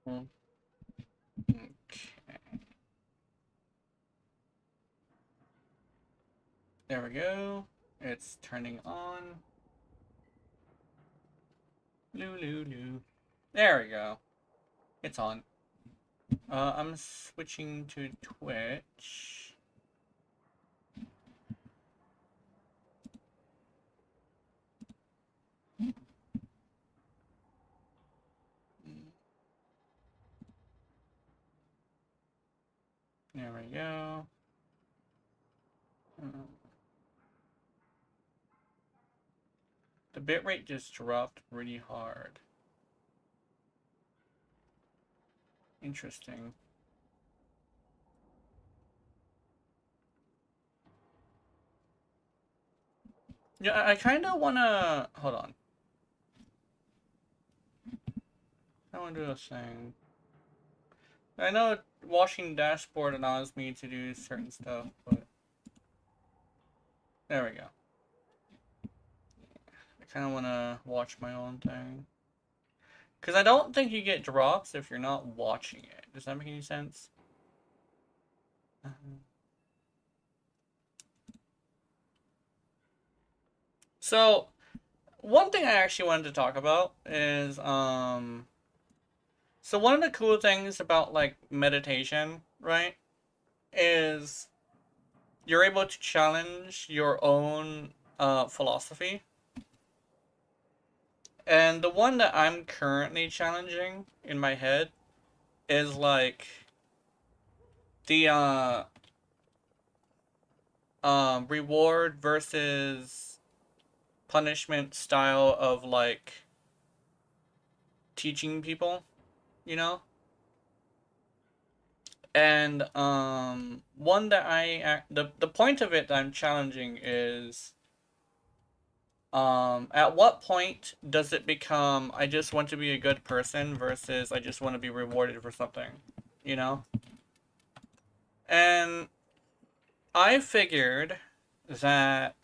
Okay. There we go. It's turning on. Loo loo loo. There we go. It's on. I'm switching to Twitch. There we go. The bitrate just dropped really hard. Interesting. Yeah, I kind of want to... Hold on. I want to do a thing. I know watching dashboard allows me to do certain stuff, but... There we go. I kind of want to watch my own thing. Because I don't think you get drops if you're not watching it. Does that make any sense? So, one thing I actually wanted to talk about is, so one of the cool things about, like, meditation, right, is you're able to challenge your own, philosophy. And the one that I'm currently challenging in my head is, like, the, reward versus punishment style of, like, teaching people, you know? And one that the point of it that I'm challenging is at what point does it become I just want to be a good person versus I just want to be rewarded for something, you know? And I figured that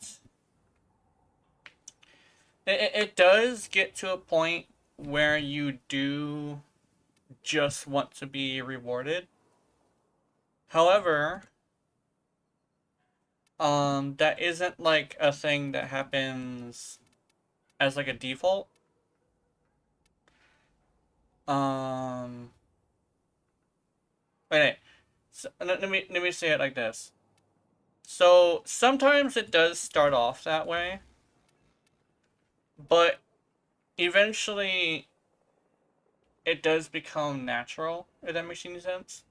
it does get to a point where you do just want to be rewarded. However, that isn't like a thing that happens as like a default. Um, wait, so, let me say it like this. So sometimes it does start off that way, but eventually it does become natural, if that makes any sense.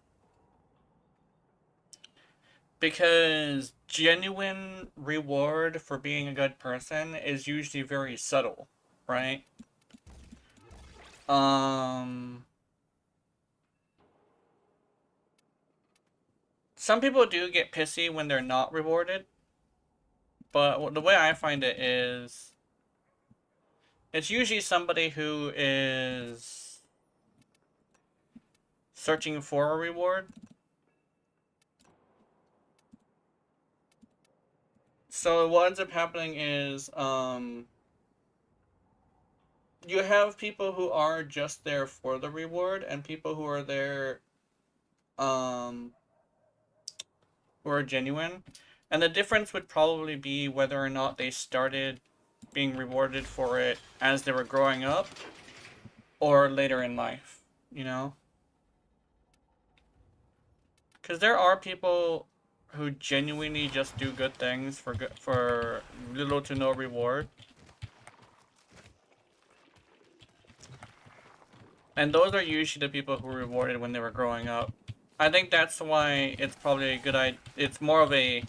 Because genuine reward for being a good person is usually very subtle, right? Um, some people do get pissy when they're not rewarded, but the way I find it is it's usually somebody who is searching for a reward. So what ends up happening is you have people who are just there for the reward and people who are there um, who are genuine. And the difference would probably be whether or not they started being rewarded for it as they were growing up or later in life, you know? Because there are people who genuinely just do good things for little to no reward. And those are usually the people who were rewarded when they were growing up. I think that's why it's probably a good idea. It's more of a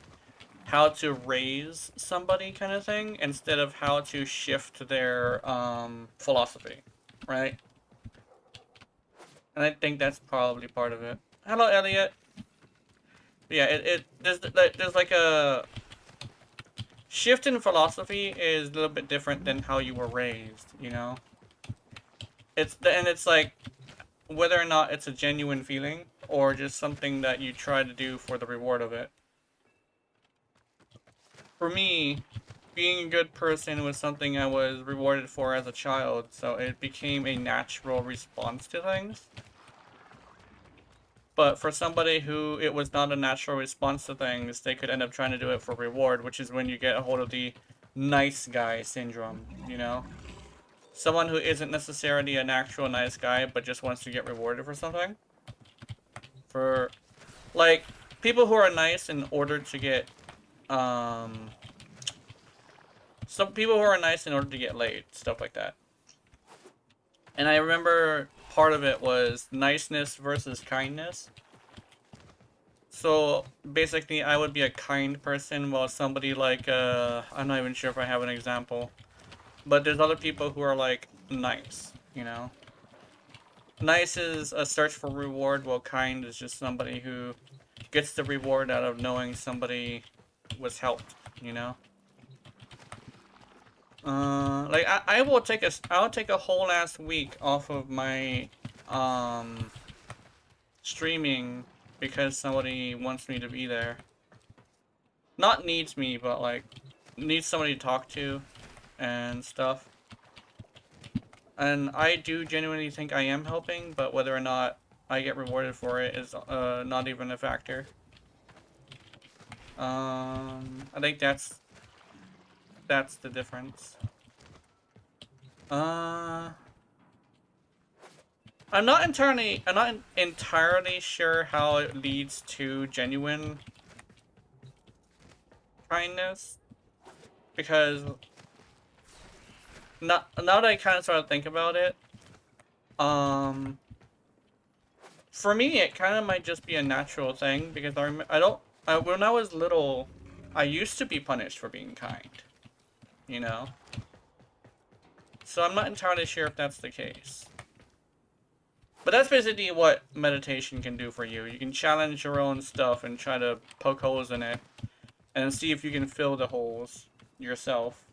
how to raise somebody kind of thing instead of how to shift their philosophy, right? And I think that's probably part of it. Hello, Elliot. But yeah, there's like a shift in philosophy is a little bit different than how you were raised, you know? It's like whether or not it's a genuine feeling or just something that you try to do for the reward of it. For me, being a good person was something I was rewarded for as a child, so it became a natural response to things. But for somebody who it was not a natural response to things, they could end up trying to do it for reward, which is when you get a hold of the nice guy syndrome, you know? Someone who isn't necessarily an actual nice guy, but just wants to get rewarded for something. For, like, people who are nice in order to get, some people who are nice in order to get laid, stuff like that. And I remember part of it was niceness versus kindness. So basically, I would be a kind person while somebody like, I'm not even sure if I have an example. But there's other people who are like nice, you know? Nice is a search for reward, while kind is just somebody who gets the reward out of knowing somebody was helped, you know? Like I'll take a whole ass week off of my streaming because somebody wants me to be there. Not needs me, but like needs somebody to talk to and stuff. And I do genuinely think I am helping, but whether or not I get rewarded for it is not even a factor. I think that's the difference. I'm not entirely sure how it leads to genuine kindness, because now that I kind of sort of think about it, for me it kind of might just be a natural thing, because when I was little, I used to be punished for being kind, you know? So I'm not entirely sure if that's the case. But that's basically what meditation can do for you. You can challenge your own stuff and try to poke holes in it, and see if you can fill the holes yourself.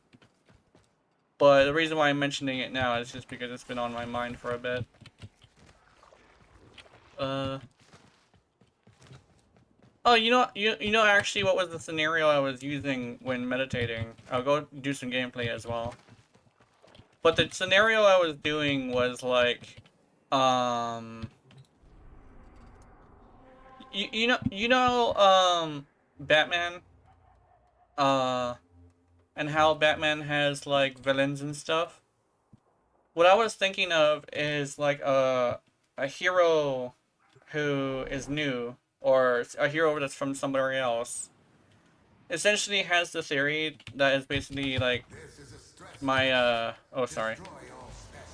But the reason why I'm mentioning it now is just because it's been on my mind for a bit. Oh, you know actually what was the scenario I was using when meditating? I'll go do some gameplay as well. But the scenario I was doing was like, Batman, and how Batman has like villains and stuff. What I was thinking of is like a hero who is new, or a hero that's from somewhere else, essentially has the theory that is basically like my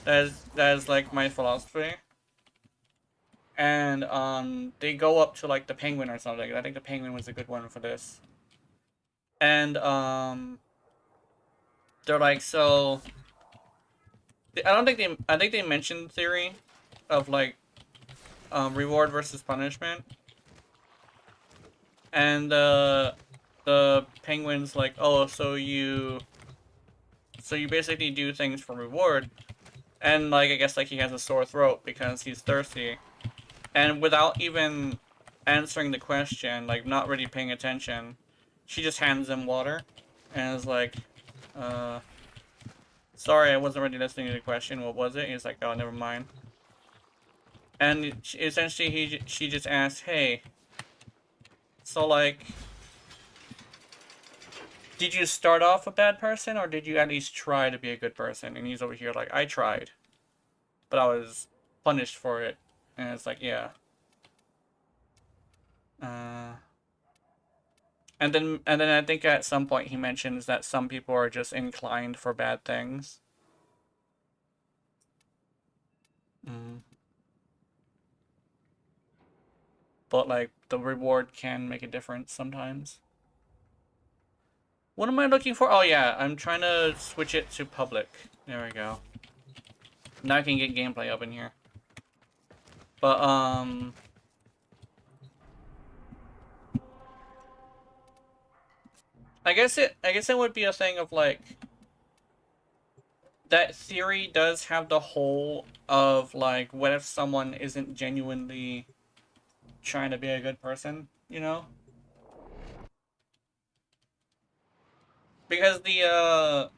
that is like my philosophy. And they go up to like the Penguin or something. I think the Penguin was a good one for this. And they're like, so I think they mentioned the theory of like reward versus punishment. And the Penguin's like, oh, so you basically do things for reward. And like, I guess like he has a sore throat because he's thirsty. And without even answering the question, like not really paying attention, she just hands him water and is like, sorry, I wasn't really listening to the question. What was it? He's like, oh, never mind. And essentially she just asks, hey, so like, did you start off a bad person, or did you at least try to be a good person? And he's over here like, I tried, but I was punished for it. And it's like, yeah. And then I think at some point he mentions that some people are just inclined for bad things. But like, the reward can make a difference sometimes. What am I looking for? Oh yeah, I'm trying to switch it to public. There we go. Now I can get gameplay up in here. But I guess it would be a thing of like, that theory does have the whole of like, what if someone isn't genuinely trying to be a good person, you know? Because the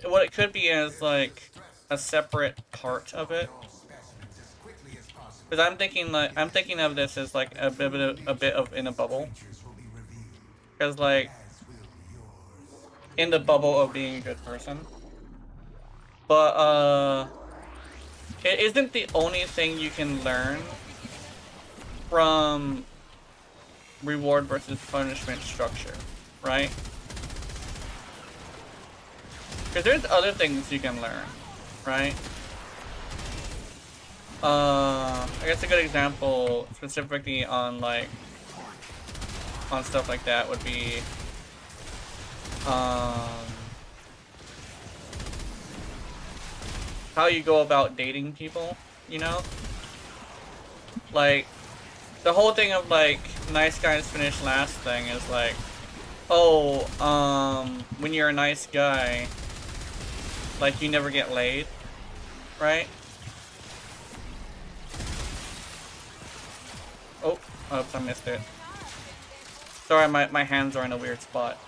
what it could be is like a separate part of it. Because I'm thinking of this as like a bit of in a bubble. Because like in the bubble of being a good person. But it isn't the only thing you can learn from reward versus punishment structure, right? Because there's other things you can learn, right? I guess a good example specifically on like on stuff like that would be how you go about dating people, you know? Like the whole thing of like nice guys finish last thing is like, oh, when you're a nice guy, like you never get laid, right? Oh, oops, I missed it. Sorry, my hands are in a weird spot.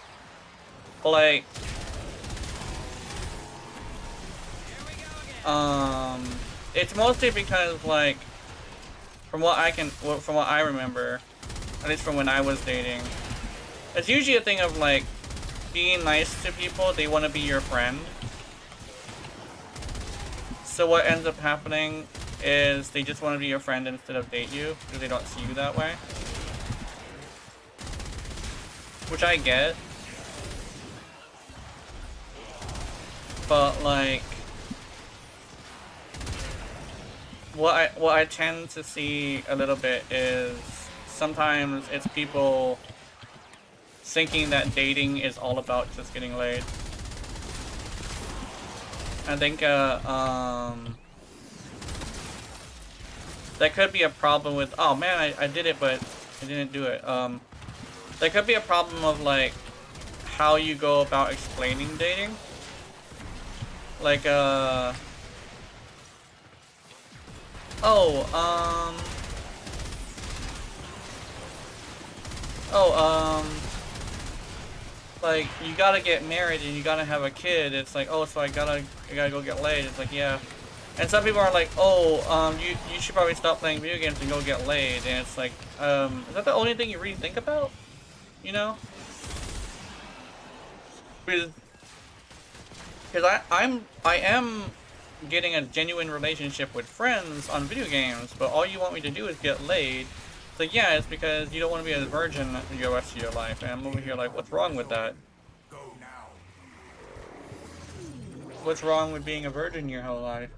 But like, it's mostly because like, from what I remember, at least from when I was dating, it's usually a thing of like being nice to people. They want to be your friend. So what ends up happening is they just want to be your friend instead of date you because they don't see you that way. Which I get. But like what I tend to see a little bit is sometimes it's people thinking that dating is all about just getting laid. I think that could be a problem with, oh man, I did it but I didn't do it. That could be a problem of like how you go about explaining dating. Like like you gotta get married and you gotta have a kid. It's like, oh, so I gotta go get laid. It's like, yeah. And some people are like, oh, you should probably stop playing video games and go get laid. And it's like, is that the only thing you really think about? You know? Because I am getting a genuine relationship with friends on video games, but all you want me to do is get laid. It's like, yeah, it's because you don't want to be a virgin the rest of your life. And I'm over here like, what's wrong with that? What's wrong with being a virgin your whole life?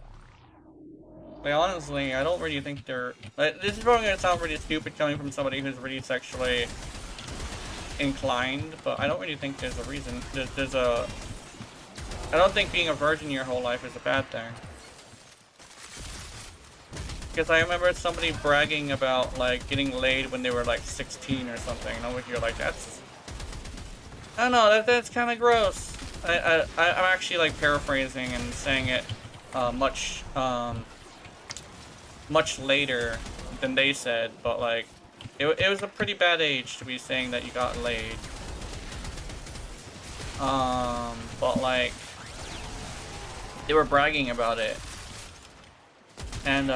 Like, honestly, I don't really think they're... Like, this is probably going to sound really stupid coming from somebody who's really sexually inclined, but I don't really think there's a reason. There's a... I don't think being a virgin your whole life is a bad thing. Because I remember somebody bragging about, like, getting laid when they were, like, 16 or something, and over here, like, that's... I don't know, that's kind of gross. I'm actually, like, paraphrasing and saying it much later than they said, but, like, it was a pretty bad age to be saying that you got laid. But, like, they were bragging about it. And,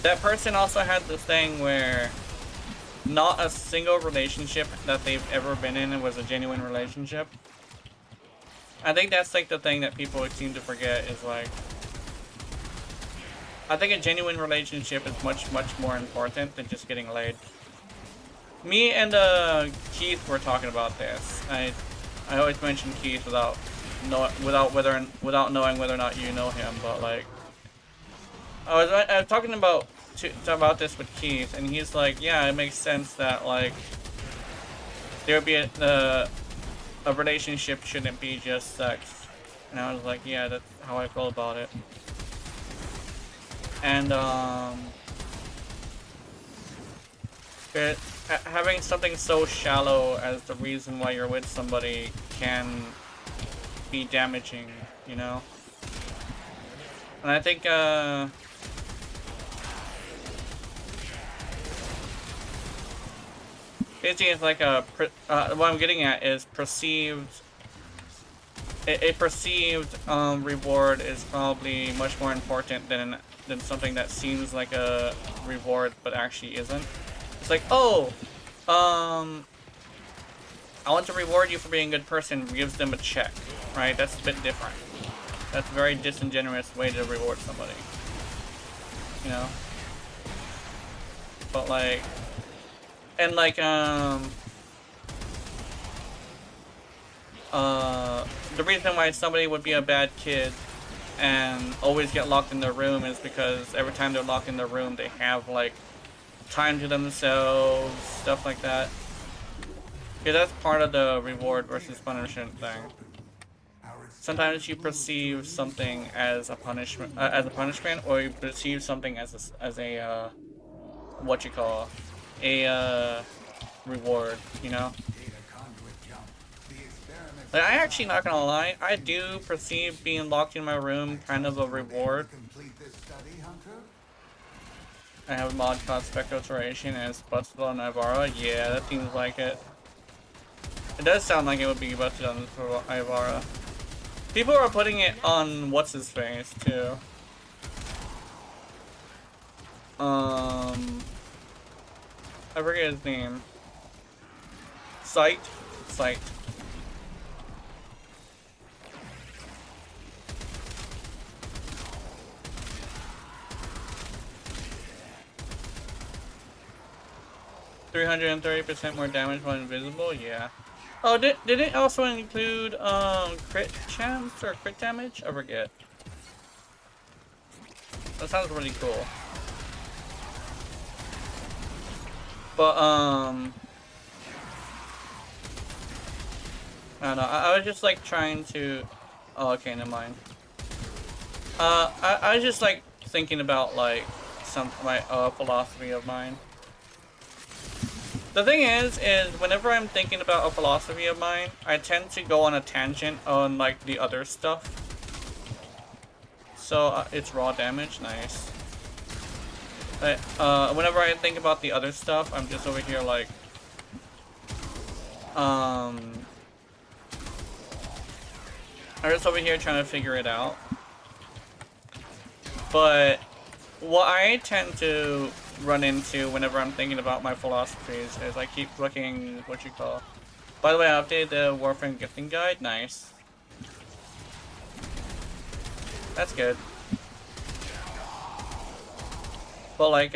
that person also had this thing where not a single relationship that they've ever been in was a genuine relationship. I think that's, like, the thing that people seem to forget is, like, I think a genuine relationship is much more important than just getting laid. Me and, Keith were talking about this. I always mention Keith without knowing whether or not you know him, but like I was talking about this with Keith, and he's like, yeah, it makes sense that like there would be a relationship shouldn't be just sex, and I was like, yeah, that's how I feel about it. And having something so shallow as the reason why you're with somebody can be damaging, you know? And I think, basically it's like what I'm getting at is perceived a perceived reward is probably much more important than something that seems like a reward but actually isn't. It's like, oh, I want to reward you for being a good person, gives them a check, right? That's a bit different. That's a very disingenuous way to reward somebody, you know? But like, and like, the reason why somebody would be a bad kid and always get locked in their room is because every time they're locked in their room, they have like time to themselves, stuff like that. Yeah, that's part of the reward versus punishment thing. Sometimes you perceive something as a punishment, or you perceive something as a what you call a reward. You know. Like, I actually, not gonna lie, I do perceive being locked in my room kind of a reward. I have a mod called Spectral and it's busted on Ivara. Yeah, that seems like it. It does sound like it would be busted on Ivara. People are putting it on What's-His-Face, too. I forget his name. Sight? Sight. $330% more damage when invisible? Yeah. Oh, did it also include crit chance or crit damage? I forget. That sounds really cool. But I don't know. I was just like trying to. Oh, okay, never mind. I was just like thinking about like my philosophy of mine. The thing is whenever I'm thinking about a philosophy of mine, I tend to go on a tangent on like the other stuff. So it's raw damage, nice. But whenever I think about the other stuff, I'm just over here like, I'm just over here trying to figure it out. But what I tend to run into whenever I'm thinking about my philosophies is I keep looking, what you call. By the way, I updated the Warframe gifting guide. Nice. That's good. But like,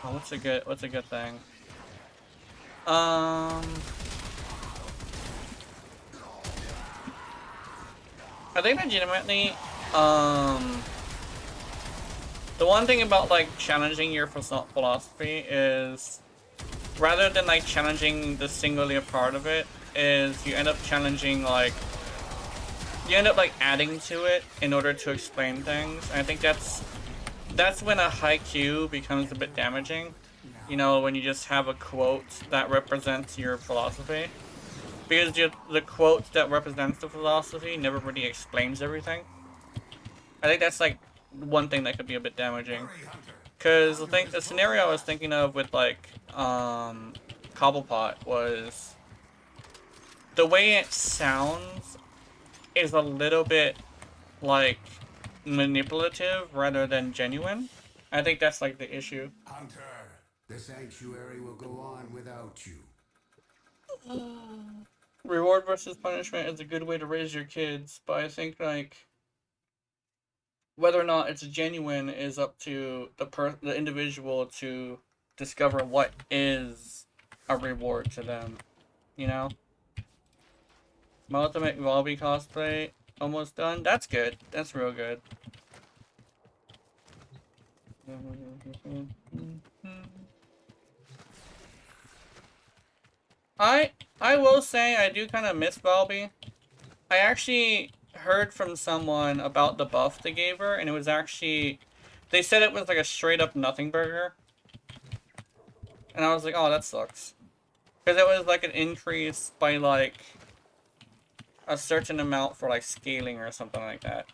what's a good thing? I think legitimately, the one thing about like challenging your philosophy is, rather than like challenging the singular part of it, is you end up challenging like, you end up like adding to it in order to explain things. And I think that's when a high Q becomes a bit damaging. You know, when you just have a quote that represents your philosophy. Because the quote that represents the philosophy never really explains everything. I think that's like one thing that could be a bit damaging. Because the scenario I was thinking of with like Cobblepot was, the way it sounds is a little bit like manipulative rather than genuine. I think that's like the issue. Hunter, the sanctuary will go on without you. Reward versus punishment is a good way to raise your kids, but I think like whether or not it's genuine is up to the individual to discover what is a reward to them, you know? My ultimate Volby cosplay almost done. That's good. That's real good. I will say I do kind of miss Volby. I actually heard from someone about the buff they gave her, and it was actually, they said it was like a straight up nothing burger. And I was like, oh, that sucks. Because it was like an increase by like a certain amount for like scaling or something like that.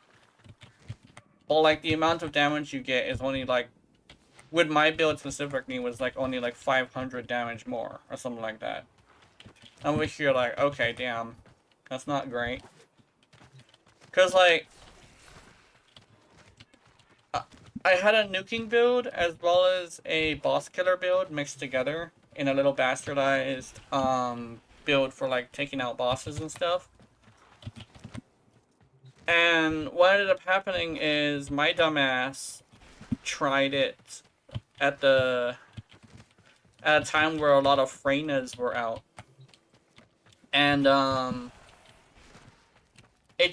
But like the amount of damage you get is only like, with my build specifically, was like only like 500 damage more or something like that. I'm over here like, okay, damn. That's not great. Cause like, I had a nuking build as well as a boss killer build mixed together in a little bastardized build for like taking out bosses and stuff. And what ended up happening is my dumbass tried it at a time where a lot of Freynas were out. And I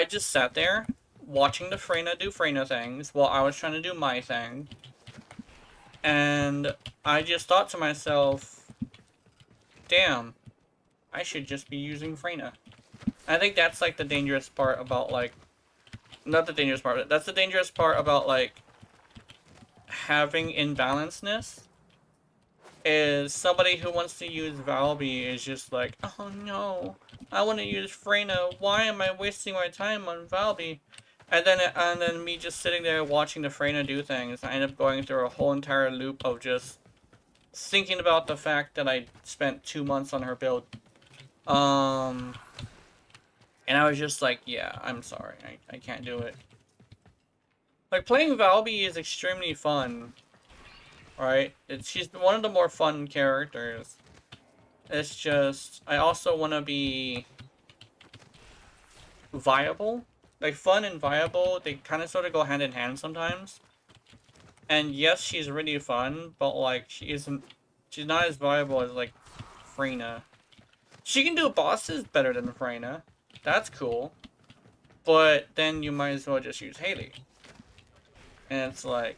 just sat there watching the Freyna do Freyna things while I was trying to do my thing. And I just thought to myself, damn, I should just be using Freyna. I think that's like the dangerous part about like, not the dangerous part, but that's the dangerous part about like having imbalancedness. Is somebody who wants to use Valby is just like, oh no, I want to use Freyna. Why am I wasting my time on Valby? And then me just sitting there watching the Freyna do things. I end up going through a whole entire loop of just thinking about the fact that I spent 2 months on her build. And I was just like, yeah, I'm sorry, I can't do it. Like, playing Valby is extremely fun. Right? She's one of the more fun characters. It's just, I also want to be viable. Like, fun and viable, they kind of sort of go hand in hand sometimes. And yes, she's really fun, but like, she's not as viable as like Freyna. She can do bosses better than Freyna. That's cool. But then you might as well just use Haley. And it's like,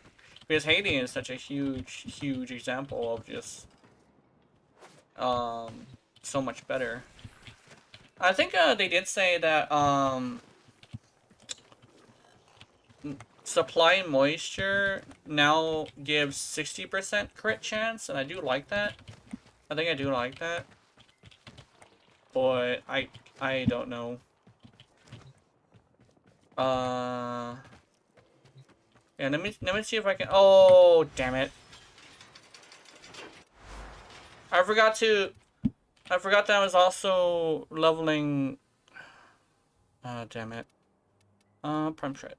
because Haley is such a huge example of just so much better. I think they did say that Supply Moisture now gives 60% crit chance, and I do like that. I think I do like that. But I don't know. Yeah, let me see if I can. Oh, damn it! I forgot that I was also leveling. Damn it. Prime shred.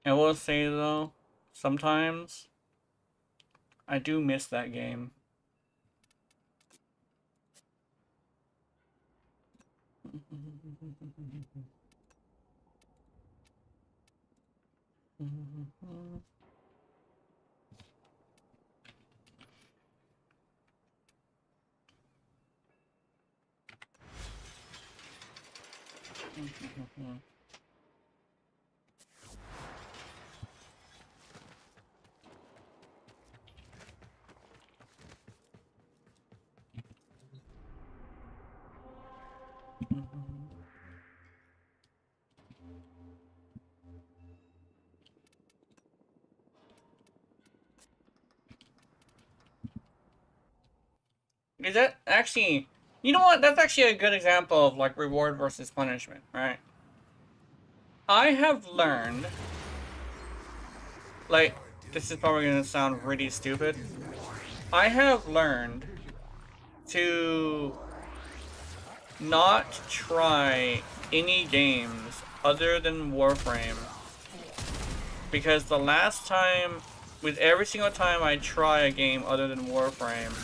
I will say though, sometimes I do miss that game. Is that actually, you know what? That's actually a good example of like reward versus punishment, right? I have learned, like, this is probably gonna sound really stupid. I have learned to not try any games other than Warframe, because the last time, with every single time I try a game other than Warframe,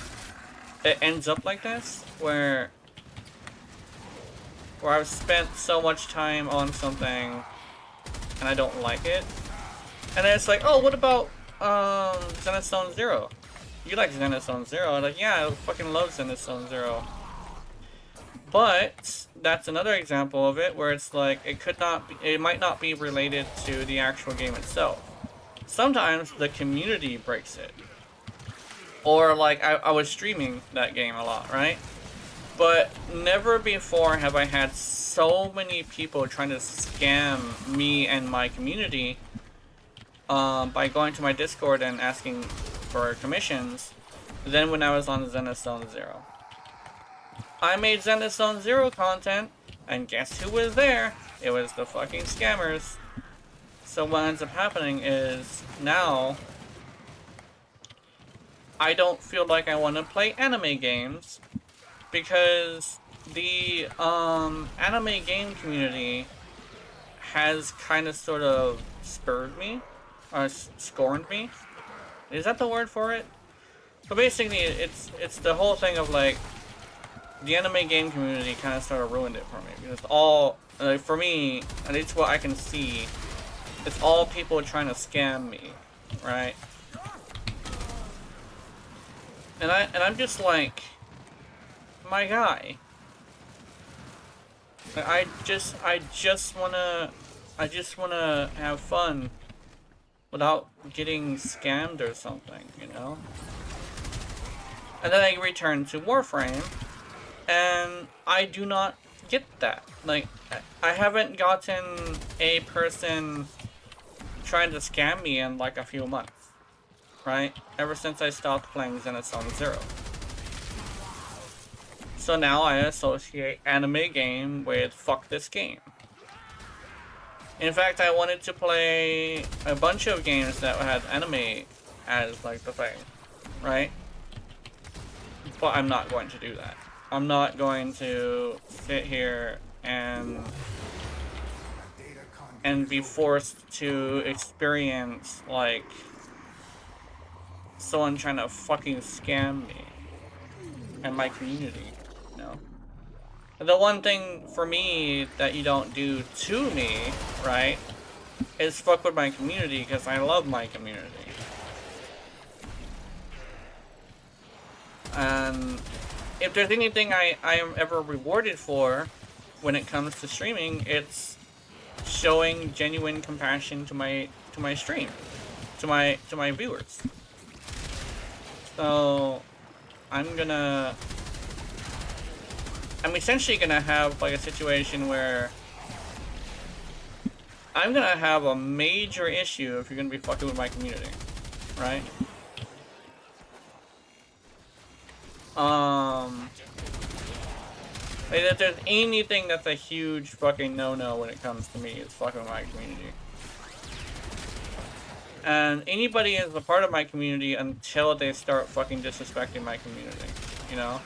it ends up like this, where I've spent so much time on something and I don't like it, and then it's like, oh, what about Zenithstone Zero? You like Zenithstone Zero? I'm like, yeah, I fucking love Zenithstone Zero. But that's another example of it where it's like it might not be related to the actual game itself. Sometimes the community breaks it. Or like I was streaming that game a lot, right? But never before have I had so many people trying to scam me and my community by going to my Discord and asking for commissions. than when I was on Zenith Zone Zero. I made Zenith Zone Zero content, and guess who was there? It was the fucking scammers. So what ends up happening is, now, I don't feel like I want to play anime games, because the, anime game community has kind of sort of spurred me, or scorned me. Is that the word for it? But basically, it's the whole thing of, like, the anime game community kind of sort of ruined it for me. Because it's all, for me, and it's what I can see, it's all people trying to scam me, right? And I'm just like, my guy. I just wanna have fun without getting scammed or something, you know? And then I return to Warframe, and I do not get that. Like, I haven't gotten a person trying to scam me in like a few months, right? Ever since I stopped playing Zenith Zone Zero. So now I associate anime game with fuck this game. In fact, I wanted to play a bunch of games that had anime as like the thing, right? But I'm not going to do that. I'm not going to sit here and be forced to experience like someone trying to fucking scam me and my community, you know? The one thing for me that you don't do to me, right, is fuck with my community, because I love my community. And if there's anything I am ever rewarded for when it comes to streaming, it's showing genuine compassion to my stream, to my viewers. So I'm essentially gonna have like a situation where I'm gonna have a major issue if you're gonna be fucking with my community, right? Like, if there's anything that's a huge fucking no-no when it comes to me, it's fucking with my community. And anybody is a part of my community until they start fucking disrespecting my community, you know?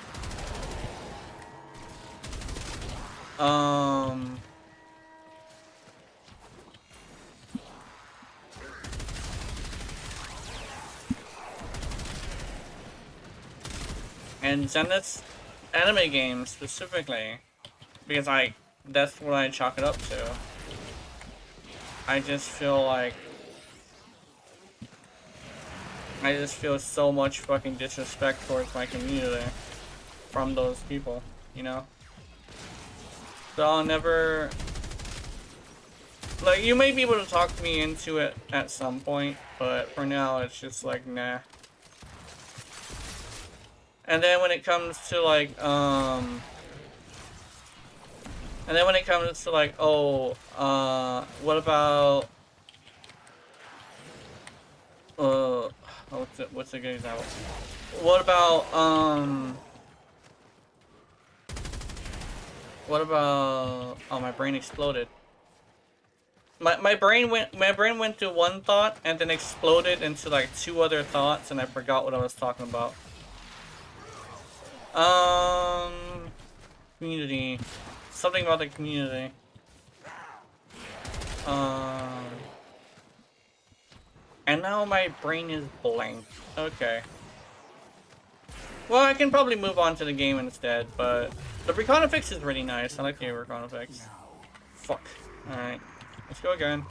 And Zenith's anime games specifically, because that's what I chalk it up to. I just feel like I just feel so much fucking disrespect towards my community from those people, you know? So I'll never... Like, you may be able to talk me into it at some point, but for now it's just like, nah. And then when it comes to like, oh, what about, what's a good example? What about, oh, my brain exploded. My brain went to one thought and then exploded into like two other thoughts, and I forgot what I was talking about. Community. Something about the community. And now my brain is blank. Okay. Well, I can probably move on to the game instead, but the Reconifix is really nice. I like the Reconifix. Fuck. Alright. Let's go again.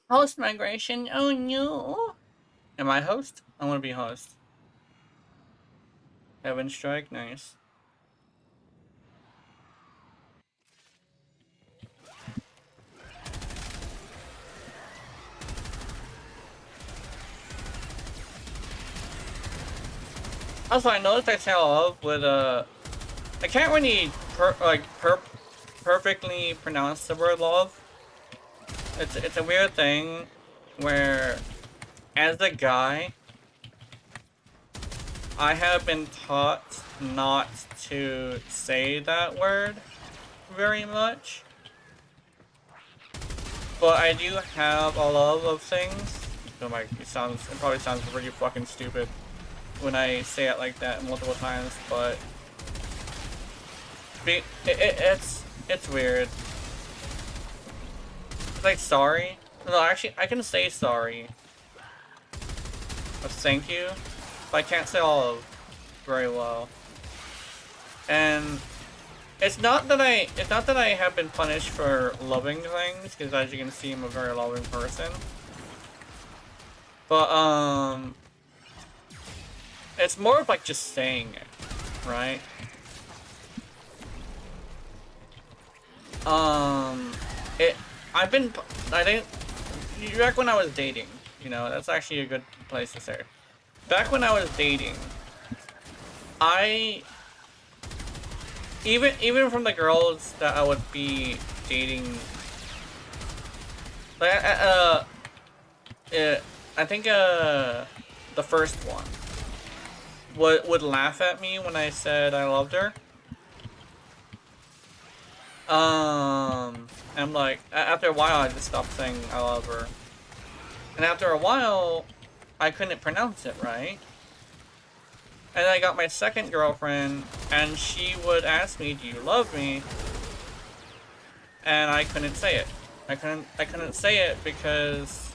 Host migration? Oh no! Am I host? I want to be host. Heaven Strike? Nice. Also, I noticed I say love with I can't really perfectly pronounce the word love. It's a weird thing where, as a guy, I have been taught not to say that word very much. But I do have a love of things. Oh my, it probably sounds really fucking stupid when I say it like that multiple times, but it's weird. It's like sorry. No, actually, I can say sorry. But thank you. But I can't say all of very well. And it's not that I have been punished for loving things, because as you can see, I'm a very loving person. But it's more of like just saying it, right? I think back when I was dating, you know, that's actually a good place to say. Back when I was dating, even from the girls that I would be dating, like I think the first one would laugh at me when I said I loved her. I'm like, after a while I just stopped saying I love her. And after a while, I couldn't pronounce it right. And I got my second girlfriend, and she would ask me, "Do you love me?" And I couldn't say it. I couldn't say it because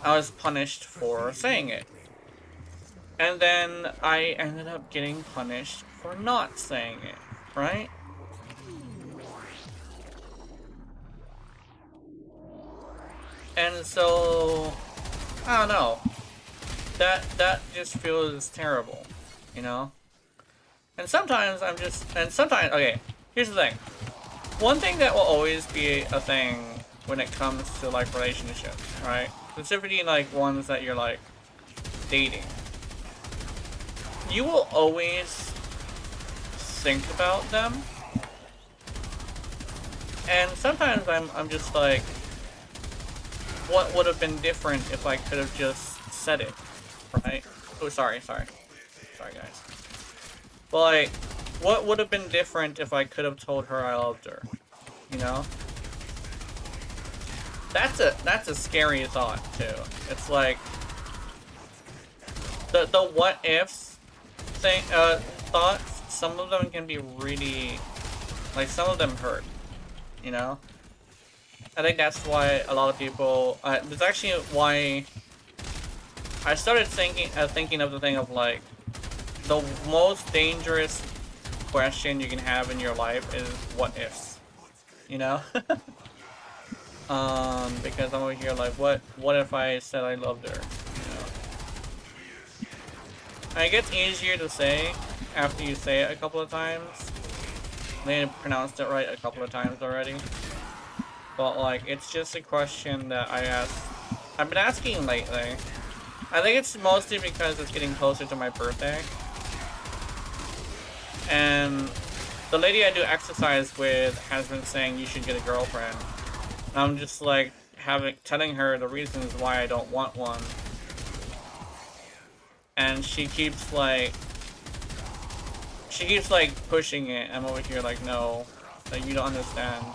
I was punished for saying it. And then I ended up getting punished for not saying it, right? And so, I don't know. That just feels terrible, you know? And sometimes okay, here's the thing. One thing that will always be a thing when it comes to like relationships, right? Specifically like ones that you're like dating. You will always think about them. And sometimes I'm just like, what would have been different if I could have just said it, right? Oh, sorry guys. But like, what would have been different if I could have told her I loved her, you know? That's a scary thought too. It's like the what ifs thing thoughts. Some of them can be really, like, some of them hurt, you know? I think that's why a lot of people. That's actually why I started thinking of the thing of like, the most dangerous question you can have in your life is what ifs, you know? Because I'm over here like, what if I said I loved her, you know? And it gets easier to say after you say it a couple of times. They pronounced it right a couple of times already. But like, it's just a question that I've been asking lately. I think it's mostly because it's getting closer to my birthday. And the lady I do exercise with has been saying you should get a girlfriend. And I'm just like telling her the reasons why I don't want one. And she keeps like pushing it. I'm over here like, no, like, you don't understand.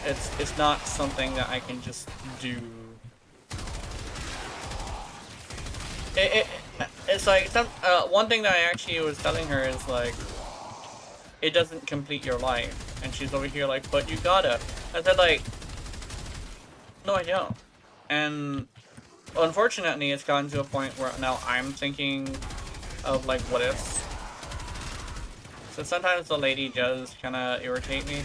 It's not something that I can just do. It's like one thing that I actually was telling her is like, it doesn't complete your life, and she's over here like, but you gotta. I said like, no, I don't. And unfortunately, it's gotten to a point where now I'm thinking of like what ifs. So sometimes the lady does kind of irritate me.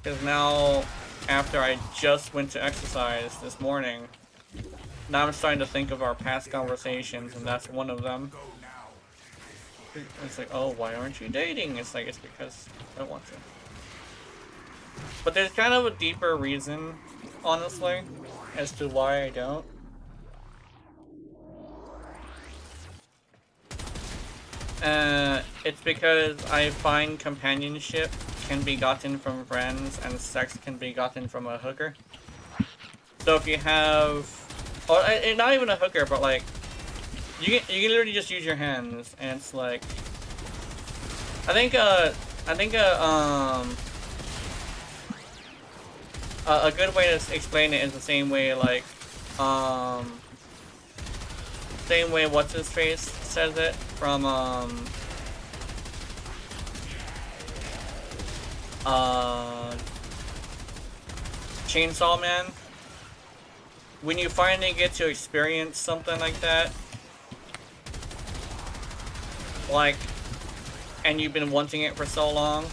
Because now, after I just went to exercise this morning, now I'm starting to think of our past conversations, and that's one of them. It's like, oh, why aren't you dating? It's like, it's because I don't want to. But there's kind of a deeper reason, honestly, as to why I don't. It's because I find companionship can be gotten from friends and sex can be gotten from a hooker. So if you have, or not even a hooker, but like, you can literally just use your hands, and it's like, I think a good way to explain it is the same way like, same way What's-His-Face says it from, Chainsaw Man. When you finally get to experience something like that, like, and you've been wanting it for so long,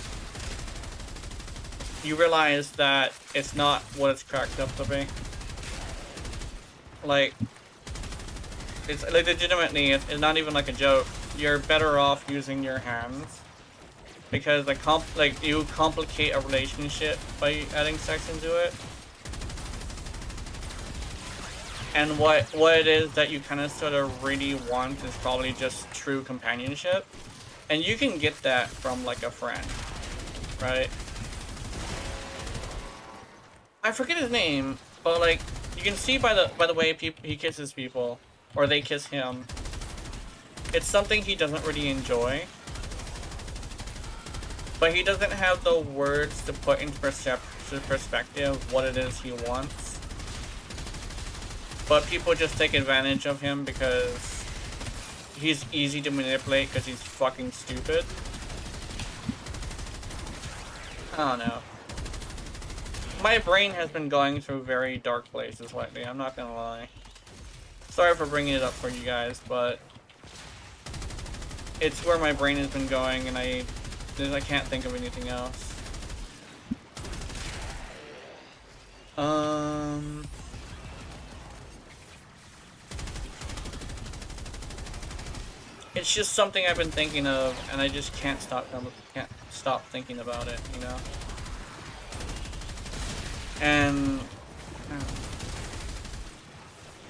you realize that it's not what it's cracked up to be. Like, it's like legitimately, it's not even like a joke. You're better off using your hands because like you complicate a relationship by adding sex into it. And what it is that you kind of sort of really want is probably just true companionship, and you can get that from like a friend, right? I forget his name, but like you can see by the way he kisses people, or they kiss him. It's something he doesn't really enjoy, but he doesn't have the words to put into perspective what it is he wants. But people just take advantage of him because he's easy to manipulate because he's fucking stupid. I don't know. My brain has been going through very dark places lately, I'm not gonna lie. Sorry for bringing it up for you guys, but it's where my brain has been going and I can't think of anything else. It's just something I've been thinking of, and I just can't stop thinking about it, you know. And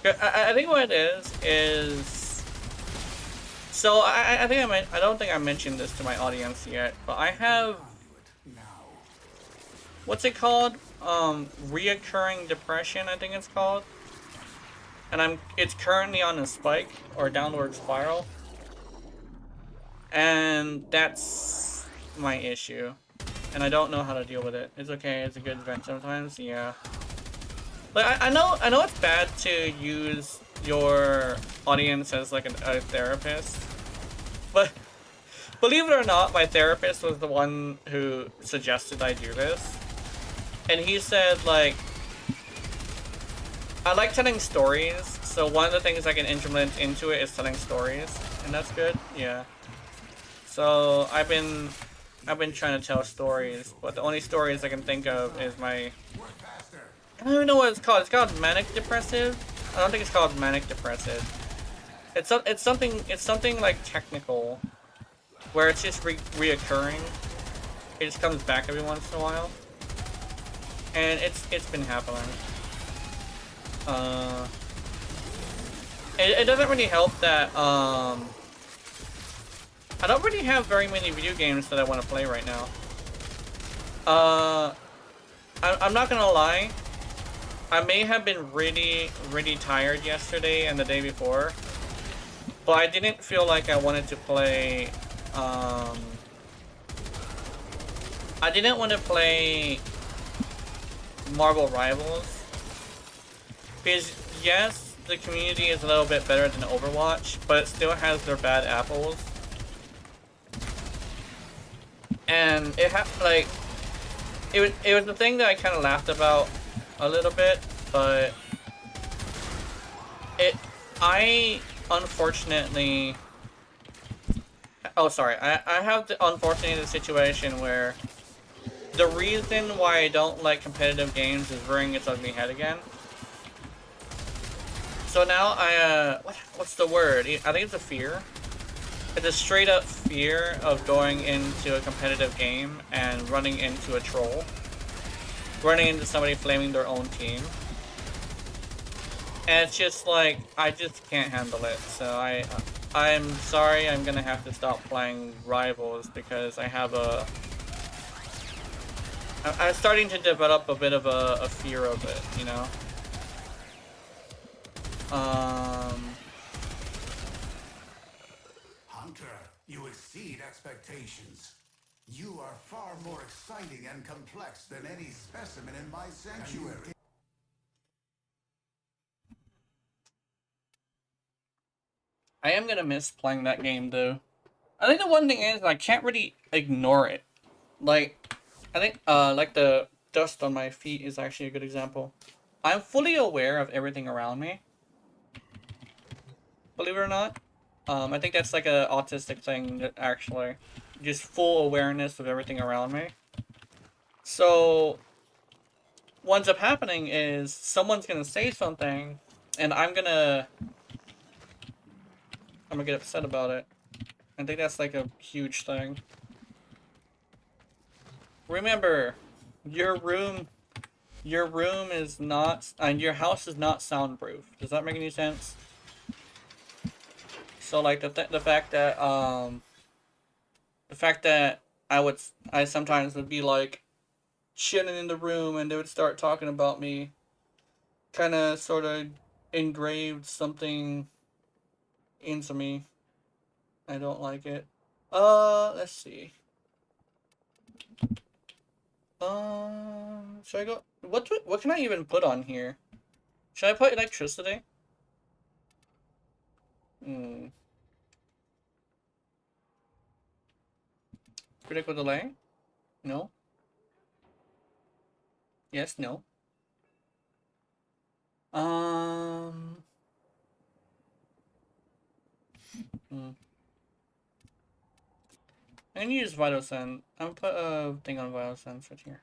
I think what it is so I don't think I mentioned this to my audience yet, but I have, what's it called? Reoccurring depression, I think it's called. And it's currently on a spike or downward spiral. And that's my issue. And I don't know how to deal with it. It's okay, it's a good vent sometimes, yeah. Like, I know it's bad to use your audience as like a therapist. But believe it or not, my therapist was the one who suggested I do this. And he said, like, I like telling stories, so one of the things I can implement into it is telling stories. And that's good, yeah. So I've been trying to tell stories, but the only stories I can think of is my, I don't even know what it's called. It's called manic depressive. I don't think it's called manic depressive. It's something like technical, where it's just reoccurring. It just comes back every once in a while, and it's been happening. It doesn't really help that I don't really have very many video games that I want to play right now. I'm not gonna lie. I may have been really tired yesterday and the day before, but I didn't feel like I wanted to play, I didn't want to play Marvel Rivals. Because, yes, the community is a little bit better than Overwatch, but it still has their bad apples. And it was the thing that I kind of laughed about a little bit, but I unfortunately, oh sorry, I have the unfortunate situation where the reason why I don't like competitive games is rearing its ugly head again. So now what's the word? I think it's a fear. It's a straight up fear of going into a competitive game and running into a troll. Running into somebody flaming their own team. And it's just like, I just can't handle it. So I'm sorry, I'm gonna have to stop playing Rivals because I have a... I'm starting to develop a bit of a fear of it, you know? Hunter, you exceed expectations. You are far more exciting and complex than any specimen in my sanctuary. I am gonna miss playing that game, though. I think the one thing is I can't really ignore it. Like, I think, like the dust on my feet is actually a good example. I'm fully aware of everything around me, believe it or not. I think that's like a autistic thing, actually. Just full awareness of everything around me. So, what ends up happening is someone's gonna say something, and I'm gonna get upset about it. I think that's like a huge thing. Remember, your room is not, and your house is not soundproof. Does that make any sense? So like the fact that I sometimes would be like chilling in the room and they would start talking about me, kind of sort of engraved something into me. I don't like it. Let's see. Should I go? What can I even put on here? Should I put electricity? Hmm. Critical delay? No. Yes. No. Um. Hmm. I'm gonna use Vital Sense. I'm gonna put a thing on Vital Sense right here.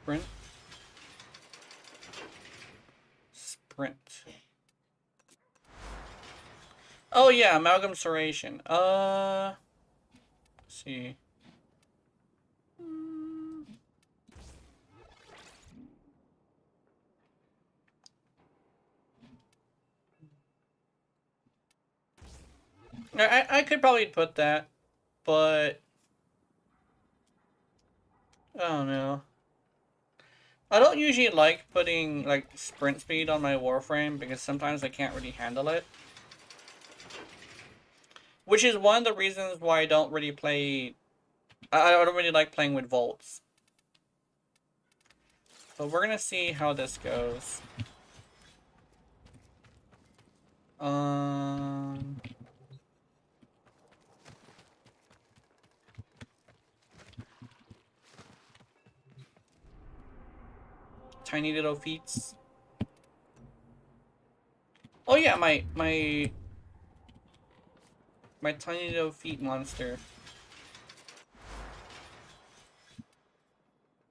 Sprint. Sprint. Oh yeah, amalgam serration. Let's see. I could probably put that, but I don't know. I don't usually like putting like sprint speed on my Warframe because sometimes I can't really handle it. Which is one of the reasons why I don't really play. I don't really like playing with Volts. But we're gonna see how this goes. Um. Tiny little feats. Oh yeah, my tiny little feet monster.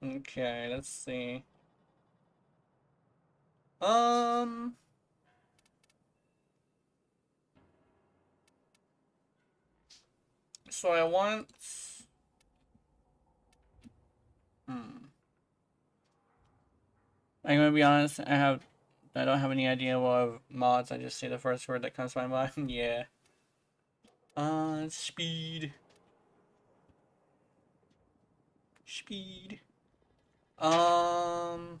Okay, let's see. Um. So I want. Hmm. I'm gonna be honest. I don't have any idea what mods. I just say the first word that comes to my mind. Yeah. Speed. Speed. Um.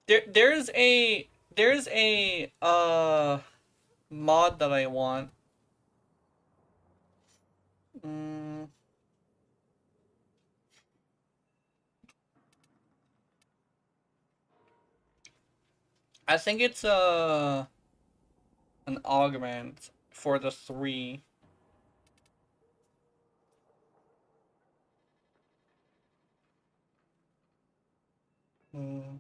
There's a mod that I want. Mm, I think it's an augment for the 3. Mm.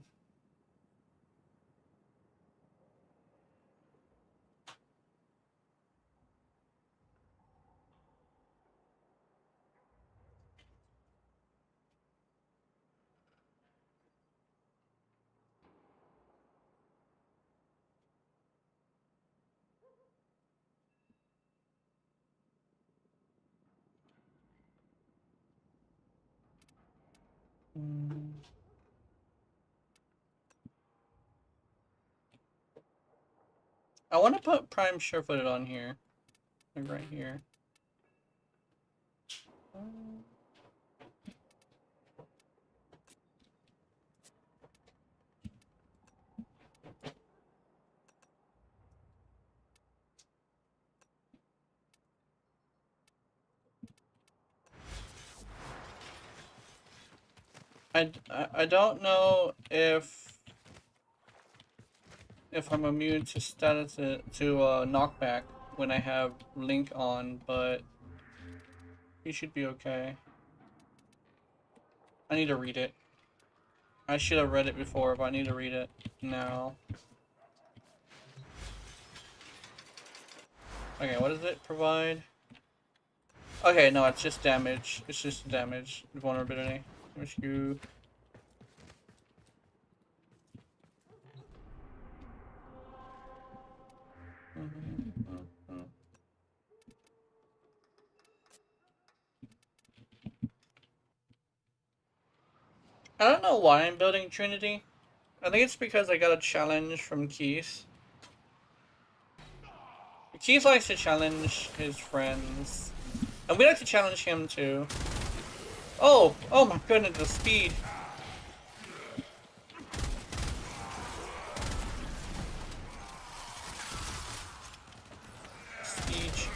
Mm. I want to put Prime Surefooted on here. Like right here. I don't know if I'm immune to status to knockback when I have Link on, but he should be okay. I need to read it. I should have read it before, but I need to read it now. Okay, what does it provide? Okay, no, it's just damage. It's just damage. Vulnerability. Which you... I don't know why I'm building Trinity. I think it's because I got a challenge from Keith. Keith likes to challenge his friends. And we like to challenge him too. Oh! Oh my goodness, the speed. Siege.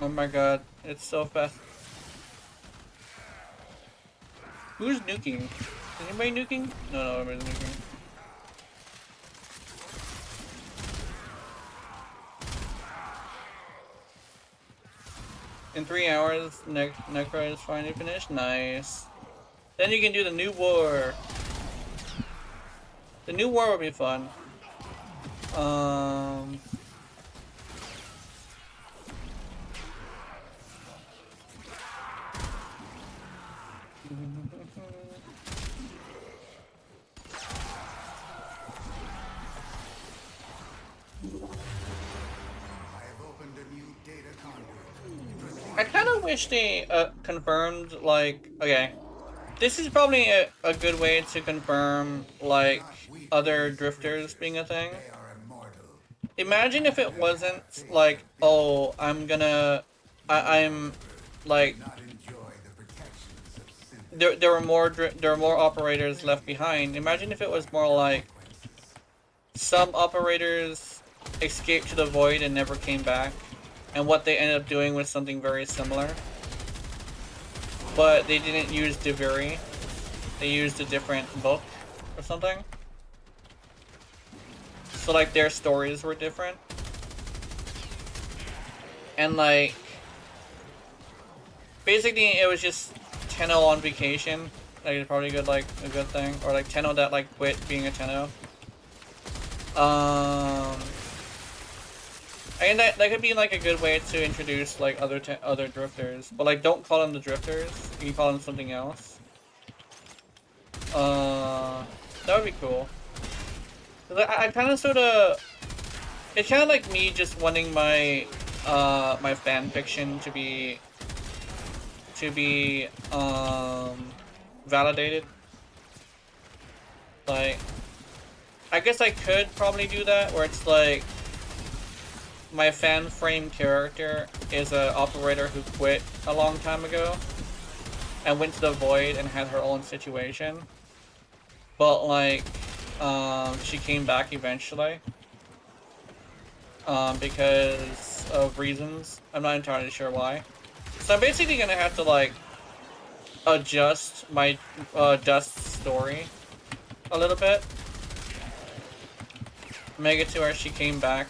Oh my god, it's so fast. Who's nuking? Is anybody nuking? No, nobody's nuking. In 3 hours, Necro is finally finished. Nice. Then you can do the new war. The new war will be fun. I kind of wish they confirmed, like, okay, this is probably a good way to confirm, like, other drifters being a thing. Imagine if it wasn't, like, oh, I'm, like, there were more operators left behind. Imagine if it was more like, some operators escaped to the void and never came back. And what they ended up doing was something very similar. But they didn't use Deviri. They used a different book or something. So like their stories were different. And like basically it was just Tenno on vacation. Like it's probably a good thing. Or like Tenno that like quit being a Tenno. I mean, that could be like a good way to introduce like other drifters, but like don't call them the drifters. You can call them something else. That would be cool. I kind of sort of, it's kind of like me just wanting my my fan fiction to be validated. Like, I guess I could probably do that where it's like, my fan frame character is an operator who quit a long time ago and went to the void and had her own situation. But like, she came back eventually. Because of reasons. I'm not entirely sure why. So I'm basically gonna have to like, adjust my Dust's story a little bit. Make it to where she came back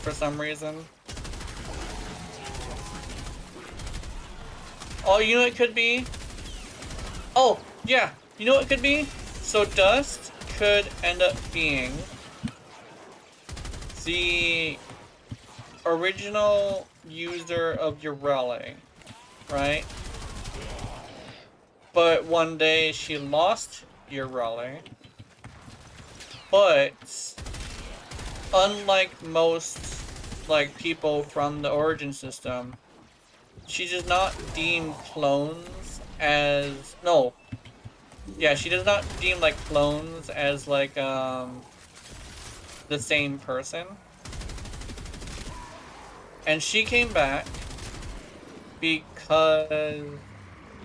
for some reason. Oh, you know what it could be? Oh, yeah. You know what it could be? So Dust could end up being the original user of Urele, right? But one day she lost Urele. But unlike most like people from the origin system, she does not deem clones as no. Yeah, she does not deem like clones as like the same person. And she came back because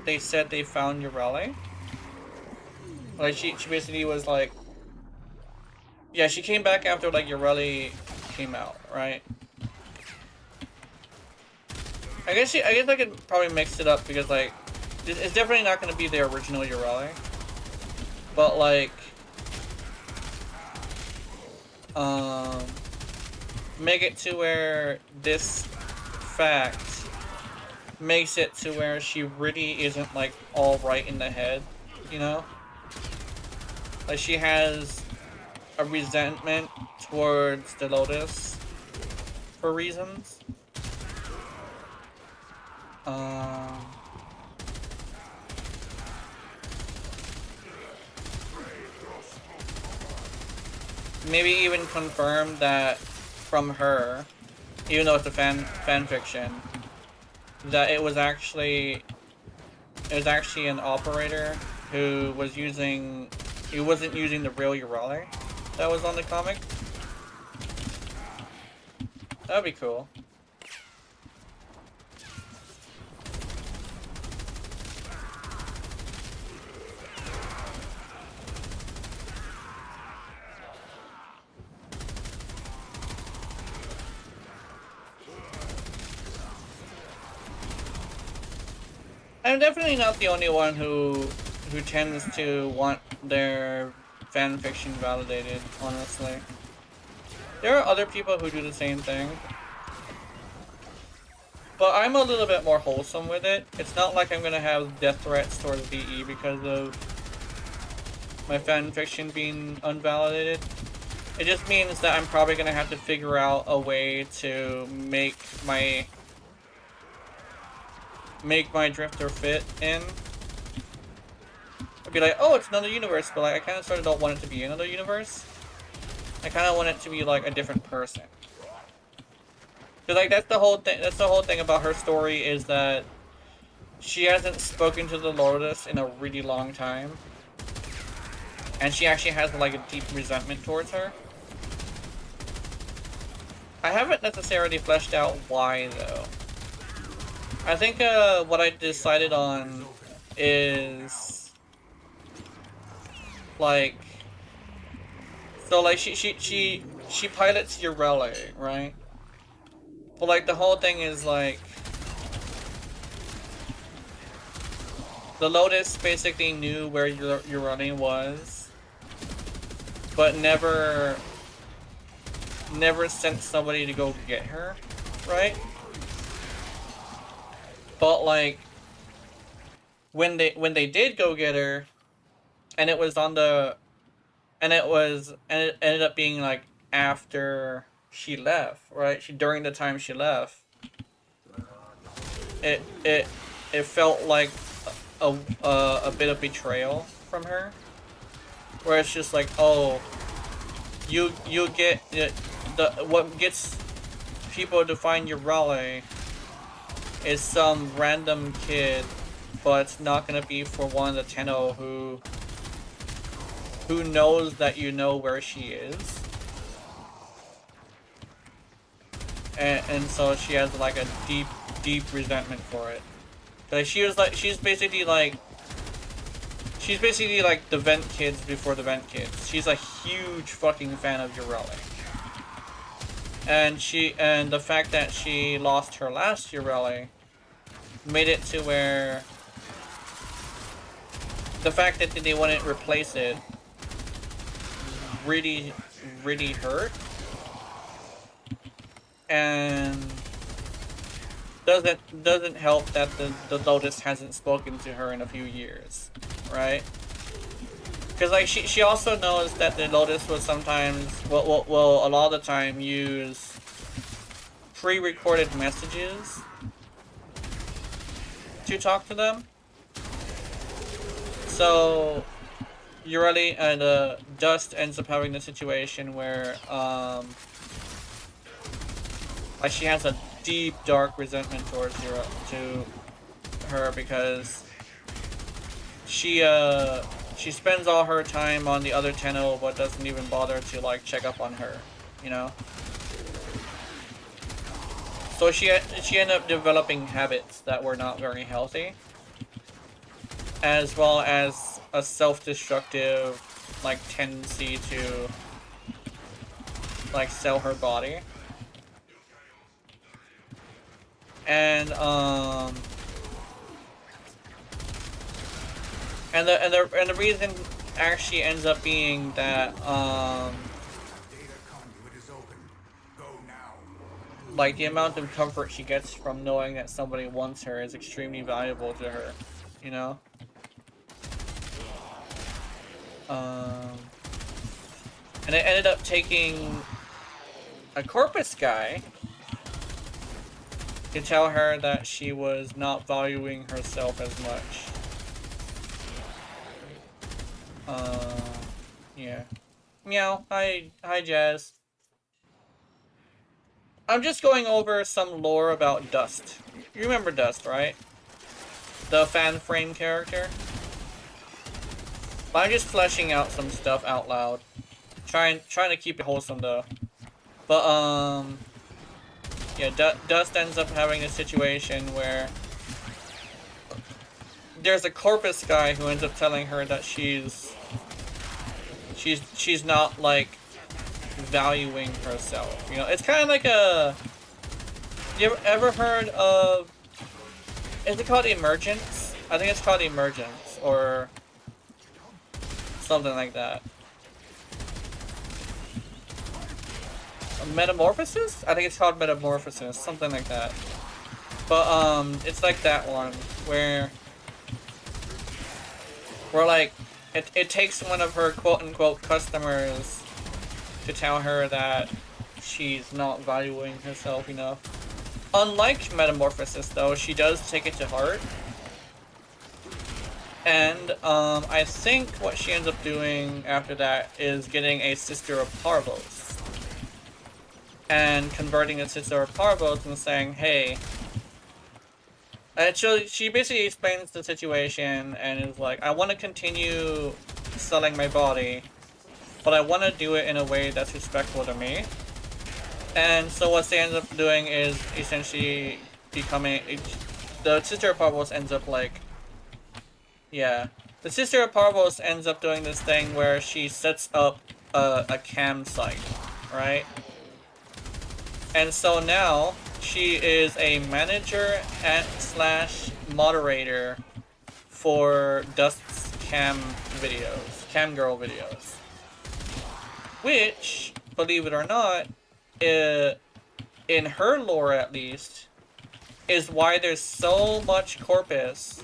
they said they found Urele. Like she basically was like, yeah, she came back after like Urele came out, right? I guess I could probably mix it up because like it's definitely not gonna be the original Urele. But like make it to where this fact makes it to where she really isn't like all right in the head, you know? Like she has a resentment towards the Lotus for reasons. Maybe even confirm that from her, even though it's a fan fiction, that it was actually an operator who was using, he wasn't using the real Urele that was on the comic. That'd be cool. I'm definitely not the only one who tends to want their fanfiction validated, honestly. There are other people who do the same thing. But I'm a little bit more wholesome with it. It's not like I'm gonna have death threats towards VE because of my fanfiction being unvalidated. It just means that I'm probably gonna have to figure out a way to make my drifter fit in. I'd be like, oh, it's another universe, but like I kind of sort of don't want it to be another universe. I kind of want it to be like a different person. Cause like that's the whole thing. That's the whole thing about her story is that she hasn't spoken to the Lotus in a really long time, and she actually has like a deep resentment towards her. I haven't necessarily fleshed out why though. I think what I decided on is like, so like she pilots Urele, right? But like the whole thing is like the Lotus basically knew where Urele was, but never sent somebody to go get her, right? But like when they did go get her, and it was on the, and it ended up being like after she left, right? During the time she left, it felt like a bit of betrayal from her, where it's just like, oh, you get the what gets people to find Urele is some random kid, but it's not gonna be for one of the Tenno who knows that you know where she is. And so she has like a deep resentment for it. Like she's basically like the vent kids before the vent kids. She's a huge fucking fan of Urele. And the fact that she lost her last Urele made it to where the fact that they wouldn't replace it really hurt, and doesn't help that the Lotus hasn't spoken to her in a few years, right? Because like she also knows that the Lotus will sometimes will a lot of the time use pre-recorded messages to talk to them. So Urele and Dust ends up having the situation where like she has deep, dark resentment towards to her because she spends all her time on the other Tenno, but doesn't even bother to like check up on her, you know. So she ended up developing habits that were not very healthy, as well as a self-destructive like tendency to like sell her body. And the reason actually ends up being that like the amount of comfort she gets from knowing that somebody wants her is extremely valuable to her, you know. And it ended up taking a Corpus guy to tell her that she was not valuing herself as much. Yeah. Meow. Hi, Jazz. I'm just going over some lore about Dust. You remember Dust, right? The fan frame character? But I'm just fleshing out some stuff out loud. Trying to keep it wholesome though. But yeah, Dust ends up having a situation where there's a Corpus guy who ends up telling her that she's not like valuing herself. You know, it's kind of like a. You ever heard of? Is it called Emergence? I think it's called Emergence or something like that. Metamorphosis? I think it's called Metamorphosis, something like that. But it's like that one where like it takes one of her quote-unquote customers to tell her that she's not valuing herself enough. Unlike Metamorphosis though, she does take it to heart. And I think what she ends up doing after that is getting a Sister of Parvos. And converting the Sister of Parvos and saying, hey, she basically explains the situation and is like, I want to continue selling my body, but I want to do it in a way that's respectful to me. And so what they end up doing is essentially becoming, the Sister of Parvos ends up like, yeah. The Sister of Parvos ends up doing this thing where she sets up a cam site, right? And so now she is a manager and / moderator for Dust's cam girl videos. Which, believe it or not, in her lore at least, is why there's so much Corpus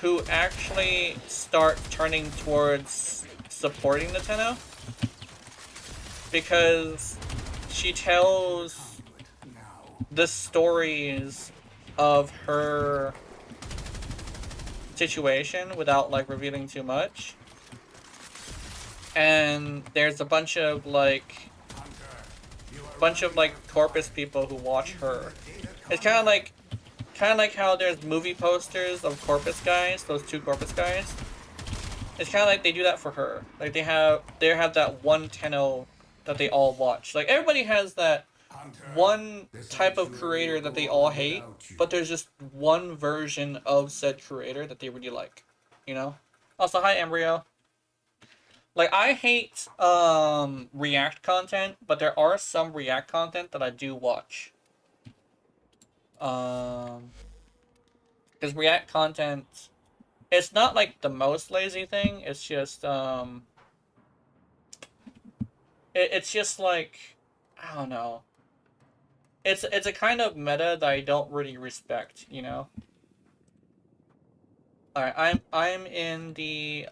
who actually start turning towards supporting the Tenno. Because she tells the stories of her situation without like revealing too much. And there's a bunch of like Corpus people who watch her. It's kind of like how there's movie posters of Corpus guys, those two Corpus guys. It's kind of like they do that for her. Like they have that one Tenno that they all watch. Like everybody has that one type of creator that they all hate, but there's just one version of said creator that they really like. You know? Also, hi Embryo. Like I hate React content, but there are some React content that I do watch. Because React content, it's not like the most lazy thing. It's just it's just like, I don't know. It's a kind of meta that I don't really respect, you know. All right, I'm in the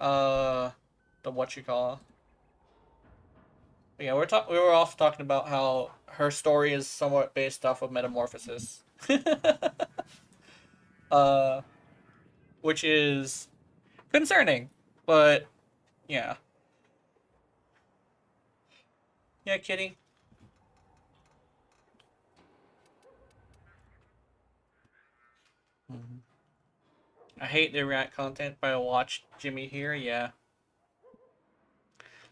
what you call. Yeah, we were also talking about how her story is somewhat based off of Metamorphosis. uh, which is concerning, but yeah. Yeah, kitty. Mhm. I hate the React content, but I watch Jimmy here. Yeah,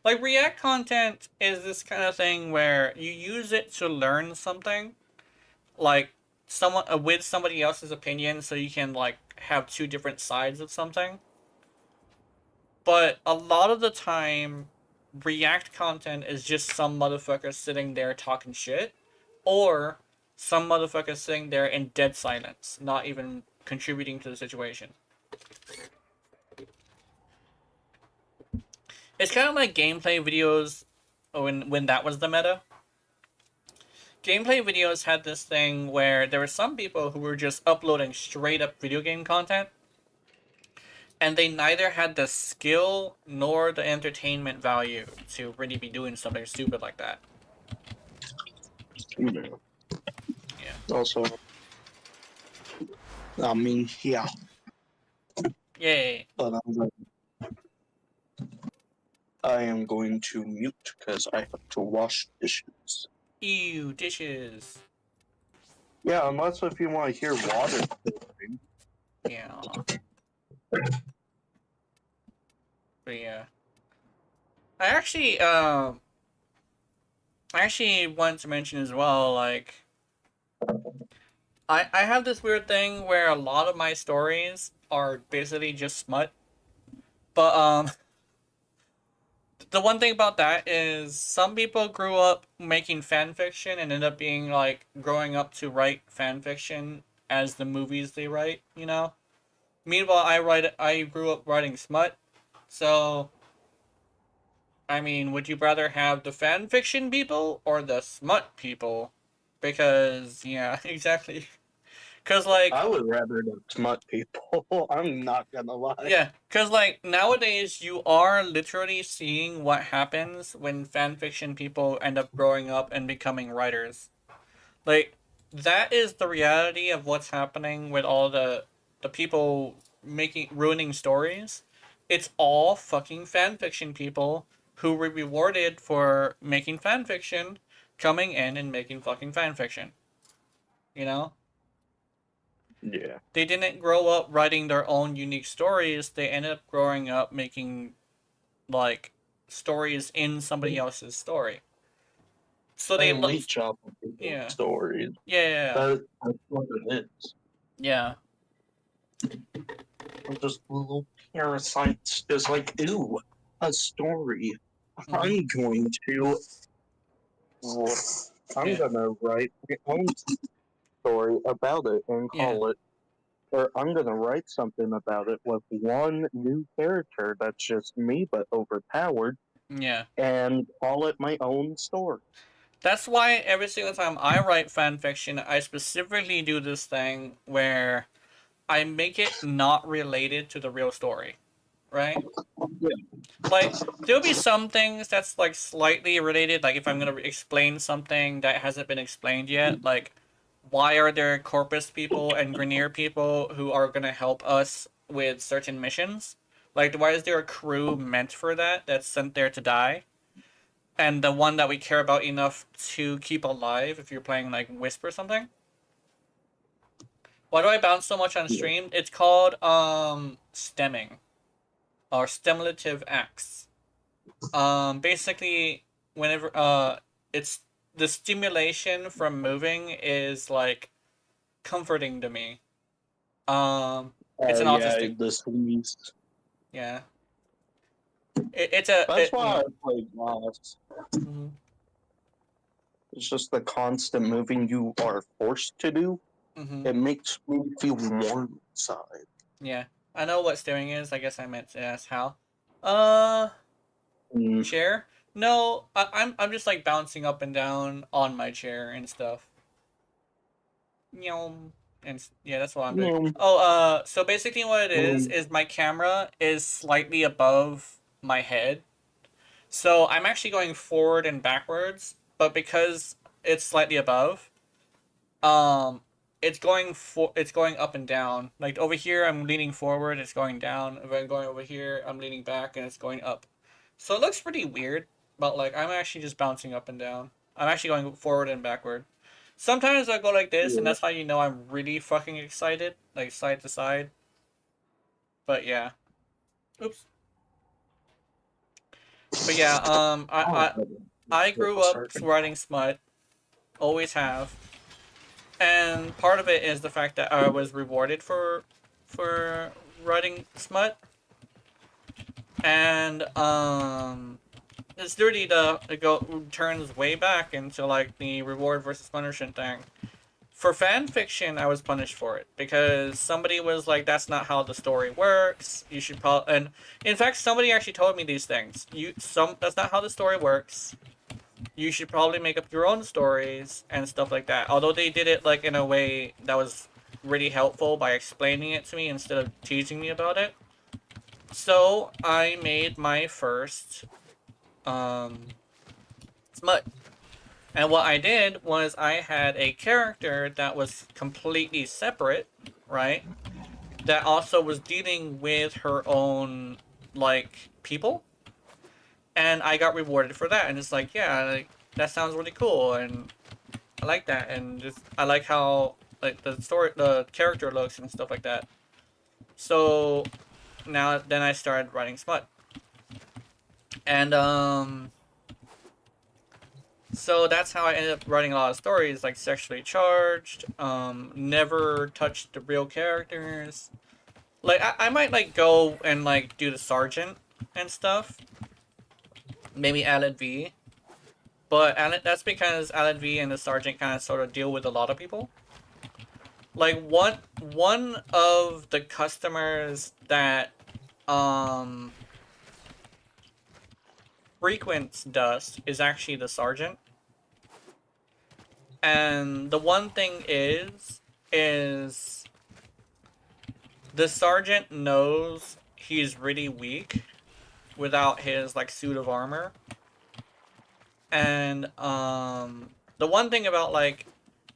like React content is this kind of thing where you use it to learn something, like someone with somebody else's opinion, so you can like have two different sides of something. But a lot of the time, React content is just some motherfucker sitting there talking shit, or some motherfucker sitting there in dead silence, not even contributing to the situation. It's kind of like gameplay videos when that was the meta. Gameplay videos had this thing where there were some people who were just uploading straight up video game content, and they neither had the skill nor the entertainment value to really be doing something stupid like that. Yeah. Yeah. Also, I mean, yeah, Yay. but I am going to mute because I have to wash dishes. Ew, dishes. Yeah, unless if you want to hear water flowing. Yeah. But yeah. I actually want to mention as well, like I have this weird thing where a lot of my stories are basically just smut. But the one thing about that is some people grew up making fan fiction and end up being like growing up to write fan fiction as the movies they write, you know? Meanwhile, I grew up writing smut. So, I mean, would you rather have the fan fiction people or the smut people? Because, yeah, exactly. Because, like, I would rather the smut people. I'm not gonna lie. yeah, because, like, nowadays you are literally seeing what happens when fan fiction people end up growing up and becoming writers. Like, that is the reality of what's happening with all the people ruining stories. It's all fucking fan fiction people who were rewarded for making fan fiction, coming in and making fucking fan fiction. You know? Yeah. They didn't grow up writing their own unique stories. They ended up growing up making like stories in somebody else's story. So they They love, leech off of people's yeah, stories. yeah, That's what it is. yeah, They're just little parasites. Just like, ooh, a story. I'm going to. I'm yeah, gonna write my own story about it and yeah, call it, or I'm gonna write something about it with one new character that's just me but overpowered yeah. and call it my own story. That's why every single time I write fan fiction, I specifically do this thing where I make it not related to the real story, right? Yeah. Like there'll be some things that's like slightly related, like if I'm gonna explain something that hasn't been explained yet, like why are there Corpus people and Grenier people who are gonna help us with certain missions? Like why is there a crew meant for that that's sent there to die? And the one that we care about enough to keep alive if you're playing like Wisp or something. Why do I bounce so much on Yeah. stream? It's called stemming or stimulative acts. Basically whenever it's the stimulation from moving is like comforting to me. It's an Yeah, autistic, the squeeze. yeah. It's a That's why I play Lost. mhm, It's just the constant moving you are forced to do. mhm. It makes me feel warm inside. Yeah. I know what staring is. I guess I meant to ask how. Uh, Mm, chair? No, I'm just like bouncing up and down on my chair and stuff. Yum. And yeah, that's what I'm doing. mm, Oh, so basically what it mm. is my camera is slightly above my head. So I'm actually going forward and backwards, but because it's slightly above, um, it's going up and down. Like over here, I'm leaning forward, it's going down. If I'm going over here, I'm leaning back, and it's going up. So it looks pretty weird, but like I'm actually just bouncing up and down. I'm actually going forward and backward. Sometimes I go like this, and Yeah. that's how you know I'm really fucking excited, like side to side. But yeah, oops. But yeah, I grew up writing smut, always have, and part of it is the fact that I was rewarded for writing smut, and it's literally it turns way back into like the reward versus punishment thing. For fan fiction, I was punished for it because somebody was like, "That's not how the story works. You should probably." And in fact, somebody actually told me these things. That's not how the story works. You should probably make up your own stories and stuff like that. Although they did it like in a way that was really helpful by explaining it to me instead of teasing me about it. So I made my first smut. And what I did was I had a character that was completely separate, right? That also was dealing with her own, like, people. And I got rewarded for that. And it's like, yeah, like, that sounds really cool. And I like that. And just, I like how, like, the character looks and stuff like that. So, then I started writing smut. And, so that's how I ended up writing a lot of stories, like sexually charged, never touched the real characters. Like, I might, like, go and, like, do the sergeant and stuff. Maybe Alan V. But that's because Alan V and the sergeant kind of sort of deal with a lot of people. Like, one of the customers that, frequents Dust is actually the sergeant. And the one thing is the sergeant knows he's really weak without his, like, suit of armor. And the one thing about, like,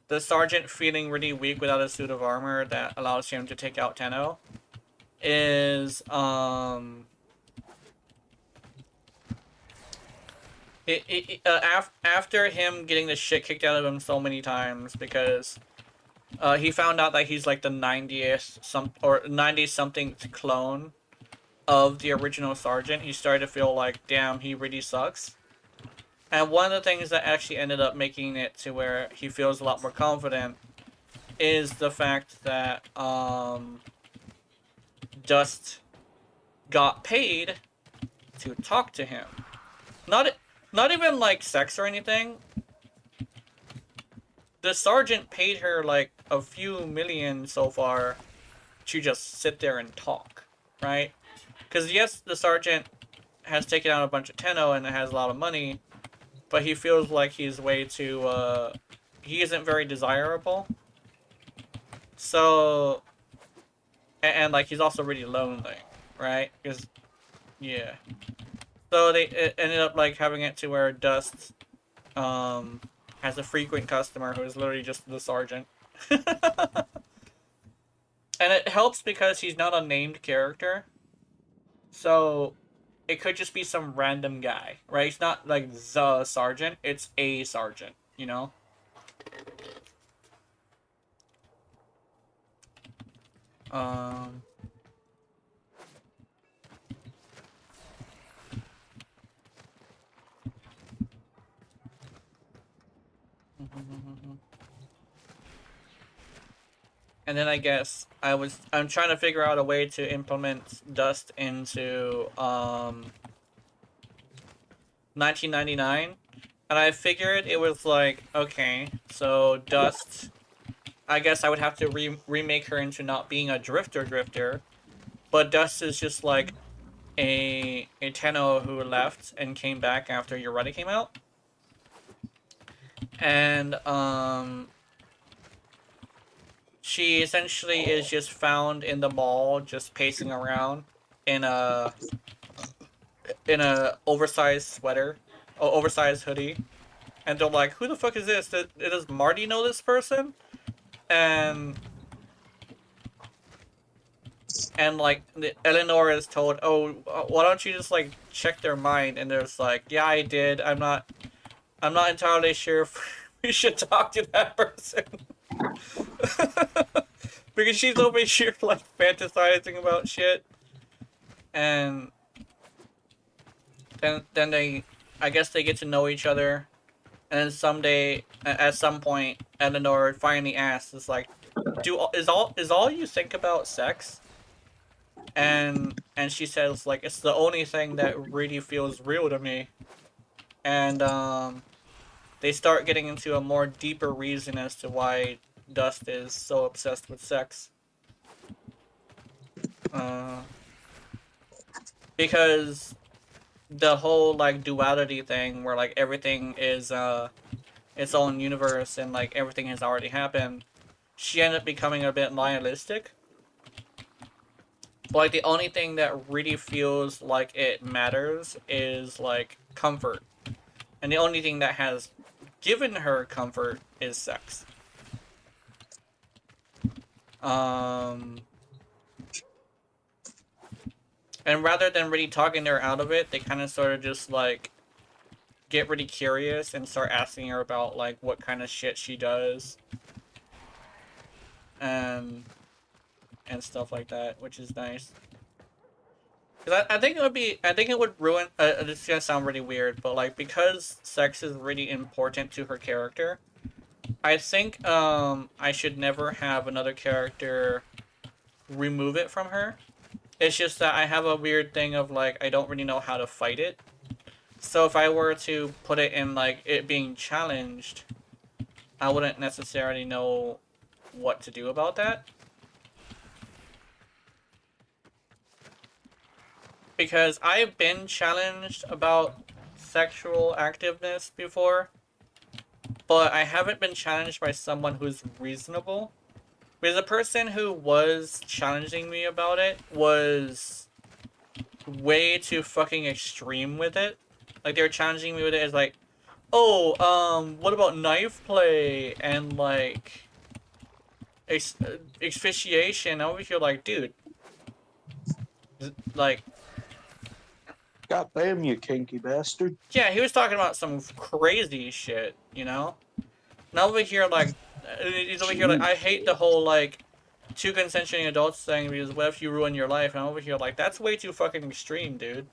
the sergeant feeling really weak without a suit of armor that allows him to take out Tenno is after him getting the shit kicked out of him so many times because he found out that he's like the 90 something clone of the original sergeant. He started to feel like, damn, he really sucks. And one of the things that actually ended up making it to where he feels a lot more confident is the fact that Dust got paid to talk to him. Not even like sex or anything. The sergeant paid her like a few million so far to just sit there and talk, right? Because yes, the sergeant has taken out a bunch of Tenno and has a lot of money, but he feels like he's way too, he isn't very desirable. So, and like he's also really lonely, right? Because, yeah. So it ended up like having it to where Dust has a frequent customer who is literally just the sergeant. And it helps because he's not a named character. So it could just be some random guy, right? It's not like the sergeant, it's a sergeant, you know? And then I guess I'm trying to figure out a way to implement Dust into 1999, and I figured it was like, okay, so Dust, I guess I would have to remake her into not being a drifter, but Dust is just like a Tenno who left and came back after Uretta came out. And she essentially is just found in the mall, just pacing around in a oversized sweater, or oversized hoodie, and they're like, "Who the fuck is this? Does Marty know this person?" And like Eleanor is told, "Oh, why don't you just like check their mind?" And there's like, "Yeah, I did. I'm not entirely sure We should talk to that person. Because she's over here like fantasizing about shit. And then they, I guess they get to know each other. And then someday, at some point, Eleanor finally asks, "Is like, is all you think about sex?" And she says like, "It's the only thing that really feels real to me." And they start getting into a more deeper reason as to why Dust is so obsessed with sex. Uh, because the whole like duality thing, where like everything is its own universe and like everything has already happened, she ended up becoming a bit nihilistic. But like the only thing that really feels like it matters is like comfort, and the only thing that has given her comfort is sex. Um, and rather than really talking her out of it, they kind of sort of just like get really curious and start asking her about like what kind of shit she does, and stuff like that, which is nice. Cause I think it would be, I think it would ruin. It's gonna sound really weird, but like because sex is really important to her character, I think I should never have another character remove it from her. It's just that I have a weird thing of like I don't really know how to fight it. So if I were to put it in like it being challenged, I wouldn't necessarily know what to do about that. Because I've been challenged about sexual activeness before, but I haven't been challenged by someone who's reasonable. Because the person who was challenging me about it was way too fucking extreme with it. Like, they were challenging me with it as like, oh, what about knife play and like asphyxiation? I'm over here like, dude, like, God damn you, kinky bastard. yeah, he was talking about some crazy shit, you know? And over here, like, he's over here, like, I hate the whole, like, two consenting adults thing because what if you ruin your life? And I'm over here, like, that's way too fucking extreme, dude.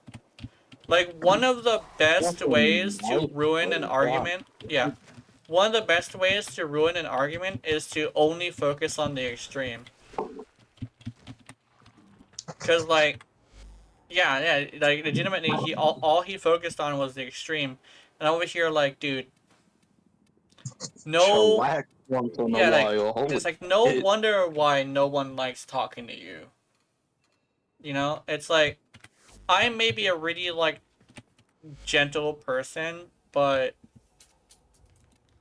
Like, one of the best ways to ruin an argument, yeah, one of the best ways to ruin an argument is to only focus on the extreme. Because, like, yeah, like, legitimately, all he focused on was the extreme. And I'm over here, like, dude, no, Chillax once in yeah, a like, while. Holy it's like, no shit. wonder why no one likes talking to you. You know? It's like, I may be a really, like, gentle person, but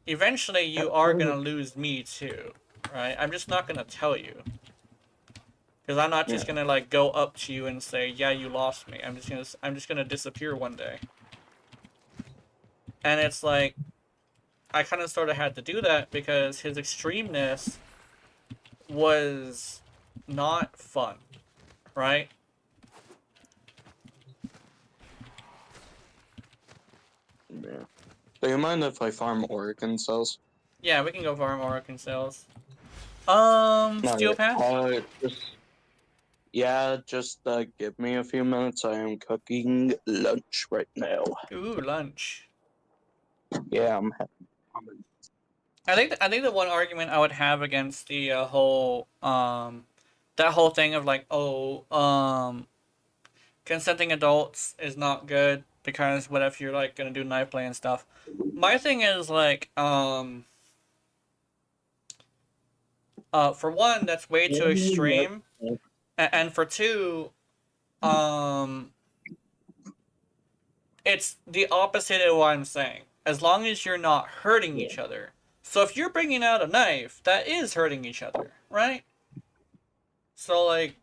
eventually you are gonna lose me too, right? I'm just not gonna tell you. Because I'm not just gonna, like, go up to you and say, yeah, you lost me. I'm just gonna disappear one day. And it's like, I kind of sort of had to do that because his extremeness was not fun, right? Yeah. Do you mind if I farm Oregon cells? Yeah, we can go farm Oracle cells. No, Steel path? just give me a few minutes. I am cooking lunch right now. Ooh, lunch. Yeah, I'm I think the one argument I would have against the whole that whole thing of like, oh, consenting adults is not good because what if you're like gonna do knife play and stuff. My thing is like, for one, that's way too extreme, and for two, um, it's the opposite of what I'm saying. As long as you're not hurting each other. So if you're bringing out a knife, that is hurting each other, right? So like,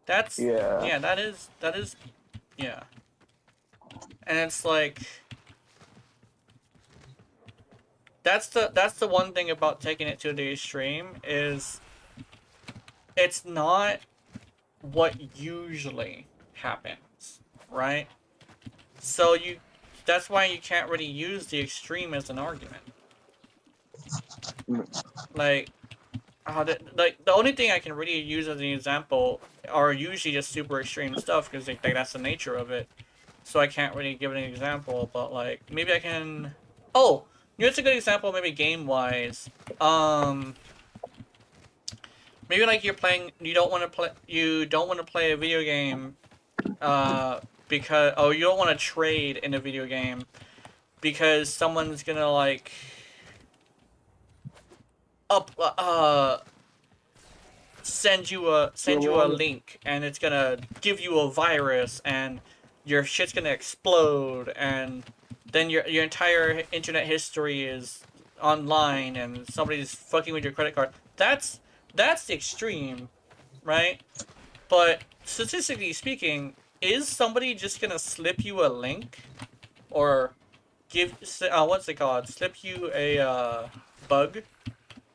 that's yeah, that is yeah, and it's like that's the one thing about taking it to the extreme is it's not what usually happens, right? So that's why you can't really use the extreme as an argument. Like, the only thing I can really use as an example are usually just super extreme stuff because like that's the nature of it. So I can't really give an example, but like maybe I can. Oh, it's a good example. Maybe game wise. Maybe like you're playing. You don't want to play. You don't want to play a video game. Because you don't want to trade in a video game because someone's gonna like up send you a link and it's gonna give you a virus and your shit's gonna explode and then your entire internet history is online and somebody's fucking with your credit card. That's the extreme, right? But statistically speaking, is somebody just gonna slip you a link or give what's it called? Slip you a bug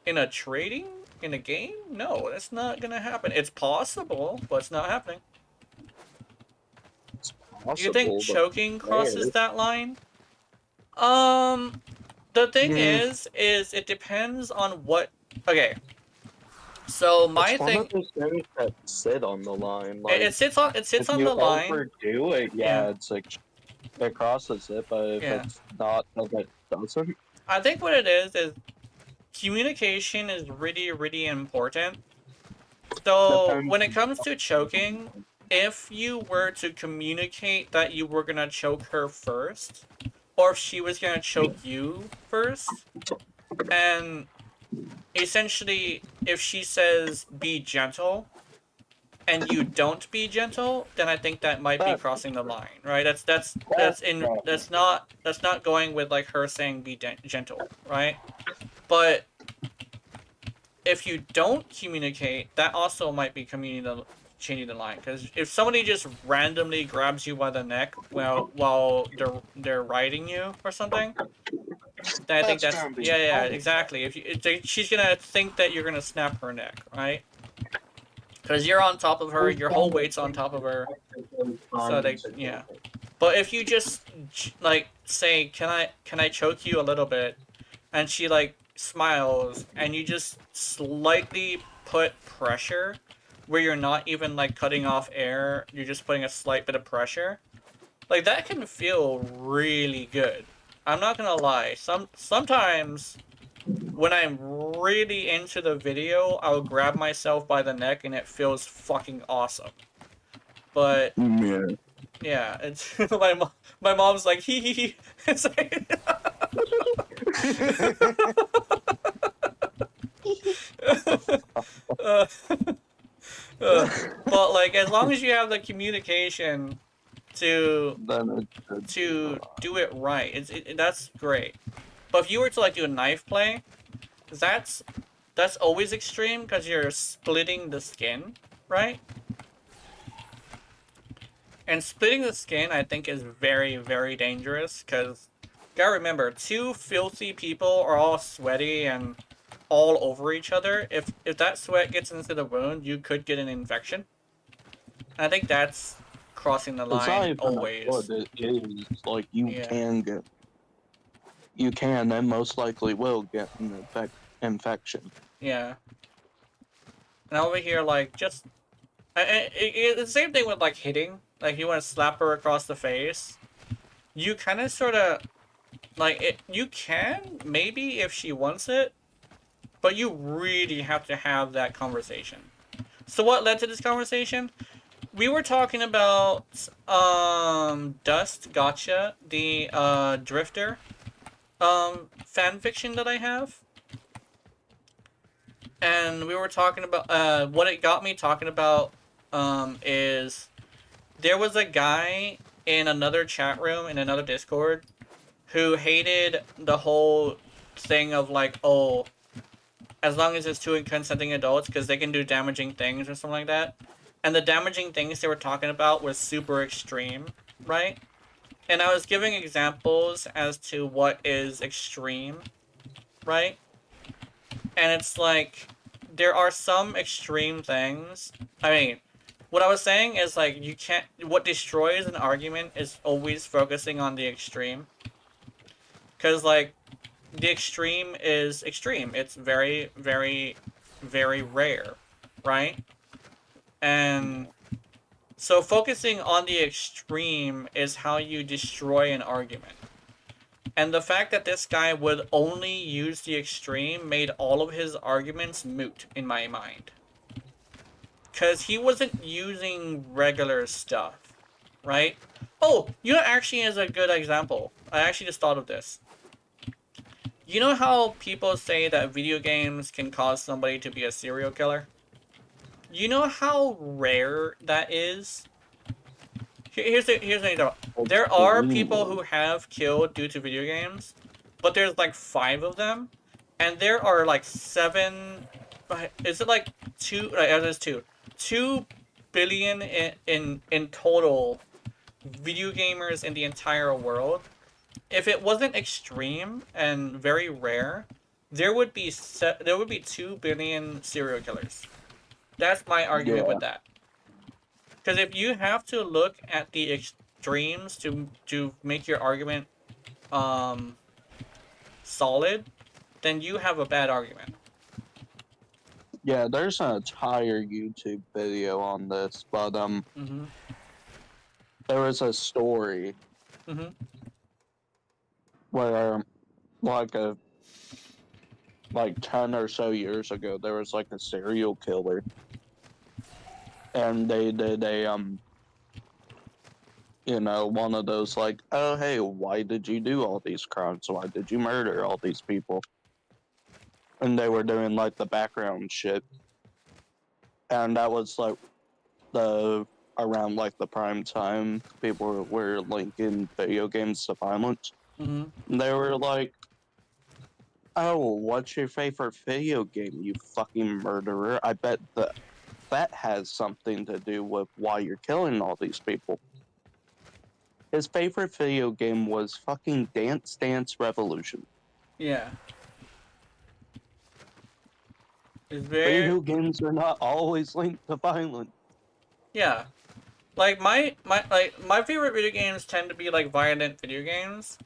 in a trading in a game? No, that's not gonna happen. It's possible, but it's not happening. Possible, You think but choking crosses rare. that line? The thing Mm. is it depends on what. Okay, so my It's one thing, of those things that sit on the line. it, Like, it sits on if the you line. overdo it, Yeah. it's like it crosses it. But if Yeah. it's not, then it doesn't. I think what it is communication is really, really important. So Depends. when it comes to choking, if you were to communicate that you were gonna choke her first, or if she was gonna choke you first, and essentially if she says be gentle and you don't be gentle, then I think that might be That's crossing the different. line, right? That's not going with like her saying be gentle, right? But if you don't communicate, that also might be changing the line. Because if somebody just randomly grabs you by the neck while they're riding you or something, then I think That's that's gonna be yeah, fine. exactly. She's gonna think that you're gonna snap her neck, right? Because you're on top of her, your whole weight's on top of her. So yeah. But if you just like say, can I choke you a little bit, and she like smiles, and you just slightly put pressure, where you're not even like cutting off air, you're just putting a slight bit of pressure, like that can feel really good. I'm not gonna lie. Sometimes when I'm really into the video, I'll grab myself by the neck and it feels fucking awesome. But Yeah. yeah, it's my mom's like hee hee hee. It's like uh, but like as long as you have the communication to Then it should be do it right, that's great. But if you were to like do a knife play, that's always extreme because you're splitting the skin, right? And splitting the skin, I think, is very, very dangerous because gotta remember, two filthy people are all sweaty and all over each other. If that sweat gets into the wound, you could get an infection. And I think that's crossing the It's not line even always. it is like you Yeah. can and most likely will get an infection. Yeah. And over here, like, just it's the same thing with like hitting. Like, you want to slap her across the face. You kind of sort of like it. You can maybe if she wants it, but you really have to have that conversation. So what led to this conversation? We were talking about Dust Gotcha, the Drifter fan fiction that I have. And we were talking about what it got me talking about is there was a guy in another chat room in another Discord who hated the whole thing of like, oh, as long as it's two consenting adults because they can do damaging things or something like that. And the damaging things they were talking about was super extreme, right? And I was giving examples as to what is extreme, right? And it's like, there are some extreme things. I mean, what I was saying is like, you can't, what destroys an argument is always focusing on the extreme. Because like, the extreme is extreme. It's very, very, very rare, right? And so focusing on the extreme is how you destroy an argument. And the fact that this guy would only use the extreme made all of his arguments moot in my mind. Because he wasn't using regular stuff, right? Oh, you know, actually is a good example. I actually just thought of this. You know how people say that video games can cause somebody to be a serial killer? You know how rare that is? Here's an example. There are people who have killed due to video games, but there's like 5 of them, and there are like 7. Is it like 2? There's 2. 2 billion in total video gamers in the entire world. If it wasn't extreme and very rare, there would be 2 billion serial killers. That's my argument with that. Because if you have to look at the extremes to make your argument solid, then you have a bad argument. Yeah, there's an entire YouTube video on this, but there was a story where like 10 or so years ago, there was like a serial killer, and they did a you know, one of those like, oh hey, why did you do all these crimes? Why did you murder all these people? And they were doing like the background shit, and that was like around like the prime time people were linking video games to violence. And they were like, oh, what's your favorite video game, you fucking murderer? I bet that has something to do with why you're killing all these people. His favorite video game was fucking Dance Dance Revolution. Yeah. Video games are not always linked to violence. Yeah. Like my favorite video games tend to be like violent video games.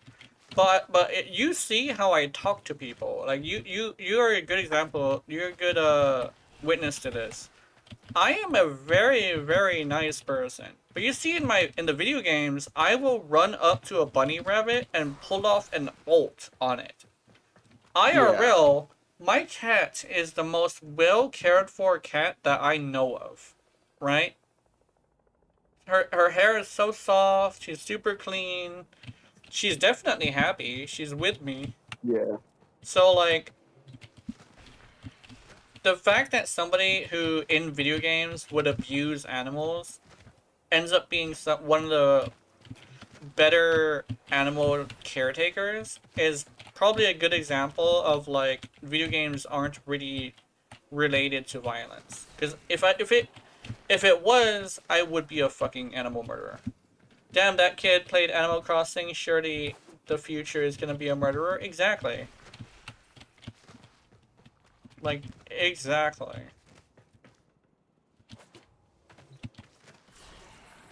But you see how I talk to people. Like you are a good example. You're a good witness to this. I am a very, very nice person. But you see in the video games, I will run up to a bunny rabbit and pull off an ult on it. IRL, my cat is the most well cared for cat that I know of. Right? Her hair is so soft, she's super clean. She's definitely happy. She's with me. Yeah. So, like, the fact that somebody who, in video games, would abuse animals ends up being one of the better animal caretakers is probably a good example of, like, video games aren't really related to violence. Because if it was, I would be a fucking animal murderer. Damn, that kid played Animal Crossing, surely the future is gonna be a murderer? Exactly. Like, exactly.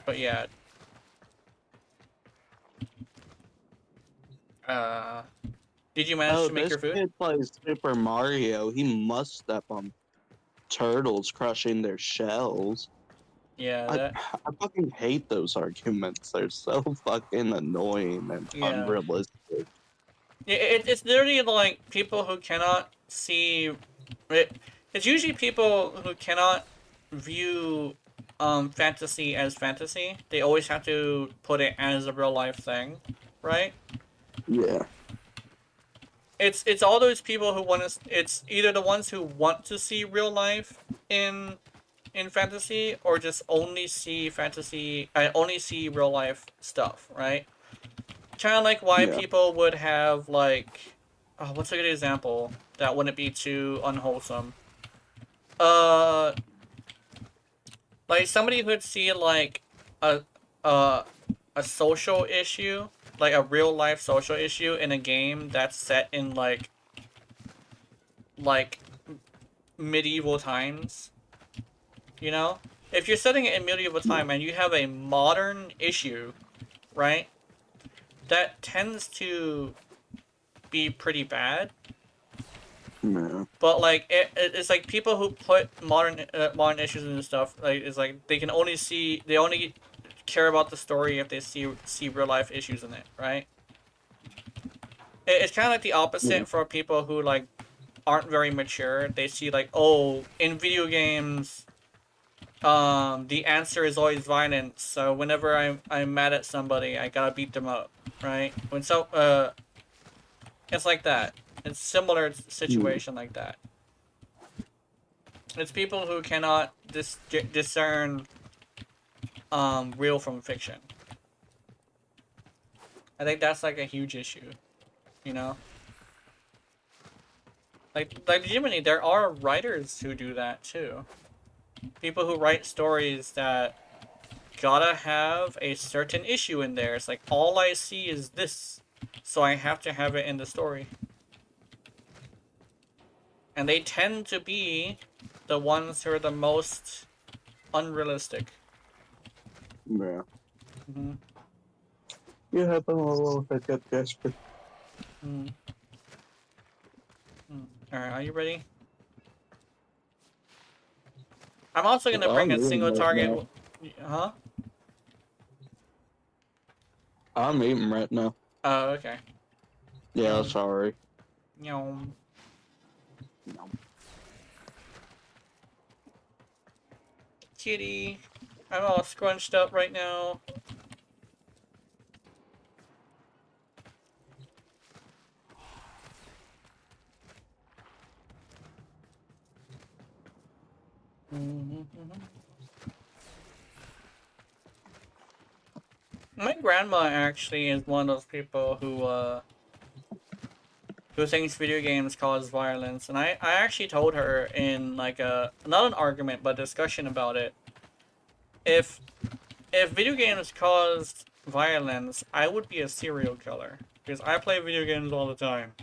But yeah. Did you manage to make your food? This kid plays Super Mario. He must step on turtles crushing their shells. Yeah, I fucking hate those arguments. They're so fucking annoying and unrealistic. It's literally like people who cannot see... It's usually people who cannot view fantasy as fantasy. They always have to put it as a real life thing, right? Yeah. It's all those people who want to... It's either the ones who want to see real life in fantasy, or just only see fantasy... only see real life stuff, right? Kind of like why people would have, like... Oh, what's a good example that wouldn't be too unwholesome? Like somebody who would see, like, a social issue, like a real life social issue in a game that's set in, like medieval times. You know? If you're setting it in medieval time and you have a modern issue, right? That tends to be pretty bad. Yeah. But like it's like people who put modern issues into stuff like it's like they only care about the story if they see real life issues in it, right? It's kind of like the Yeah. opposite for people who like aren't very mature. They see like, oh, in video games, the answer is always violence. So whenever I'm mad at somebody, I gotta beat them up, right? It's like that. It's similar situation like that. It's people who cannot discern real from fiction. I think that's like a huge issue, you know. Like Jiminy, there are writers who do that too. People who write stories that gotta have a certain issue in there. It's like all I see is this, so I have to have it in the story. And they tend to be the ones who are the most unrealistic. Yeah. Mm-hmm. You have a little bit desperate. Mm. Alright, are you ready? I'm also gonna bring a single target. Huh? I'm eating right now. Oh, okay. Yeah, sorry. No. No. Kitty. I'm all scrunched up right now. My grandma actually is one of those people who thinks video games cause violence, and I actually told her in like a not an argument but a discussion about it. If video games caused violence, I would be a serial killer because I play video games all the time.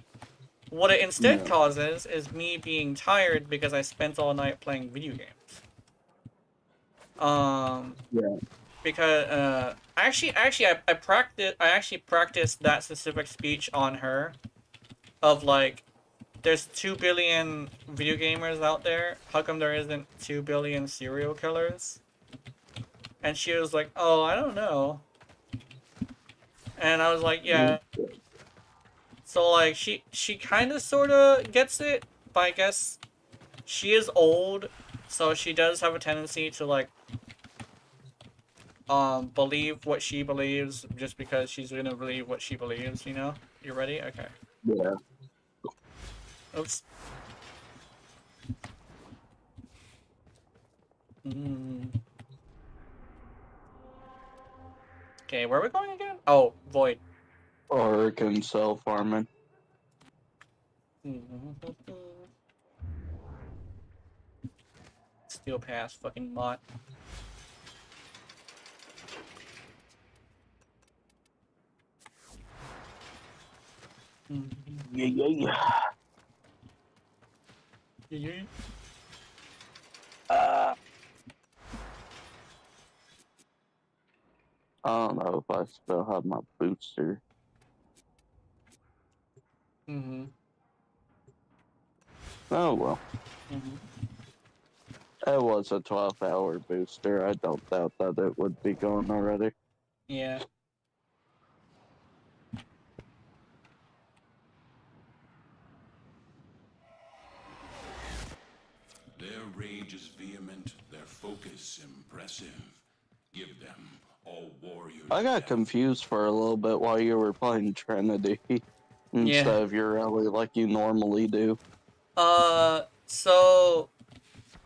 What it instead causes is me being tired because I spent all night playing video games. Yeah. Because I practiced that specific speech on her, of like, there's 2 billion video gamers out there. How come there isn't 2 billion serial killers? And she was like, oh, I don't know. And I was like, yeah. So like she kind of sort of gets it, but I guess she is old, so she does have a tendency to like believe what she believes just because she's gonna believe what she believes, you know? You ready? Okay. Yeah. Oops. Okay, where are we going again? Oh, Void. Oregon cell farming. Steel pass, fucking bot. Yeah. Yeah. I don't know if I still have my booster. Oh well. It was a 12-hour booster. I don't doubt that it would be gone already. Yeah. Their rage is vehement, their focus impressive. Give them all warriors. I got confused for a little bit while you were playing Trinity instead of your rally like you normally do. So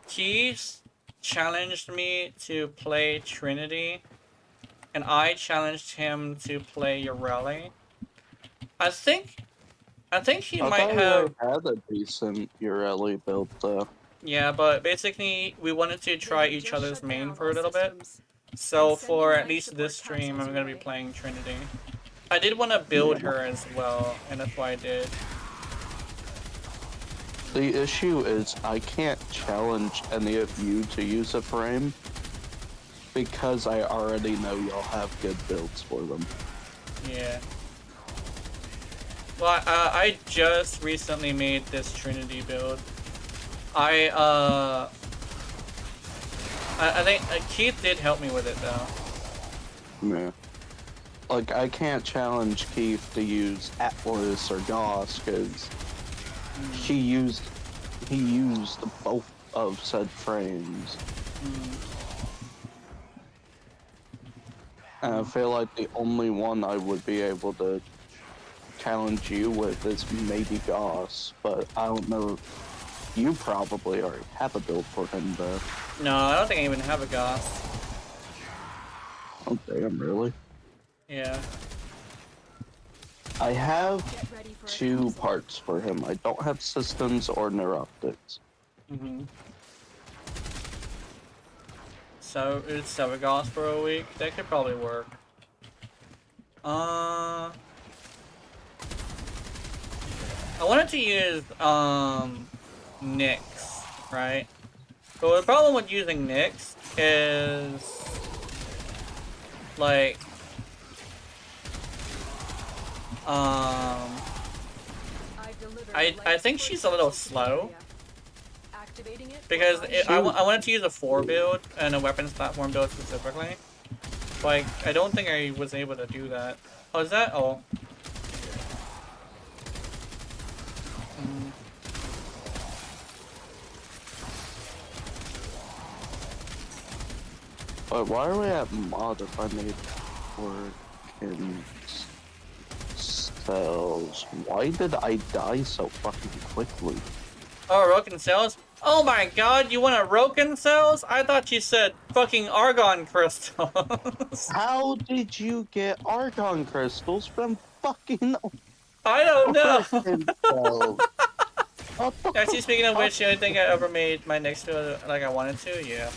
Keith challenged me to play Trinity, and I challenged him to play Ureli. I think he might have had a decent Ureli build though. Yeah, but basically we wanted to try each other's main for a little bit. So for at least this stream, I'm gonna be playing Trinity. I did want to build her as well, and that's why I did. The issue is I can't challenge any of you to use a frame because I already know y'all have good builds for them. Yeah. Well, I just recently made this Trinity build. I think Keith did help me with it though. Yeah. Like, I can't challenge Keith to use Atlas or Goss, because he used both of said frames. And I feel like the only one I would be able to challenge you with is maybe Goss, but I don't know. You probably already have a build for him, though. No, I don't think I even have a Goss. Oh, damn, really? Yeah. I have 2 parts for him. I don't have systems or neuroptics. So it's 7 Goss for a week. That could probably work. I wanted to use Nyx, right? But the problem with using Nyx is like I think she's a little slow because I wanted to use a 4 build and a weapons platform build specifically. Like, I don't think I was able to do that. Oh, is that? Oh. But why are we at mod if I made working cells? Why did I die so fucking quickly? Oh, Roken cells? Oh my god, you want a Roken cells? I thought you said fucking Argon crystals. How did you get Argon crystals from fucking I don't know. working cells? Actually, speaking of which, I think I ever made my next build like I wanted to, yeah.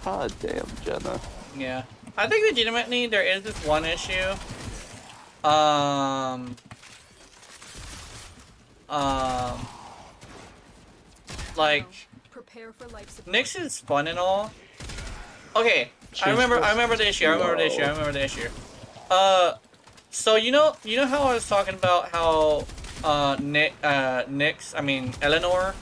God damn, Jenna. Yeah. I think legitimately there is this one issue. Like, Nyx is fun and all. Okay, I remember the issue. I remember the issue. So you know how I was talking about how Nyx, I mean Eleanor,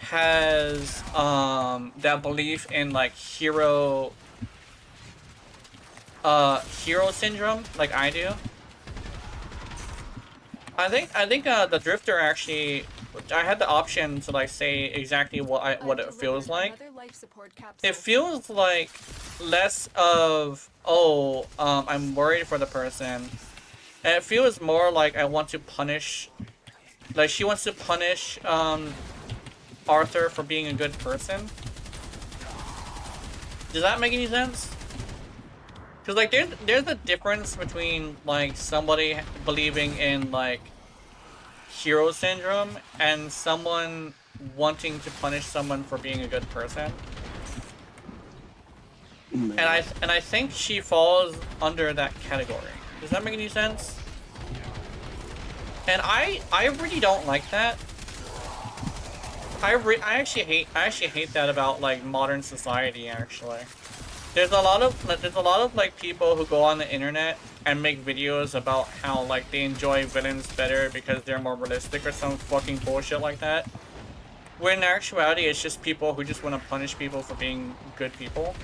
has that belief in like hero syndrome, like I do. I think the Drifter actually, I had the option to like say exactly what it feels like. It feels like less of I'm worried for the person, and it feels more like I want to punish, like she wants to punish Arthur for being a good person. Does that make any sense? Because like there's a difference between like somebody believing in like hero syndrome and someone wanting to punish someone for being a good person. Man. And I think she falls under that category. Does that make any sense? And I really don't like that. I actually hate that about like modern society actually. There's a lot of like people who go on the internet and make videos about how like they enjoy villains better because they're more realistic or some fucking bullshit like that. When in actuality it's just people who just want to punish people for being good people.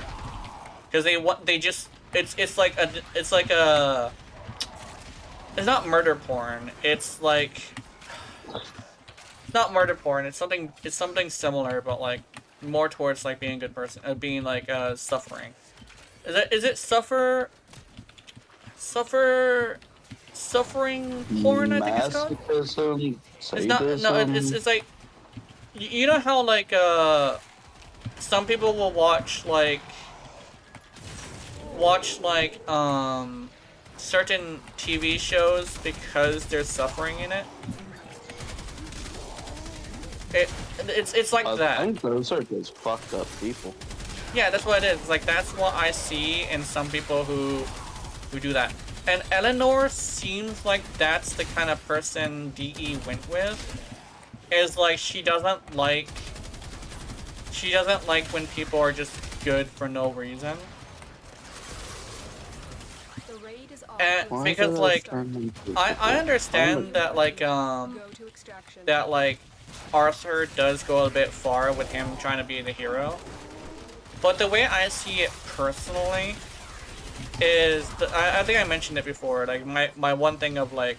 Because it's not murder porn. It's like, it's not murder porn. It's something similar, but like more towards like being a good person, being like suffering. Is it suffering porn? I think it's called. Masochism, It's not. No, it's like, you know how like some people will watch like certain TV shows because there's suffering in it. It's like that. I think those are just fucked up people. Yeah, that's what it is. Like that's what I see in some people who do that. And Eleanor seems like that's the kind of person DE went with. Is like she doesn't like when people are just good for no reason. And Why because did like turn into I understand that like Arthur does go a bit far with him trying to be the hero, but the way I see it personally is I think I mentioned it before. Like my one thing of like,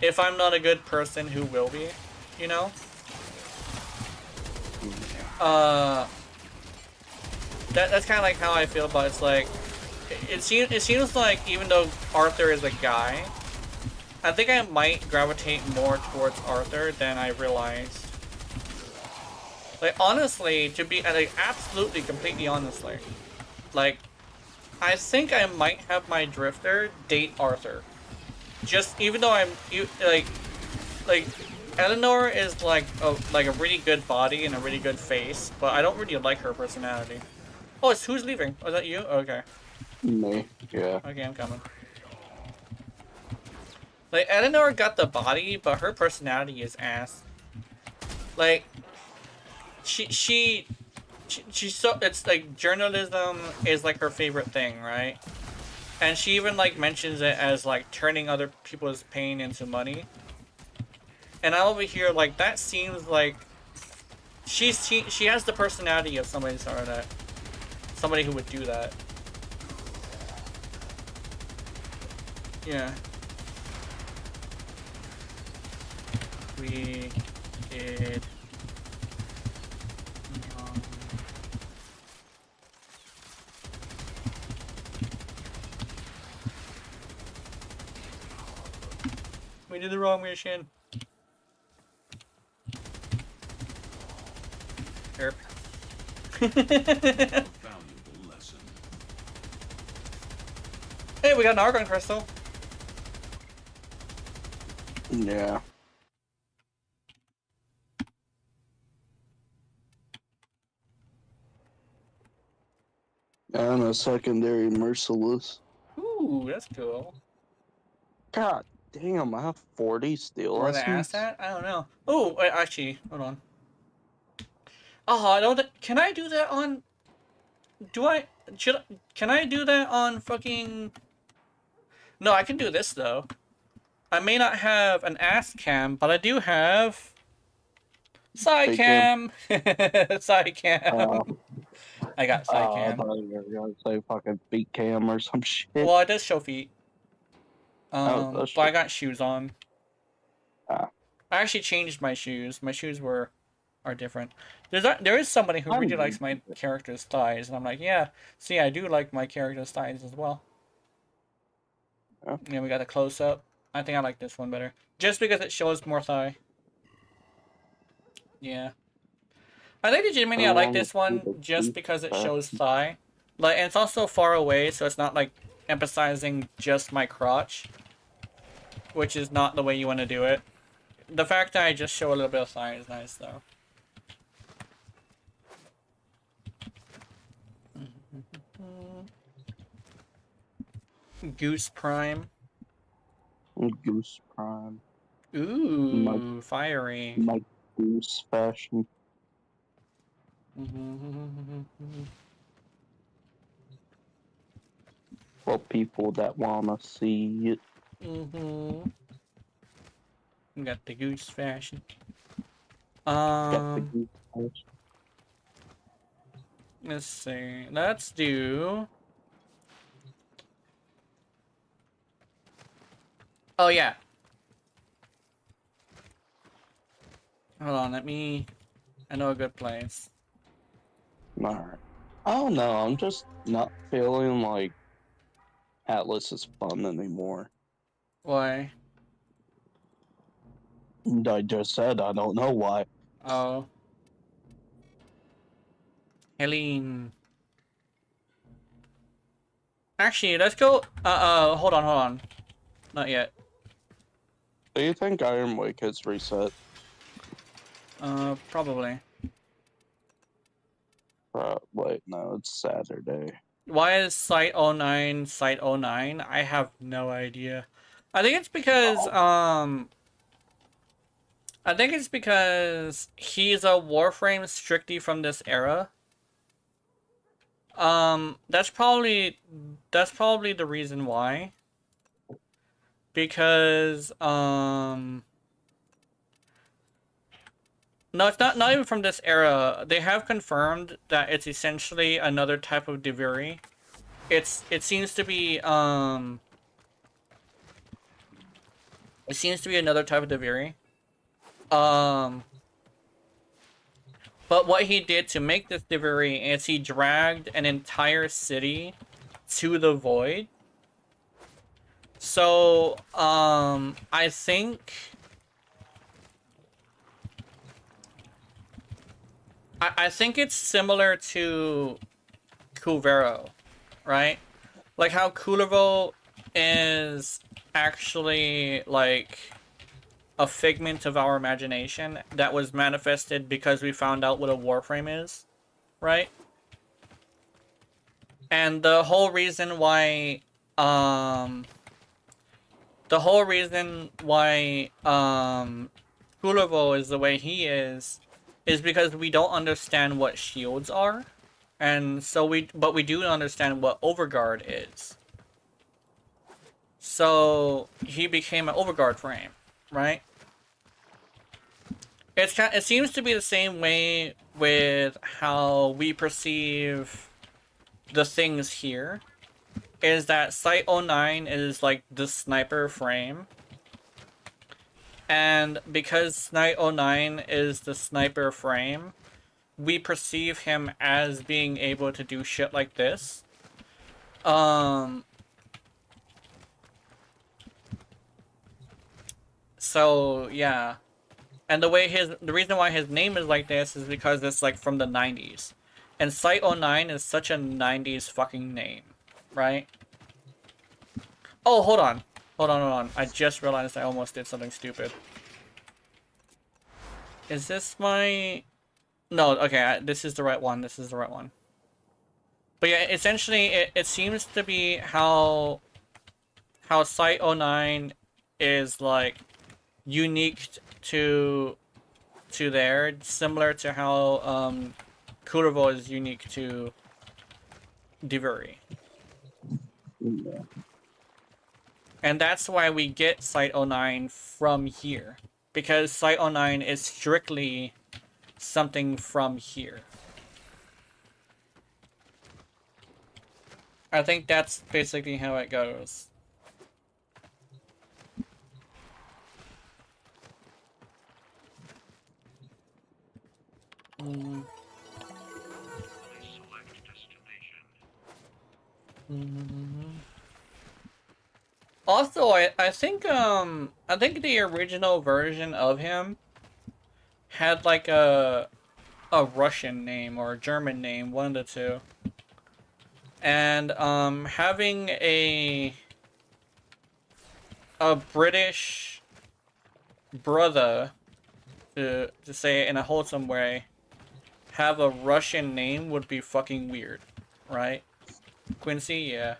if I'm not a good person, who will be? You know. That's kind of like how I feel about it. It's like it seems like even though Arthur is a guy, I think I might gravitate more towards Arthur than I realized. Like honestly, to be like absolutely completely honestly, like I think I might have my drifter date Arthur. Just even though like Eleanor is like a really good body and a really good face, but I don't really like her personality. Oh, it's who's leaving? Oh, is that you? Okay. me? Yeah. Okay, I'm coming. Like, Eleanor got the body, but her personality is ass. Like, she's so, it's like, journalism is like her favorite thing, right? And she even like mentions it as like turning other people's pain into money. And I over here, like, that seems like she has the personality of somebody somebody who would do that. Yeah. We did. We did the wrong mission. Herp. Hey, we got an Argon Crystal. Yeah. And a secondary merciless. Ooh, that's cool. God damn, I have 40 steel Where the lessons. ass at? I don't know. Oh, wait, actually, hold on. Oh, I don't. Can I do that on? Can I do that on fucking? No, I can do this though. I may not have an ass cam, but I do have side cam. Side cam. I got side I cam. thought you were gonna say fucking feet cam or some shit. Well, it does show feet. That's But I got shoes on. Ah. I actually changed my shoes. My shoes are different. There is somebody who really likes my character's thighs, and I'm like, yeah. See, I do like my character's thighs as well. Yeah. Yeah, we got a close up. I think I like this one better, just because it shows more thigh. Yeah. I think legitimately I like this one just because it shows thigh. Like, and it's also far away, so it's not like emphasizing just my crotch, which is not the way you want to do it. The fact that I just show a little bit of thigh is nice, though. Goose Prime. Goose Prime. Ooh, fiery. My goose fashion. For people that wanna see it. We got the goose fashion. Let's see. Let's do. Oh yeah. Hold on. I know a good place. Alright. I don't know. I'm just not feeling like Atlas is fun anymore. Why? I just said I don't know why. Oh. Helene. Actually, let's go. Hold on. Not yet. Do you think Iron Wake has reset? Probably. Wait, no, it's Saturday. Why is Site 09 Site 09? I have no idea. I think it's because, I think it's because he's a Warframe strictly from this era. That's probably the reason why. because no, it's not even from this era. They have confirmed that it's essentially another type of Diviri. It seems to be it seems to be another type of Diviri. But what he did to make this Diviri is he dragged an entire city to the void. So, I think it's similar to Kuvero, right? Like how Kulavo is actually like a figment of our imagination that was manifested because we found out what a Warframe is, right? And the whole reason why Kulavo is the way he is because we don't understand what shields are. And so but we do understand what Overguard is. So he became an Overguard frame, right? It seems to be the same way with how we perceive the things here. Is that Site 09 is like the sniper frame. And because Site 09 is the sniper frame, we perceive him as being able to do shit like this. So yeah. And the reason why his name is like this is because it's like from the 90s. And Site 09 is such a 90s fucking name, right? Oh, hold on. Hold on. I just realized I almost did something stupid. Is this my... No, okay, this is the right one. This is the right one. But yeah, essentially, it seems to be how Site 09 is, like, unique to there, similar to how Kurvo is unique to Diviri. Yeah. And that's why we get Site 09 from here. Because Site 09 is strictly something from here. I think that's basically how it goes. Also, I think the original version of him had like a Russian name or a German name, one of the two. And having a British brother, to say it in a wholesome way, have a Russian name would be fucking weird, right? Quincy, yeah.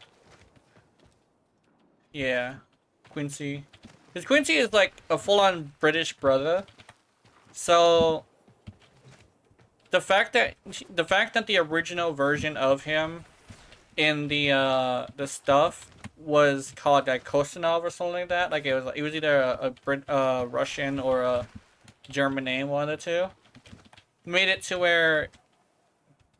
Yeah, Quincy. Because Quincy is like a full-on British brother. So the fact that the original version of him in the stuff was called like Kostanov or something like that, like it was either a Russian or a German name, one of the two, made it to where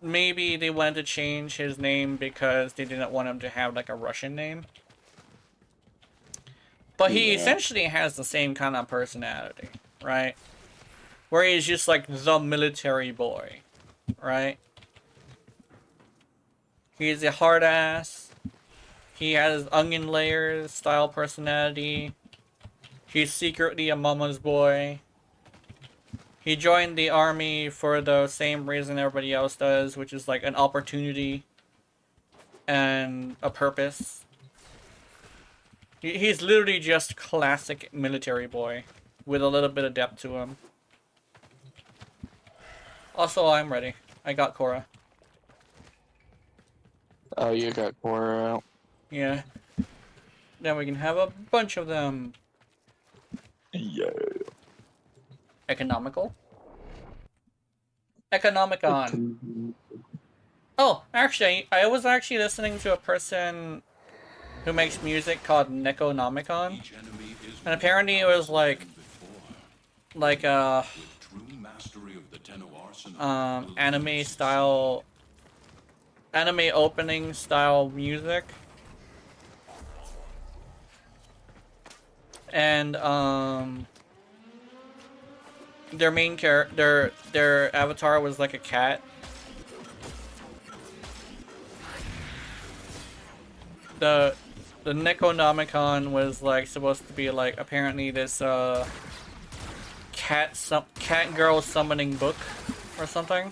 maybe they wanted to change his name because they didn't want him to have like a Russian name. But he essentially has the same kind of personality, right? Where he's just like the military boy, right? He's a hard ass. He has onion layers style personality. He's secretly a mama's boy. He joined the army for the same reason everybody else does, which is like an opportunity and a purpose. He's literally just classic military boy with a little bit of depth to him. Also, I'm ready. I got Korra. Oh, you got Korra out? Yeah. Then we can have a bunch of them. Yeah. Economical? Economicon. Oh, actually, I was actually listening to a person who makes music called Necronomicon, Each enemy is and apparently it was like a with true mastery of the Tenno arsenal. anime opening style music, and their main character, their avatar was like a cat. The Necronomicon was like supposed to be like apparently this cat girl summoning book or something,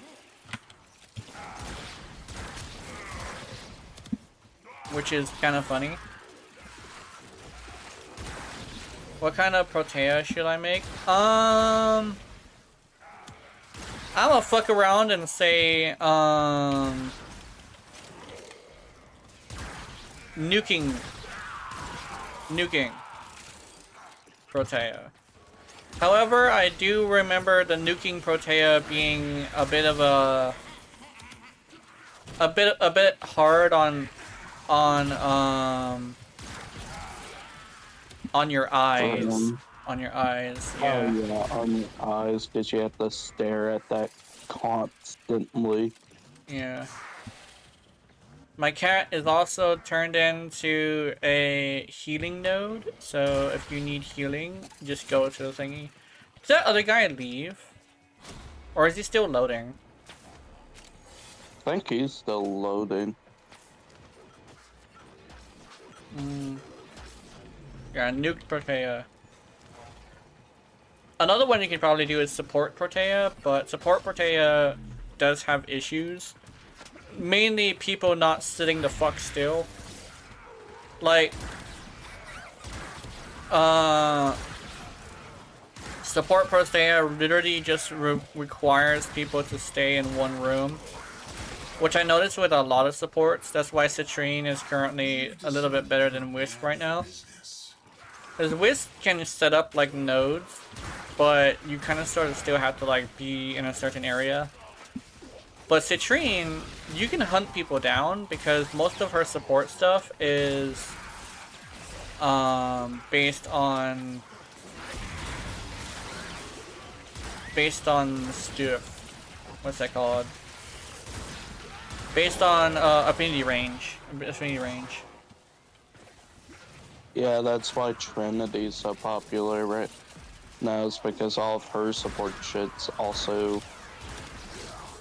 which is kind of funny. What kind of protea should I make? I'm gonna fuck around and say nuking protea. However, I do remember the nuking protea being a bit of a bit hard on your eyes. On your eyes, yeah. Oh yeah, on your eyes, because you have to stare at that constantly. Yeah. My cat is also turned into a healing node, so if you need healing, just go to the thingy. Did that other guy leave? Or is he still loading? I think he's still loading. Yeah, nuke Protea. Another one you can probably do is support Protea, but support Protea does have issues. Mainly people not sitting the fuck still. Like, support Protea literally just requires people to stay in one room, which I noticed with a lot of supports. That's why Citrine is currently a little bit better than Wisp right now. Because Wisp can set up like nodes, but you kind of sort of still have to like be in a certain area. But Citrine, you can hunt people down because most of her support stuff is based on stuff. What's that called? Based on affinity range. Yeah, that's why Trinity's so popular right now, is because all of her support shit's also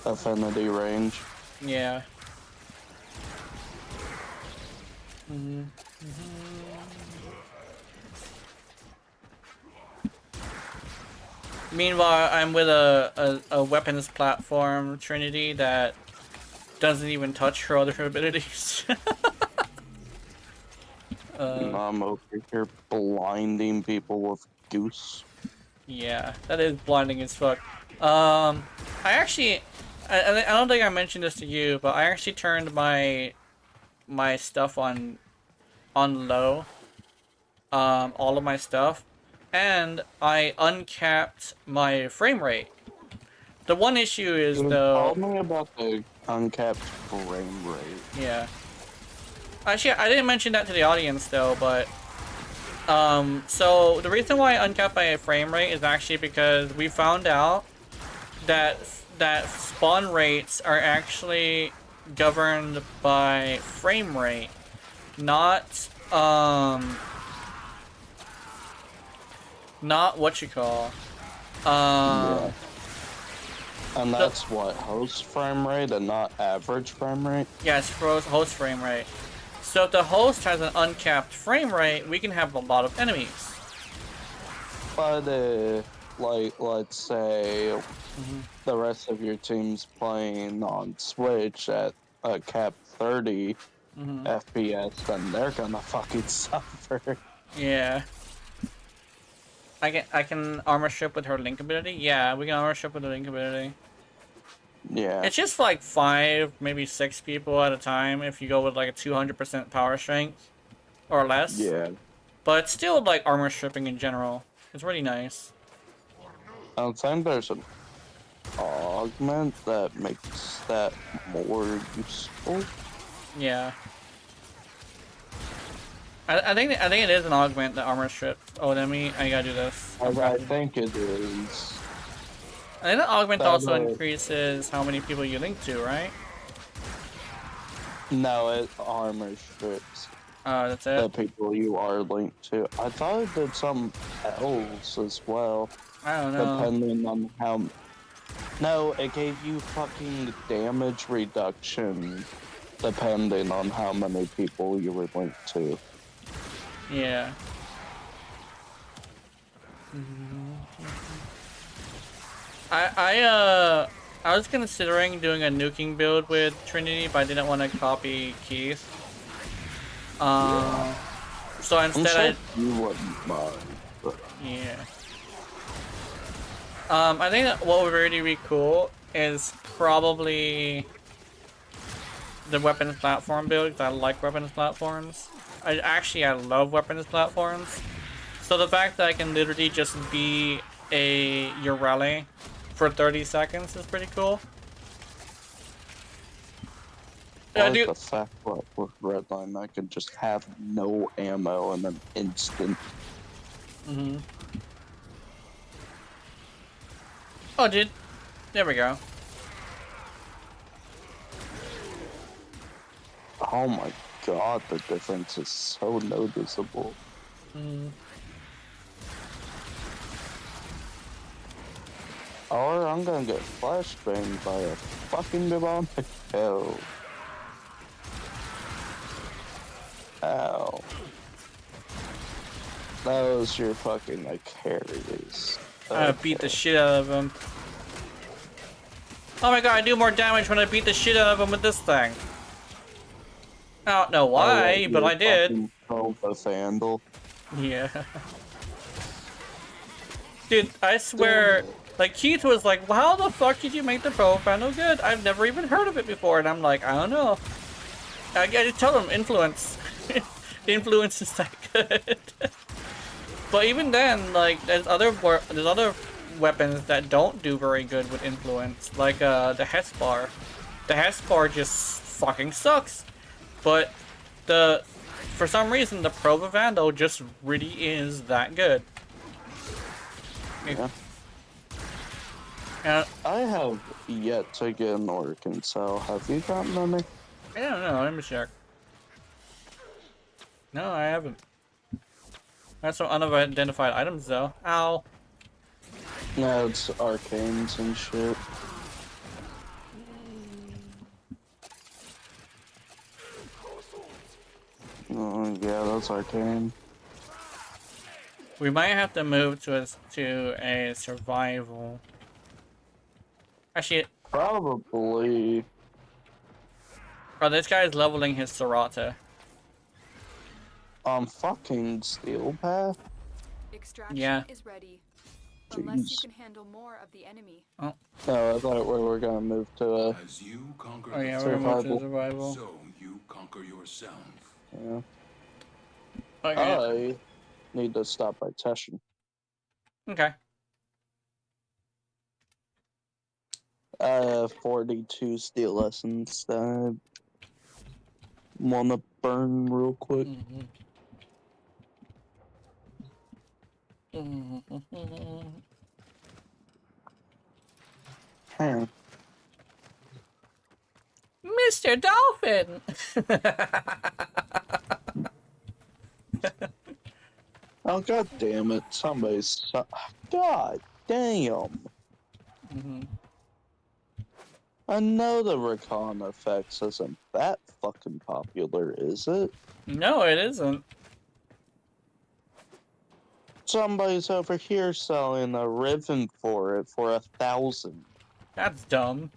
affinity range. Yeah. Meanwhile, I'm with a weapons platform, Trinity, that doesn't even touch her other abilities. I'm over here blinding people with Goose. Yeah, that is blinding as fuck. I don't think I mentioned this to you, but I actually turned my stuff on low. All of my stuff, and I uncapped my frame rate. The one issue is though. Tell me about the uncapped frame rate. Yeah. Actually, I didn't mention that to the audience though, but so the reason why I uncapped my frame rate is actually because we found out that spawn rates are actually governed by frame rate, not what you call. Yeah. And that's what, host frame rate and not average frame rate? Yes, for host frame rate. So if the host has an uncapped frame rate, we can have a lot of enemies. But like, let's say the rest of your team's playing on Switch at a cap 30 FPS, then they're gonna fucking suffer. Yeah. I can armor strip with her link ability? Yeah, we can armor strip with the link ability. Yeah. It's just like 5, maybe 6 people at a time if you go with like a 200% power strength or less. Yeah. But it's still like armor stripping in general. It's really nice. I think there's an augment that makes that more useful. Yeah. I think it is an augment, the armor strip. Oh, let me. I gotta do this. I think it is. I think the augment That, also increases how many people you link to, right? No, it armor strips That's the it. people you are linked to. I thought it did something else as well, I don't know. depending on how. No, it gave you fucking damage reduction depending on how many people you were linked to. Yeah. I was considering doing a nuking build with Trinity, but I didn't want to copy Keith. So instead You wouldn't mind. But yeah. I think that what would really be cool is probably the weapons platform build, because I like weapons platforms. I love weapons platforms. So the fact that I can literally just be a Urele for 30 seconds is pretty cool. I like the fact that with Redline I could just have no ammo and an instant. Oh, dude. There we go. Oh my god, the difference is so noticeable. Or I'm gonna get flashbanged by a fucking demonic hell. Ow. That was your fucking like carries. I beat the shit out of him. Oh my god, I do more damage when I beat the shit out of him with this thing. I don't know why, but I did. The Vandal. Yeah. Dude, I swear, like, Keith was like, well, how the fuck did you make the Pro Vandal good? I've never even heard of it before. And I'm like, I don't know. I just tell him, influence. Influence is that good. But even then, like, there's other weapons that don't do very good with influence. Like, the Hespar. The Hespar just fucking sucks. But for some reason, the Prova Vandal just really is that good. Yeah. I have yet to get an Orkin, so have you gotten any? I don't know, let me check. No, I haven't. That's some unidentified items, though. Ow. No, it's arcanes and shit. Oh, yeah, that's arcane. We might have to move to a survival. Actually, Probably. oh, this guy is leveling his Serata. Fucking Steel Path? Extraction is ready. Unless you Jeez. can handle more of the enemy. Oh. No, I thought we were gonna move to a As you conquer Oh yeah, the we're gonna move to survival. survival. so you conquer yourself. Yeah. Okay. I need to stop by Teshin. Okay. 42 steel lessons that I wanna burn real quick. Huh. Mr. Dolphin! Oh, god damn it. Somebody's... God damn. I know the Recon effects isn't that fucking popular, is it? No, it isn't. Somebody's over here selling a Riven for it for 1,000. That's dumb.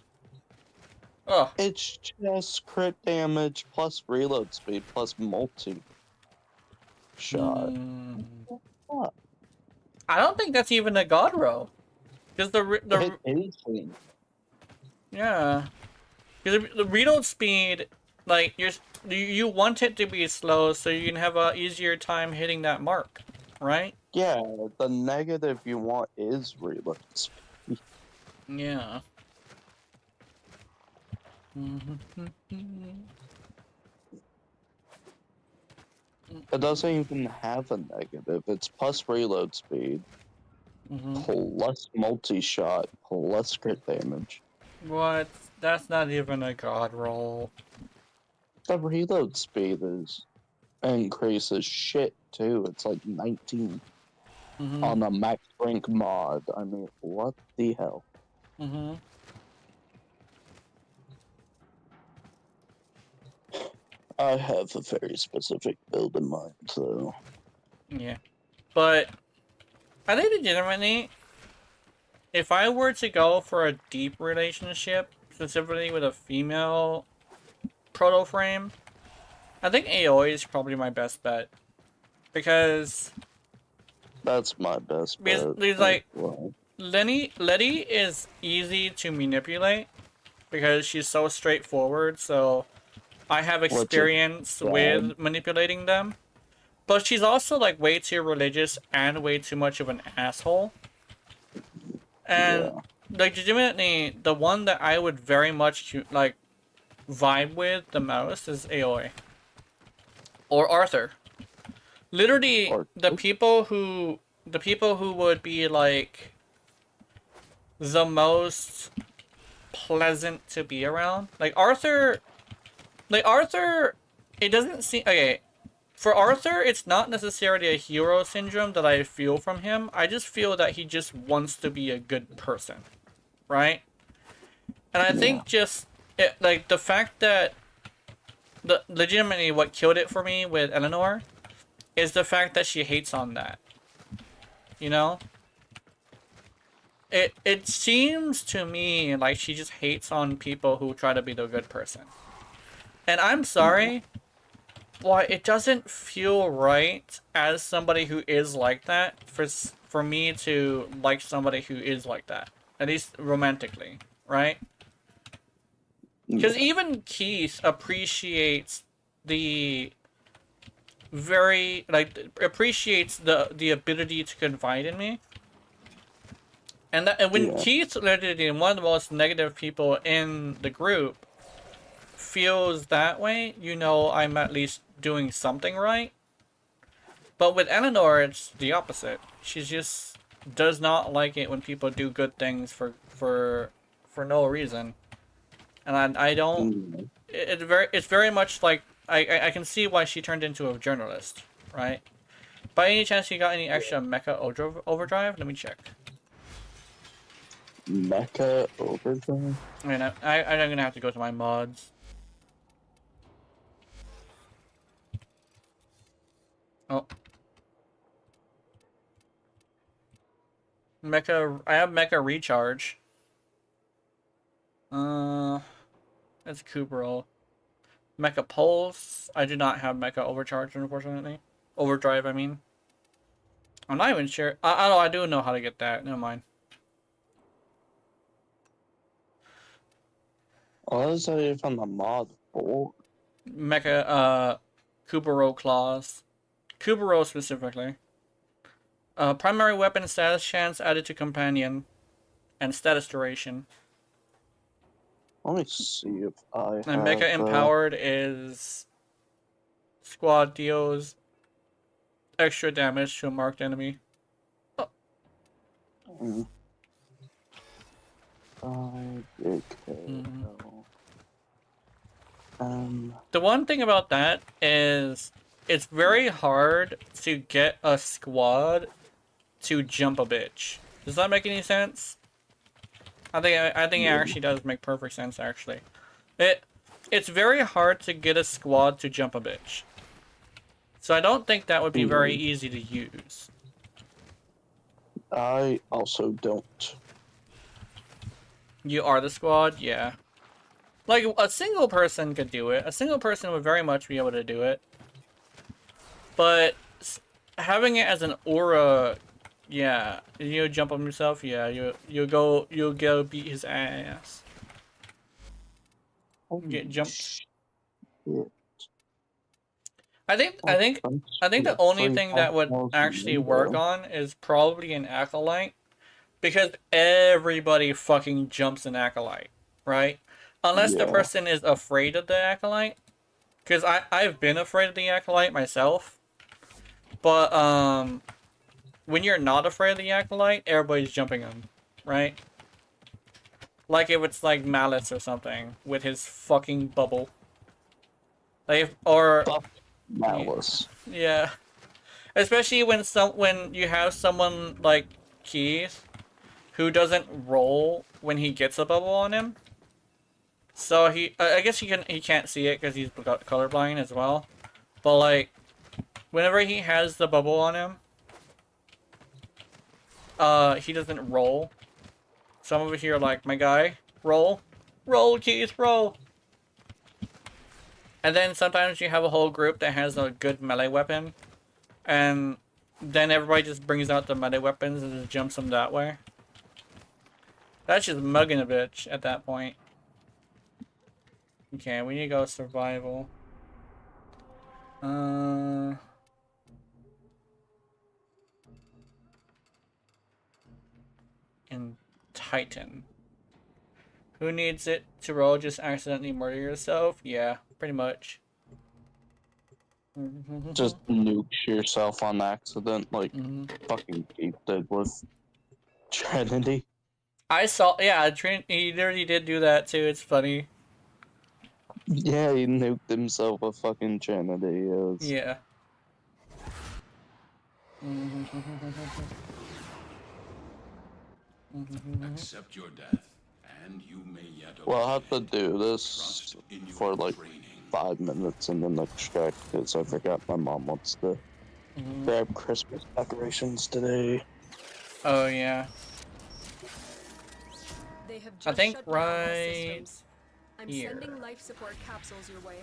Oh. It's just crit damage plus reload speed plus multi shot. What? I don't think that's even a god row. Because It isn't. yeah. Because the reload speed, like, you want it to be slow so you can have a easier time hitting that mark, right? Yeah, the negative you want is reload speed. Yeah. It doesn't even have a negative. It's plus reload speed, plus multi-shot, plus crit damage. What? That's not even a god roll. The reload speed is increases shit too. It's like 19 on a max rank mod. I mean, what the hell? I have a very specific build in mind, so. Yeah. But I think legitimately, if I were to go for a deep relationship, specifically with a female proto frame, I think Aoi is probably my best bet. Because That's my best bet. there's like well. Letty is easy to manipulate because she's so straightforward, so I have experience with manipulating them. But she's also like way too religious and way too much of an asshole. And legitimately, the one that I would very much like vibe with the most is Aoi. Or Arthur. Literally, the people who would be like the most pleasant to be around. Like Arthur, it doesn't seem okay. For Arthur, it's not necessarily a hero syndrome that I feel from him. I just feel that he just wants to be a good person, right? And I think just like the fact that legitimately what killed it for me with Eleanor is the fact that she hates on that. You know? It seems to me like she just hates on people who try to be the good person. And I'm sorry, but it doesn't feel right as somebody who is like that for me to like somebody who is like that. At least romantically, right? Because even Keith appreciates the appreciates the ability to confide in me. And when Keith, literally one of the most negative people in the group, feels that way, you know I'm at least doing something right. But with Eleanor, it's the opposite. She just does not like it when people do good things for no reason. And I don't. It's very much like I can see why she turned into a journalist, right? By any chance, you got any extra mecha overdrive? Let me check. Mecha overdrive? I mean, I'm gonna have to go to my mods. Oh. Mecha, I have Mecha Recharge. It's Kubro. Mecha Pulse. I do not have Mecha Overcharge, unfortunately. Overdrive, I mean. I'm not even sure. I do know how to get that. Never mind. What is that even a mod for? Mecha, Kuburo Claws. Kuburo specifically. Primary weapon status chance added to companion. And status duration. Let me see if I have... And Mecha Empowered is... Squad deals extra damage to a marked enemy. Oh. The one thing about that is it's very hard to get a squad to jump a bitch. Does that make any sense? I think it actually does make perfect sense, actually. It's very hard to get a squad to jump a bitch. So I don't think that would be very easy to use. I also don't. You are the squad? Yeah. Like, a single person could do it. A single person would very much be able to do it. But having it as an aura, yeah. You jump on yourself, yeah. You'll go beat his ass. Get jumped. I think the only thing that would actually work on is probably an acolyte, because everybody fucking jumps an acolyte, right? Unless the person is afraid of the acolyte, because I've been afraid of the acolyte myself, But when you're not afraid of the acolyte, everybody's jumping him, right? Like if it's like Malice or something with his fucking bubble. Like or Fuck Malice. yeah. Especially when you have someone like Keith who doesn't roll when he gets a bubble on him. So I guess he can't see it because he's colorblind as well. But like whenever he has the bubble on him, he doesn't roll. Some of you are like, my guy, roll, Keith, roll. And then sometimes you have a whole group that has a good melee weapon, and then everybody just brings out the melee weapons and just jumps them that way. That's just mugging a bitch at that point. Okay, we need to go survival. And Titan. Who needs it to roll? Just accidentally murder yourself? Yeah, pretty much. Just nuke yourself on accident, like fucking Keith did with Trinity. I saw, yeah, he literally did do that too. It's funny. Yeah, he nuked himself with fucking Trinity. Yeah. Accept your death, and you may yet. Well, I'll have to do this for like 5 minutes in the next track because I forgot my mom wants to grab Christmas decorations today. Oh yeah. They have I just think shut down all right systems. I'm here. sending life support capsules your way.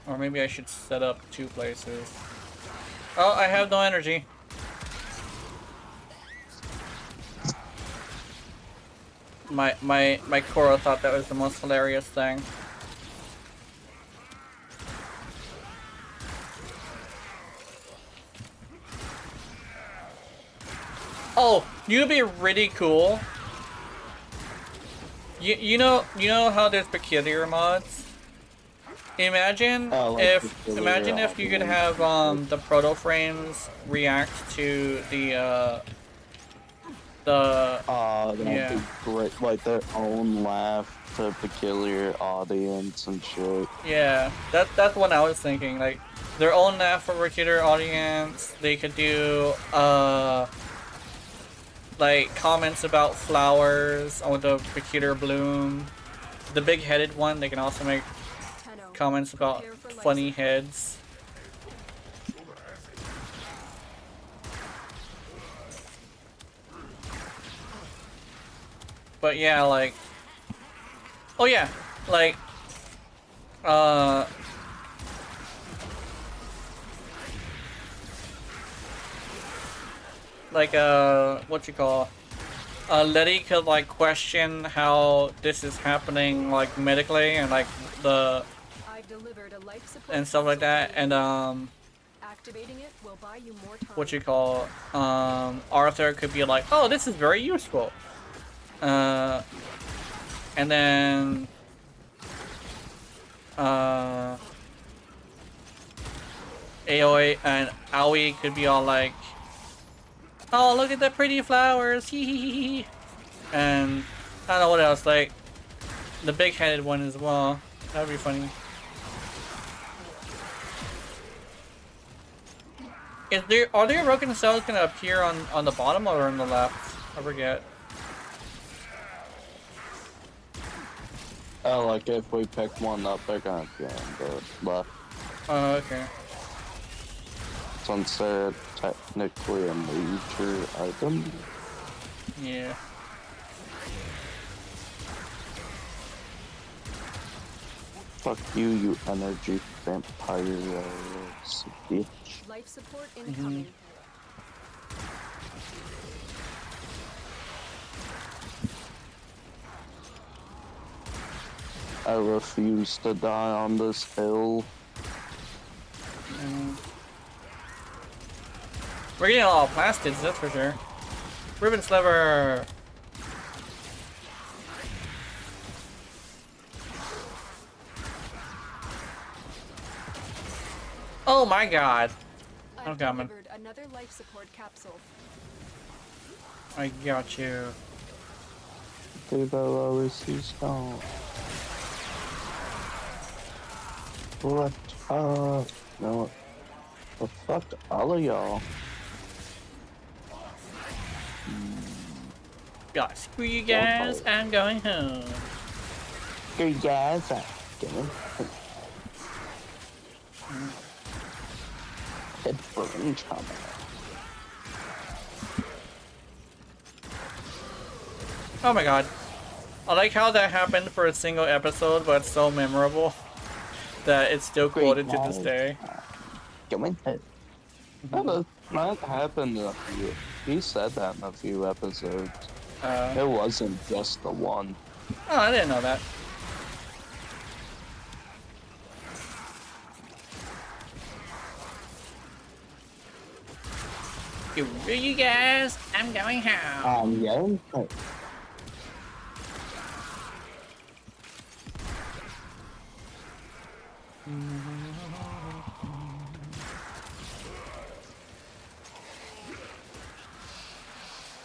Or maybe I should set up 2 places. Oh, I have no energy. My Cora thought that was the most hilarious thing. Oh, you'd be really cool. You know how there's peculiar mods? Imagine if you could have the proto frames react to the that'd yeah. be great. Like their own laugh to peculiar audience and shit. Yeah, that's what I was thinking. Like their own laugh for peculiar audience. They could do like comments about flowers or the peculiar bloom. The big-headed one, they can also make comments about funny heads. But yeah, like, oh yeah, like, what you call, Letty could like question how this is happening like medically and like and stuff like that, and Activating it will buy you more time. what you call, Arthur could be like, oh, this is very useful, and then Aoi and Aoi could be all like, oh, look at the pretty flowers, hee hee hee hee. And I don't know what else, like the big-headed one as well. That would be funny. Are there broken cells gonna appear on the bottom or on the left? I forget. Like if we pick one up, they're gonna be on the left. Oh, okay. Since they're technically a major item. Yeah. Fuck you, you energy vampire bitch. Life support incoming. I refuse to die on this hill. We're getting a lot of plastids, that's for sure. Ribbon sliver. Oh my god. I've I'm coming. delivered another life support capsule. I got you. People always see stone. What? No. Well, fuck all of y'all. Yeah, screw you guys. I'm going home. Hey guys, getting head burning trauma. Oh my god. I like how that happened for a single episode, but it's so memorable that it's still quoted to this day. Going head. That happened in a few. He said that in a few episodes. It wasn't just the one. Oh, I didn't know that. Screw you guys. I'm going home. Yeah.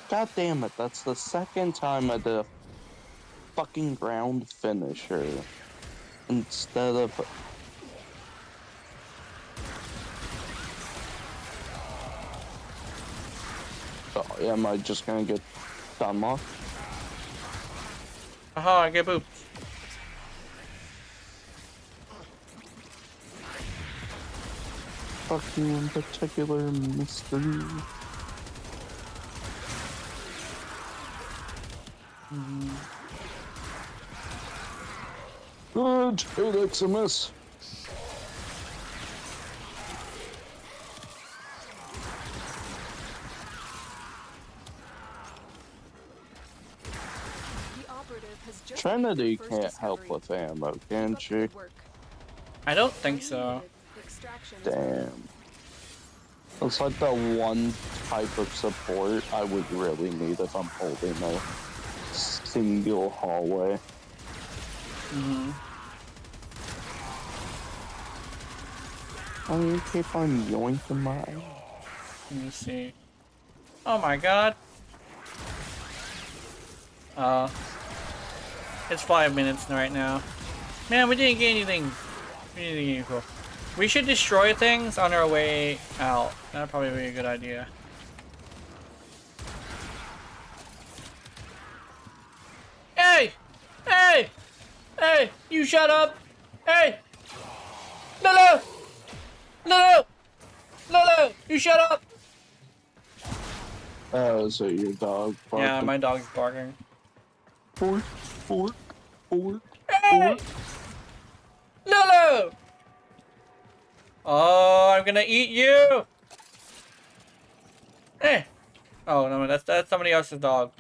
God damn it, that's the second time I did a fucking ground finisher instead of. Oh, yeah, am I just gonna get done off? Aha, I get booped. Fuck you in particular, mystery. Good, it's a miss. The operative has just Trinity first can't help discovery. with ammo, Keep can up the she? good work. I don't think Enemy so. needed. Extraction is ready. Damn. It's like the one type of support I would really need if I'm holding a single hallway. Oh, you keep on yoinking my. Let me see. Oh my god. It's 5 minutes right now. Man, we didn't get anything. We didn't get anything cool. We should destroy things on our way out. That'd probably be a good idea. Hey! Hey! Hey! You shut up! Hey! Lulu! Lulu! Lulu! You shut up! Oh, is it your dog? Yeah, barking? my dog's barking. Fork, fork, fork, Hey! fork. Lulu! Oh, I'm gonna eat you! Hey! Oh no, that's somebody else's dog.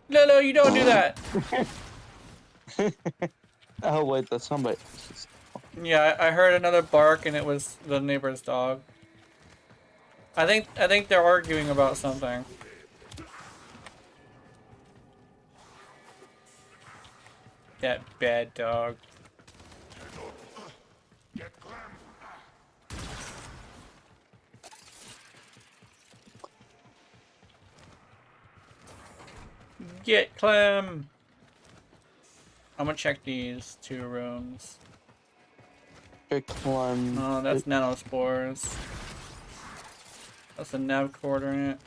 Lulu, you don't do that! Oh wait, that's somebody. Yeah, I heard another bark and it was the neighbor's dog. I think they're arguing about something. That bad dog. Get Clem! I'm gonna check these 2 rooms. Pick one. Oh, that's nanospores. That's a nav coordinate.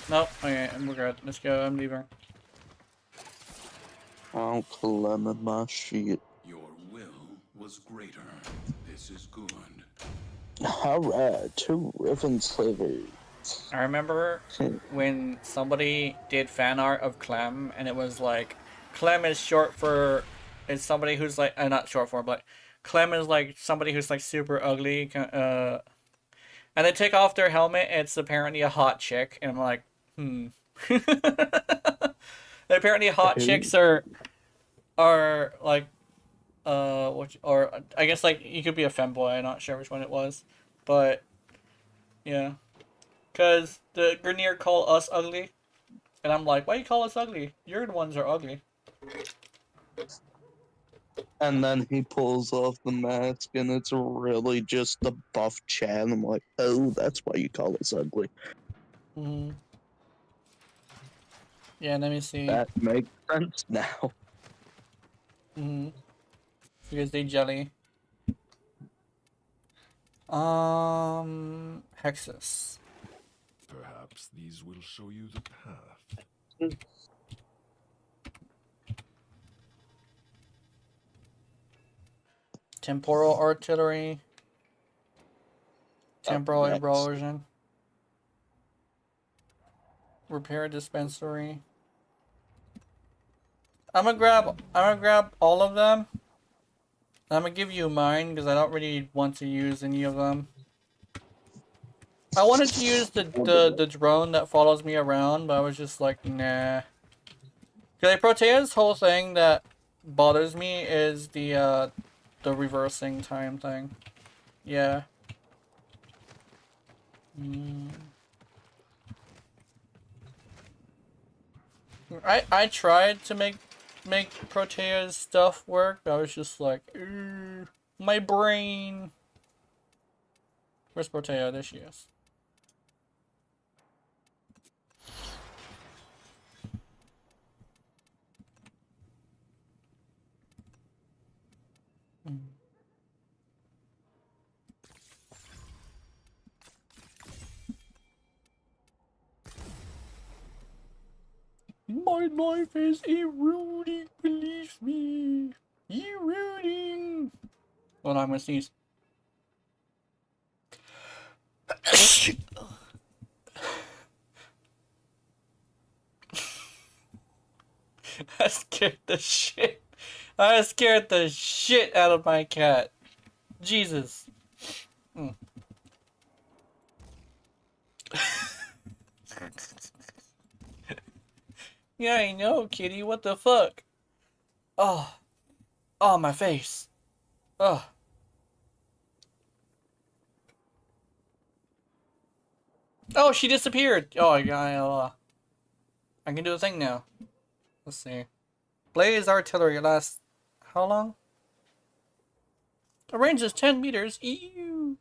Nope. Okay, we're good. Let's go. I'm leaving. I'll climb my shit. Your will was greater. This is good. Alright, 2 ribbon slivers. I remember when somebody did fan art of Clem, and it was like, Clem is short for, is somebody who's like, not short for, but Clem is like somebody who's like super ugly, and they take off their helmet, it's apparently a hot chick, and I'm like, apparently hot chicks are like, or I guess like, you could be a femboy, I'm not sure which one it was, but, yeah. Because the Grenier call us ugly. And I'm like, why you call us ugly? You're the ones that are ugly. And then he pulls off the mask, and it's really just the buff Chad. I'm like, oh, that's why you call us ugly. Mm-hmm. Yeah, let me see. That makes sense now. Mm-hmm. Because they jelly. Hexus. Perhaps these will show you the path. Temporal artillery. Temporal Up next. erosion. Repair dispensary. I'm gonna grab all of them. I'm gonna give you mine because I don't really want to use any of them. I wanted to use the drone that follows me around, but I was just like, nah. Because Protea's whole thing that bothers me is the reversing time thing. Yeah. I tried to make Protea's stuff work, but I was just like, my brain. Where's Protea? There she is. My life is eroding, believe me. Eroding. Hold on, I'm gonna sneeze. I scared the shit. I scared the shit out of my cat. Jesus. Yeah, I know, kitty. What the fuck? Oh. Oh, my face. Oh. Oh, she disappeared. Oh, I can do a thing now. Let's see. Blaze artillery lasts how long? The range is 10 meters. Ew.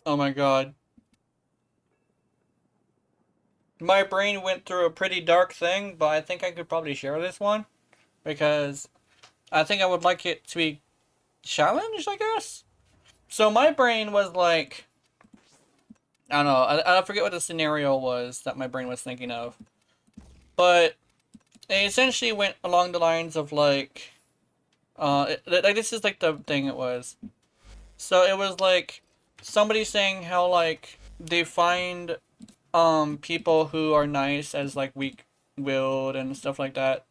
Oh my god. My brain went through a pretty dark thing, but I think I could probably share this one. Because I think I would like it to be challenged, I guess? So my brain was like... I don't know, I forget what the scenario was that my brain was thinking of. But it essentially went along the lines of like... like this is like the thing it was. So it was like somebody saying how like they find people who are nice as like weak-willed and stuff like that.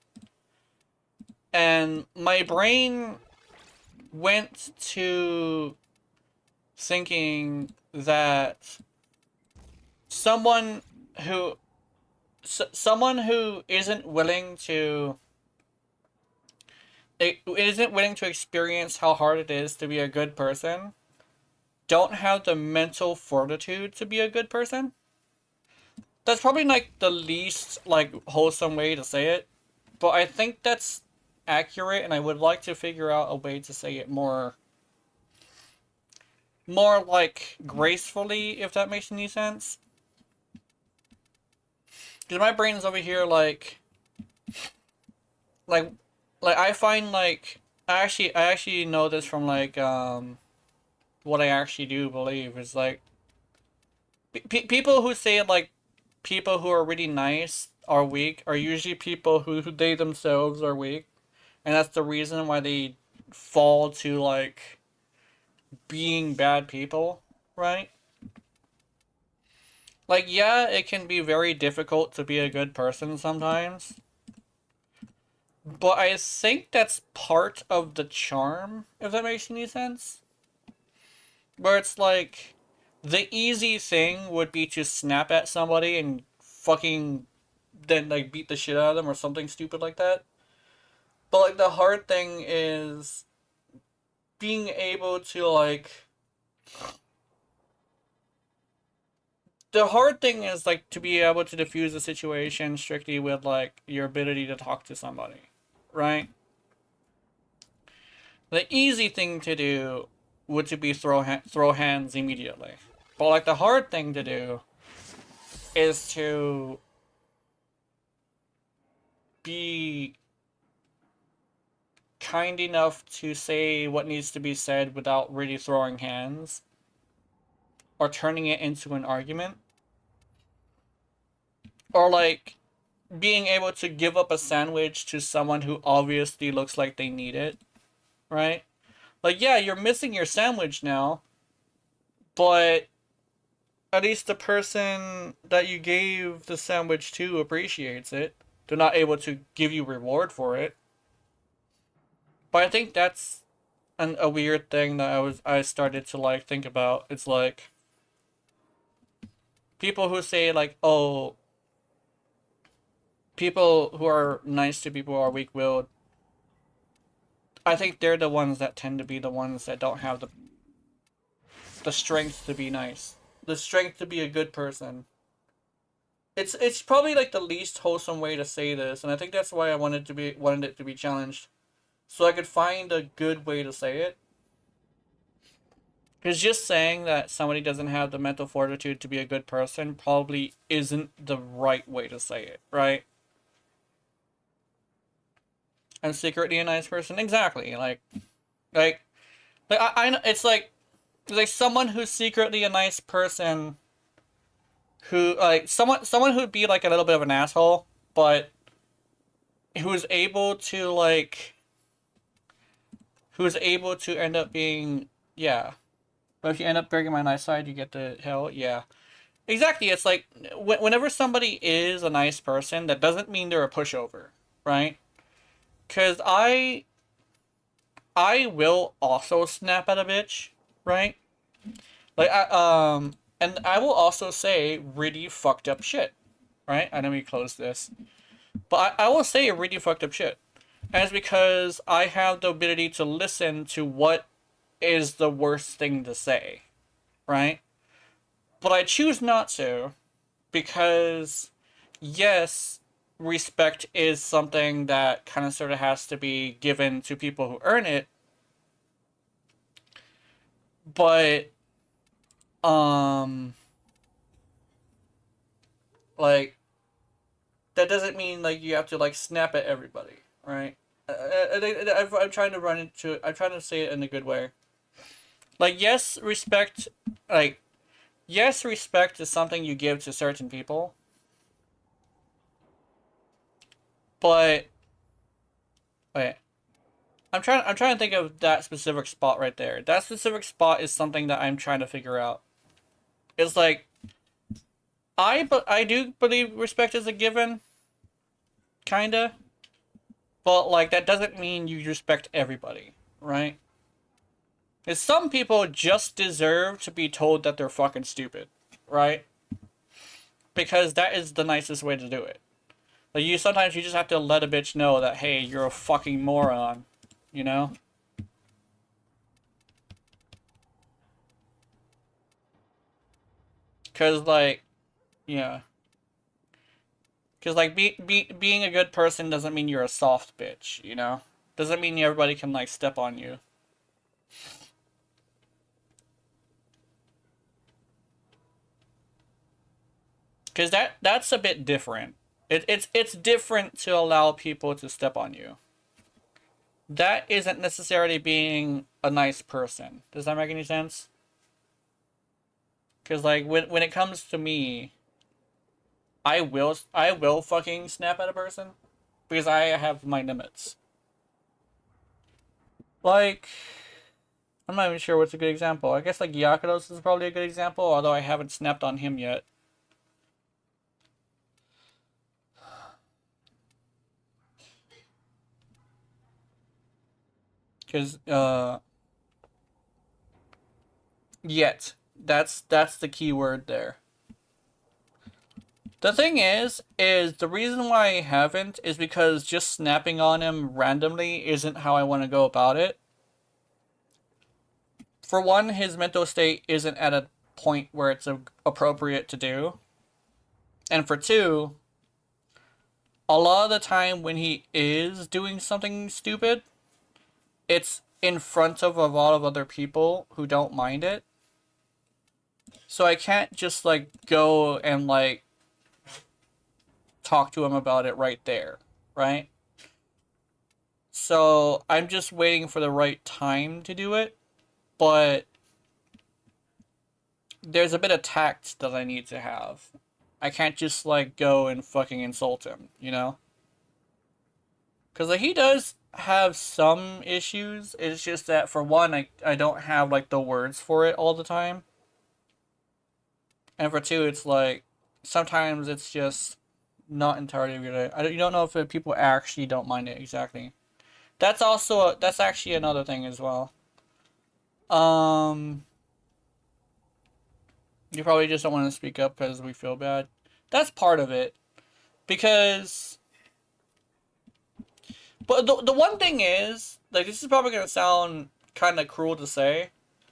And my brain went to thinking that someone who isn't willing to experience how hard it is to be a good person don't have the mental fortitude to be a good person. That's probably like the least like wholesome way to say it, but I think that's accurate, and I would like to figure out a way to say it more more like gracefully, if that makes any sense. Because my brain's over here like I find like I actually know this from like what I actually do believe is like people who say like people who are really nice are weak are usually people who they themselves are weak, and that's the reason why they fall to like being bad people, right? Like, yeah, it can be very difficult to be a good person sometimes, but I think that's part of the charm, if that makes any sense. Where it's like, the easy thing would be to snap at somebody and fucking then like beat the shit out of them or something stupid like that. But like the hard thing is being able to like the hard thing is like to be able to diffuse a situation strictly with like your ability to talk to somebody, right? The easy thing to do would to be throw hands immediately, but like the hard thing to do is to be kind enough to say what needs to be said without really throwing hands or turning it into an argument, or like being able to give up a sandwich to someone who obviously looks like they need it, right? Like, yeah, you're missing your sandwich now, but at least the person that you gave the sandwich to appreciates it. They're not able to give you reward for it. But I think that's a weird thing that I started to like think about. It's like people who say like, oh, people who are nice to people who are weak-willed. I think they're the ones that tend to be the ones that don't have the strength to be nice, the strength to be a good person. It's probably like the least wholesome way to say this, and I think that's why I wanted it to be challenged, so I could find a good way to say it. Because just saying that somebody doesn't have the mental fortitude to be a good person probably isn't the right way to say it, right? I'm secretly a nice person, exactly. Like I it's like someone who's secretly a nice person who like someone who'd be like a little bit of an asshole, but who's able to end up being, yeah. But if you end up breaking my nice side, you get the hell, yeah. Exactly. It's like whenever somebody is a nice person, that doesn't mean they're a pushover, right? Cause I will also snap at a bitch, right? Like and I will also say really fucked up shit, right? I know we close this, but I will say really fucked up shit, and it's because I have the ability to listen to what is the worst thing to say, right? But I choose not to, because yes, respect is something that kind of sort of has to be given to people who earn it, but like that doesn't mean like you have to like snap at everybody, right? I'm trying to run into. I'm trying to say it in a good way. Like yes, respect. Like yes, respect is something you give to certain people, but wait. I'm trying to think of that specific spot right there. That specific spot is something that I'm trying to figure out. It's like I do believe respect is a given, kinda, but like that doesn't mean you respect everybody, right? Because some people just deserve to be told that they're fucking stupid, right? Because that is the nicest way to do it. Like sometimes you just have to let a bitch know that hey, you're a fucking moron, you know? Cause like, yeah. Cause like being a good person doesn't mean you're a soft bitch, you know? Doesn't mean everybody can like step on you. Because that's a bit different. It's different to allow people to step on you. That isn't necessarily being a nice person. Does that make any sense? Because like when it comes to me, I will fucking snap at a person because I have my limits. Like, I'm not even sure what's a good example. I guess like Yakudos is probably a good example, although I haven't snapped on him yet. Because yet that's the key word there. The thing is the reason why I haven't is because just snapping on him randomly isn't how I want to go about it. For one, his mental state isn't at a point where it's appropriate to do. And for two, a lot of the time when he is doing something stupid, it's in front of a lot of other people who don't mind it. So I can't just like go and like talk to him about it right there, right? So I'm just waiting for the right time to do it, but there's a bit of tact that I need to have. I can't just like go and fucking insult him, you know? Because like, he does have some issues. It's just that for one, I don't have like the words for it all the time. And for two, it's like sometimes it's just not entirely good. You don't know if people actually don't mind it exactly. That's also that's actually another thing as well. You probably just don't want to speak up because we feel bad. That's part of it. Because but the one thing is, like, this is probably going to sound kind of cruel to say.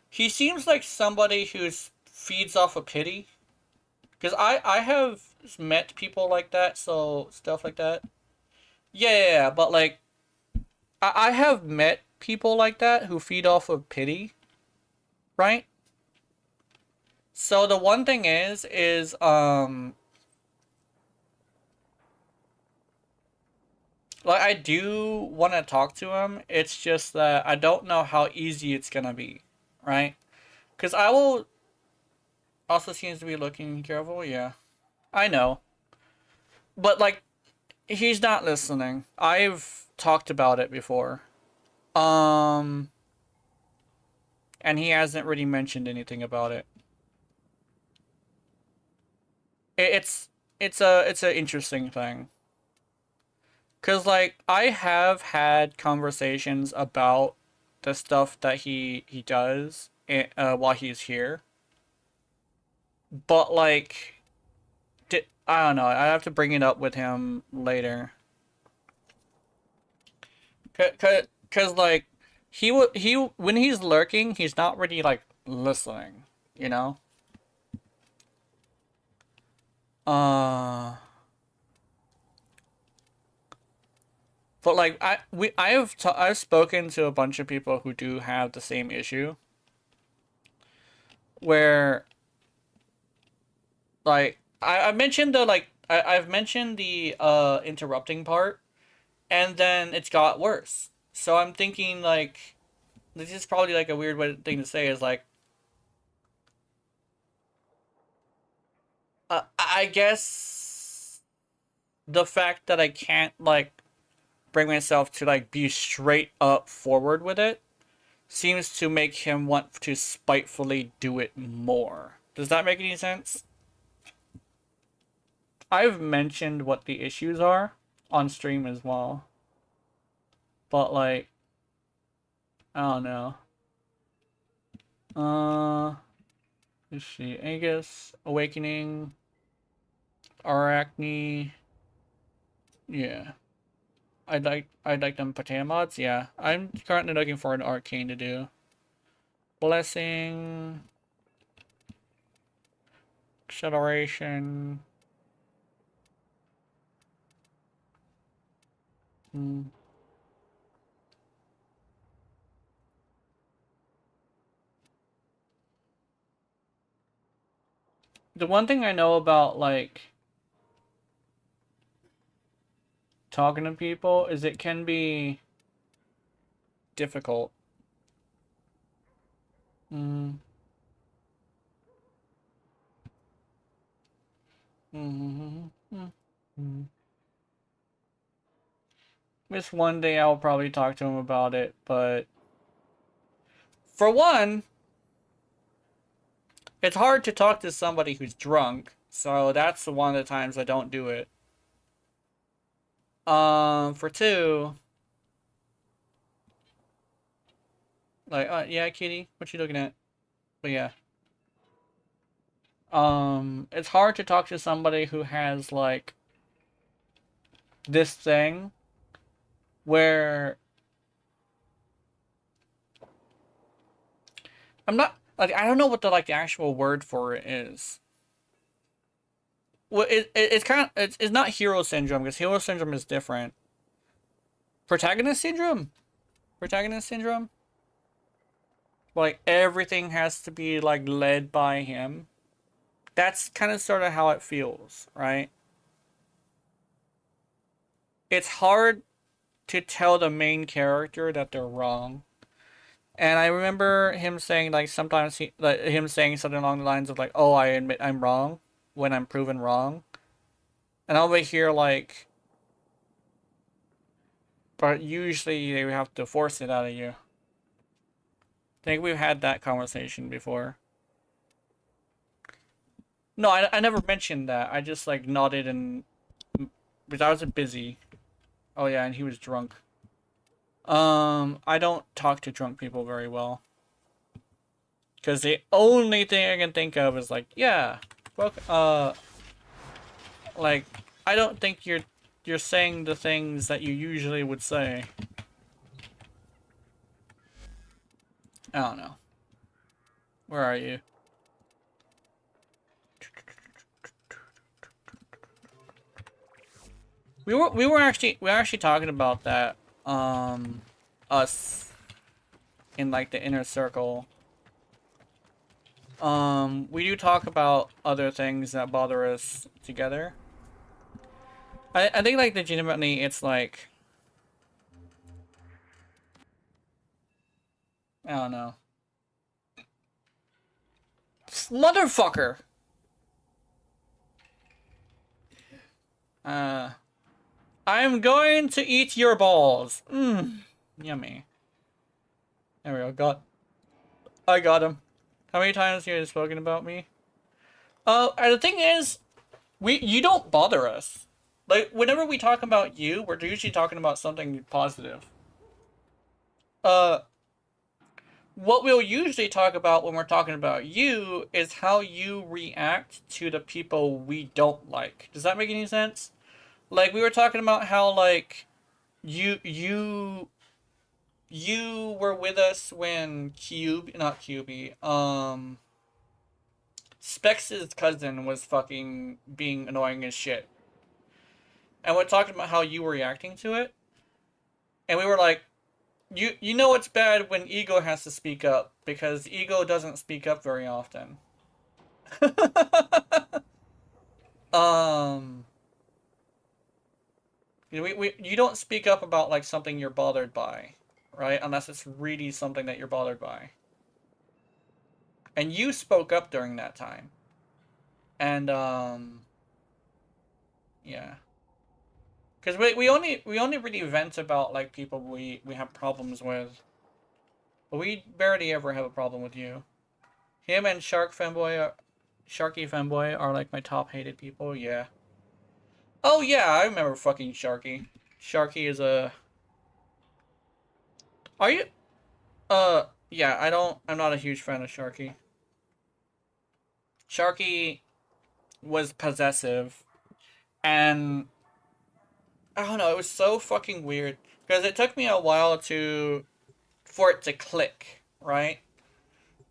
He seems like somebody who feeds off of pity. Because I have met people like that, so stuff like that. Yeah, but like, I have met people like that who feed off of pity, right? So the one thing is like, I do want to talk to him. It's just that I don't know how easy it's gonna be, right? Because I will. Also seems to be looking careful. Yeah, I know. But like, he's not listening. I've talked about it before. And he hasn't really mentioned anything about it. It's an interesting thing. Cause like, I have had conversations about the stuff that he does while he's here. But like, I don't know. I have to bring it up with him later. Cause like, he when he's lurking, he's not really like listening, you know. But like, I've spoken to a bunch of people who do have the same issue, where like I mentioned the like I've mentioned the interrupting part, and then it's got worse. So I'm thinking like, this is probably like a weird thing to say, is like, I guess the fact that I can't like bring myself to like be straight up forward with it seems to make him want to spitefully do it more. Does that make any sense? I've mentioned what the issues are on stream as well. But like, I don't know. Let's see. Angus, Awakening, Arachne. Yeah. I'd like them potato mods. Yeah. I'm currently looking for an arcane to do. Blessing. Acceleration. The one thing I know about like talking to people is it can be difficult. Mm. Mm-hmm. Mm-hmm. This one day I'll probably talk to him about it, but for one, it's hard to talk to somebody who's drunk, so that's one of the times I don't do it. For two, like, yeah, Kitty, what you looking at? But yeah. It's hard to talk to somebody who has, like, this thing where I'm not, like, I don't know what the, like, the actual word for it is. Well, it's kind of, it's not hero syndrome, because hero syndrome is different. Protagonist syndrome? Protagonist syndrome? Like, everything has to be, like, led by him. That's kind of sort of how it feels, right? It's hard to tell the main character that they're wrong. And I remember him saying, like, sometimes him saying something along the lines of, like, oh, I admit I'm wrong when I'm proven wrong. And I'll be here, like, but usually they have to force it out of you. I think we've had that conversation before. No, I never mentioned that. I just, like, nodded and... But I was busy. Oh, yeah, and he was drunk. I don't talk to drunk people very well. Because the only thing I can think of is, like, yeah, well, like, I don't think you're saying the things that you usually would say. I don't know. Where are you? We were actually talking about that, us in, like, the inner circle. We do talk about other things that bother us together. I think, like, legitimately it's like, I don't know. Motherfucker! I'm going to eat your balls. Yummy. There we go. I got him. How many times have you spoken about me? And the thing is, you don't bother us. Like, whenever we talk about you, we're usually talking about something positive. What we'll usually talk about when we're talking about you is how you react to the people we don't like. Does that make any sense? Like, we were talking about how, like, you were with us when Spex's cousin was fucking being annoying as shit. And we're talking about how you were reacting to it. And we were like, you know it's bad when Ego has to speak up, because Ego doesn't speak up very often. You don't speak up about, like, something you're bothered by, right? Unless it's really something that you're bothered by. And you spoke up during that time. And, yeah. Because we only really vent about, like, people we have problems with. But we barely ever have a problem with you. Him and Sharky Femboy are, like, my top hated people, yeah. Oh yeah, I remember fucking Sharky. Sharky is a... Are you... yeah, I'm not a huge fan of Sharky. Sharky was possessive. And... I don't know, it was so fucking weird. Because it took me a while for it to click, right?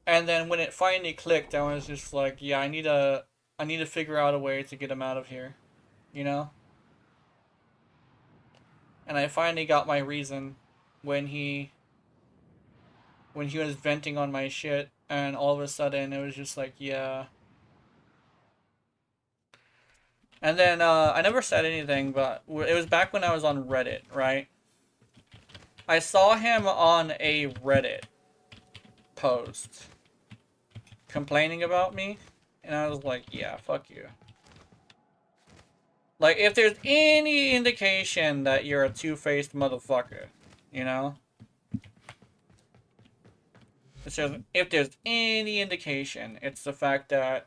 And then when it finally clicked, I was just like, yeah, I need to figure out a way to get him out of here. You know? And I finally got my reason when he was venting on my shit, and all of a sudden it was just like, yeah. And then I never said anything, but it was back when I was on Reddit, right? I saw him on a Reddit post complaining about me, and I was like, yeah, fuck you. Like, if there's any indication that you're a two-faced motherfucker, you know? If there's any indication, it's the fact that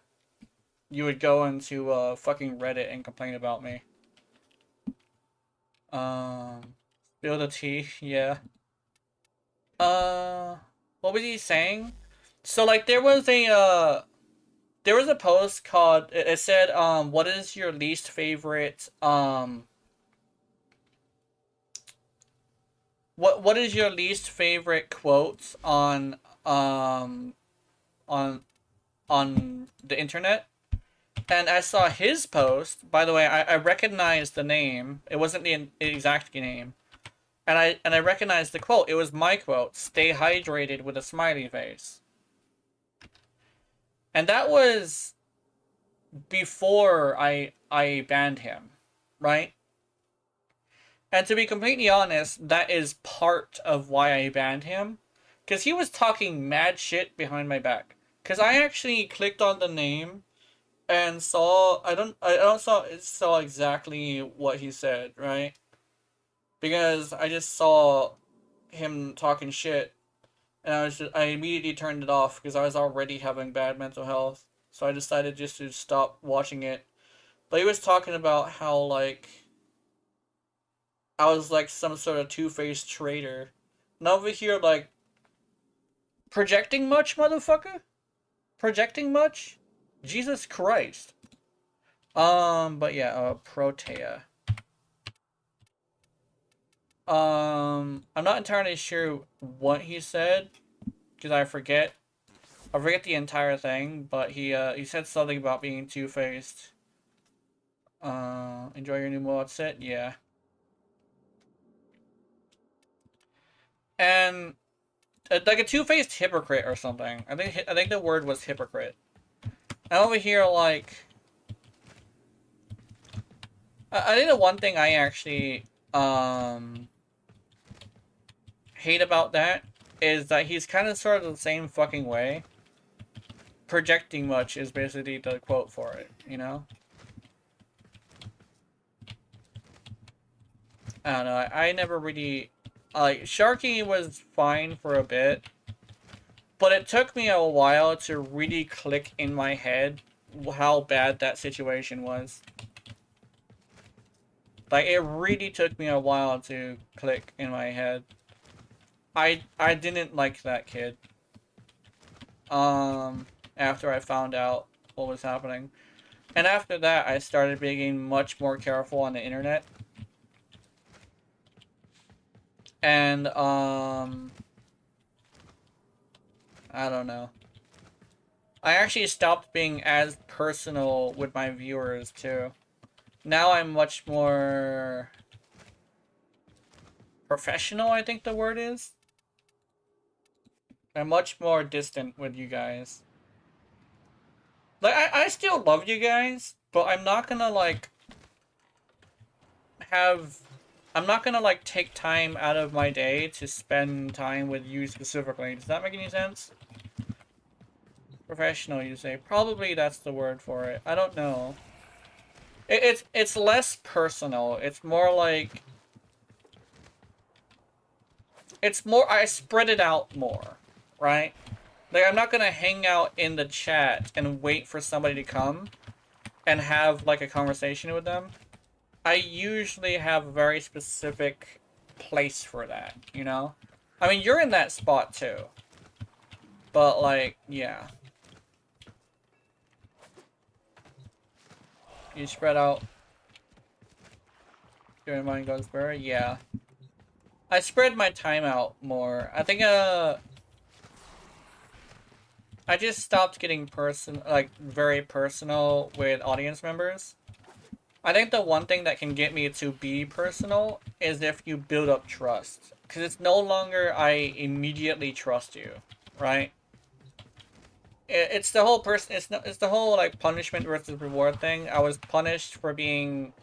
you would go into fucking Reddit and complain about me. Spill the tea, yeah. What was he saying? So, like, there was a post called, it said, what is your least favorite, what is your least favorite quote on on the internet? And I saw his post. By the way, I recognized the name. It wasn't the exact name. And I recognized the quote. It was my quote. Stay hydrated with a smiley face. And that was before I banned him, right? And to be completely honest, that is part of why I banned him. Because he was talking mad shit behind my back. Because I actually clicked on the name and saw, I don't saw exactly what he said, right? Because I just saw him talking shit, and I immediately turned it off because I was already having bad mental health. So I decided just to stop watching it. But he was talking about how, like, I was like some sort of two-faced traitor. And over here, like, projecting much, motherfucker? Projecting much? Jesus Christ. But yeah, Protea. I'm not entirely sure what he said, because I forget the entire thing, but he said something about being two-faced. Enjoy your new mod set? Yeah. And, like a two-faced hypocrite or something. I think the word was hypocrite. And over here, like, I think the one thing I actually, hate about that is that he's kind of sort of the same fucking way. Projecting much is basically the quote for it, you know? I don't know, I never really, like, Sharky was fine for a bit, but it took me a while to really click in my head how bad that situation was. Like, it really took me a while to click in my head. I didn't like that kid. After I found out what was happening. And after that, I started being much more careful on the internet. And, I don't know. I actually stopped being as personal with my viewers, too. Now I'm much more professional, I think the word is. I'm much more distant with you guys. Like, I still love you guys, but I'm not gonna, like, I'm not gonna, like, take time out of my day to spend time with you specifically. Does that make any sense? Professional, you say. Probably that's the word for it. I don't know. It's less personal. It's more like... It's more... I spread it out more, right? Like, I'm not gonna hang out in the chat and wait for somebody to come and have, like, a conversation with them. I usually have a very specific place for that, you know? I mean, you're in that spot, too. But, like, yeah. You spread out during Mind God's Bird? Yeah. I spread my time out more. I think, I just stopped getting very personal with audience members. I think the one thing that can get me to be personal is if you build up trust. Because it's no longer I immediately trust you, right? it's the whole person. It's the whole like punishment versus reward thing. I was punished for being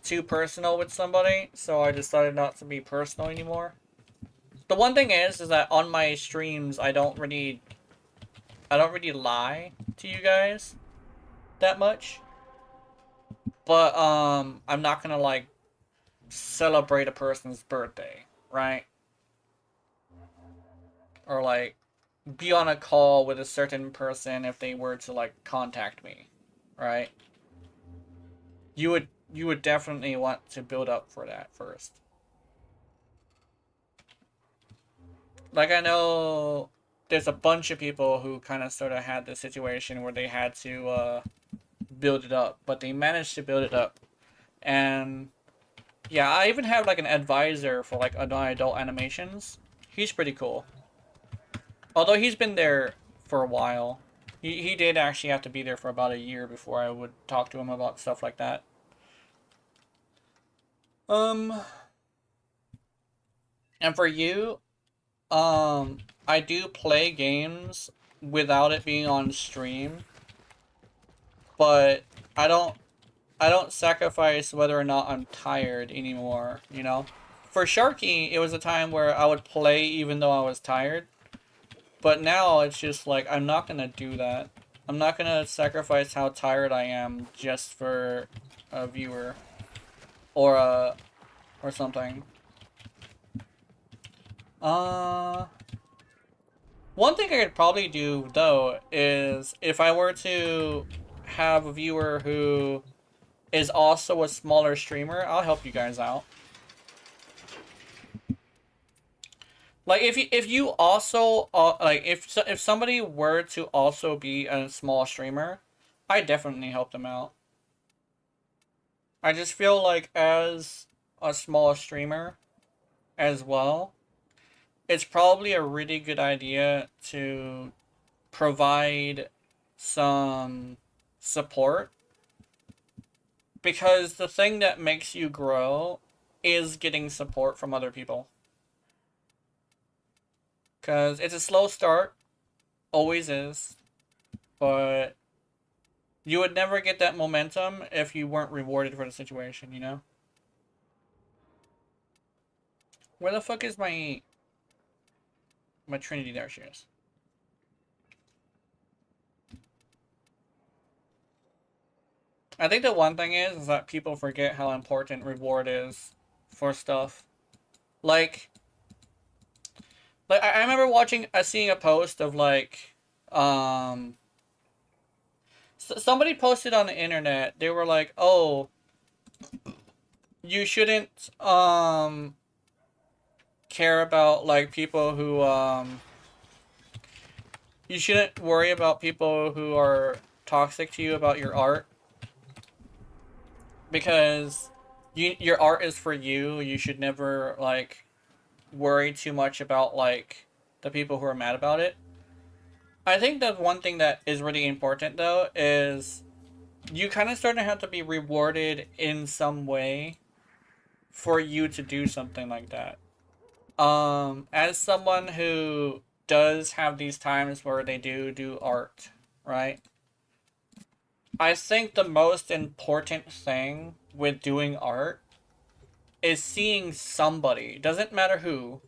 too personal with somebody, so I decided not to be personal anymore. The one thing is that on my streams, I don't really lie to you guys that much. But I'm not gonna like celebrate a person's birthday, right? Or like be on a call with a certain person if they were to like contact me, right? You would definitely want to build up for that first. Like I know there's a bunch of people who kind of sort of had this situation where they had to build it up, but they managed to build it up. And yeah, I even have like an advisor for like adult animations. He's pretty cool. Although he's been there for a while. He did actually have to be there for about a year before I would talk to him about stuff like that. And for you, I do play games without it being on stream. But I don't sacrifice whether or not I'm tired anymore, you know? For Sharky, it was a time where I would play even though I was tired. But now it's just like, I'm not gonna do that. I'm not gonna sacrifice how tired I am just for a viewer. Or something. One thing I could probably do, though, is if I were to have a viewer who is also a smaller streamer, I'll help you guys out. Like if you also like if somebody were to also be a small streamer, I definitely help them out. I just feel like as a small streamer as well, it's probably a really good idea to provide some support, because the thing that makes you grow is getting support from other people. Because it's a slow start. Always is. But you would never get that momentum if you weren't rewarded for the situation, you know? Where the fuck is my Trinity? There she is. I think the one thing is that people forget how important reward is for stuff. Like I remember seeing a post of like, somebody posted on the internet. They were like, "Oh, you shouldn't care about like people who you shouldn't worry about people who are toxic to you about your art, because your art is for you. You should never like worry too much about like the people who are mad about it." I think that one thing that is really important though is you kind of start to have to be rewarded in some way for you to do something like that. As someone who does have these times where they do art, right? I think the most important thing with doing art is seeing somebody, doesn't matter who,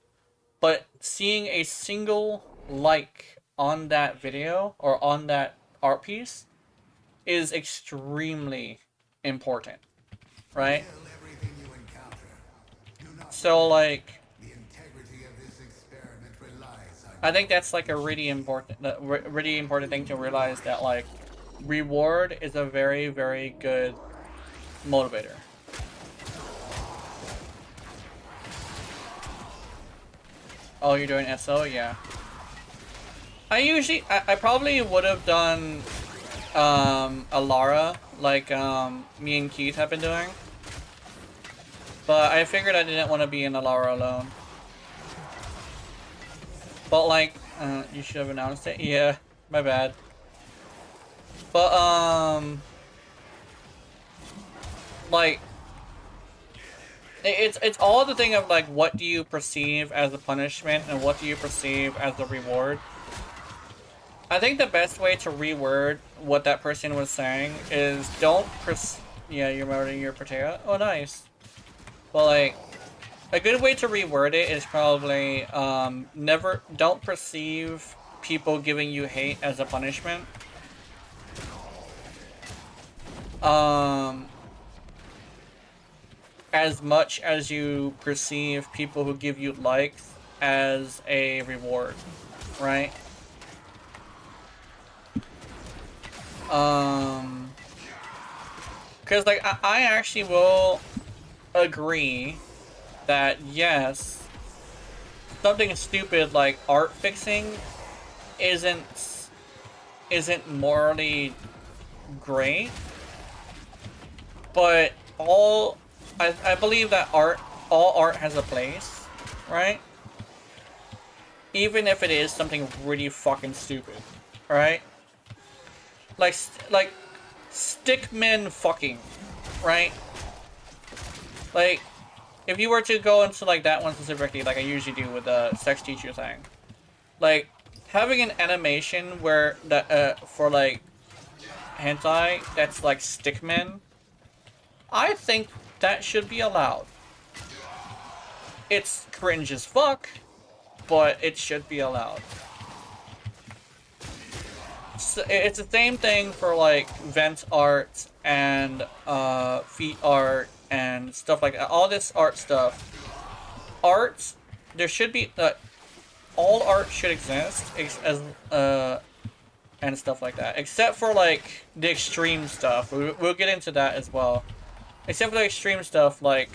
but seeing a single like on that video or on that art piece is extremely important, right? So like, I think that's like a really important thing to realize, that like reward is a very, very good motivator. Oh, you're doing SO? Yeah. I probably would have done a Lara like me and Keith have been doing. But I figured I didn't want to be in Alara alone. But like, you should have announced it. Yeah, my bad. But like, it's all the thing of like, what do you perceive as a punishment and what do you perceive as a reward? I think the best way to reword what that person was saying is yeah, you're murdering your potato. Oh, nice. Well, like, a good way to reword it is probably don't perceive people giving you hate as a punishment. As much as you perceive people who give you likes as a reward, right? Because, like, I actually will agree that, yes, something stupid like art fixing isn't morally great, but I believe that all art has a place, right? Even if it is something really fucking stupid, right? Like stickmen fucking, right? Like, if you were to go into like that one specifically, like I usually do with the sex teacher thing, like having an animation where that for like hentai that's like stickmen, I think that should be allowed. It's cringe as fuck, but it should be allowed. So it's the same thing for like vent art and feet art and stuff like that. All this art stuff. Art, there should be all art should exist as and stuff like that, except for like the extreme stuff. We'll get into that as well. Except for the extreme stuff like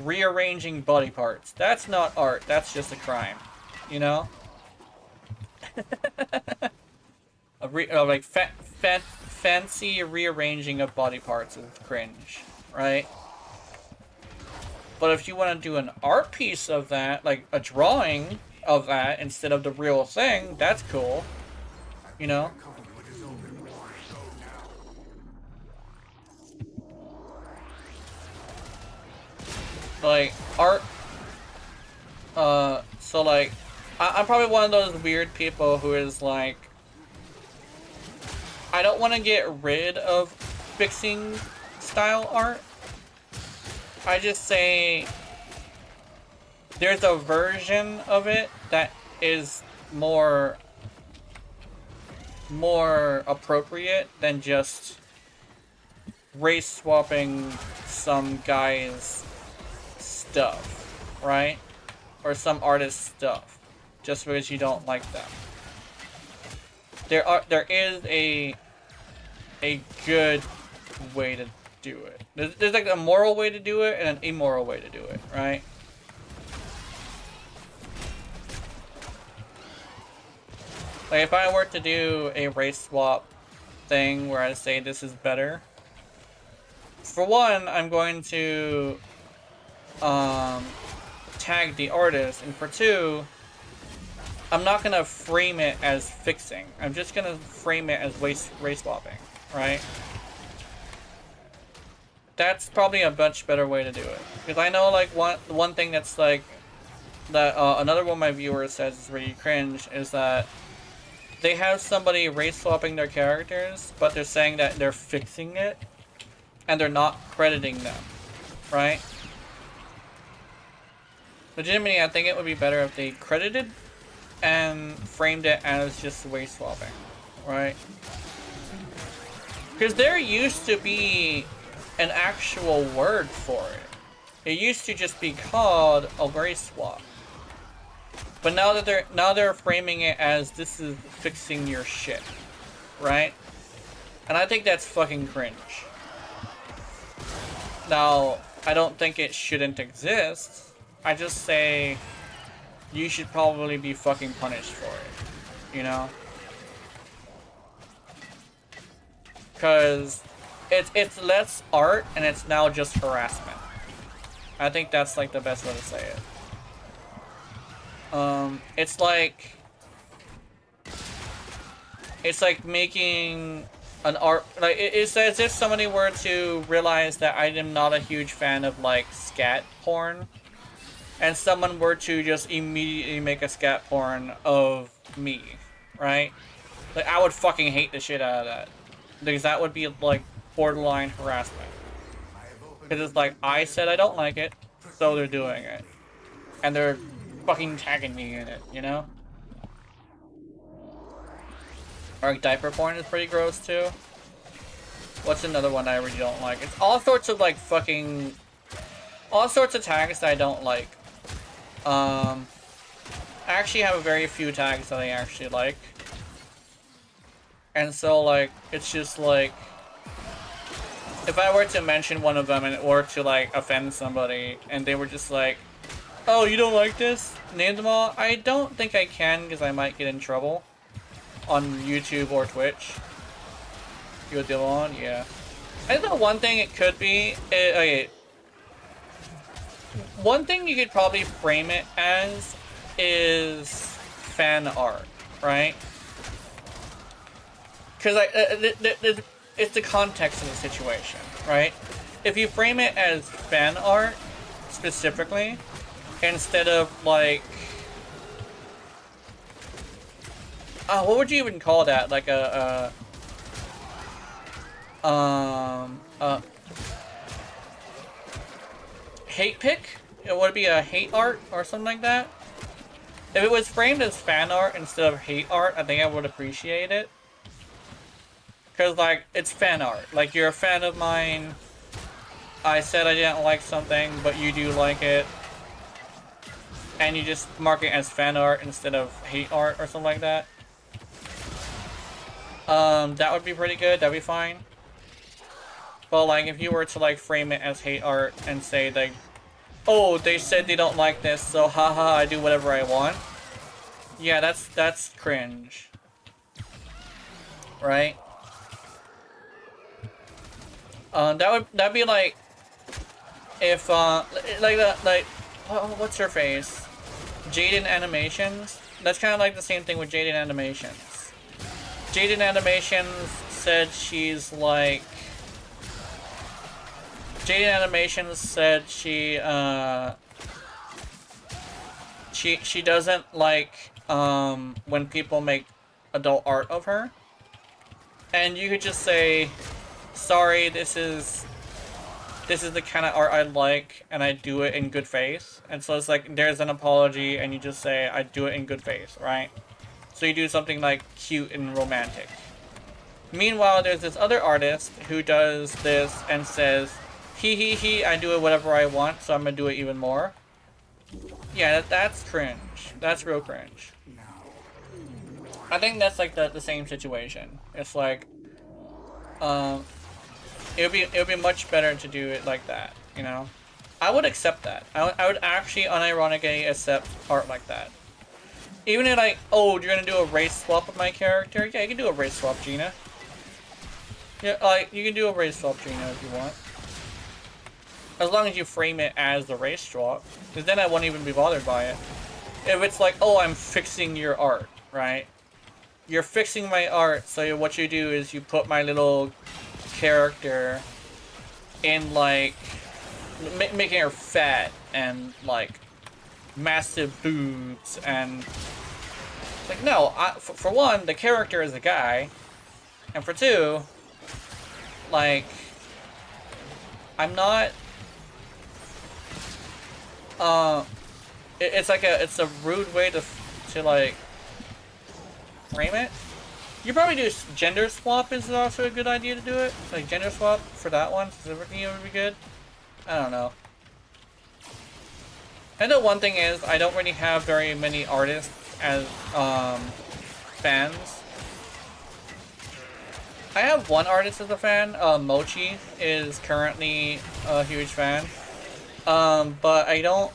rearranging body parts. That's not art. That's just a crime, you know. Like fancy rearranging of body parts is cringe, right? But if you want to do an art piece of that, like a drawing of that instead of the real thing, that's cool, you know? Like, art, so like, I'm probably one of those weird people who is like, I don't want to get rid of fixing style art. I just say there's a version of it that is more appropriate than just race swapping some guy's stuff, right? Or some artist's stuff just because you don't like them. There is a good way to do it. There's like a moral way to do it and an immoral way to do it, right? Like if I were to do a race swap thing where I say this is better, for one, I'm going to tag the artist, and for two, I'm not gonna frame it as fixing. I'm just gonna frame it as race swapping, right? That's probably a much better way to do it. Because I know, like, one thing that's, like, that another one of my viewers says is really cringe is that they have somebody race swapping their characters, but they're saying that they're fixing it, and they're not crediting them, right? Legitimately, I think it would be better if they credited and framed it as just race swapping, right? Because there used to be an actual word for it. It used to just be called a race swap. But now that they're framing it as this is fixing your shit, right? And I think that's fucking cringe. Now, I don't think it shouldn't exist. I just say you should probably be fucking punished for it, you know? Because it's less art and it's now just harassment. I think that's like the best way to say it. It's like making an art, like it's as if somebody were to realize that I am not a huge fan of like scat porn, and someone were to just immediately make a scat porn of me, right? Like, I would fucking hate the shit out of that. Because that would be, like, borderline harassment. Because it's like, I said I don't like it, so they're doing it. And they're fucking tagging me in it, you know? Or like, diaper porn is pretty gross, too. What's another one I really don't like? It's all sorts of, like, fucking... all sorts of tags that I don't like. I actually have very few tags that I actually like. And so, like, it's just, like... if I were to mention one of them and or to, like, offend somebody, and they were just like, oh, you don't like this? Name them all? I don't think I can, because I might get in trouble. On YouTube or Twitch. You would deal on? Yeah. I think the one thing it could be... okay. One thing you could probably frame it as is fan art, right? Because it's the context of the situation, right? If you frame it as fan art, specifically, instead of, like... what would you even call that? Like hate pick? It would be a hate art or something like that. If it was framed as fan art instead of hate art, I think I would appreciate it. Because, like, it's fan art. Like, you're a fan of mine. I said I didn't like something, but you do like it. And you just mark it as fan art instead of hate art or something like that. That would be pretty good. That'd be fine. But, like, if you were to, like, frame it as hate art and say, like, oh, they said they don't like this, so haha, I do whatever I want. Yeah, that's cringe. Right? That'd be like, if, what's her face? Jaden Animations? That's kind of like the same thing with Jaden Animations. Jaden Animations said she's like... Jaden Animations said she doesn't like, when people make adult art of her. And you could just say, sorry, this is the kind of art I like, and I do it in good faith. And so it's like, there's an apology, and you just say, I do it in good faith, right? So you do something like cute and romantic. Meanwhile, there's this other artist who does this and says, he, I do it whatever I want, so I'm gonna do it even more. Yeah, that's cringe. That's real cringe. I think that's like the same situation. It's like, it would be much better to do it like that, you know? I would accept that. I would actually unironically accept art like that. Even if, like, oh, you're gonna do a race swap with my character? Yeah, you can do a race swap, Gina. Yeah, like, you can do a race swap, Gina, if you want. As long as you frame it as the race swap. Because then I won't even be bothered by it. If it's like, oh, I'm fixing your art, right? You're fixing my art, so what you do is you put my little character in, like, making her fat and, like, massive boobs and... like, no, for one, the character is a guy. And for two, like, I'm not... it's a rude way to like frame it. You probably do gender swap is also a good idea to do it. Like gender swap for that one specifically would be good. I don't know. I know one thing is I don't really have very many artists as fans. I have one artist as a fan. Mochi is currently a huge fan. But I don't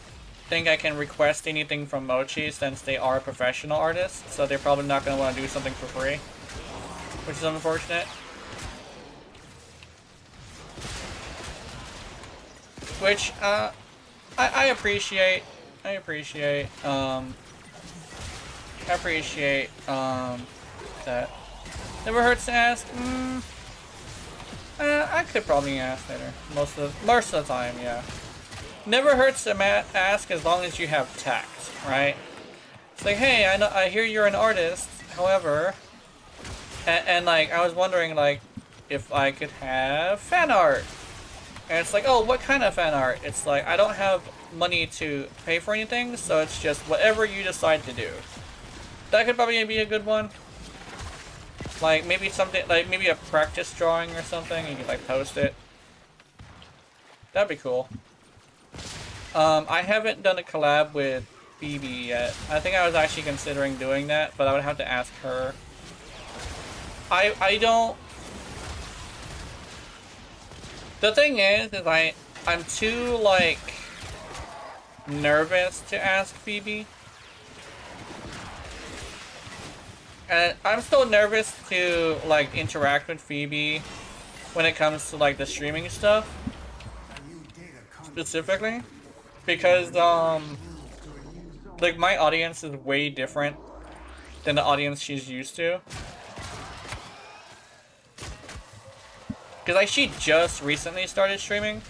think I can request anything from Mochi since they are professional artists, so they're probably not going to want to do something for free, which is unfortunate. Which, I appreciate, that. Never hurts to ask? I could probably ask later. Most of the time, yeah. Never hurts to ask as long as you have tact, right? It's like, hey, I hear you're an artist. However, And like, I was wondering, like, if I could have fan art. And it's like, oh, what kind of fan art? It's like, I don't have money to pay for anything, so it's just whatever you decide to do. That could probably be a good one. Like, maybe something, like, maybe a practice drawing or something, you could, like, post it. That'd be cool. I haven't done a collab with Phoebe yet. I think I was actually considering doing that, but I would have to ask her. I don't... The thing is I'm too, like, nervous to ask Phoebe. And I'm still nervous to, like, interact with Phoebe when it comes to, like, the streaming stuff. Specifically. Because, like, my audience is way different than the audience she's used to. Because, like, she just recently started streaming.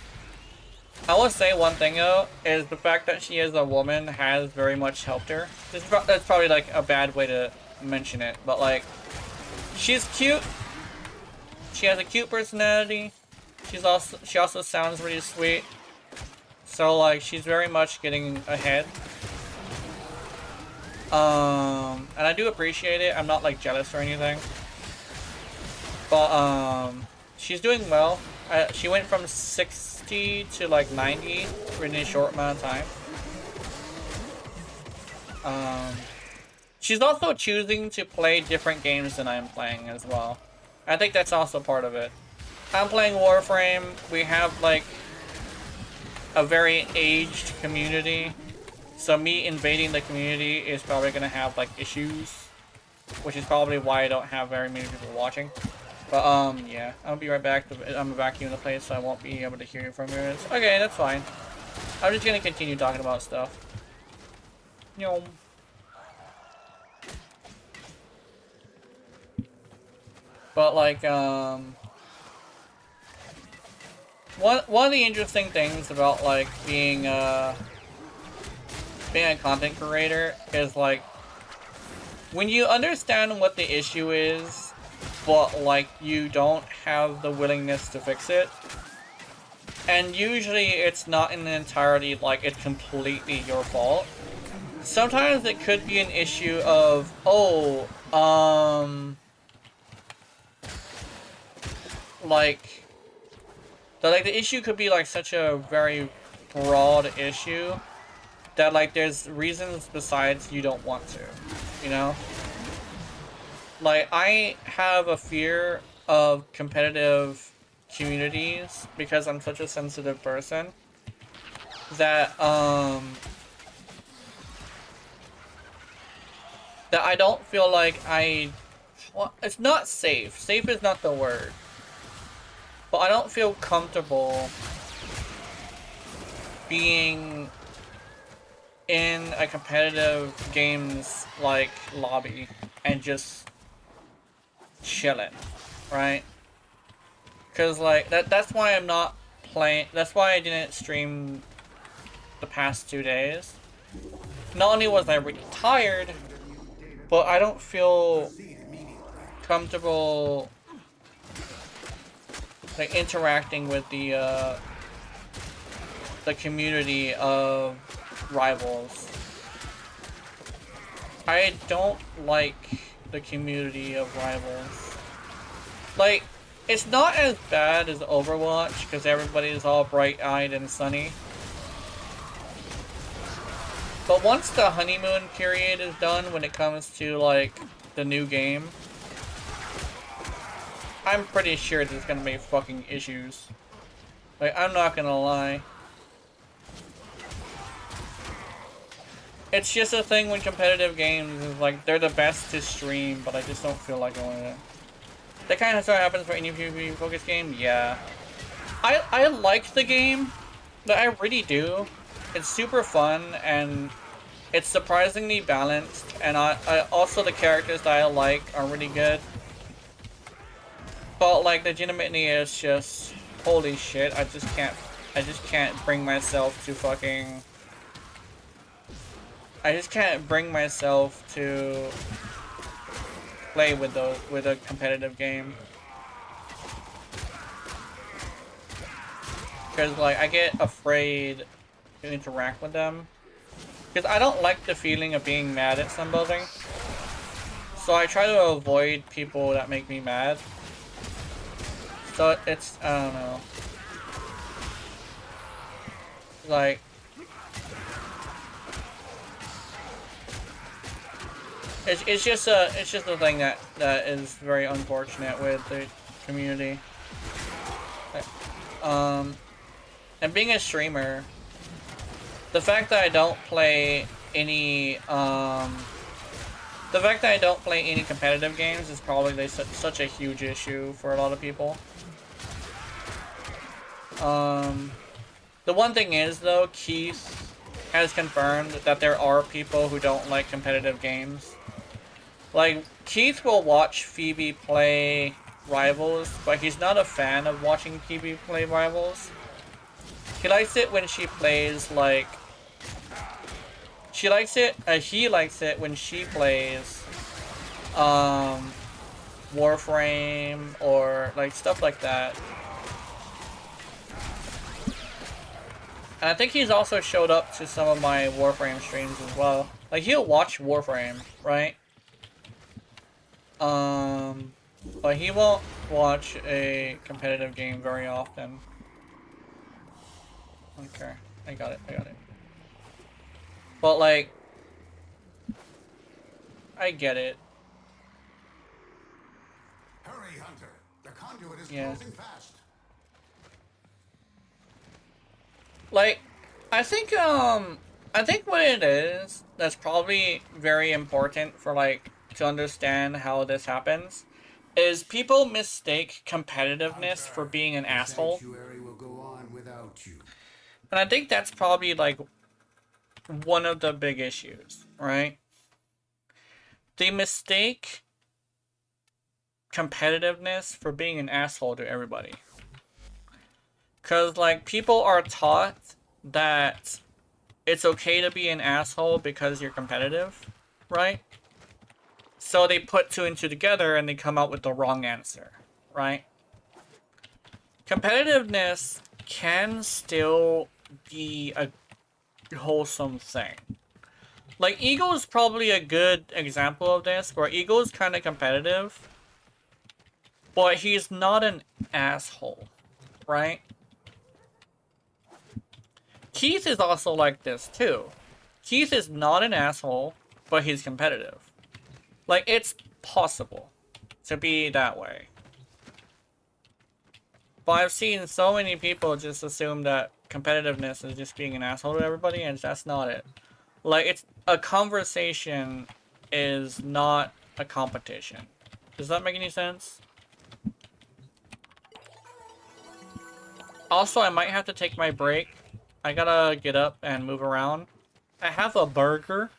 I will say one thing, though, is the fact that she is a woman has very much helped her. That's probably, like, a bad way to mention it, but, like, she's cute. She has a cute personality. She also sounds really sweet. So, like, she's very much getting ahead. And I do appreciate it. I'm not, like, jealous or anything. But, she's doing well. She went from 60 to, like, 90 in a short amount of time. She's also choosing to play different games than I'm playing as well. I think that's also part of it. I'm playing Warframe. We have, like, a very aged community. So me invading the community is probably going to have, like, issues. Which is probably why I don't have very many people watching. But, yeah. I'll be right back. I'm vacuuming the place, so I won't be able to hear you from here. Okay, that's fine. I'm just going to continue talking about stuff. Yo. But, like, one of the interesting things about, like, being a content creator is, like, when you understand what the issue is, but, like, you don't have the willingness to fix it, and usually it's not in the entirety, like, it's completely your fault. Sometimes it could be an issue of, oh, like, the issue could be, like, such a very broad issue that, like, there's reasons besides you don't want to, you know? Like, I have a fear of competitive communities because I'm such a sensitive person that, that I don't feel like well, it's not safe. Safe is not the word. But I don't feel comfortable being in a competitive games like lobby and just chilling, right? Cause like that's why I'm not playing. That's why I didn't stream the past 2 days. Not only was I really tired, but I don't feel comfortable, like, interacting with the community of rivals. I don't like the community of rivals. Like, it's not as bad as Overwatch because everybody is all bright-eyed and sunny. But once the honeymoon period is done when it comes to, like, the new game, I'm pretty sure there's gonna be fucking issues. Like, I'm not gonna lie. It's just a thing when competitive games is like, they're the best to stream, but I just don't feel like doing it. That kind of stuff happens for any PvP focused game? Yeah. I like the game, but I really do. It's super fun, and it's surprisingly balanced, and I also the characters that I like are really good. But, like, legitimately it's just, holy shit, I just can't bring myself to fucking... I just can't bring myself to play with a competitive game. Because like I get afraid to interact with them. Because I don't like the feeling of being mad at somebody. So I try to avoid people that make me mad. So it's, I don't know. Like, it's just a thing that is very unfortunate with the community. And being a streamer, the fact that I don't play any competitive games is probably such a huge issue for a lot of people. The one thing is though, Keith has confirmed that there are people who don't like competitive games. Like, Keith will watch Phoebe play Rivals, but he's not a fan of watching Phoebe play Rivals. He likes it when she plays, like... he likes it when she plays, Warframe, or, like, stuff like that. And I think he's also showed up to some of my Warframe streams as well. Like, he'll watch Warframe, right? But he won't watch a competitive game very often. Okay, I got it. But like, I get it. Hurry, Hunter. The conduit is closing fast. Like, I think what it is that's probably very important for like to understand how this happens is people mistake competitiveness for being an asshole. Sanctuary will go on without you. And I think that's probably like one of the big issues, right? They mistake competitiveness for being an asshole to everybody. Cause like people are taught that it's okay to be an asshole because you're competitive, right? So they put two and two together and they come out with the wrong answer, right? Competitiveness can still be a wholesome thing. Like, Eagle is probably a good example of this, where Eagle is kind of competitive, but he's not an asshole, right? Keith is also like this, too. Keith is not an asshole, but he's competitive. Like, it's possible to be that way. But I've seen so many people just assume that competitiveness is just being an asshole to everybody, and that's not it. Like, it's a conversation is not a competition. Does that make any sense? Also, I might have to take my break. I gotta get up and move around. I have a burger.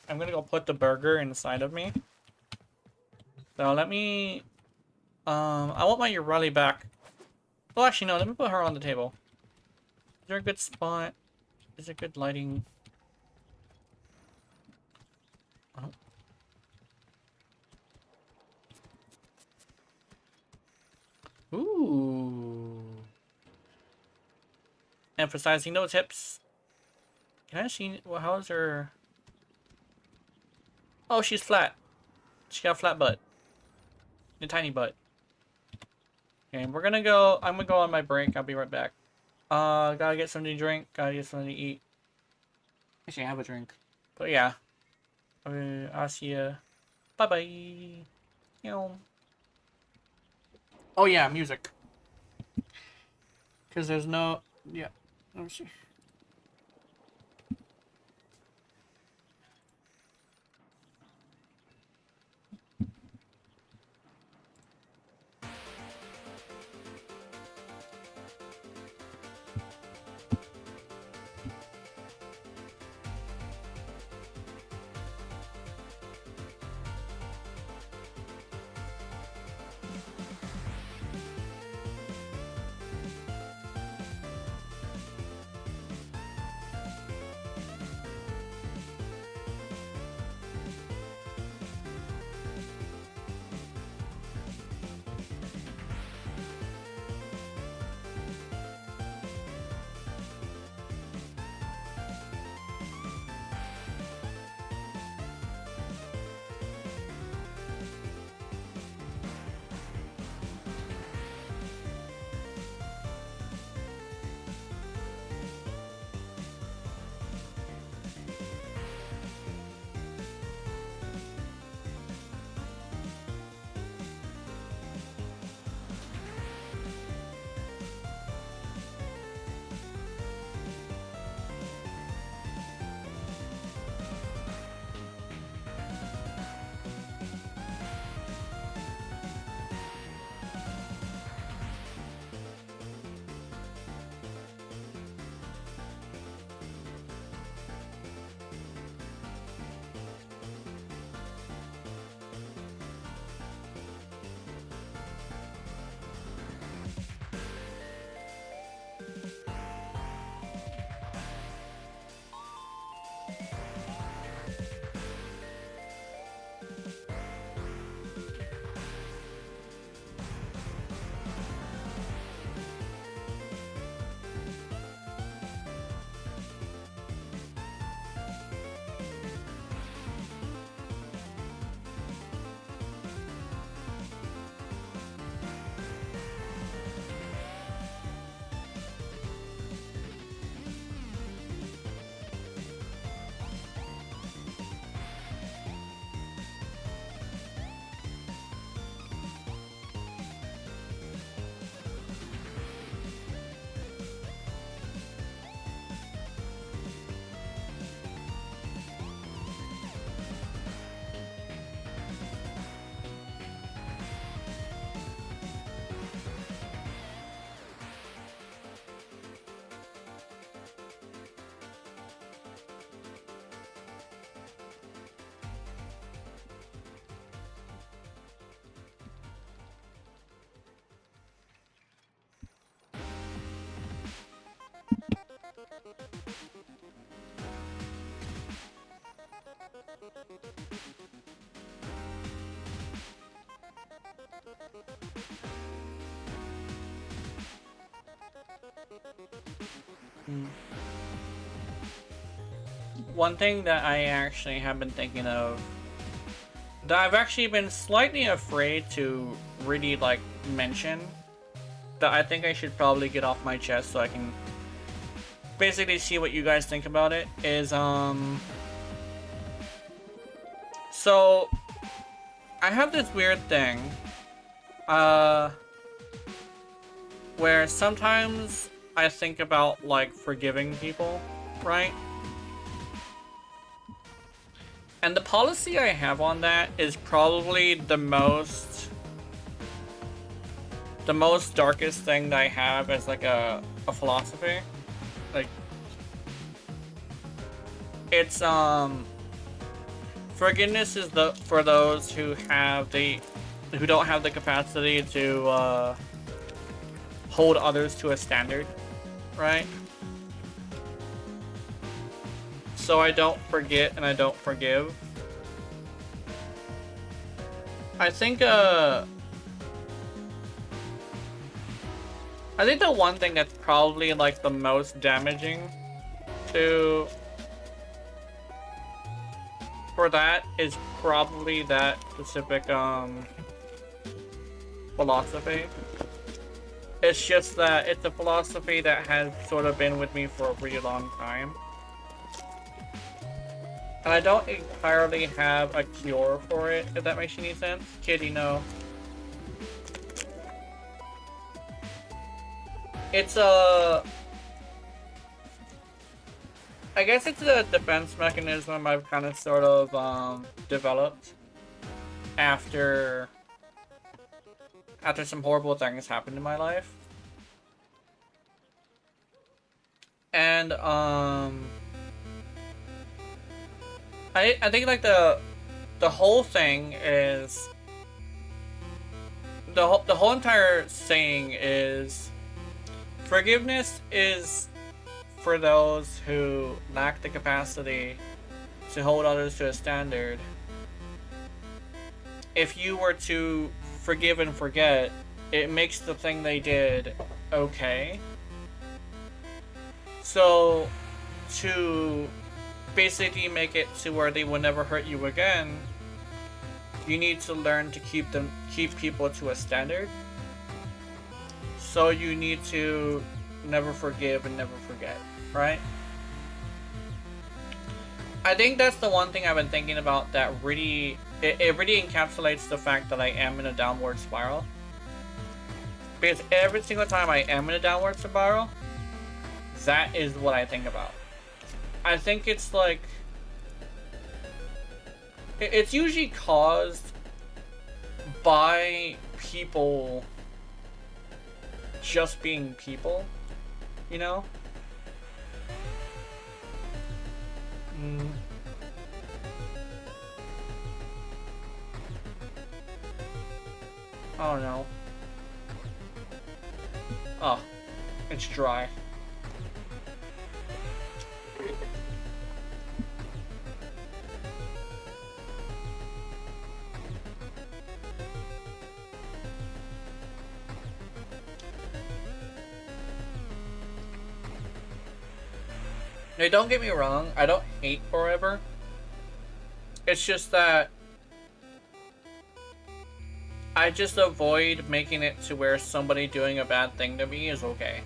I'm gonna go put the burger inside of me. So let me... I want my Urali back. Oh, actually, no. Let me put her on the table. Is there a good spot? Is there good lighting? Oh. Ooh. Emphasizing those hips. Can I see... Well, how is her... Oh, she's flat. She got a flat butt. A tiny butt. Okay, we're gonna go... I'm gonna go on my break. I'll be right back. Gotta get something to drink. Gotta get something to eat. Actually, I have a drink. But yeah. I'll see ya. Bye-bye. Oh yeah, music. Because there's no... Yeah. Let me see. One thing that I actually have been thinking of, that I've actually been slightly afraid to really, like, mention, that I think I should probably get off my chest so I can basically see what you guys think about it, is, so, I have this weird thing, where sometimes I think about, like, forgiving people, right? And the policy I have on that is probably the most darkest thing that I have as, like, a philosophy. Like, it's, forgiveness is for those who don't have the capacity to, hold others to a standard, right? So I don't forget and I don't forgive. I think the one thing that's probably, like, the most damaging for that is probably that specific philosophy. It's just that it's a philosophy that has sort of been with me for a really long time. And I don't entirely have a cure for it, if that makes any sense. Kitty, no. It's I guess it's a defense mechanism I've kind of sort of developed after some horrible things happened in my life. And I think, like, the whole thing is the whole entire saying is forgiveness is for those who lack the capacity to hold others to a standard. If you were to forgive and forget, it makes the thing they did okay. So, to basically make it to where they will never hurt you again, you need to learn to keep people to a standard. So you need to never forgive and never forget, right? I think that's the one thing I've been thinking about that really, it really encapsulates the fact that I am in a downward spiral. Because every single time I am in a downward spiral, that is what I think about. I think it's like, it's usually caused by people just being people, you know? Oh no. Oh, it's dry. Now, don't get me wrong, I don't hate Forever. It's just that I just avoid making it to where somebody doing a bad thing to me is okay.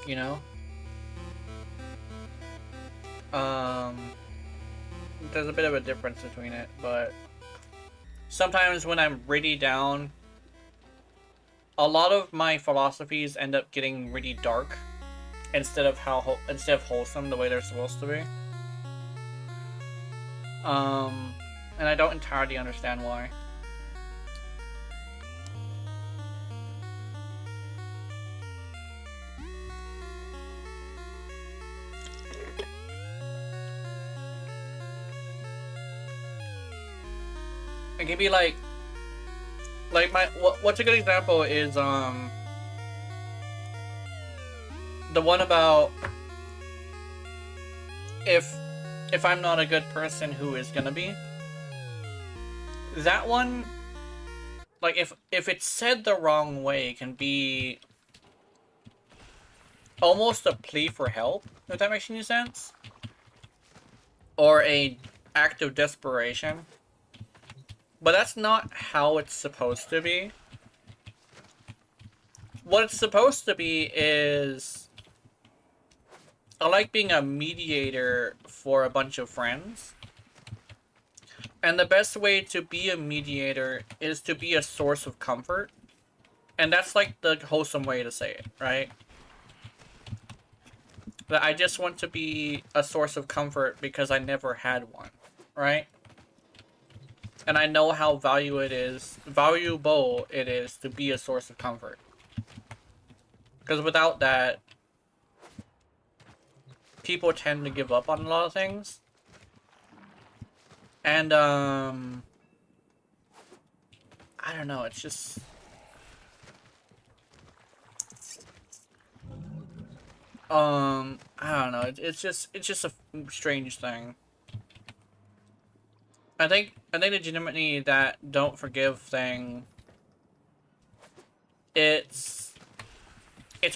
You know? There's a bit of a difference between it, but sometimes when I'm really down, a lot of my philosophies end up getting really dark instead of wholesome the way they're supposed to be. And I don't entirely understand why. It can be like what's a good example is the one about if I'm not a good person, who is gonna be? That one, like, if it's said the wrong way, can be almost a plea for help, if that makes any sense. Or a act of desperation. But that's not how it's supposed to be. What it's supposed to be is... I like being a mediator for a bunch of friends. And the best way to be a mediator is to be a source of comfort. And that's like the wholesome way to say it, right? That I just want to be a source of comfort because I never had one, right? And I know how valuable it is to be a source of comfort. Because without that, people tend to give up on a lot of things. And, I don't know, it's just... I don't know, it's just a strange thing. I think legitimately that don't forgive thing, it's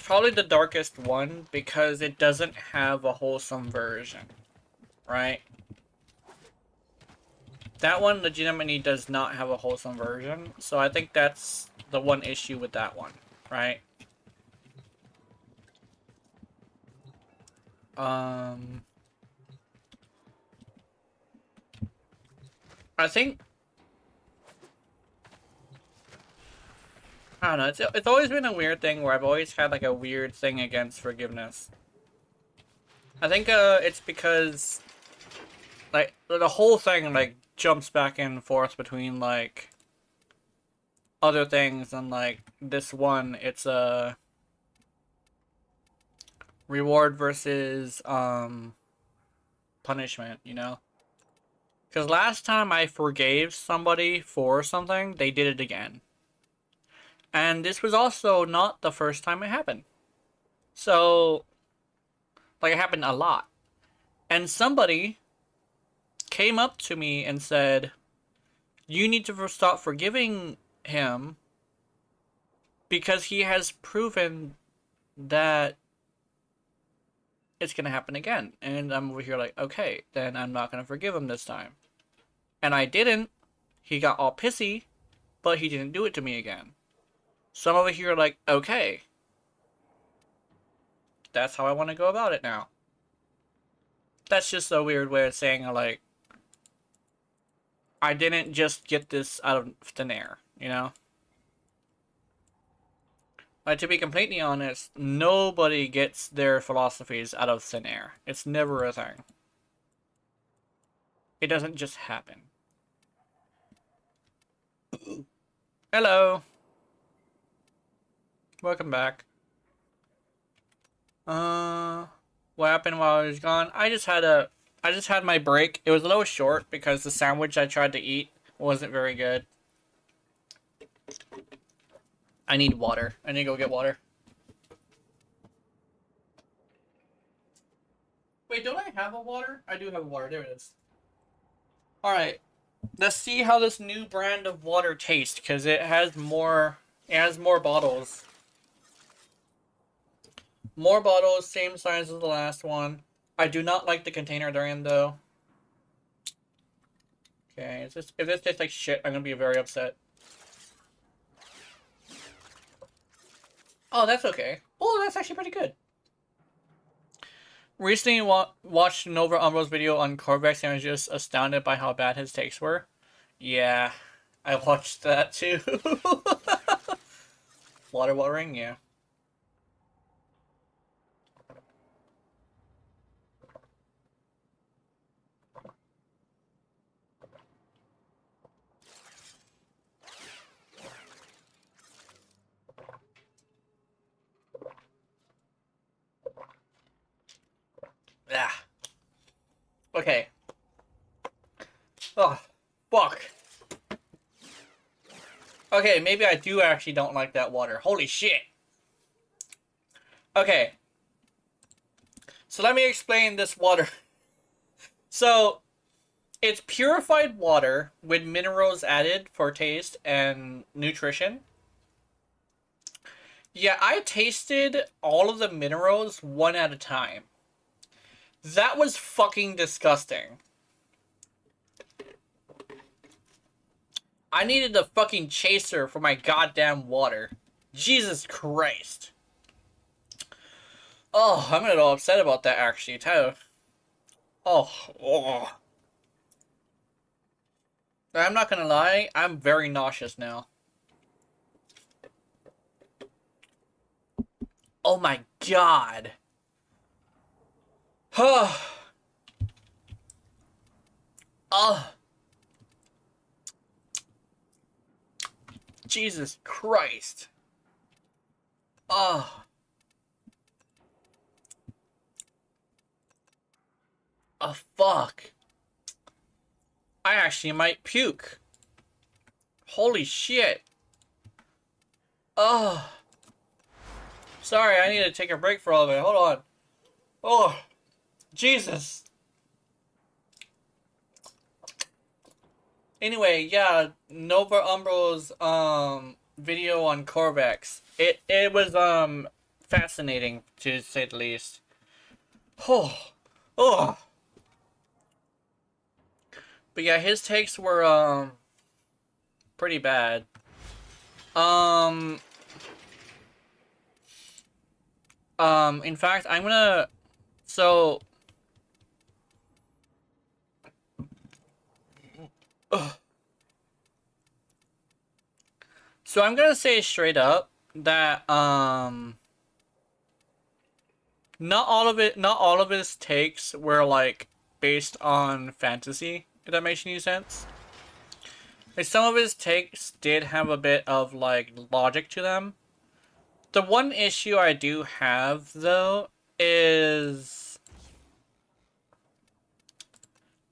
probably the darkest one because it doesn't have a wholesome version, right? That one legitimately does not have a wholesome version, so I think that's the one issue with that one, right? I think... I don't know, it's always been a weird thing where I've always had like a weird thing against forgiveness. I think it's because like the whole thing like jumps back and forth between like other things and like this one, it's a reward versus punishment, you know? Because last time I forgave somebody for something, they did it again. And this was also not the first time it happened. So, like, it happened a lot. And somebody came up to me and said, you need to stop forgiving him because he has proven that it's going to happen again. And I'm over here like, okay, then I'm not going to forgive him this time. And I didn't. He got all pissy, but he didn't do it to me again. So I'm over here like, okay. That's how I want to go about it now. That's just a weird way of saying, like, I didn't just get this out of thin air, you know? Like, to be completely honest, nobody gets their philosophies out of thin air. It's never a thing. It doesn't just happen. Hello. Welcome back. What happened while I was gone? I just had my break. It was a little short because the sandwich I tried to eat wasn't very good. I need water. I need to go get water. Wait, don't I have a water? I do have a water. There it is. Alright. Let's see how this new brand of water tastes, because it has more bottles. More bottles, same size as the last one. I do not like the container they're in, though. Okay, if this tastes like shit, I'm gonna be very upset. Oh, that's okay. Oh, that's actually pretty good. Recently watched Nova Umbro's video on Corvex and was just astounded by how bad his takes were. Yeah, I watched that too. Watering, yeah. Ah. Okay. Oh, fuck. Okay, maybe I do actually don't like that water. Holy shit. Okay. So let me explain this water. So, it's purified water with minerals added for taste and nutrition. Yeah, I tasted all of the minerals one at a time. That was fucking disgusting. I needed a fucking chaser for my goddamn water. Jesus Christ. Oh, I'm a little upset about that actually, too. Oh. I'm not gonna lie, I'm very nauseous now. Oh my god. Oh. Jesus Christ. Oh. Oh, fuck. I actually might puke. Holy shit. Oh. Sorry, I need to take a break for all of it. Hold on. Oh. Jesus. Anyway, yeah, Nova Umbro's video on Corvex. It was fascinating to say the least. Oh. Oh. But yeah, his takes were pretty bad. In fact, I'm gonna so ugh. So I'm gonna say straight up that not all of his takes were like based on fantasy, if that makes any sense. Like some of his takes did have a bit of like logic to them. The one issue I do have though is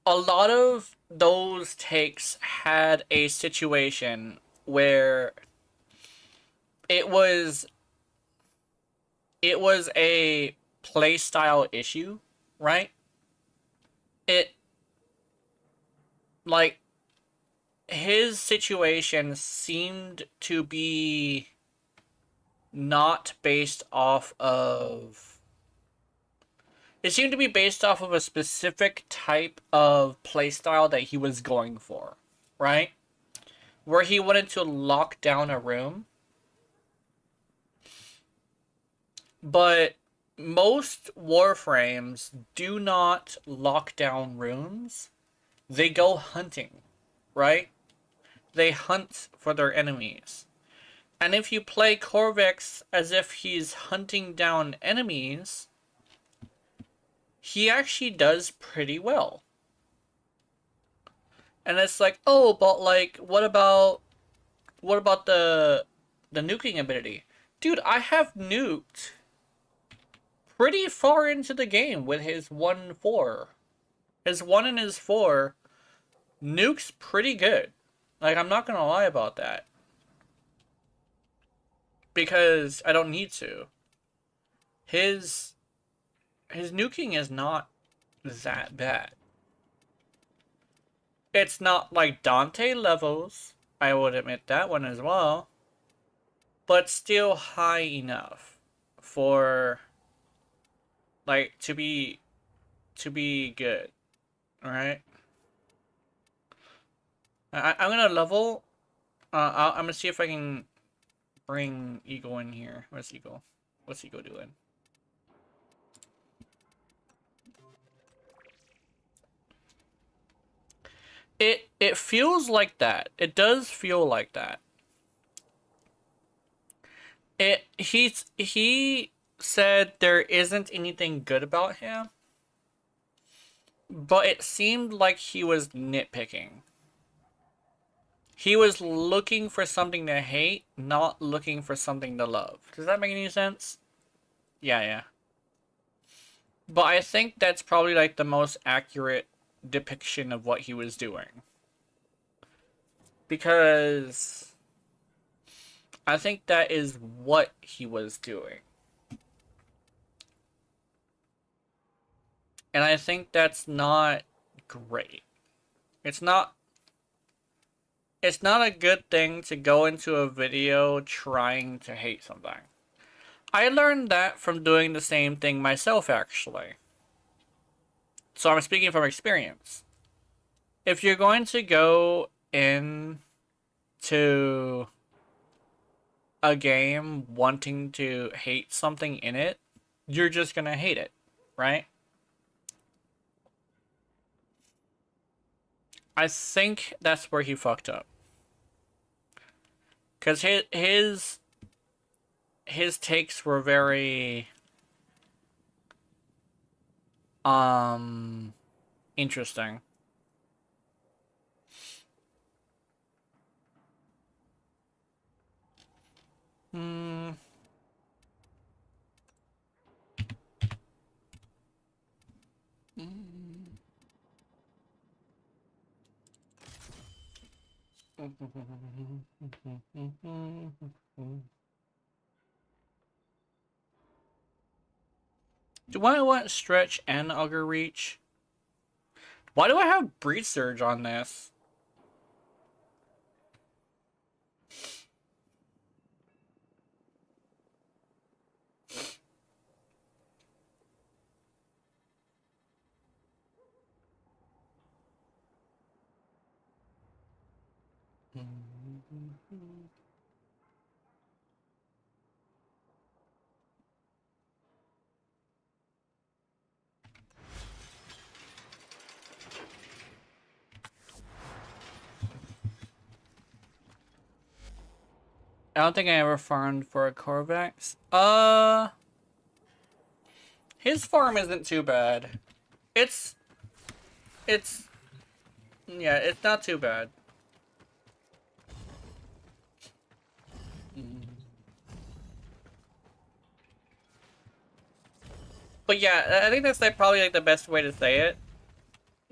a lot of those takes had a situation where it was a playstyle issue, right? It like his situation seemed to be not based off of it seemed to be based off of a specific type of playstyle that he was going for, right? Where he wanted to lock down a room. But most Warframes do not lock down rooms. They go hunting, right? They hunt for their enemies. And if you play Corvex as if he's hunting down enemies, he actually does pretty well. And it's like, oh, but like, what about the nuking ability? Dude, I have nuked pretty far into the game with his 1-4. His 1 and his 4 nukes pretty good. Like, I'm not gonna lie about that. Because I don't need to. His nuking is not that bad. It's not like Dante levels. I would admit that one as well. But still high enough for like to be good. Alright? I'm gonna level. I'm gonna see if I can bring Eagle in here. Where's Eagle? What's Eagle doing? It feels like that. It does feel like that. He said there isn't anything good about him, but it seemed like he was nitpicking. He was looking for something to hate, not looking for something to love. Does that make any sense? Yeah. But I think that's probably like the most accurate depiction of what he was doing. Because I think that is what he was doing. And I think that's not great. It's not a good thing to go into a video trying to hate something. I learned that from doing the same thing myself, actually. So I'm speaking from experience. If you're going to go in to a game wanting to hate something in it, you're just gonna hate it, right? I think that's where he fucked up. Because his takes were very interesting. Hmm. Do I want stretch and auger reach? Why do I have breach surge on this? I don't think I ever farmed for a Corvax. His farm isn't too bad. It's yeah, it's not too bad. But yeah, I think that's like probably like the best way to say it.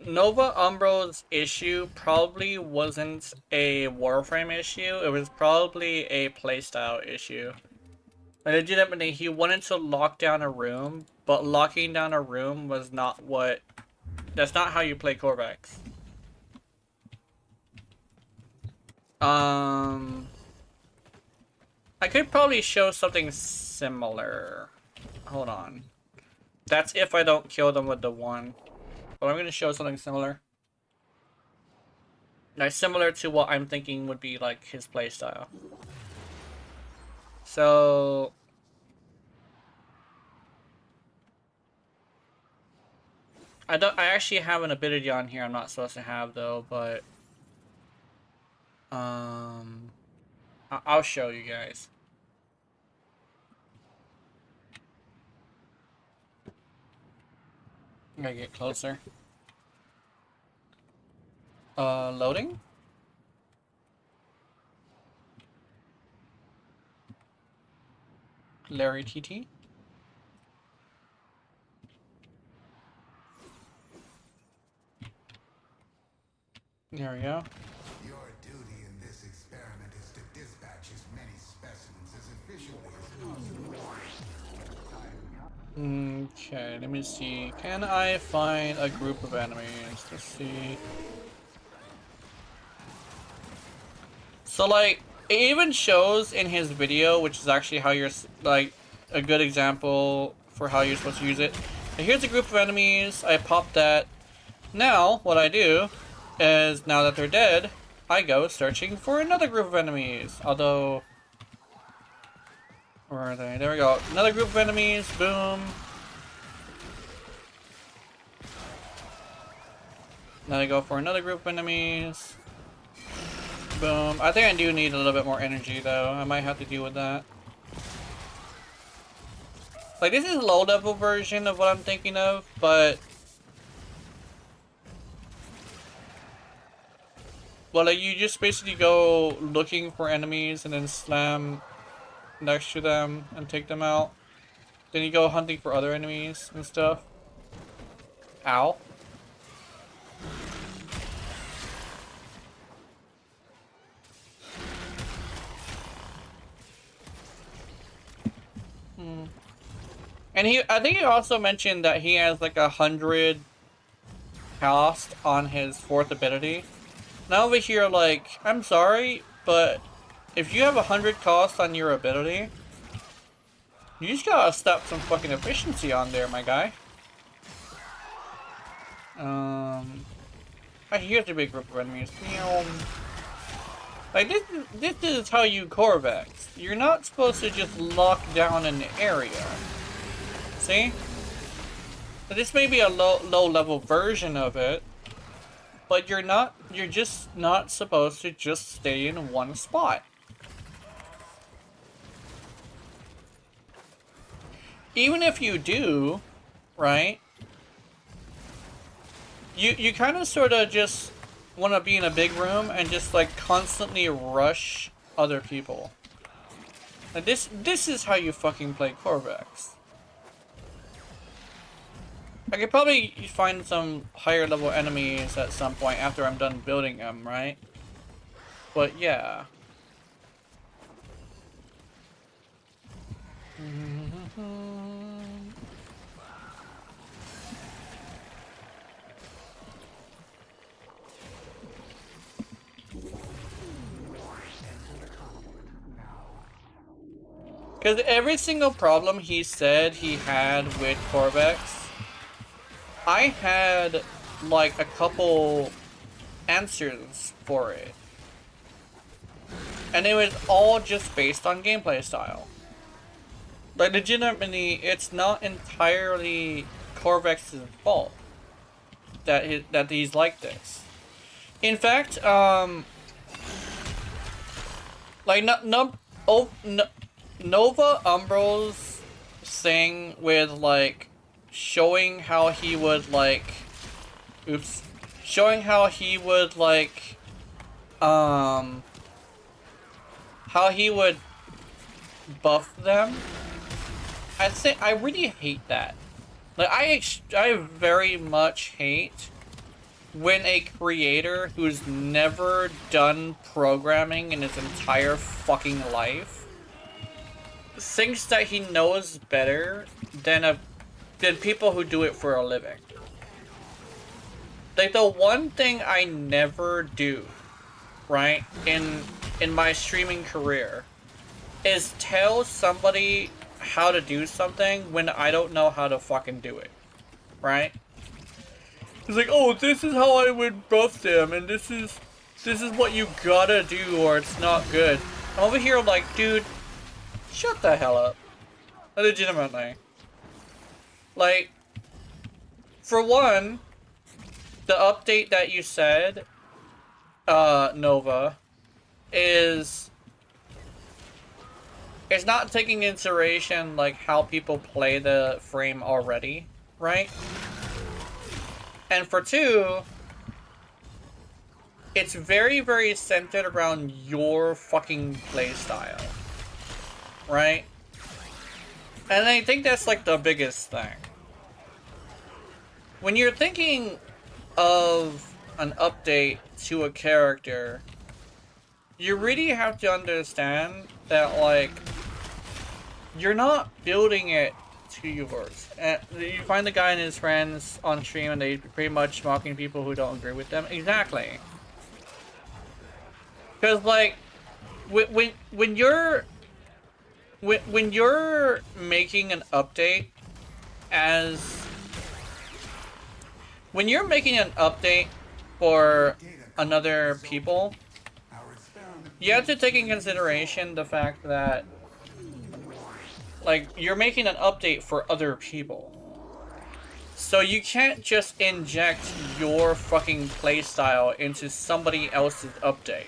Nova Umbro's issue probably wasn't a Warframe issue. It was probably a playstyle issue. Legitimately, he wanted to lock down a room, but locking down a room was not what... That's not how you play Corvax. I could probably show something similar. Hold on. That's if I don't kill them with the one. But I'm going to show something similar. Like, similar to what I'm thinking would be, like, his playstyle. So... I actually have an ability on here I'm not supposed to have, though, but... I'll show you guys. I gotta get closer. Loading? Larry TT? There we go. Your duty in this experiment is to dispatch as many specimens as efficiently as possible. Okay, let me see. Can I find a group of enemies? Let's see. So, like, it even shows in his video, which is actually how you're, like, a good example for how you're supposed to use it. And here's a group of enemies. I pop that. Now, what I do is, now that they're dead, I go searching for another group of enemies. Although, where are they? There we go. Another group of enemies. Boom. Now I go for another group of enemies. Boom. I think I do need a little bit more energy, though. I might have to deal with that. Like, this is a low-level version of what I'm thinking of, but... Well, like, you just basically go looking for enemies and then slam next to them and take them out. Then you go hunting for other enemies and stuff. Ow. And I think he also mentioned that he has like 100 cost on his 4th ability. Now over here, like, I'm sorry, but if you have 100 cost on your ability, You just gotta stop some fucking efficiency on there, my guy. Here's a big group of enemies. Like, this is how you Corvex. You're not supposed to just lock down an area. See? So this may be a low-level version of it, but you're just not supposed to just stay in one spot. Even if you do, right? You kind of sort of just want to be in a big room and just like constantly rush other people. And this is how you fucking play Corvex. I could probably find some higher level enemies at some point after I'm done building them, right? But yeah. Because every single problem he said he had with Corvex, I had like a couple answers for it. And it was all just based on gameplay style. Like legitimately, it's not entirely Corvex's fault that he's like this. In fact, like Nova Umbro's thing with like showing how he would like how he would buff them. I really hate that. Like I very much hate when a creator who's never done programming in his entire fucking life thinks that he knows better than people who do it for a living. Like the one thing I never do, right, in my streaming career is tell somebody how to do something when I don't know how to fucking do it, right? It's like, oh, this is how I would buff them, and this is what you gotta do or it's not good. I'm over here like, dude, shut the hell up. Legitimately. Like, for one, the update that you said, Nova, is it's not taking into consideration like how people play the frame already, right? And for two, it's very, very centered around your fucking playstyle, right? And I think that's like the biggest thing. When you're thinking of an update to a character, you really have to understand that like you're not building it to yours. And you find the guy and his friends on stream and they pretty much mocking people who don't agree with them. Exactly. Because like when you're making an update when you're making an update for another people, you have to take in consideration the fact that like you're making an update for other people. So you can't just inject your fucking playstyle into somebody else's update.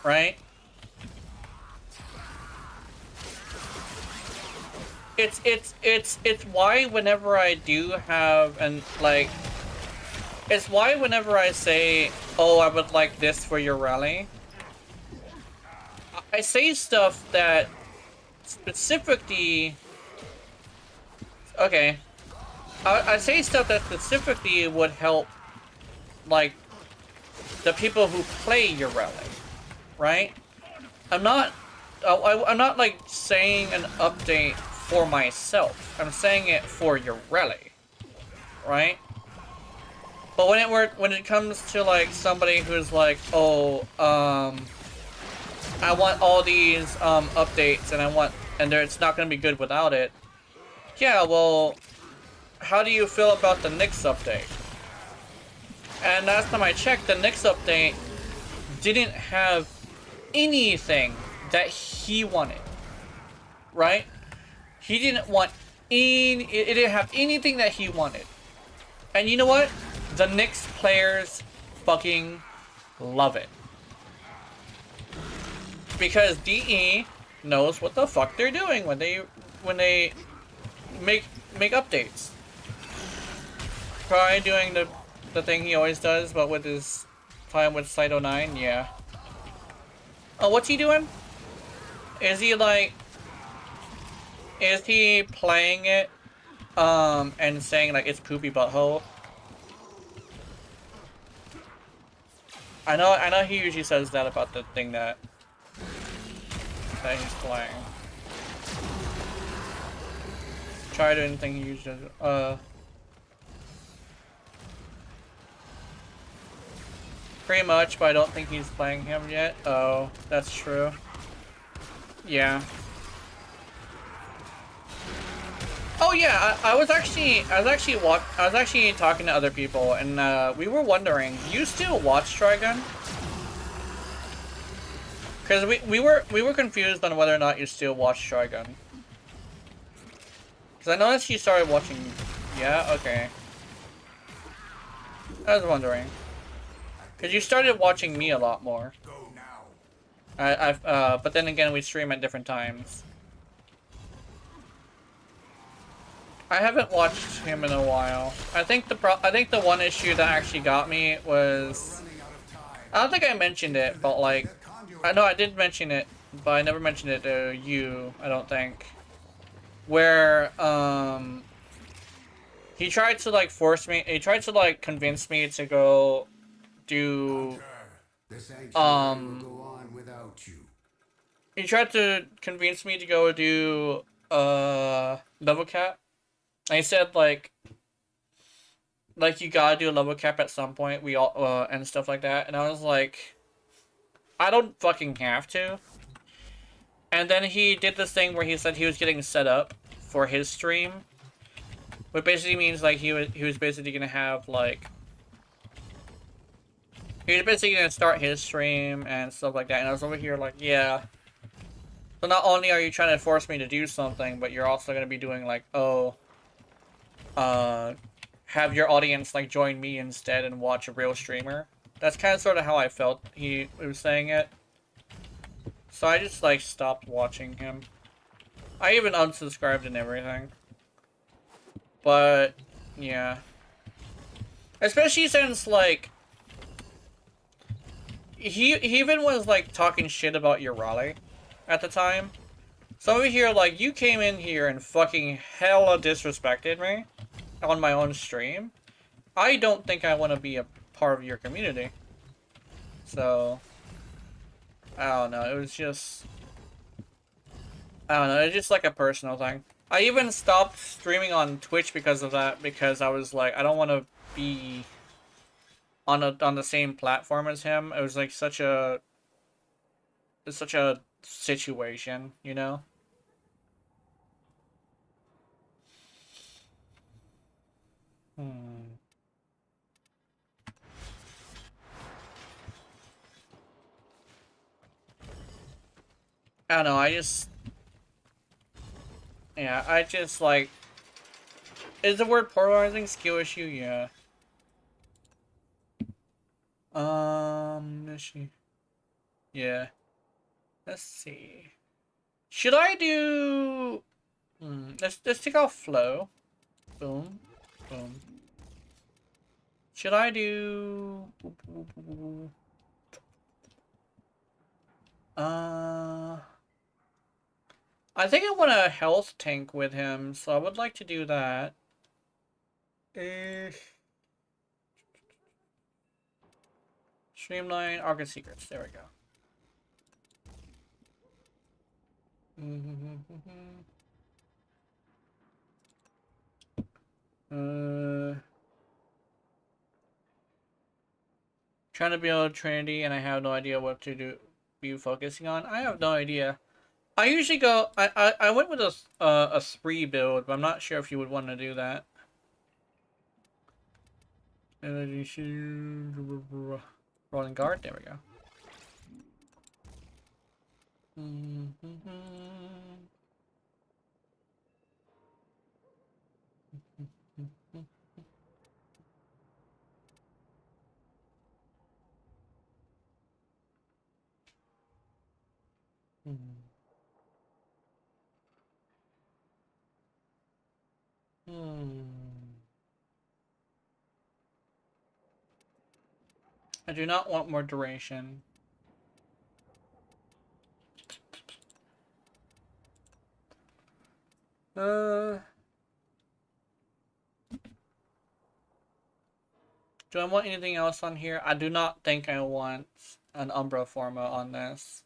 Right? It's why whenever I do have it's why whenever I say, oh, I would like this for your rally, I say stuff that specifically I say stuff that specifically would help like the people who play your rally, right? I'm not like saying an update for myself. I'm saying it for your rally, right? But when it comes to like somebody who's like, oh, I want all these updates and I and it's not going to be good without it. Yeah, well, how do you feel about the Nyx update? And last time I checked, the Nyx update didn't have anything that he wanted, right? He didn't want it didn't have anything that he wanted. And you know what? The Nyx players fucking love it. Because DE knows what the fuck they're doing when they make updates. Probably doing the thing he always does, but with his time with Site 09, yeah. Oh, what's he doing? Is he like... Is he playing it, and saying like it's poopy butthole? I know he usually says that about the thing that he's playing. Try doing the thing he usually does. Pretty much, but I don't think he's playing him yet. Oh, that's true. Yeah. Oh yeah, I was actually talking to other people, and we were wondering, do you still watch Trigun? Because we were confused on whether or not you still watch Trigun. Because I noticed you started watching. Yeah, okay. I was wondering. Because you started watching me a lot more. But then again, we stream at different times. I haven't watched him in a while. I think the one issue that actually got me was, I don't think I mentioned it, but like, I know I did mention it, but I never mentioned it to you, I don't think. Where he tried to like convince me to go do he tried to convince me to go do level cap. And he said like you gotta do a level cap at some point, we all and stuff like that, and I was like, I don't fucking have to. And then he did this thing where he said he was getting set up for his stream, which basically means like he was basically gonna have like, he was basically gonna start his stream and stuff like that, and I was over here like, yeah. So not only are you trying to force me to do something, but you're also gonna be doing like, oh, have your audience like join me instead and watch a real streamer. That's kind of sort of how I felt he was saying it. So I just like stopped watching him. I even unsubscribed and everything. But yeah. Especially since like he even was like talking shit about your Raleigh at the time. So over here, like, you came in here and fucking hella disrespected me on my own stream. I don't think I want to be a part of your community. So, I don't know, it was just, I don't know, it's just like a personal thing. I even stopped streaming on Twitch because of that, because I was like, I don't want to be on the same platform as him. It was like such a situation, you know? I don't know, yeah, I just like, is the word polarizing skill issue? Yeah. Is she? Yeah. Let's see. Should I do? Let's take off flow. Boom, boom. Should I do? I think I want a health tank with him, so I would like to do that. Streamline Arcade Secrets. There we go. Trying to build Trinity, and I have no idea what to be focusing on. I have no idea. I usually go. I went with a 3 build, but I'm not sure if you would want to do that. Energy shield, rolling guard. There we go. I do not want more duration. Do I want anything else on here? I do not think I want an Umbra Forma on this.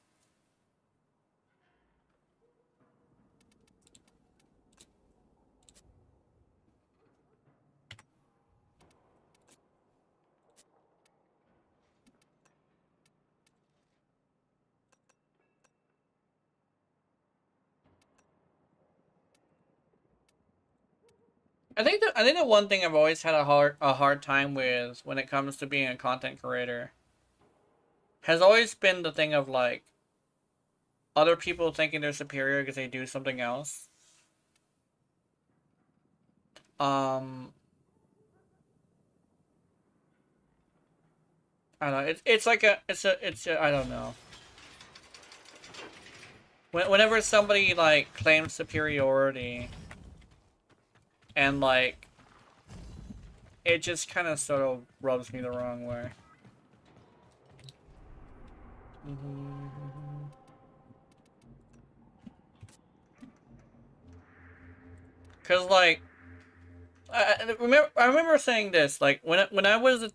I think the one thing I've always had a hard time with when it comes to being a content creator has always been the thing of like other people thinking they're superior because they do something else. I don't know. It's like I don't know. Whenever somebody like claims superiority, and like it just kind of sort of rubs me the wrong way. Cause like I remember saying this like when I was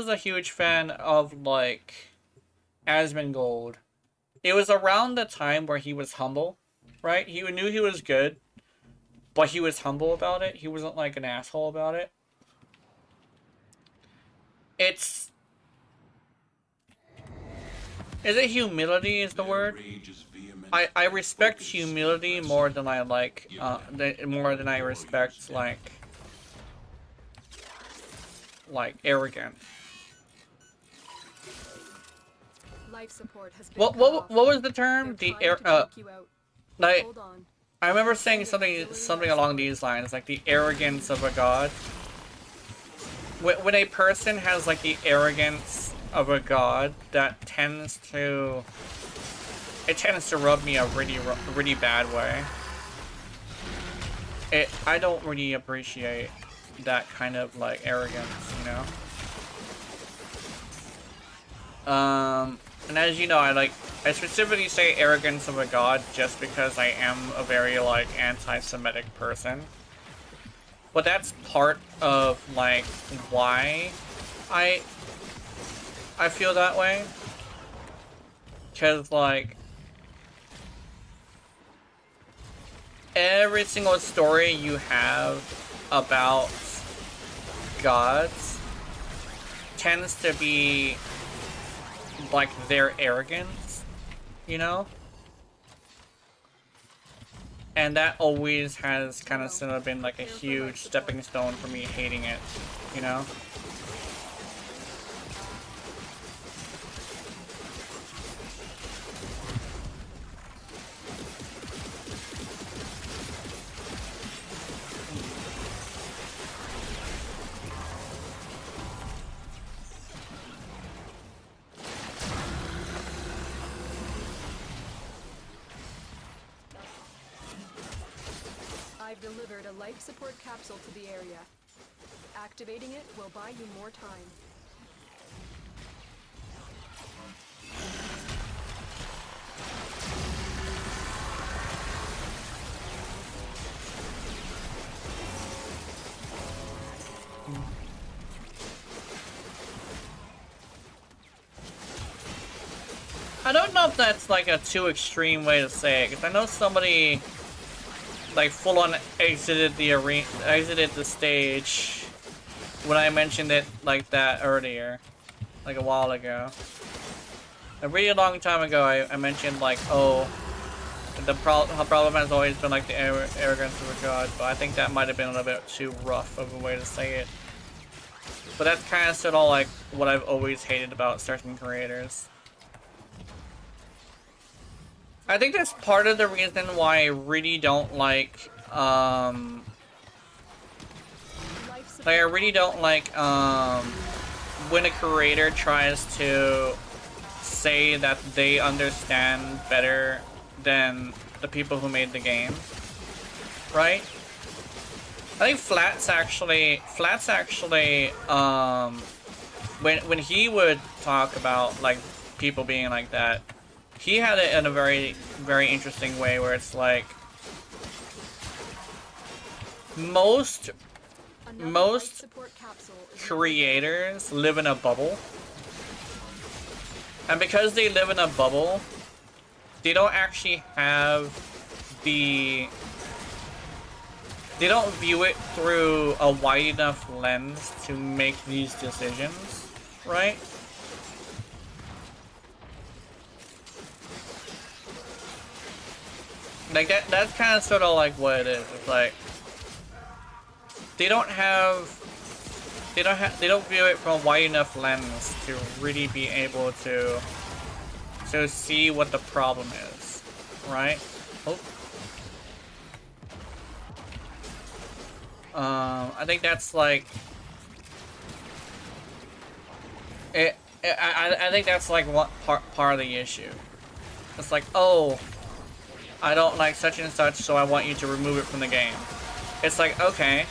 a huge fan of like Asmongold, it was around the time where he was humble, right? He knew he was good, but he was humble about it. He wasn't like an asshole about it. Is it humility is the word? I respect humility more than I like more than I respect like arrogant. Life support has been What was the term? The air like Hold on. I remember saying something along these lines, like the arrogance of a god. When a person has like the arrogance of a god, that tends to rub me a really bad way. I don't really appreciate that kind of like arrogance, you know. And as you know, I specifically say arrogance of a god just because I am a very like anti-Semitic person. But that's part of like why I feel that way. Cause like every single story you have about gods tends to be like their arrogance, you know? And that always has kind of sort of been like a huge stepping stone for me hating it, you know? I've delivered a life support capsule to the area. Activating it will buy you more time. I don't know if that's like a too extreme way to say it, because I know somebody like full on exited the arena, exited the stage when I mentioned it like that earlier, like a while ago. A really long time ago, I mentioned like, oh, problem has always been like the arrogance of a god, but I think that might have been a little bit too rough of a way to say it. But that's kind of still like what I've always hated about certain creators. I think that's part of the reason why I really don't like, when a creator tries to say that they understand better than the people who made the game, right? I think Flats actually, when he would talk about like people being like that, he had it in a very, very interesting way where it's like most creators live in a bubble, and because they live in a bubble, they don't actually have they don't view it through a wide enough lens to make these decisions, right? Like that's kind of sort of like what it is. It's like they don't view it from a wide enough lens to really be able to see what the problem is, right? Oh. I think that's like it. I think that's like what part of the issue. It's like, oh, I don't like such and such, so I want you to remove it from the game. It's like, okay,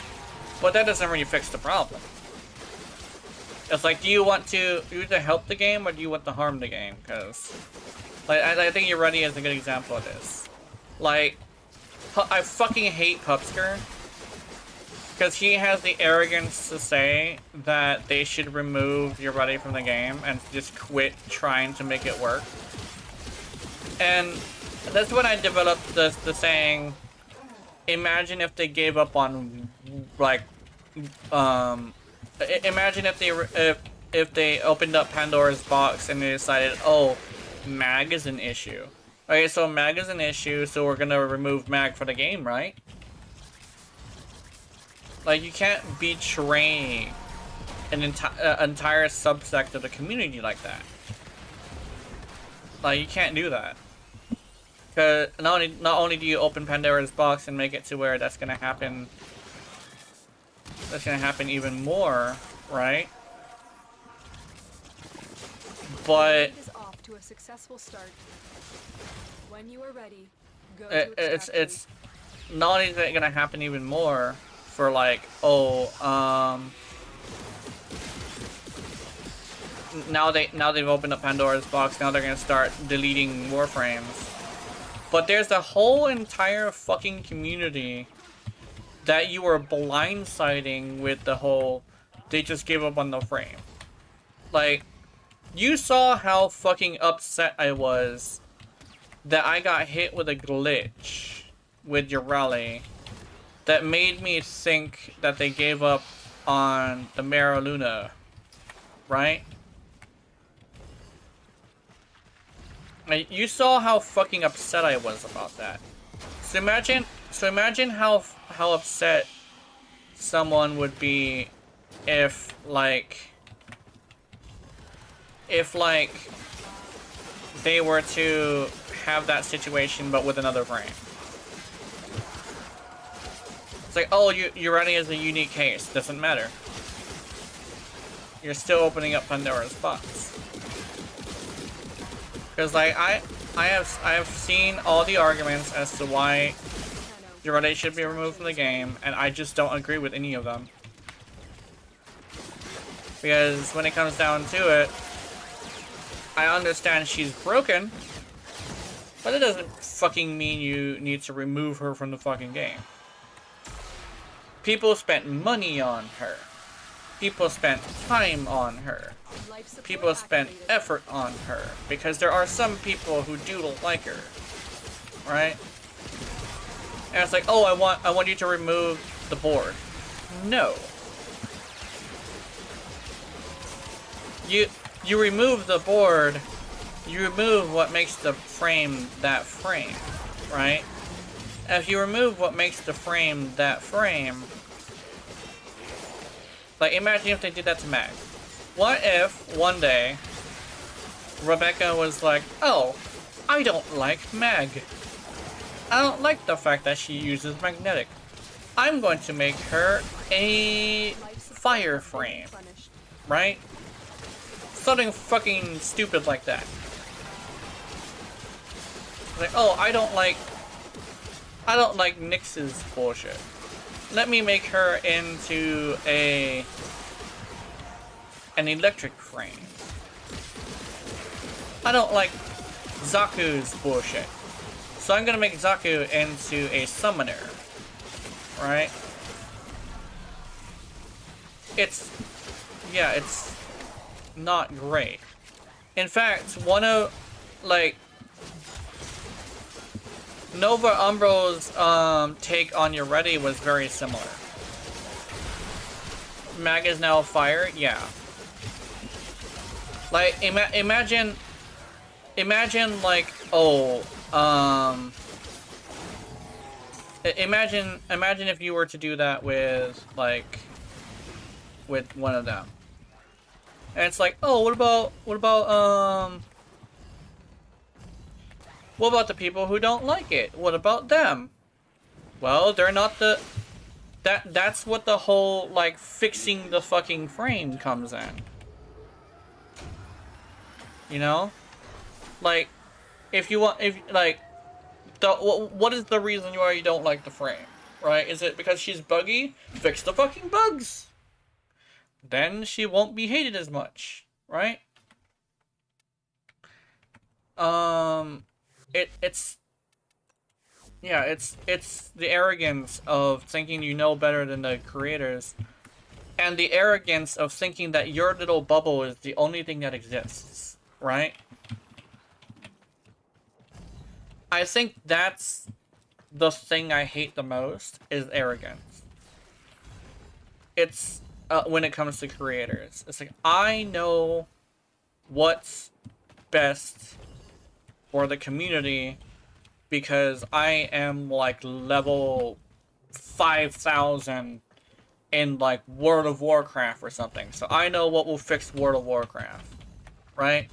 but that doesn't really fix the problem. It's like, do you want to help the game or do you want to harm the game? Because, like, I think Ureti is a good example of this. Like, I fucking hate Pupsker because he has the arrogance to say that they should remove Ureti from the game and just quit trying to make it work. And that's when I developed the saying, imagine if they gave up on, like, imagine if they opened up Pandora's box and they decided, oh, mag is an issue. Okay, so mag is an issue, so we're gonna remove mag for the game, right? Like, you can't betray an entire subsect of the community like that. Like, you can't do that. Because not only do you open Pandora's box and make it to where that's gonna happen even more, right? But It is off to a successful start. When you are ready, go it's not only is it gonna happen even more for like, oh, now they've opened up Pandora's box, now they're gonna start deleting Warframes. But there's a whole entire fucking community that you are blindsiding with the whole, they just gave up on the frame. Like, you saw how fucking upset I was that I got hit with a glitch with your rally that made me think that they gave up on the Mara Luna, right? Like, you saw how fucking upset I was about that. So imagine how upset someone would be if they were to have that situation but with another frame. It's like, oh, Ureti is a unique case. Doesn't matter. You're still opening up Pandora's box. Because like I have seen all the arguments as to why Ureti should be removed from the game, and I just don't agree with any of them. Because when it comes down to it, I understand she's broken, but it doesn't fucking mean you need to remove her from the fucking game. People spent money on her. People spent time on her. People spent effort on her. Because there are some people who do like her. Right? And it's like, oh, I want you to remove the board. No. You remove the board, you remove what makes the frame that frame, right? If you remove what makes the frame that frame, like imagine if they did that to Mag. What if one day Rebecca was like, oh, I don't like Mag. I don't like the fact that she uses magnetic. I'm going to make her a fire frame, right? Something fucking stupid like that. Like, oh, I don't like Nyx's bullshit. Let me make her into an electric frame. I don't like Zaku's bullshit. So I'm gonna make Zaku into a summoner. Right? It's not great. In fact, one of, like, Nova Umbro's take on Yureti was very similar. Mag is now fire? Yeah. Like, imagine like, oh, imagine if you were to do that with, like, with one of them. And it's like, oh, what about the people who don't like it? What about them? Well, they're not the... That's what the whole, like, fixing the fucking frame comes in. You know? Like, if you want... what is the reason why you don't like the frame? Right? Is it because she's buggy? Fix the fucking bugs! Then she won't be hated as much. Right? It's the arrogance of thinking you know better than the creators, and the arrogance of thinking that your little bubble is the only thing that exists, right? I think that's the thing I hate the most, is arrogance. It's when it comes to creators. It's like, I know what's best for the community because I am like level 5,000 in like World of Warcraft or something. So I know what will fix World of Warcraft, right?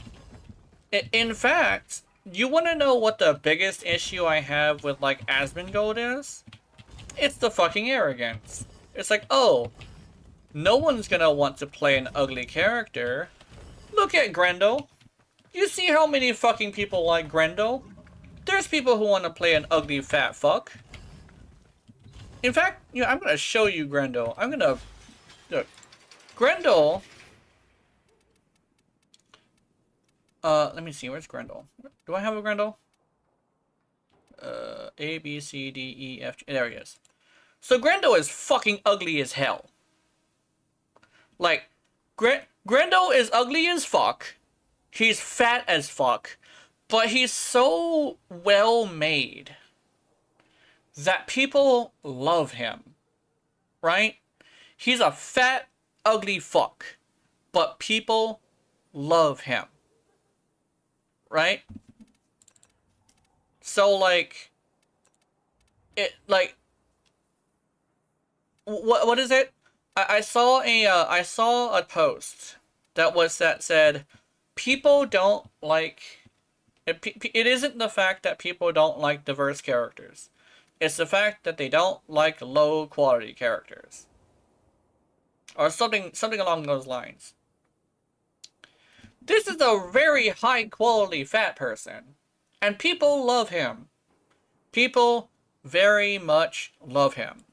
In fact, you want to know what the biggest issue I have with like Asmongold is? It's the fucking arrogance. It's like, oh, no one's gonna want to play an ugly character. Look at Grendel. You see how many fucking people like Grendel? There's people who want to play an ugly fat fuck. In fact, you know, I'm gonna show you Grendel. I'm gonna... Look. Grendel... let me see, where's Grendel? Do I have a Grendel? A, B, C, D, E, F, G... There he is. So Grendel is fucking ugly as hell. Like, Grendel is ugly as fuck. He's fat as fuck. But he's so well made that people love him. Right? He's a fat, ugly fuck. But people love him. Right? So, like... What is it? I saw a post that said people don't like it isn't the fact that people don't like diverse characters. It's the fact that they don't like low quality characters. Or something along those lines. This is a very high quality fat person, and people love him. People very much love him.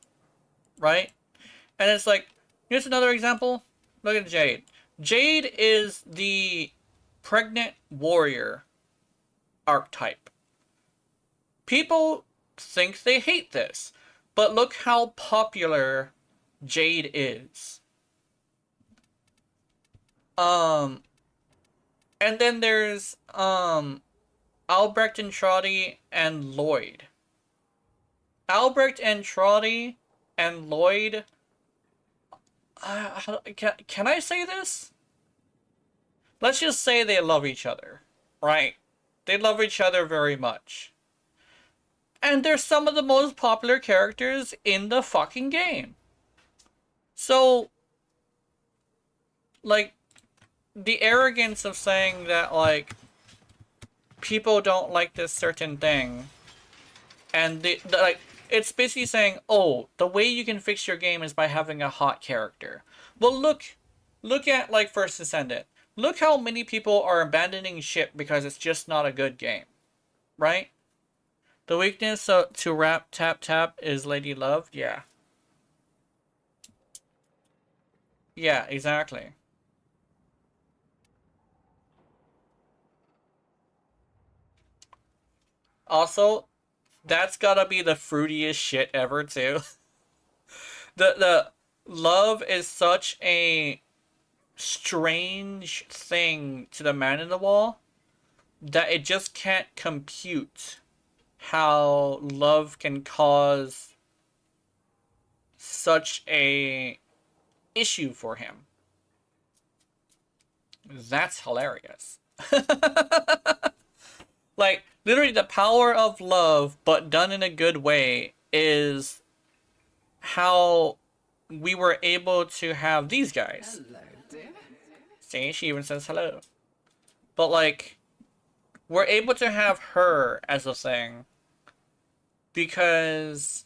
Right? And it's like, here's another example. Look at Jade. Jade is the pregnant warrior archetype. People think they hate this, but look how popular Jade is. And then there's Albrecht and Trotty and Lloyd. Albrecht and Trotty and Lloyd... can I say this? Let's just say they love each other, right? They love each other very much. And they're some of the most popular characters in the fucking game. So, like, the arrogance of saying that, like, people don't like this certain thing, and like, it's basically saying, oh, the way you can fix your game is by having a hot character. Well, look at, like, First Ascendant. Look how many people are abandoning ship because it's just not a good game, right? The weakness to rap tap tap is Lady Love. Yeah. Yeah, exactly. Also, that's gotta be the fruitiest shit ever too. The love is such a strange thing to the man in the wall that it just can't compute how love can cause such a issue for him. That's hilarious. Like, literally, the power of love, but done in a good way, is how we were able to have these guys. Hello, dear. See, she even says hello. But, like, we're able to have her as a thing because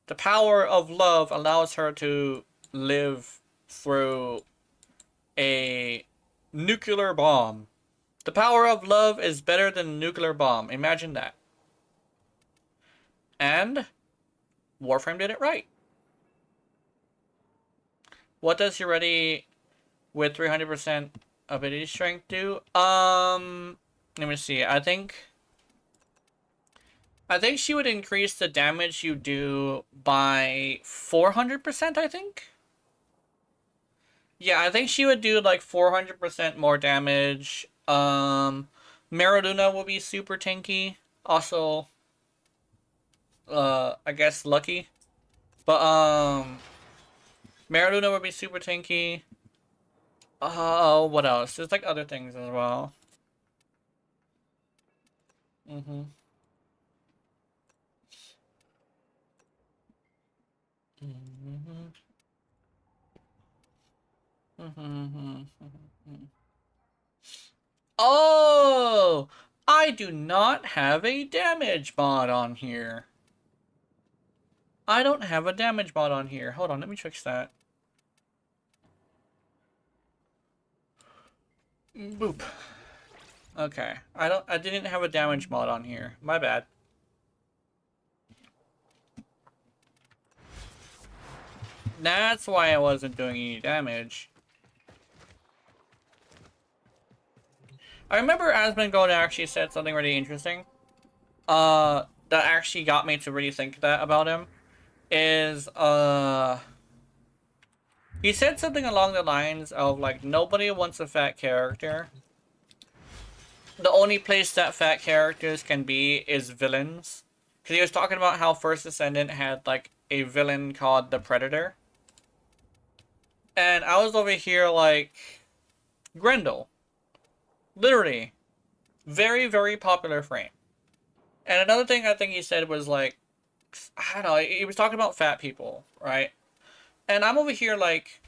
the power of love allows her to live through a nuclear bomb. The power of love is better than a nuclear bomb. Imagine that. And Warframe did it right. What does your ready with 300% ability strength do? Let me see. I think she would increase the damage you do by 400%, I think. Yeah, I think she would do like 400% more damage. Maradona will be super tanky. Also, I guess lucky. But, Maradona would be super tanky. What else? There's like other things as well. Mm-hmm. Mm-hmm. Mm-hmm. Oh! I do not have a damage mod on here. I don't have a damage mod on here. Hold on, let me fix that. Boop. Okay. I didn't have a damage mod on here. My bad. That's why I wasn't doing any damage. I remember Asmongold actually said something really interesting. That actually got me to really think that about him. Is, he said something along the lines of, like, nobody wants a fat character. The only place that fat characters can be is villains. Because he was talking about how First Ascendant had, like, a villain called the Predator. And I was over here like, Grendel. Literally. Very, very popular frame. And another thing I think he said was like, I don't know, he was talking about fat people, right? And I'm over here like,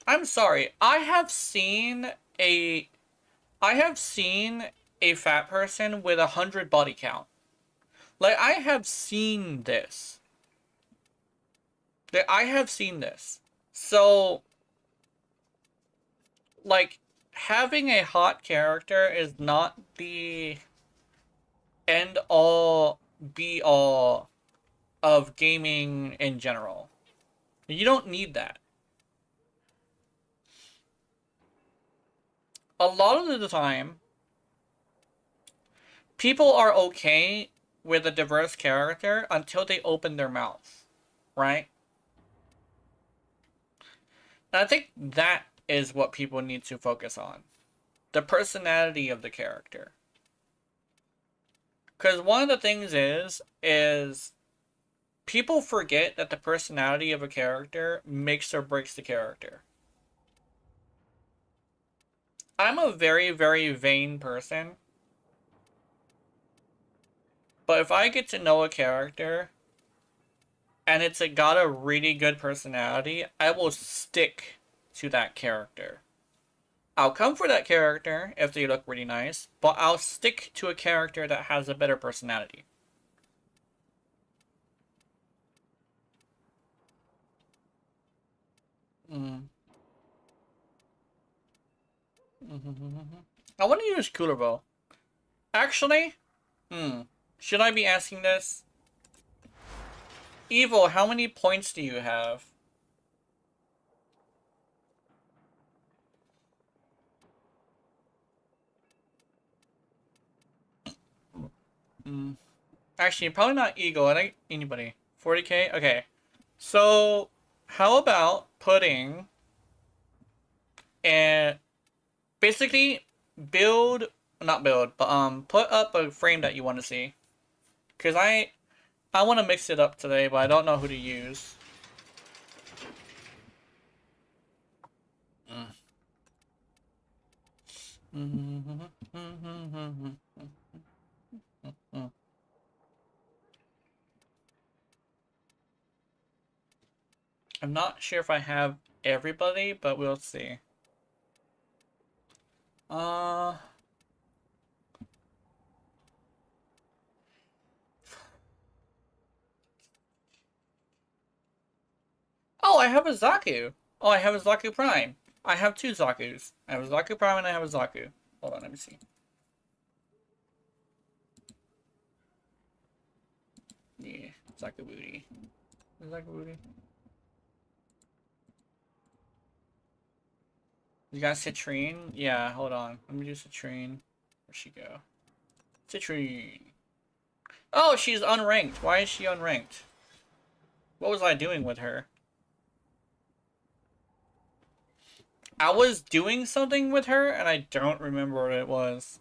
I'm sorry, I have seen a fat person with 100 body count. Like, I have seen this. Like, I have seen this. So, like, having a hot character is not the end all be all of gaming in general. You don't need that. A lot of the time, people are okay with a diverse character until they open their mouth, right? And I think that is what people need to focus on. The personality of the character. Because one of the things is people forget that the personality of a character makes or breaks the character. I'm a very, very vain person. But if I get to know a character and it's got a really good personality, I will stick to that character. I'll come for that character if they look really nice, but I'll stick to a character that has a better personality. Mm. I want to use Cooler Bow. Actually, should I be asking this? Evil, how many points do you have? Actually, probably not Eagle. I think anybody. 40k? Okay. So, how about putting and basically not build, but put up a frame that you want to see. Cause I want to mix it up today, but I don't know who to use. I'm not sure if I have everybody, but we'll see. Oh, I have a Zaku. Oh, I have a Zaku Prime. I have two Zakus. I have a Zaku Prime and I have a Zaku. Hold on, let me see. Yeah, Zaku Booty. Zaku Booty. You got Citrine? Yeah, hold on. Let me do Citrine. Where'd she go? Citrine. Oh, she's unranked. Why is she unranked? What was I doing with her? I was doing something with her, and I don't remember what it was.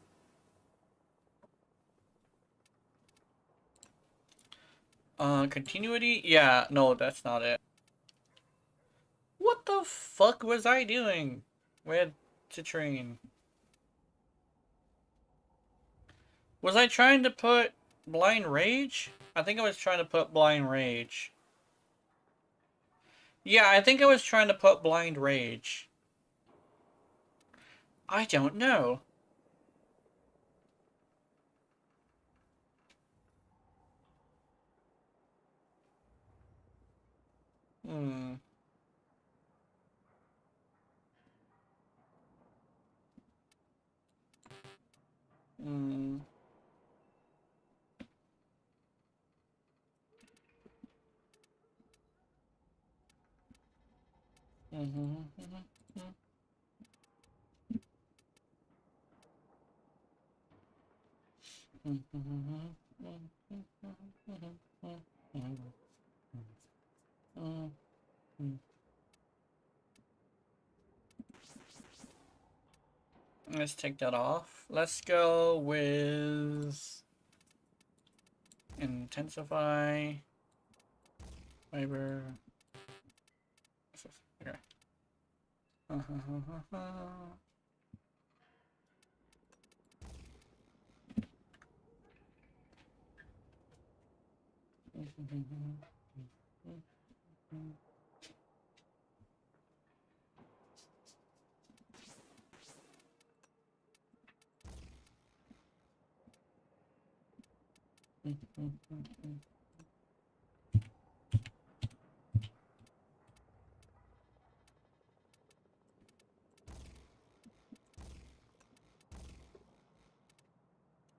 Continuity? Yeah, no, that's not it. What the fuck was I doing with Citrine? Was I trying to put Blind Rage? I think I was trying to put Blind Rage. Yeah, I think I was trying to put Blind Rage. I don't know. Hmm. Hmm. Let's take that off. Let's go with intensify fiber. Okay.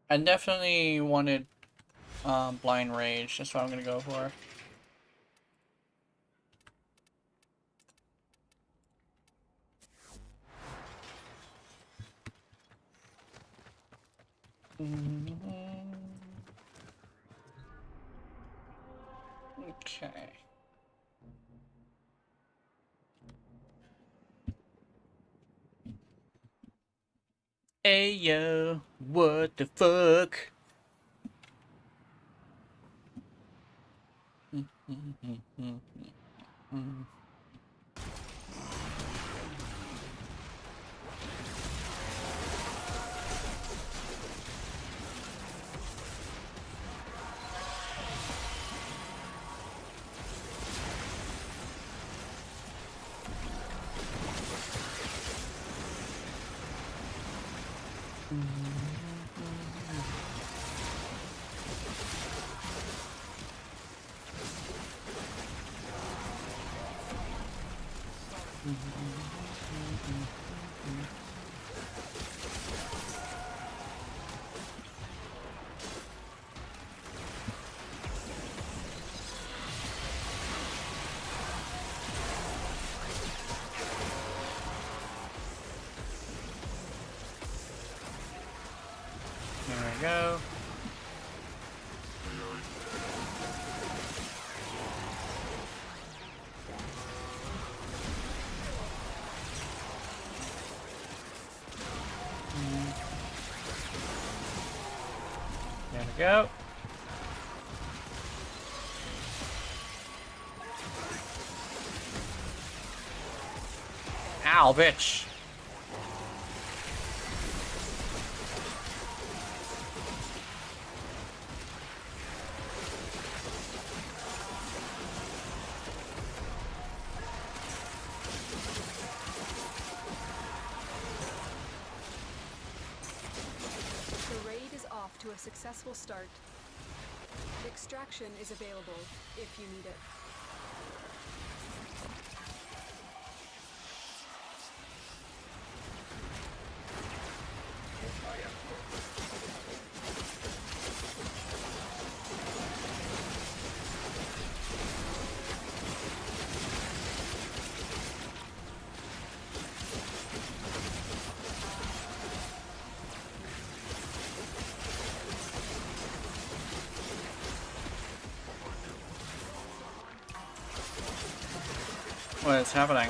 I definitely wanted Blind Rage. That's what I'm gonna go for. Okay. Hey yo, what the fuck? There we go. There we go. Ow, bitch. The raid is off to a successful start. Extraction is available if you need it. What is happening?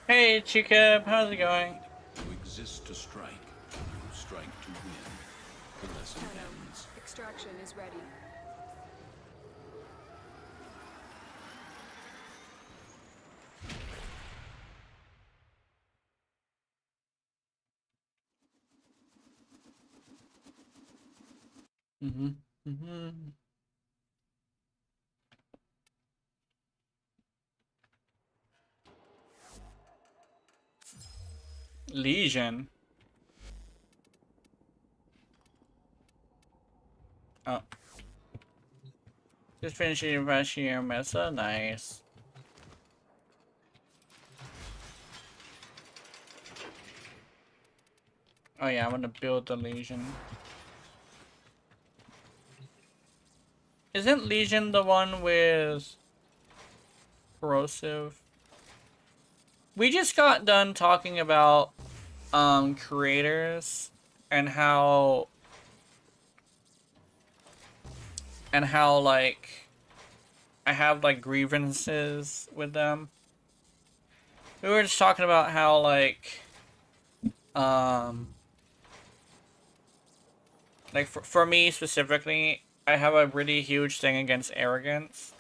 Hey, Chica, how's it going? You exist to strike. You strike to win. The lesson ends. Extraction is ready. Legion. Oh. Just finishing rushing your mesa. Nice. Oh yeah, I'm gonna build the Legion. Isn't Legion the one with corrosive? We just got done talking about creators and how and how like I have like grievances with them. We were just talking about how um for me specifically, I have a really huge thing against arrogance.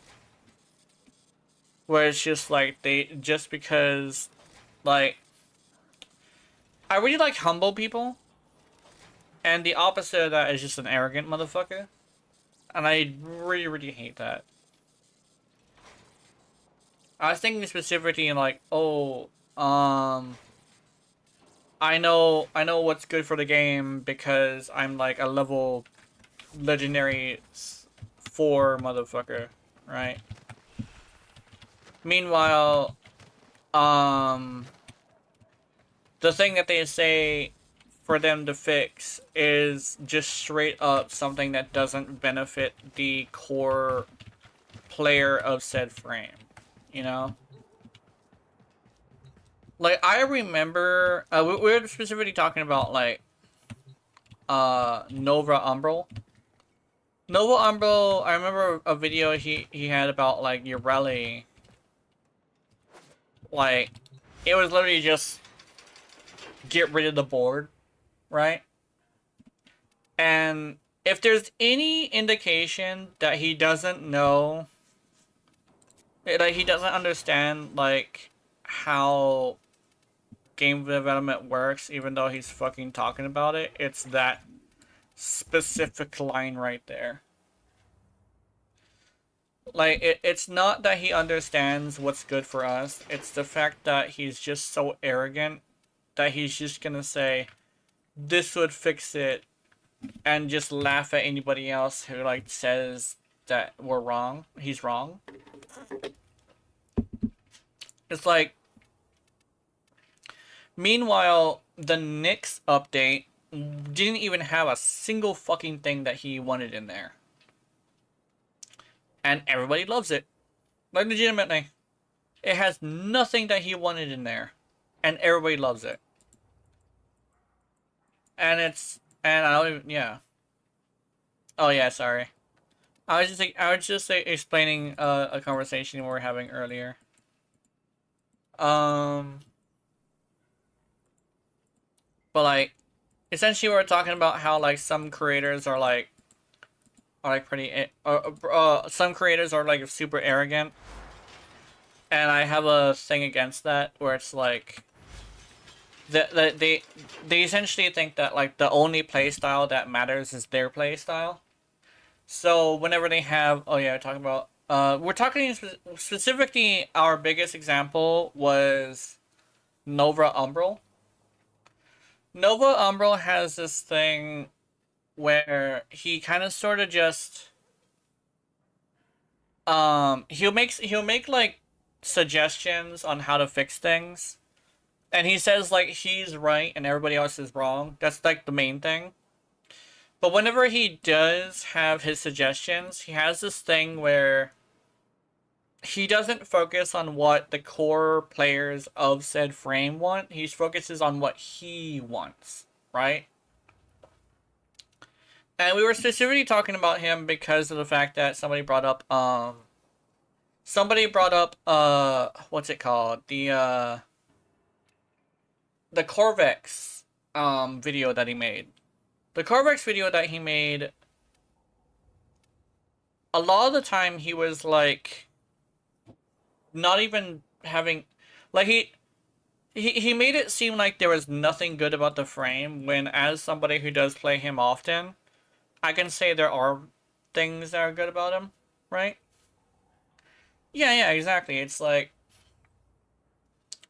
Where it's just like just because like I really like humble people. And the opposite of that is just an arrogant motherfucker. And I really, really hate that. I was thinking specifically in like, oh, I know what's good for the game because I'm like a level legendary 4 motherfucker, right? Meanwhile, the thing that they say for them to fix is just straight up something that doesn't benefit the core player of said frame, you know? Like, I remember, we're specifically talking about, like, Nova Umbral. Nova Umbral, I remember a video he had about, like, Ureli. Like, it was literally just get rid of the board, right? And if there's any indication that he doesn't know, like, he doesn't understand, like, how game development works, even though he's fucking talking about it, it's that specific line right there. Like, it's not that he understands what's good for us, it's the fact that he's just so arrogant that he's just gonna say, this would fix it, and just laugh at anybody else who, like, says that we're wrong. He's wrong. It's like, meanwhile, the Nyx update didn't even have a single fucking thing that he wanted in there. And everybody loves it. Like, legitimately. It has nothing that he wanted in there. And everybody loves it. And I don't even, yeah. Oh yeah, sorry. I was just explaining a conversation we were having earlier. But like, essentially, we're talking about how like some creators are pretty, some creators are like super arrogant, and I have a thing against that where it's like, they essentially think that like the only playstyle that matters is their playstyle. So whenever they have, oh yeah, we're talking specifically, our biggest example was Nova Umbral. Nova Umbral has this thing where he kind of sort of just he'll make like suggestions on how to fix things, and he says like he's right and everybody else is wrong. That's like the main thing. But whenever he does have his suggestions, he has this thing where he doesn't focus on what the core players of said frame want. He focuses on what he wants, right? And we were specifically talking about him because of the fact that somebody brought up what's it called? The Corvex video that he made. The Corvex video that he made, a lot of the time he was like not even having, like, he made it seem like there was nothing good about the frame, when as somebody who does play him often, I can say there are things that are good about him, right? Yeah, exactly. It's like,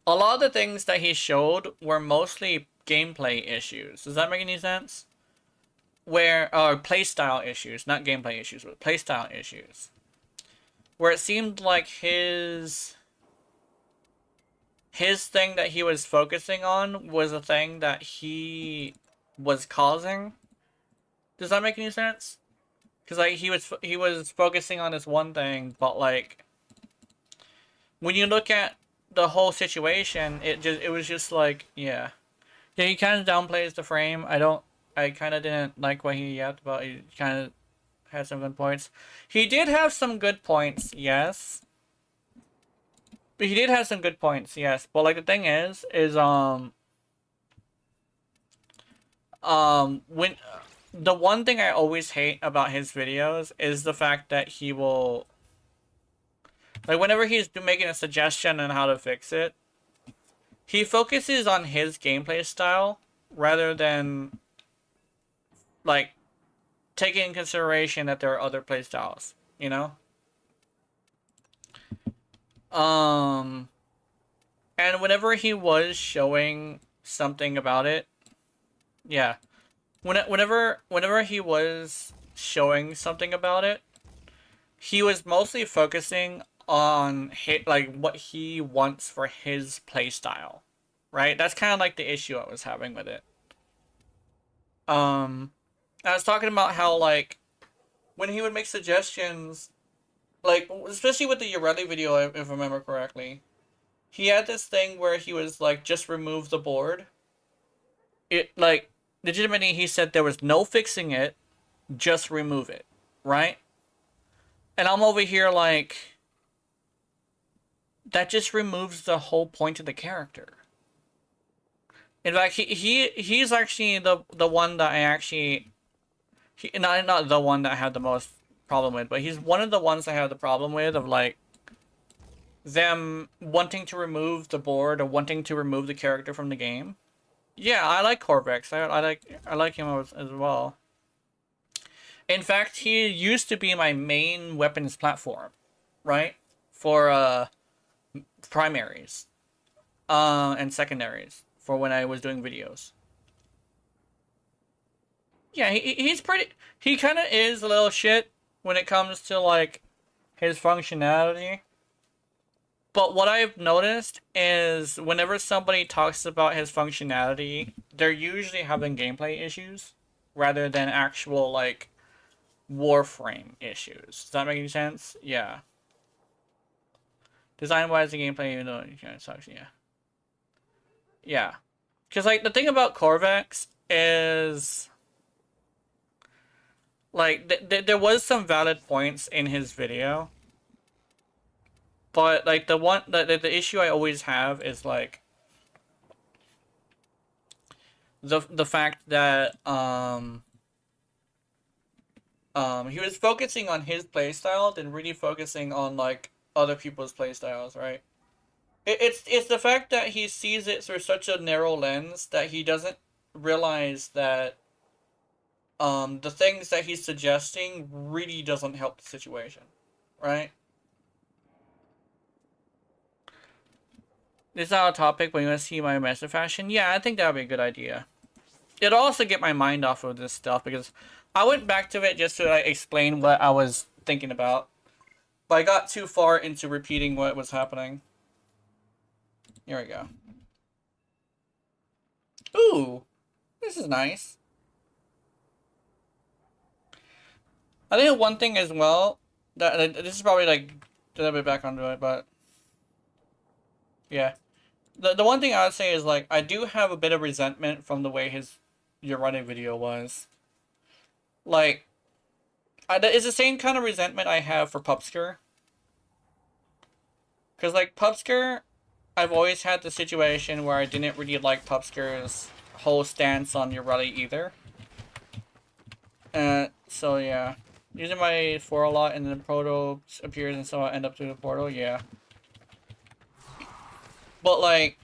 a lot of the things that he showed were mostly gameplay issues. Does that make any sense? Where, playstyle issues, not gameplay issues, but playstyle issues. Where it seemed like his thing that he was focusing on was a thing that he was causing. Does that make any sense? Because like he was focusing on this one thing, but like when you look at the whole situation, it was just like, yeah, he kind of downplays the frame. I kind of didn't like what he yapped about. He kind of, had some good points. He did have some good points, yes. But he did have some good points, yes. But like the thing is when the one thing I always hate about his videos is the fact that he will, like, whenever he's making a suggestion on how to fix it, he focuses on his gameplay style rather than, like, taking in consideration that there are other play styles, you know? And whenever he was showing something about it, yeah. Whenever he was showing something about it, he was mostly focusing on like what he wants for his playstyle, right? That's kind of like the issue I was having with it. I was talking about how, like, when he would make suggestions, like, especially with the Urelli video, if I remember correctly, he had this thing where he was like, just remove the board. It, like, legitimately, he said there was no fixing it, just remove it, right? And I'm over here like, that just removes the whole point of the character. In fact, he's actually the one that I actually, not the one that I had the most problem with, but he's one of the ones I have the problem with, of like them wanting to remove the board or wanting to remove the character from the game. Yeah, I like Corvex. I like him as well. In fact, he used to be my main weapons platform, right? For primaries, and secondaries for when I was doing videos. Yeah, he's pretty. He kind of is a little shit when it comes to like his functionality. But what I've noticed is whenever somebody talks about his functionality, they're usually having gameplay issues rather than actual, like, Warframe issues. Does that make any sense? Yeah. Design-wise, the gameplay, even though it kind of sucks, yeah. Yeah. Because, like, the thing about Corvex is, like, there was some valid points in his video. But, like, the issue I always have is, like, the fact that, he was focusing on his playstyle than really focusing on, like, other people's playstyles, right? It's the fact that he sees it through such a narrow lens that he doesn't realize that, the things that he's suggesting really doesn't help the situation, right? This is not a topic, but you want to see my method fashion? Yeah, I think that would be a good idea. It'll also get my mind off of this stuff, because I went back to it just to, like, explain what I was thinking about. But I got too far into repeating what was happening. Here we go. Ooh, this is nice. I think one thing as well, that this is probably, like, a little bit back onto it, but yeah. The one thing I would say is, like, I do have a bit of resentment from the way your running video was. Like, it's the same kind of resentment I have for Pupsker. Because, like, Pupsker, I've always had the situation where I didn't really like Pupsker's whole stance on Urelli either. So yeah. Using my 4 a lot and then Proto appears and so I end up through the portal, yeah. But, like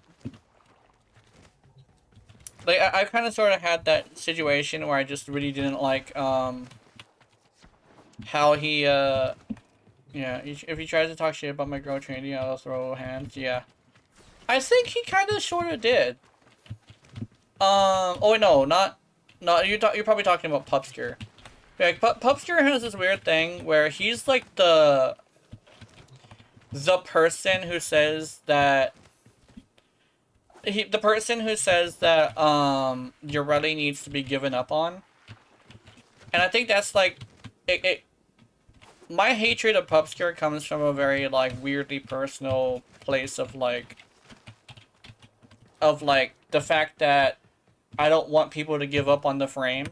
I kind of sort of had that situation where I just really didn't like, how he, yeah, if he tries to talk shit about my girl Trinity, I'll throw hands, yeah. I think he kind of sort of did. Oh, no, you're probably talking about Pupsker. Like, Pupsker has this weird thing where he's, like, the person who says that Urelli needs to be given up on. And I think that's, like, my hatred of Pupsker comes from a very, like, weirdly personal place of, like, the fact that I don't want people to give up on the frame.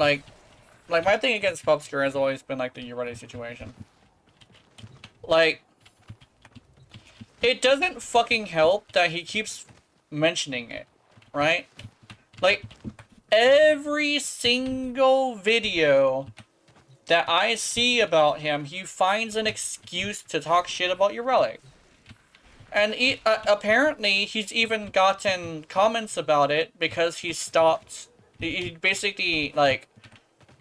like my thing against Pupsker has always been like the Ureti situation. Like, it doesn't fucking help that he keeps mentioning it, right? Like, every single video that I see about him, he finds an excuse to talk shit about your relic. And apparently, he's even gotten comments about it because he stopped. He basically, like,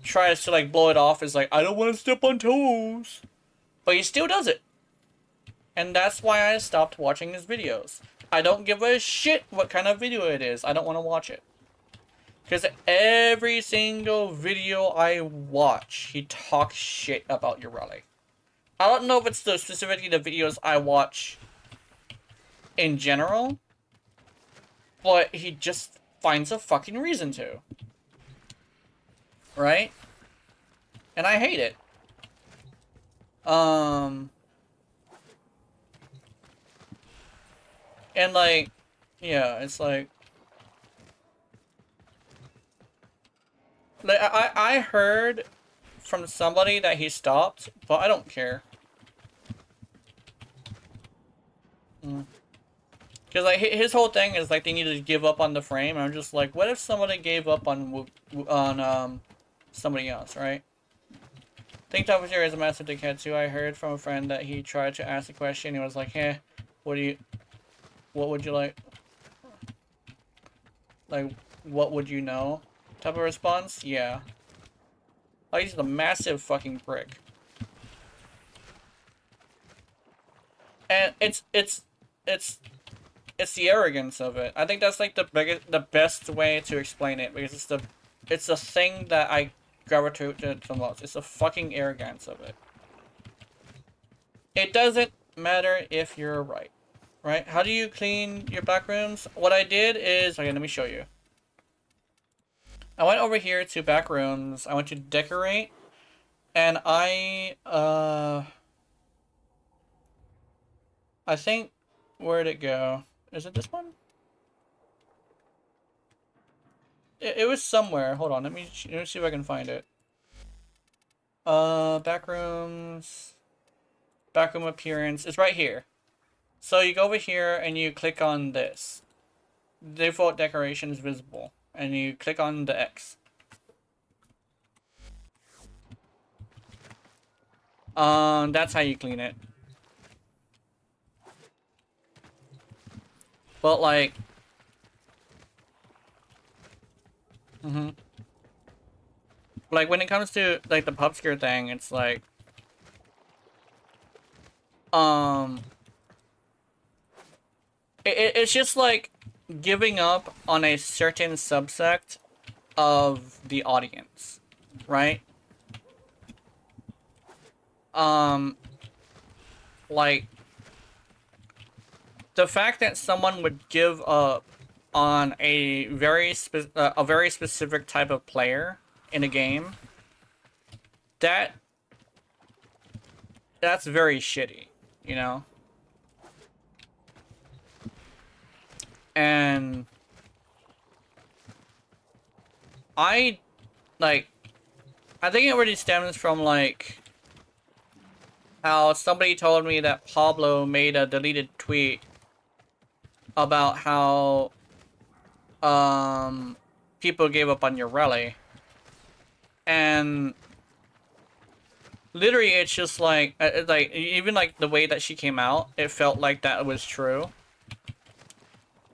tries to, like, blow it off as, like, I don't want to step on toes. But he still does it. And that's why I stopped watching his videos. I don't give a shit what kind of video it is. I don't want to watch it. Because every single video I watch, he talks shit about your relic. I don't know if it's specifically the videos I watch in general, but he just finds a fucking reason to. Right? And I hate it. And like, yeah, it's like I heard from somebody that he stopped, but I don't care. Because like his whole thing is like they need to give up on the frame. And I'm just like, what if somebody gave up on somebody else, right? Think Top Zero is a massive dickhead too. I heard from a friend that he tried to ask a question. He was like, "Hey, what would you like? Like, what would you know?" Type of response. Yeah. Like, he's a massive fucking prick. And it's the arrogance of it. I think that's like the best way to explain it, because it's the thing that I gravitate to the most. It's the fucking arrogance of it. It doesn't matter if you're right. Right? How do you clean your back rooms? What I did is, okay, let me show you. I went over here to back rooms. I went to decorate, and I think, where'd it go? Is it this one? It was somewhere. Hold on, let me see if I can find it. Backrooms. Backroom appearance. It's right here. So you go over here and you click on this. Default decoration is visible. And you click on the X. That's how you clean it. But like, like when it comes to like the Pupsker thing, it's like, it's just like giving up on a certain subsect of the audience, right? Like, the fact that someone would give up on a very specific type of player in a game, that's very shitty, you know? And I think it really stems from like how somebody told me that Pablo made a deleted tweet about how people gave up on your rally, and literally it's just like even like the way that she came out, it felt like that was true.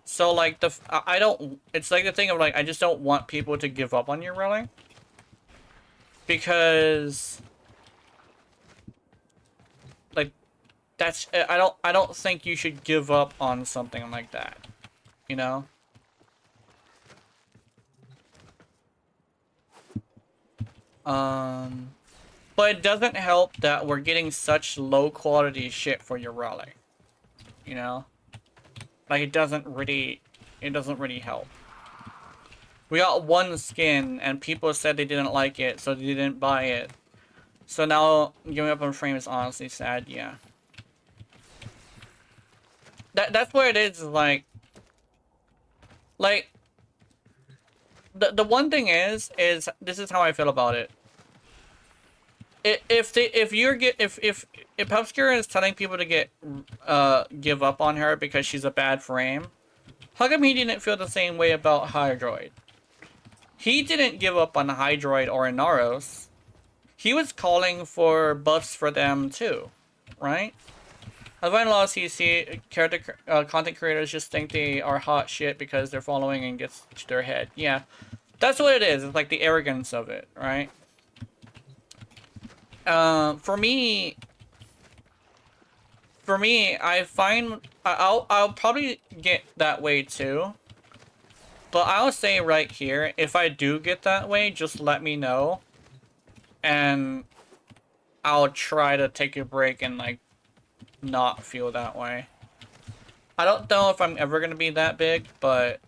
So like I don't, it's like the thing of like, I just don't want people to give up on your rally, because like that's, I don't think you should give up on something like that, you know? But it doesn't help that we're getting such low quality shit for your rally, you know? Like, it doesn't really help. We got one skin, and people said they didn't like it, so they didn't buy it. So now, giving up on frame is honestly sad, yeah. That's what it is, like, the one thing is this is how I feel about it. If Pupsker is telling people to give up on her because she's a bad frame, how come he didn't feel the same way about Hydroid? He didn't give up on Hydroid or Inaros. He was calling for buffs for them too, right? I find a lot of CC content creators just think they are hot shit because they're following and gets to their head. Yeah, that's what it is. It's like the arrogance of it, right? For me, I find I'll probably get that way too. But I'll say right here, if I do get that way, just let me know. And I'll try to take a break and, like, not feel that way. I don't know if I'm ever gonna be that big, but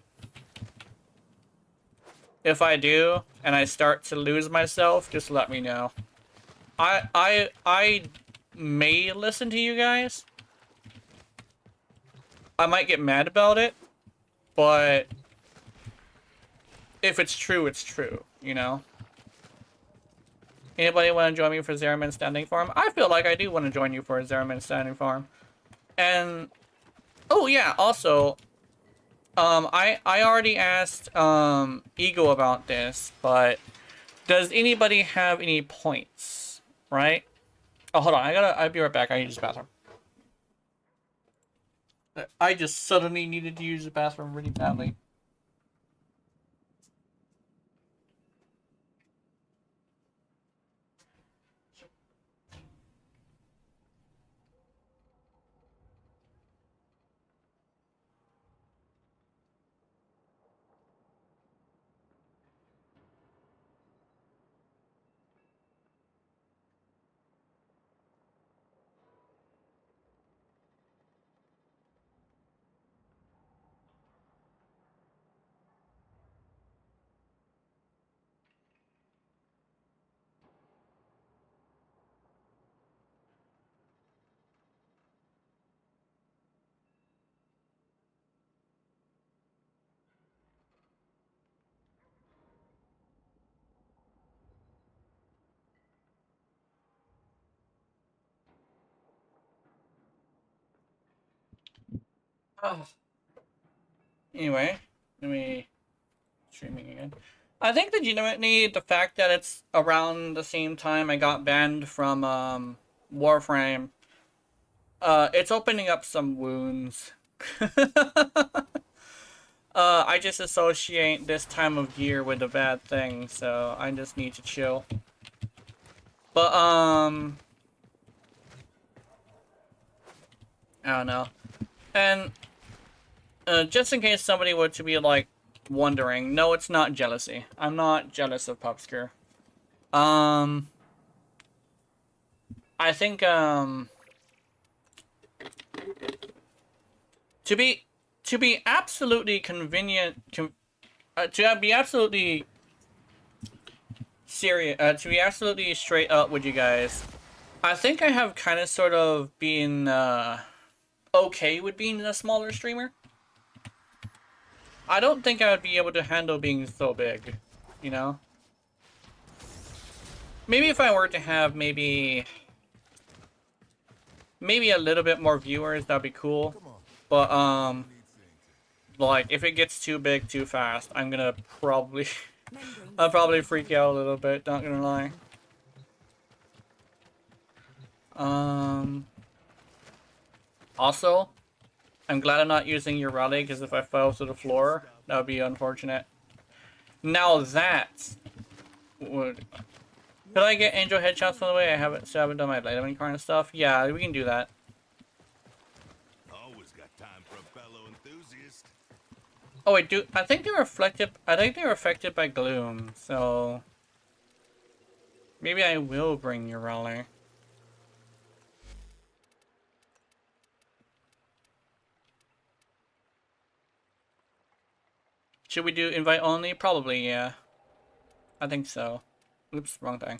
if I do, and I start to lose myself, just let me know. I may listen to you guys. I might get mad about it, but if it's true, it's true, you know? Anybody want to join me for Zeraman Standing Farm? I feel like I do want to join you for a Zeraman Standing Farm. And, oh yeah, also, I already asked, Ego about this, but does anybody have any points, right? Oh, hold on, I'll be right back, I need to use the bathroom. I just suddenly needed to use the bathroom really badly. Oh. Anyway, let me streaming again. I think legitimately the fact that it's around the same time I got banned from Warframe, it's opening up some wounds. I just associate this time of year with a bad thing, so I just need to chill. But I don't know. And just in case somebody were to be like wondering, no, it's not jealousy. I'm not jealous of Pupsker. I think to be absolutely convenient, to be absolutely serious, to be absolutely straight up with you guys, I think I have kind of sort of been okay with being a smaller streamer. I don't think I would be able to handle being so big, you know? Maybe if I were to have maybe a little bit more viewers, that'd be cool. But like if it gets too big too fast, I'm gonna probably I'll probably freak out a little bit, not gonna lie. Also, I'm glad I'm not using your rally, because if I fell to the floor, that would be unfortunate. Now that would... Could I get angel headshots, by the way? I haven't done my light kind of stuff. Yeah, we can do that. Always got time for a fellow enthusiast. Oh wait, I think they were affected by gloom, so maybe I will bring your rally. Should we do invite only? Probably, yeah. I think so. Oops, wrong thing.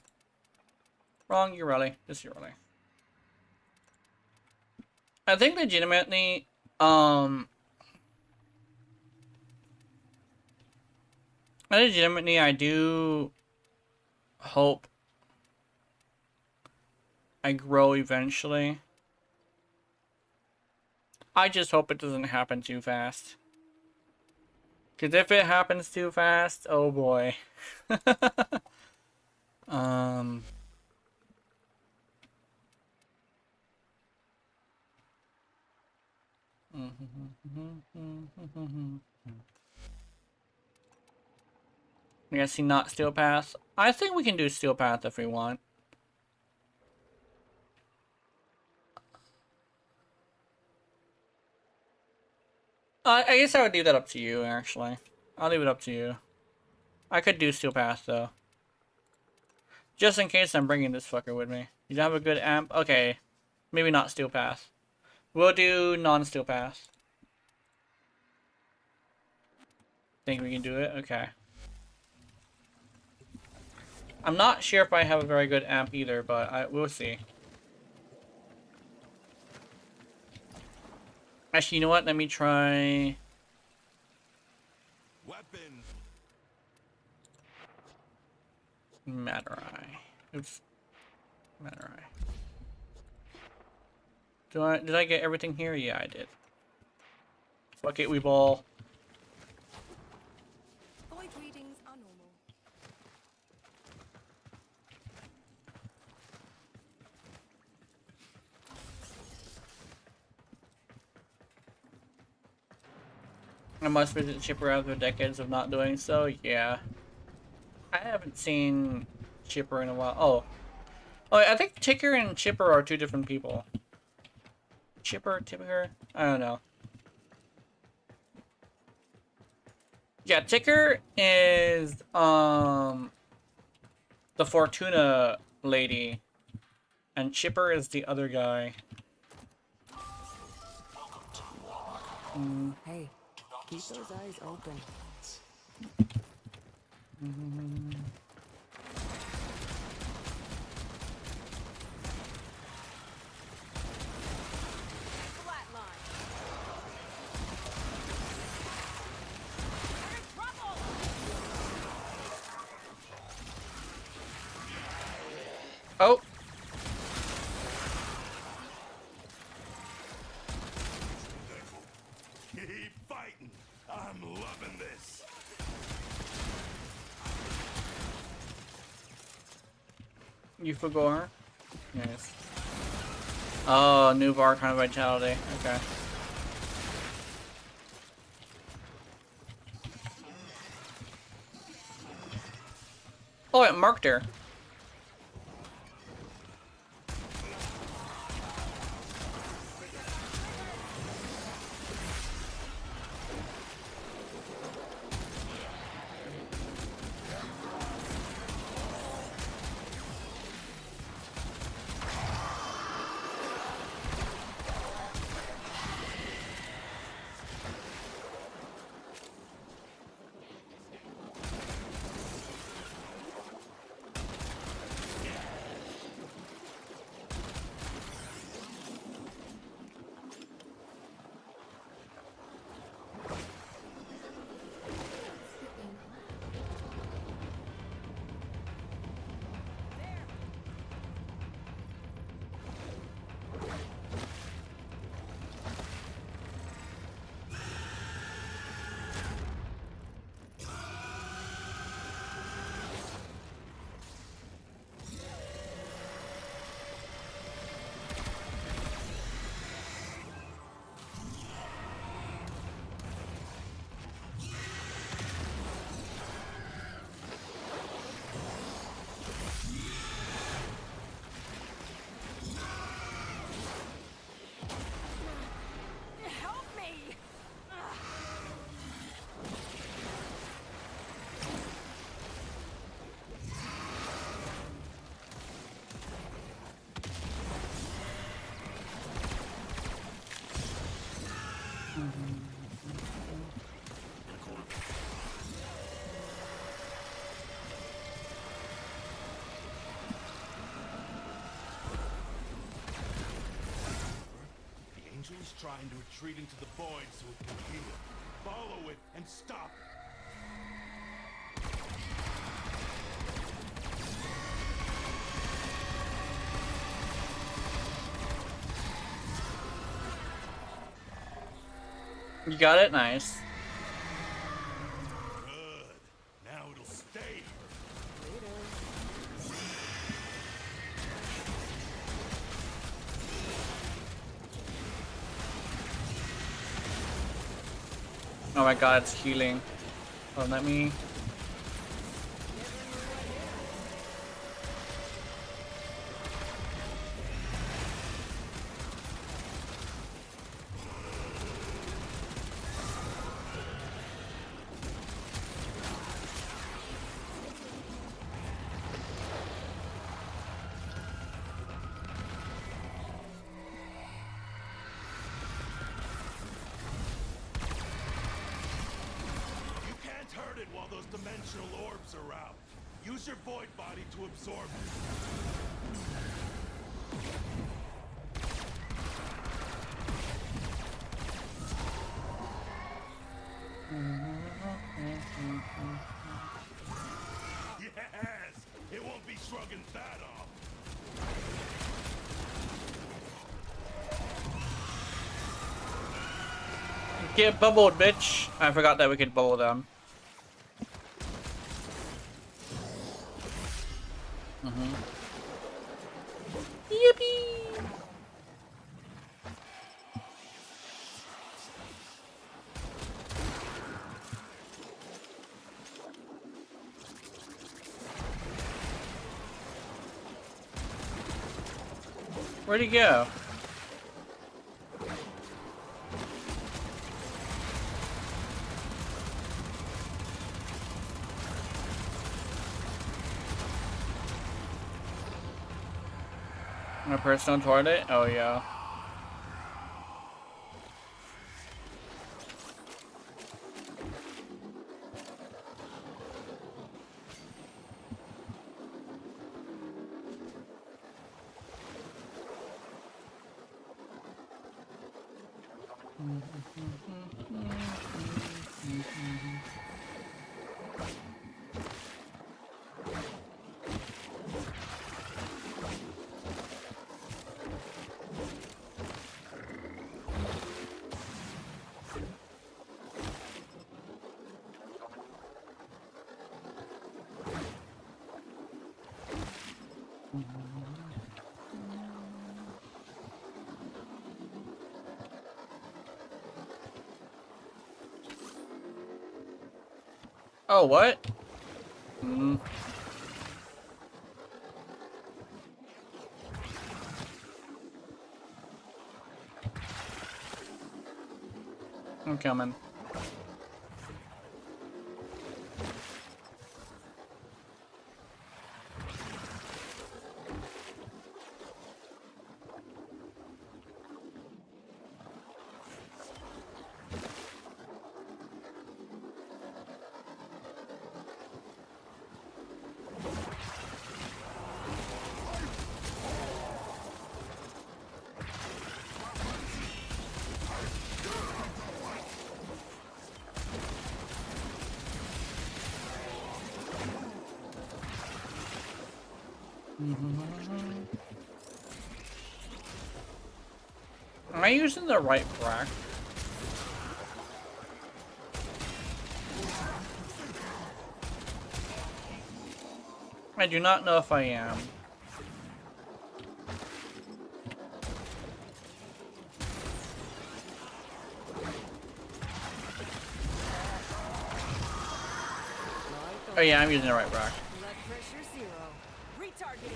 Wrong Urelli. This Urelli. I think legitimately, Legitimately, I do hope I grow eventually. I just hope it doesn't happen too fast. Because if it happens too fast, oh boy. um... I guess not Steel Path. I think we can do Steel Path if we want. I guess I would leave that up to you, actually. I'll leave it up to you. I could do Steel Path, though. Just in case I'm bringing this fucker with me. You don't have a good amp? Okay. Maybe not Steel Path. We'll do non-Steel Path. Think we can do it? Okay. I'm not sure if I have a very good amp either, but we'll see. Actually, you know what? Let me try... Weapons. Matterai. Oops. Matterai. Did I get everything here? Yeah, I did. Fuck it, we ball. Void readings are normal. I must visit Chipper after decades of not doing so. Yeah. I haven't seen Chipper in a while. Oh. Oh, I think Ticker and Chipper are two different people. Chipper, Ticker? I don't know. Yeah, Ticker is, the Fortuna lady. And Chipper is the other guy. Hey, keep those eyes open. Oh! Keep fighting. I'm loving this. Ufagor? Nice. Oh, new Archon Vitality. Okay. Oh, it marked her. Help me! The angel is trying to retreat into the void so it can heal. Follow it and stop it. You got it? Nice. Good. Now it'll stay. Oh my god, it's healing. Oh, let me... You can't hurt it while those dimensional orbs are out. Use your void body to absorb it. Yes! It won't be shrugging that off. Get bubbled, bitch! I forgot that we could bubble them. Yippee! Where'd he go? My personal toilet? Oh yeah. Oh, what? I'm coming. Am I using the right rack? I do not know if I am. Oh yeah, I'm using the right rack. Blood pressure 0. Retargeting.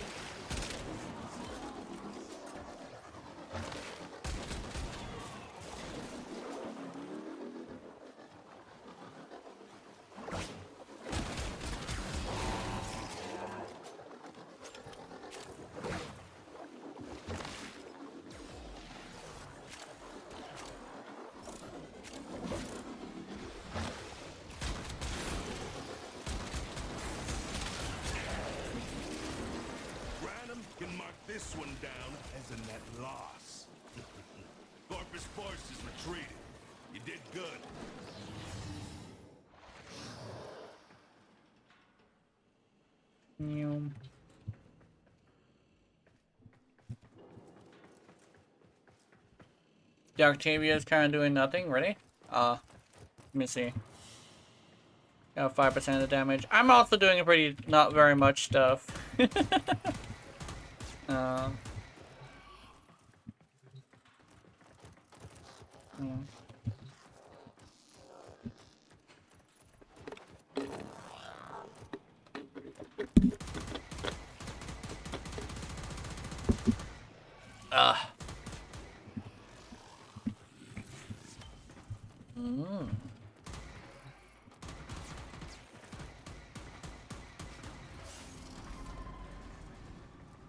Random can mark this one down as a net loss. Corpus Force is retreating. You did good. The Octavia is kind of doing nothing, ready? Let me see. Got 5% of the damage. I'm also doing a pretty not very much stuff. uh, hmm. Mm.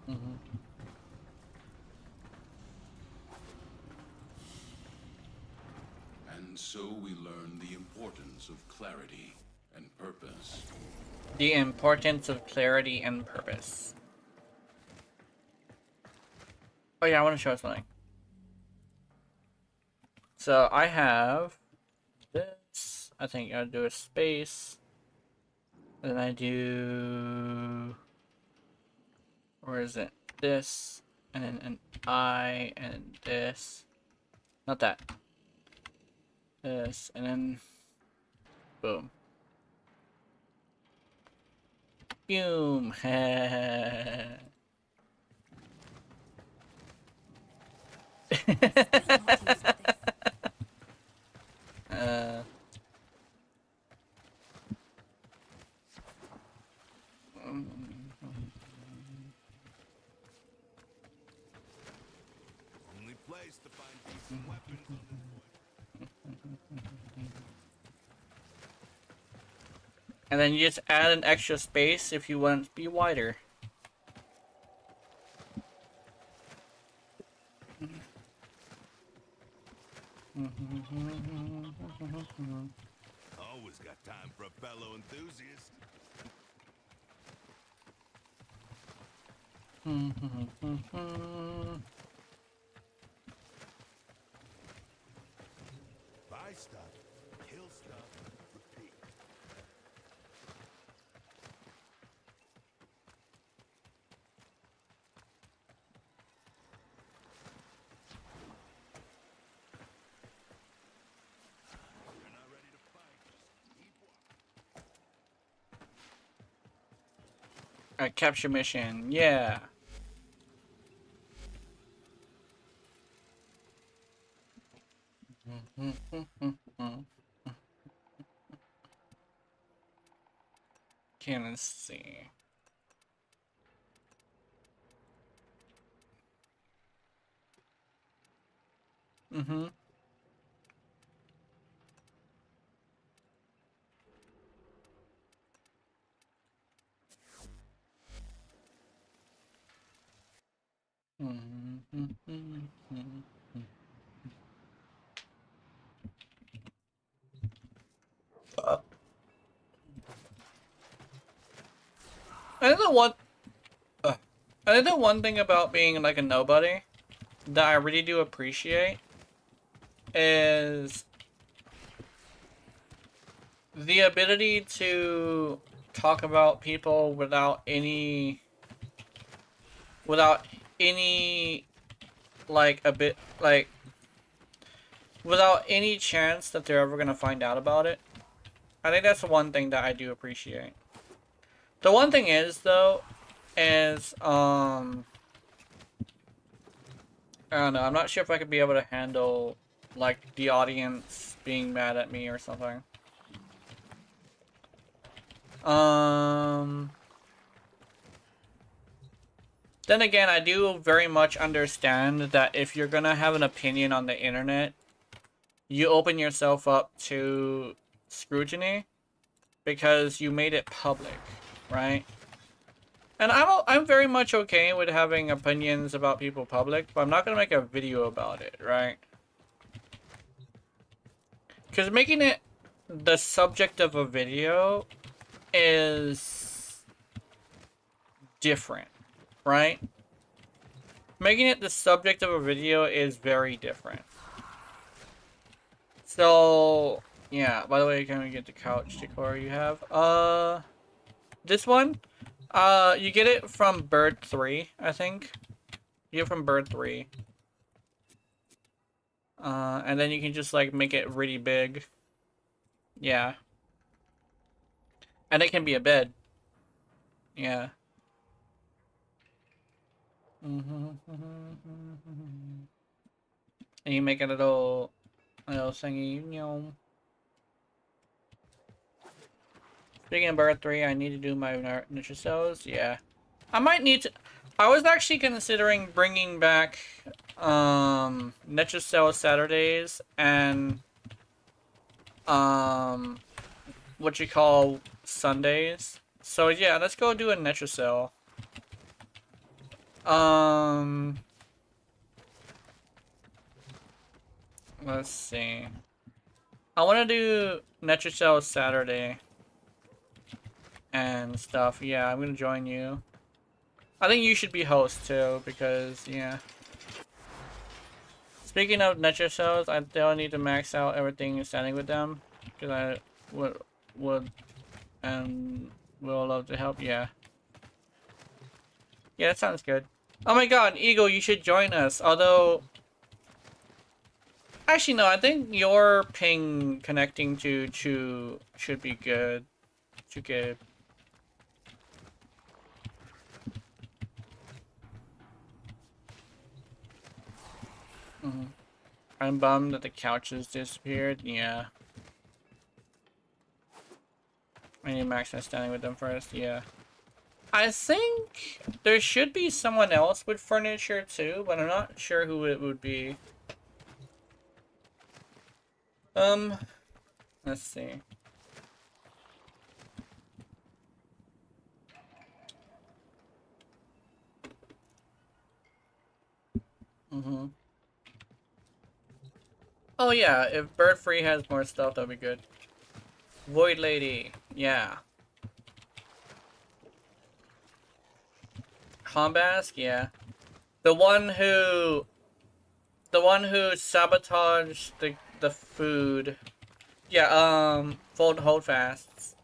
Mhm. And so we learn the importance of clarity and purpose. The importance of clarity and purpose. Oh yeah, I want to show something. So I have this. I think I'll do a space. Then I do. Where is it? This. And then an I and this. Not that. This. And then. Boom. Boom. uh. Only place to find decent weapons on this And then you just add an extra space if you want it to be wider. Always got time for a fellow enthusiast. Buy stuff, kill stuff, repeat. You're not ready to fight, just keep walking. Capture mission, yeah. Okay, let's see. Mm-hmm. I think the one, I think the one thing about being like a nobody that I really do appreciate is the ability to talk about people without any like without any chance that they're ever gonna find out about it. I think that's the one thing that I do appreciate. The one thing is though, is I don't know, I'm not sure if I could be able to handle like the audience being mad at me or something. Then again, I do very much understand that if you're gonna have an opinion on the internet, you open yourself up to scrutiny because you made it public, right? And I'm very much okay with having opinions about people public, but I'm not gonna make a video about it, right? Because making it the subject of a video is different, right? Making it the subject of a video is very different. So, yeah, by the way, can we get the couch decor you have? This one? You get it from Bird 3, I think. You get it from Bird 3. And then you can just like make it really big. Yeah. And it can be a bed. Yeah. And you make it a little thingy, you know. Speaking of bird 3, I need to do my nature cells. Yeah. I might need to... I was actually considering bringing back nature cell Saturdays and what you call Sundays. So yeah, let's go do a nature cell. Let's see. I want to do nature cell Saturday and stuff. Yeah, I'm gonna join you. I think you should be host too, because yeah. Speaking of nature cells, I still need to max out everything standing with them, because I would and will love to help. Yeah. Yeah, that sounds good. Oh my god, Eagle, you should join us. Although, actually no, I think your ping connecting to Chu should be good. Chu good. I'm bummed that the couches disappeared. Yeah. I need max out standing with them first. Yeah. I think there should be someone else with furniture too, but I'm not sure who it would be. Let's see. Oh yeah, if Bird Free has more stuff, that'd be good. Void Lady, yeah. Combask, yeah. The one who sabotaged the food. Yeah, hold fasts.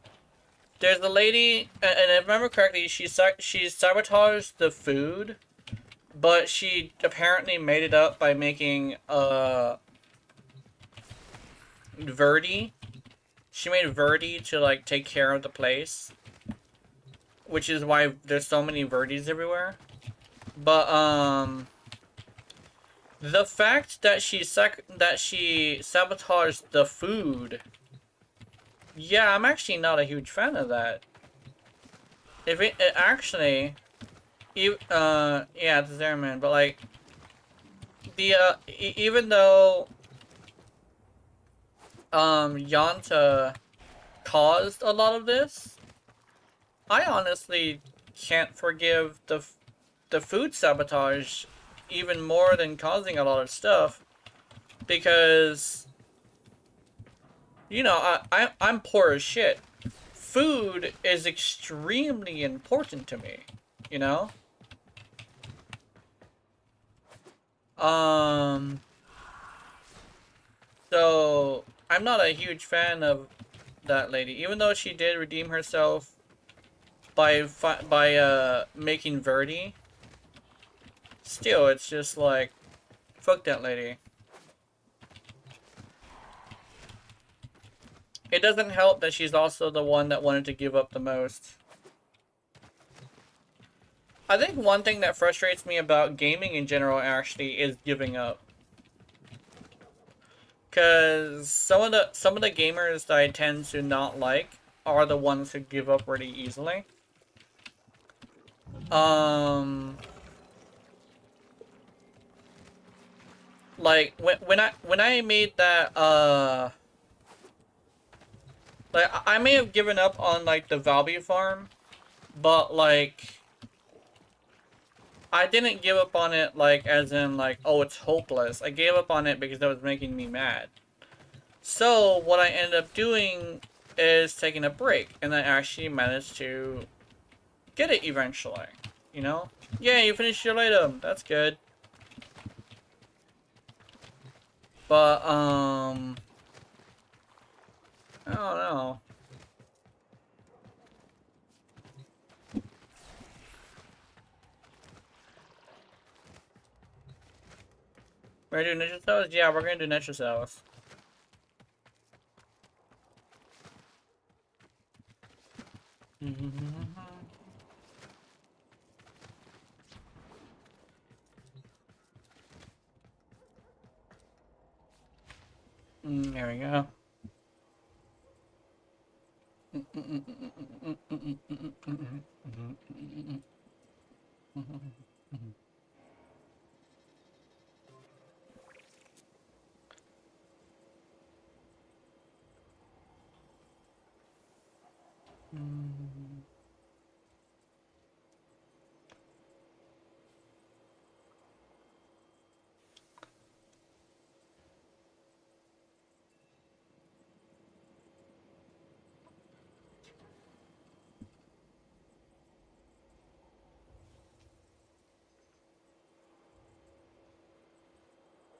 There's the lady, and if I remember correctly, she sabotaged the food, but she apparently made it up by making Verdi. She made Verdi to like take care of the place, which is why there's so many Verdis everywhere. But the fact that she sabotaged the food, yeah, I'm actually not a huge fan of that. If it actually, yeah, it's there, man. But like, the even though Yanta caused a lot of this, I honestly can't forgive the food sabotage even more than causing a lot of stuff, because you know I'm poor as shit. Food is extremely important to me, you know. So I'm not a huge fan of that lady, even though she did redeem herself by making Verdi. Still, it's just like, fuck that lady. It doesn't help that she's also the one that wanted to give up the most. I think one thing that frustrates me about gaming in general actually is giving up. Cause some of the gamers that I tend to not like are the ones who give up really easily. Like when I made that like I may have given up on like the Valby farm, but like I didn't give up on it like as in like, oh, it's hopeless. I gave up on it because that was making me mad. So what I ended up doing is taking a break, and I actually managed to get it eventually, you know? Yeah, you finished your item. That's good. But, I don't know. We're gonna do Ninja Cells? Yeah, we're gonna do Ninja Cells. There we go.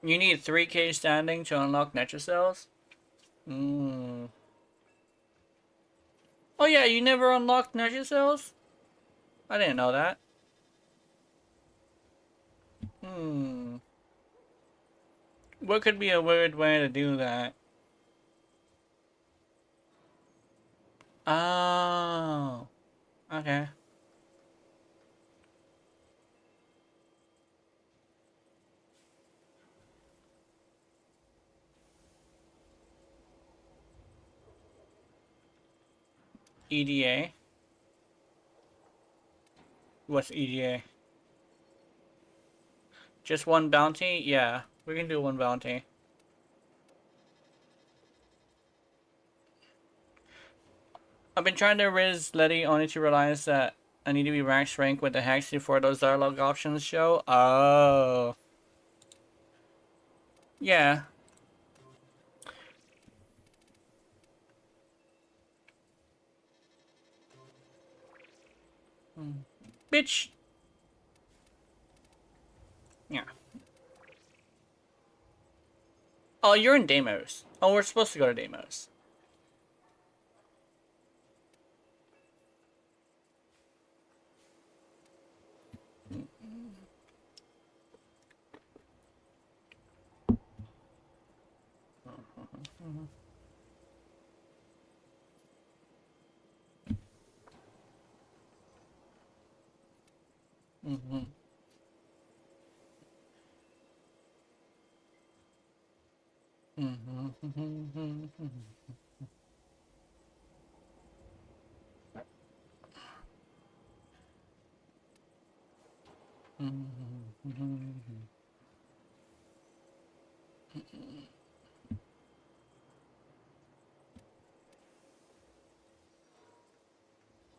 You need 3K standing to unlock Ninja Cells? Oh yeah, you never unlocked Ninja Cells? I didn't know that. What could be a weird way to do that? Oh. Okay. EDA? What's EDA? Just one bounty? Yeah, we can do one bounty. I've been trying to riz Letty only to realize that I need to be rank with the hex before those dialogue options show. Oh. Yeah. Bitch. Yeah. Oh, you're in Deimos. Oh, we're supposed to go to Deimos.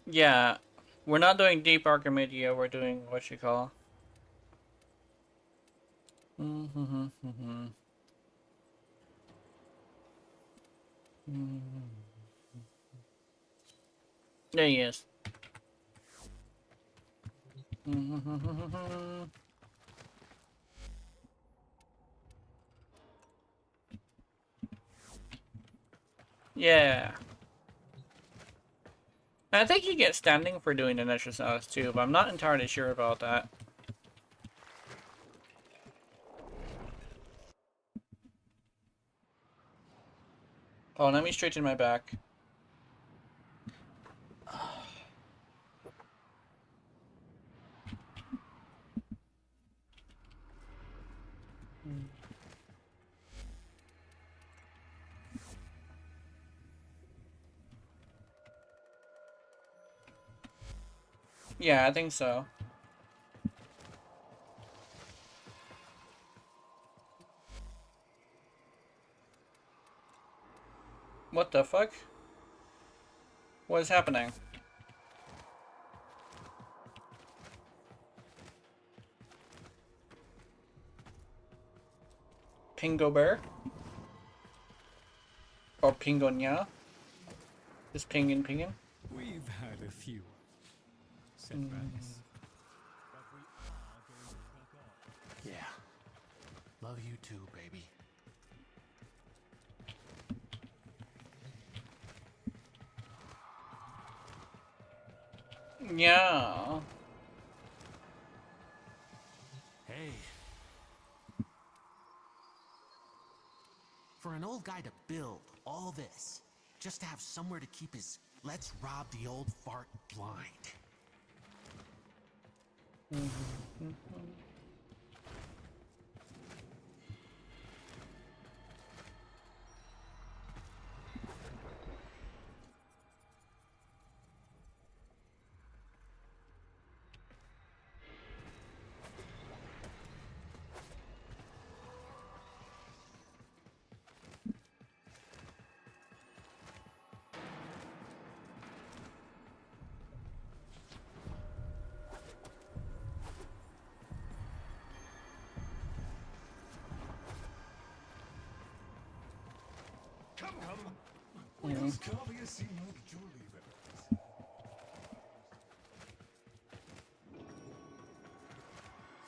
Yeah. We're not doing Deep Archimedia, we're doing what you call. There he is. Yeah. I think you get standing for doing the exercise too, but I'm not entirely sure about that. Oh, let me straighten my back. Yeah, I think so. What the fuck? What is happening? Pingo Bear? Or Pingonia? Just pingin' pingin'? We've had a few setbacks. Yeah. Love you too, baby. Yeah. Hey, old guy to build all this just to have somewhere to keep his let's rob the old fart blind.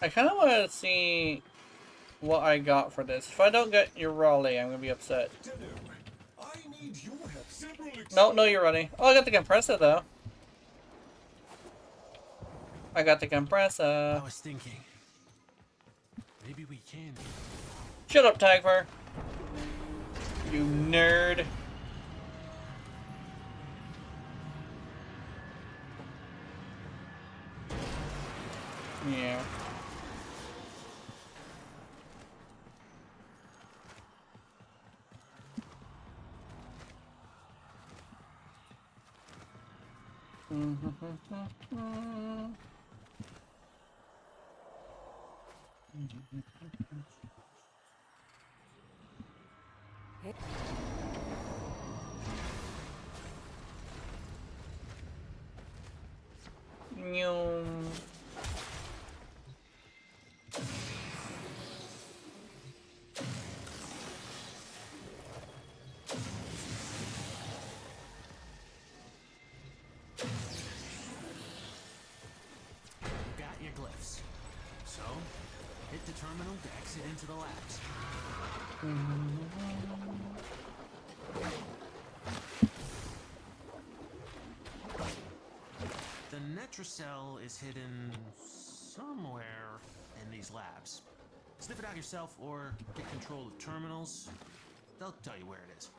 I kind of want to see what I got for this. If I don't get your Raleigh, I'm gonna be upset. No, you're running. Oh, I got the compressor though. I got the compressor. I was thinking, maybe we can. Shut up, Tiger. You nerd. Yeah. Nyum. Got your glyphs. So, hit the terminal to exit into the labs. The Netracell is hidden somewhere in these labs. Sniff it out yourself or get control of terminals. They'll tell you where it is.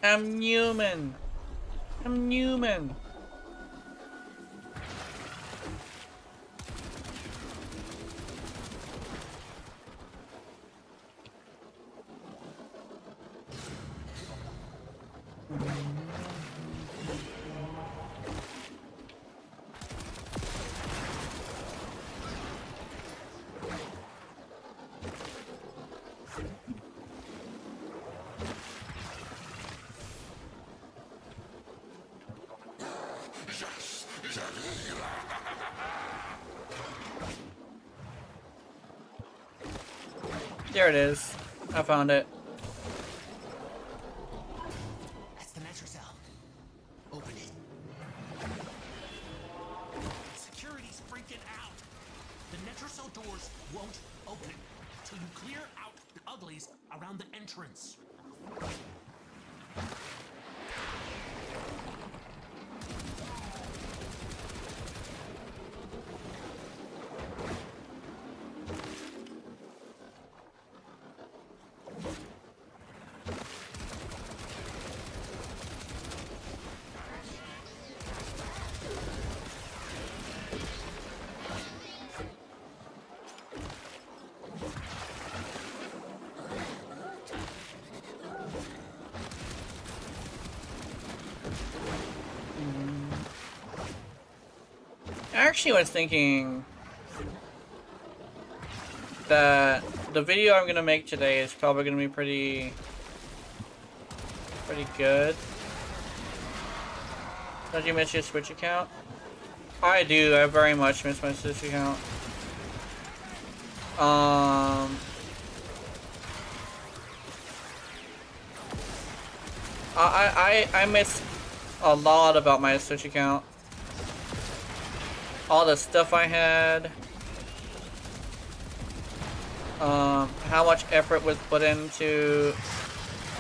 I'm human. I'm human. There it is. I found it. That's the Netracell. Open it. Security's freaking out. The Netracell doors won't open until you clear out the uglies around the entrance. I actually was thinking that the video I'm gonna make today is probably gonna be pretty good. Don't you miss your Switch account? I do. I very much miss my Switch account. I miss a lot about my Switch account. All the stuff I had. How much effort was put into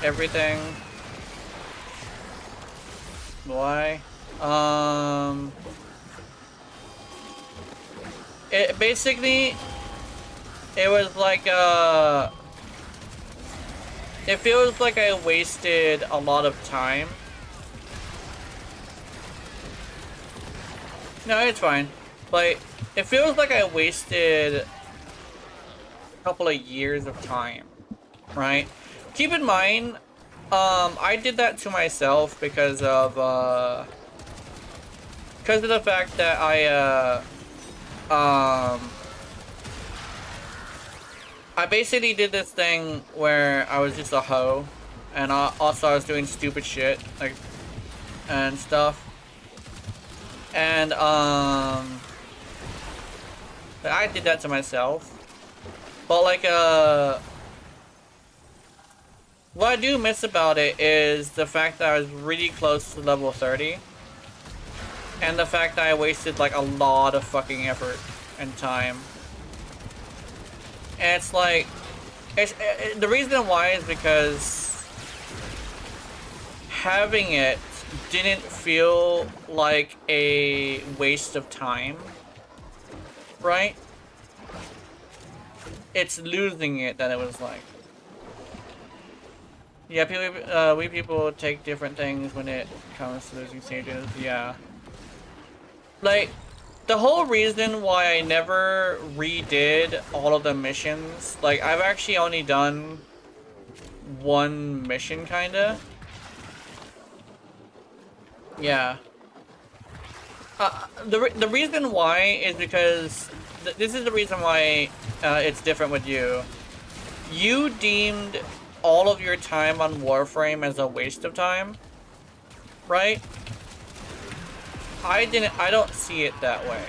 everything. Why? It basically, it was like it feels like I wasted a lot of time. No, it's fine. Like, it feels like I wasted a couple of years of time, right? Keep in mind, I did that to myself because of the fact that I basically did this thing where I was just a hoe, and also I was doing stupid shit, like, and stuff. And, I did that to myself. But, like, what I do miss about it is the fact that I was really close to level 30. And the fact that I wasted, like, a lot of fucking effort and time. And it's like, the reason why is because having it didn't feel like a waste of time, right? It's losing it that it was like. Yeah, people, we people take different things when it comes to losing stages, yeah. Like, the whole reason why I never redid all of the missions, like, I've actually only done one mission, kinda. Yeah. The reason why is because, this is the reason why it's different with you. You deemed all of your time on Warframe as a waste of time, right? I don't see it that way.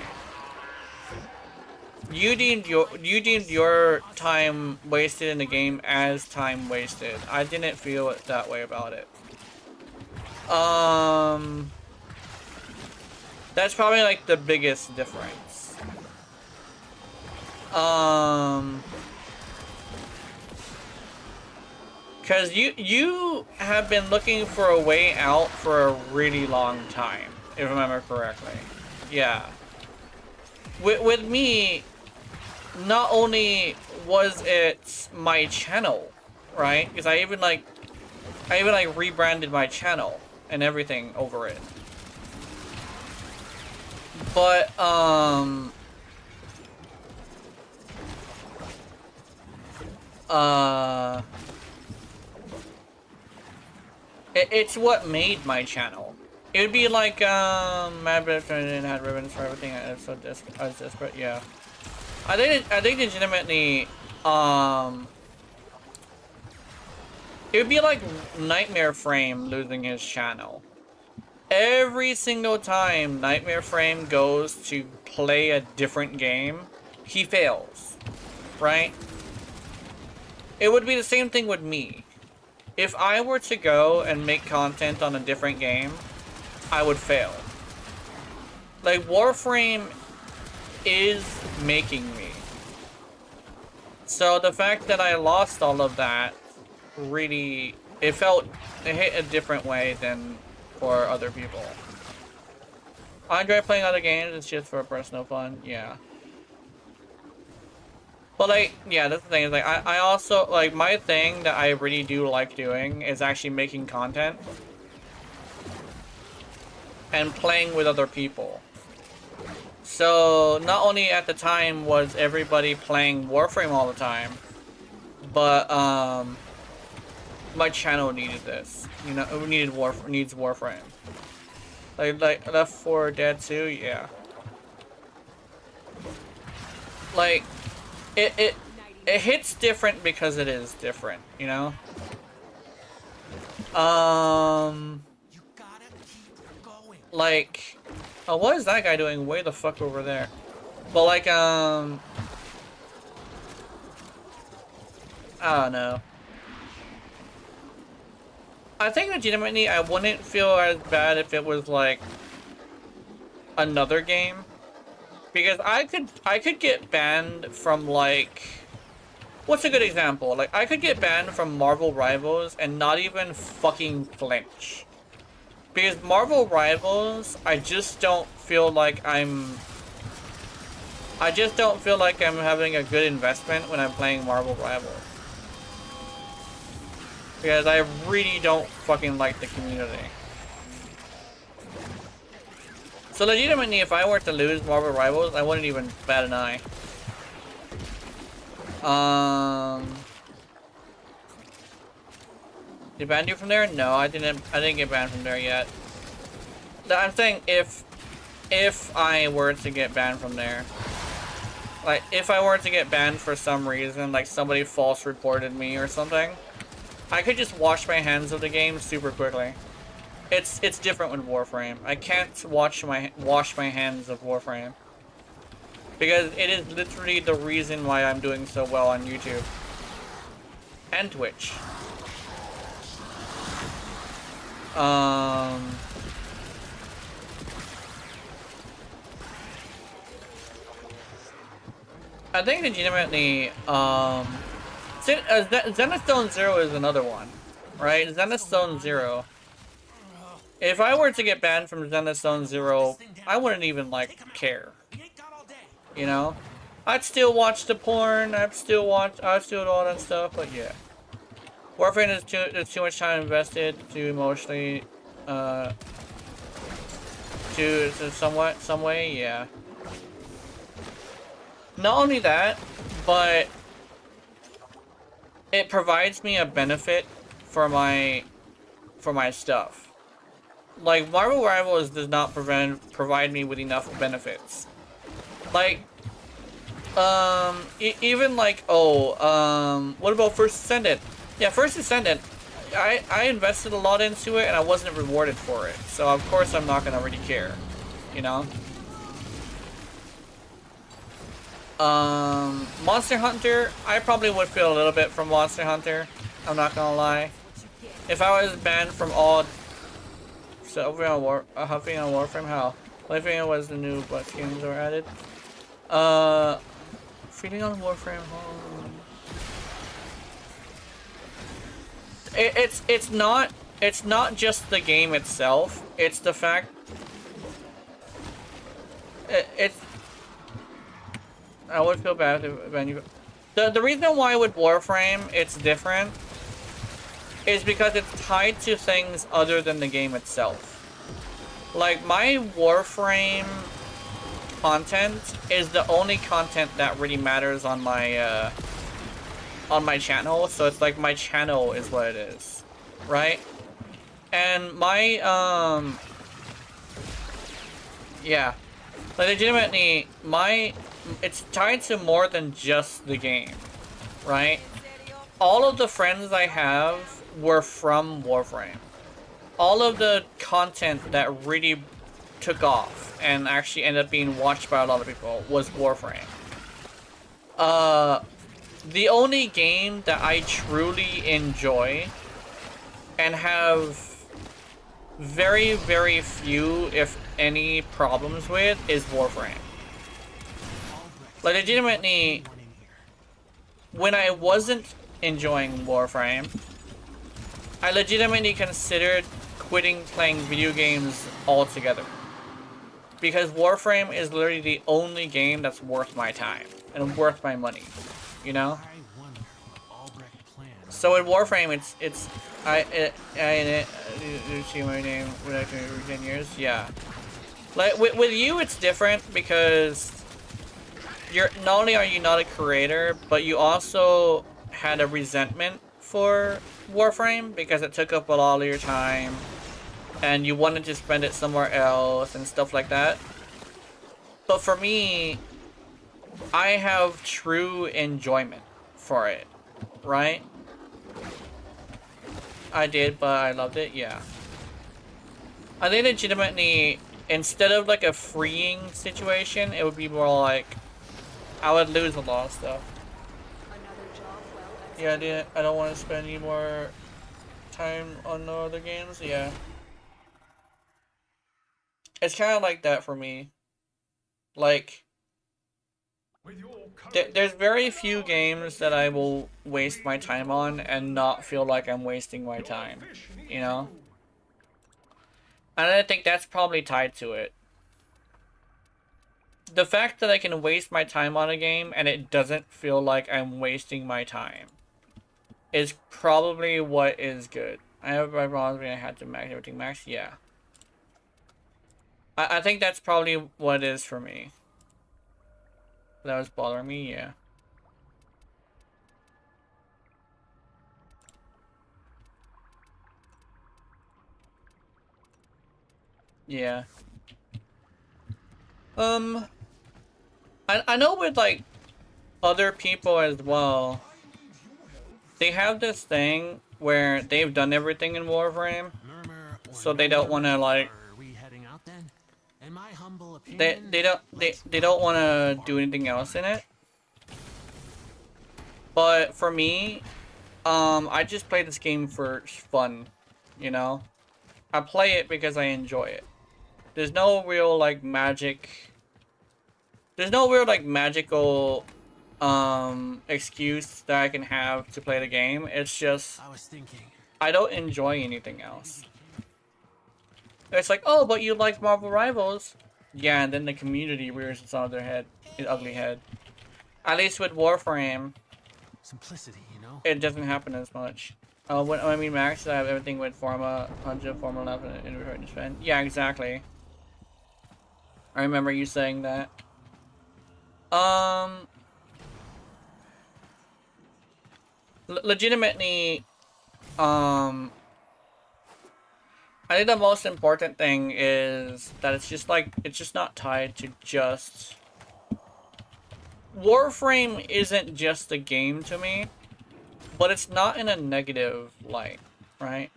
You deemed your time wasted in the game as time wasted. I didn't feel it that way about it. That's probably like the biggest difference. Cause you have been looking for a way out for a really long time, if I remember correctly. Yeah. With me, not only was it my channel, right? Because I even rebranded my channel and everything over it. But it's what made my channel. It would be like Mad Bitch and had ribbons for everything. I was desperate. Yeah, I think legitimately it would be like Nightmare Frame losing his channel. Every single time Nightmare Frame goes to play a different game, he fails, right? It would be the same thing with me. If I were to go and make content on a different game, I would fail. Like, Warframe is making me. So the fact that I lost all of that, really, it hit a different way than for other people. I enjoy playing other games, it's just for personal fun, yeah. But like, yeah, that's the thing, is like, I also, like, my thing that I really do like doing is actually making content. And playing with other people. So, not only at the time was everybody playing Warframe all the time, but, my channel needed this. You know, it needs Warframe. Like Left 4 Dead 2, yeah. Like, it hits different because it is different, you know? Like, oh, what is that guy doing way the fuck over there? But like, I don't know. I think legitimately I wouldn't feel as bad if it was like another game. Because I could get banned from like, what's a good example? Like, I could get banned from Marvel Rivals and not even fucking flinch. Because Marvel Rivals, I just don't feel like I'm I just don't feel like I'm having a good investment when I'm playing Marvel Rivals. Because I really don't fucking like the community. So legitimately, if I were to lose Marvel Rivals, I wouldn't even bat an eye. Did it ban you from there? No, I didn't get banned from there yet. I'm saying if I were to get banned from there. Like, if I were to get banned for some reason, like somebody false reported me or something, I could just wash my hands of the game super quickly. It's different with Warframe. I can't wash my hands of Warframe. Because it is literally the reason why I'm doing so well on YouTube. And Twitch. I think legitimately, Zenithstone Zero is another one, right? Zenithstone Zero. If I were to get banned from Zenithstone Zero, I wouldn't even, like, care. You know? I'd still watch the porn, I'd still do all that stuff, but yeah. Warframe is too much time invested to emotionally, to some way, yeah. Not only that, but it provides me a benefit for my stuff. Like, Marvel Rivals does not provide me with enough benefits. Like, even like, what about First Ascendant? Yeah, First Ascendant, I invested a lot into it and I wasn't rewarded for it. So of course I'm not gonna really care, you know? Monster Hunter, I probably would feel a little bit from Monster Hunter. I'm not gonna lie. If I was banned from all, so huffing on Warframe, how? Only thing was the new butt skins were added. Feeding on Warframe. It's not just the game itself. It's the fact. I would feel bad if you. The reason why with Warframe it's different is because it's tied to things other than the game itself. Like, my Warframe content is the only content that really matters on my channel, so it's like my channel is what it is, right? And my yeah, like legitimately it's tied to more than just the game, right? All of the friends I have were from Warframe. All of the content that really took off and actually ended up being watched by a lot of people was Warframe. The only game that I truly enjoy and have very, very few, if any, problems with is Warframe. Like, legitimately, when I wasn't enjoying Warframe, I legitimately considered quitting playing video games altogether. Because Warframe is literally the only game that's worth my time and worth my money, you know? So in Warframe, you see my name when I can over 10 years? Yeah. Like, with you, it's different because not only are you not a creator, but you also had a resentment for Warframe because it took up a lot of your time and you wanted to spend it somewhere else and stuff like that. But for me, I have true enjoyment for it, right? I did, but I loved it, yeah. I think legitimately, instead of like a freeing situation, it would be more like I would lose a lot of stuff. Yeah, I don't want to spend any more time on no other games, yeah. It's kind of like that for me. Like, there's very few games that I will waste my time on and not feel like I'm wasting my time, you know? And I think that's probably tied to it. the fact that I can waste my time on a game and it doesn't feel like I'm wasting my time is probably what is good. I have my problems when I had to max everything max. Yeah. I think that's probably what it is for me. That was bothering me, yeah. Yeah. I know with like other people as well, they have this thing where they've done everything in Warframe, so they don't want to like. Are we heading out then? In my humble They opinion, they don't want to do anything else in it. But for me, I just play this game for fun, you know. I play it because I enjoy it. There's no real like magic. There's no real like magical excuse that I can have to play the game. It's just I was thinking. I don't enjoy anything else. It's like, oh, but you like Marvel Rivals. Yeah, and then the community rears its other head, its ugly head. At least with Warframe, Simplicity, you know? it doesn't happen as much. When I mean Max, I have everything with Forma 100, Forma 11, and Inventory Defend. Yeah, exactly. I remember you saying that. Legitimately, I think the most important thing is that it's just like, it's just not tied to just... Warframe isn't just a game to me, but it's not in a negative light, right?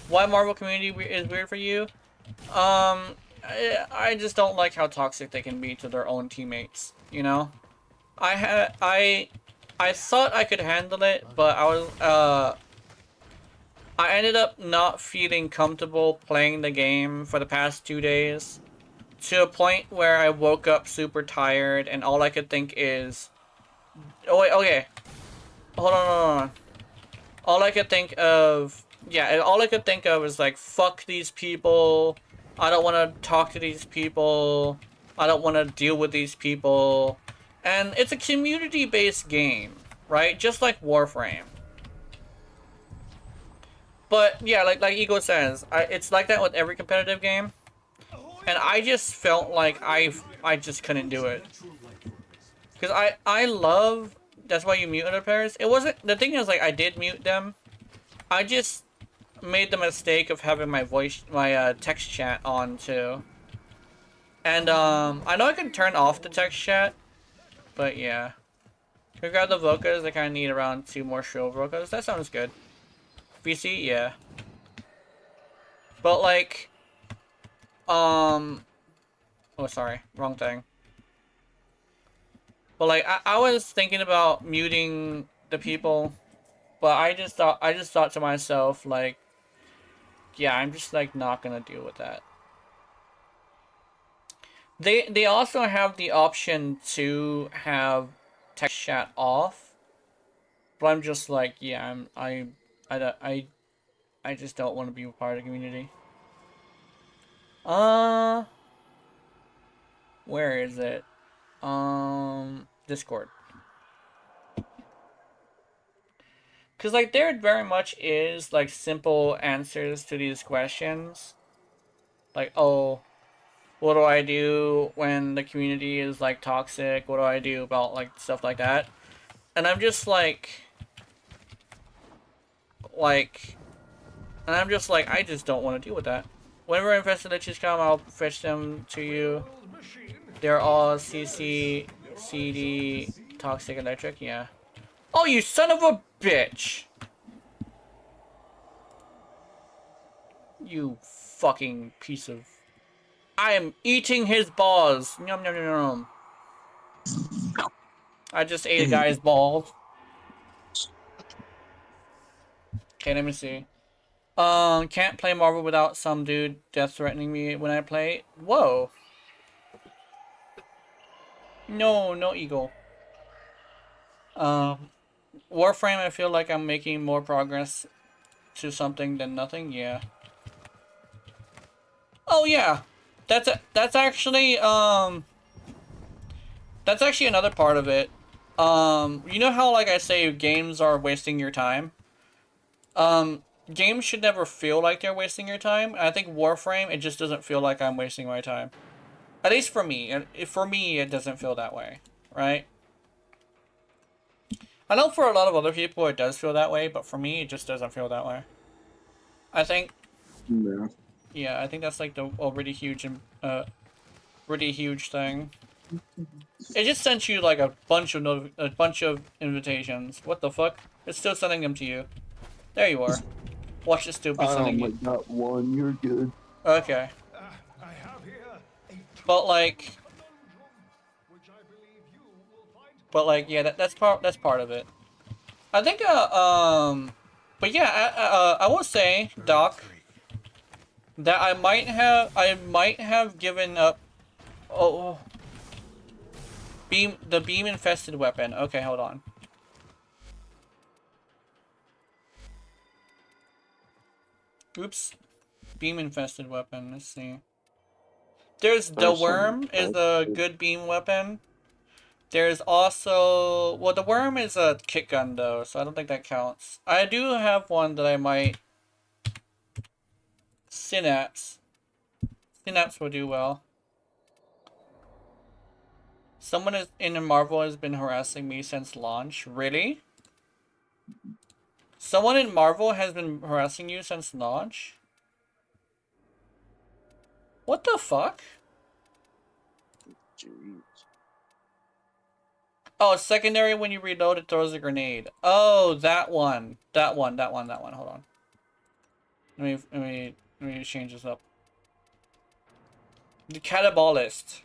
Why Marvel community is weird for you? I just don't like how toxic they can be to their own teammates, you know? I thought I could handle it, but I ended up not feeling comfortable playing the game for the past 2 days, to a point where I woke up super tired and all I could think is, oh wait, okay, hold on. All I could think of, yeah, all I could think of is like, fuck these people, I don't want to talk to these people, I don't want to deal with these people, and it's a community-based game, right? Just like Warframe. But yeah, like Eagle says, it's like that with every competitive game, and I just felt like I just couldn't do it, because I love. That's why you mute other players. It wasn't, the thing is, like, I did mute them. I just made the mistake of having my text chat on too, and I know I can turn off the text chat, but yeah. Can we grab the Vocas? I kind of need around 2 more Shrill Vocas. That sounds good. VC, yeah. But like, oh sorry, wrong thing. But like, I was thinking about muting the people, but I just thought to myself, like, yeah, I'm just like not gonna deal with that. They also have the option to have text chat off, but I'm just like, yeah, I just don't want to be a part of the community. Where is it? Discord. Cause like there very much is like simple answers to these questions. Like, oh, what do I do when the community is like toxic? What do I do about like stuff like that? And I'm just like, I just don't want to deal with that. Whenever infested liches come, I'll fetch them to you. They're all CC, CD, toxic, electric, yeah. Oh, you son of a bitch! You fucking piece of... I am eating his balls! Yum yum yum yum. I just ate a guy's balls. Okay, let me see. Can't play Marvel without some dude death threatening me when I play. Whoa. No, no Eagle. Warframe, I feel like I'm making more progress to something than nothing. Yeah. Oh yeah, that's actually That's actually another part of it. You know how, like I say, games are wasting your time? Games should never feel like they're wasting your time. I think Warframe, it just doesn't feel like I'm wasting my time. At least for me. And for me, it doesn't feel that way, right? I know for a lot of other people it does feel that way, but for me, it just doesn't feel that way. I think... Yeah. Yeah, I think that's like a really huge thing. It just sent you like a bunch of invitations. What the fuck? It's still sending them to you. There you are. Watch it still be I sending only you. got one. You're good. Okay. I have here a But like, which I believe you will find yeah, that's part of it. I think but yeah, I will say, Doc, that I might have given up. Oh, the beam infested weapon. Okay, hold on. Oops, beam infested weapon. Let's see. There's the There's some worm is a good beam weapon. There's also, well, the worm is a kick gun though, so I don't think that counts. I do have one that I might synapse. Synapse will do well. Someone in Marvel has been harassing me since launch. Really? Someone in Marvel has been harassing you since launch? What the fuck? Jeez. Oh, secondary when you reload it throws a grenade. Oh, that one. That one. Hold on. Let me change this up. The Catabolist.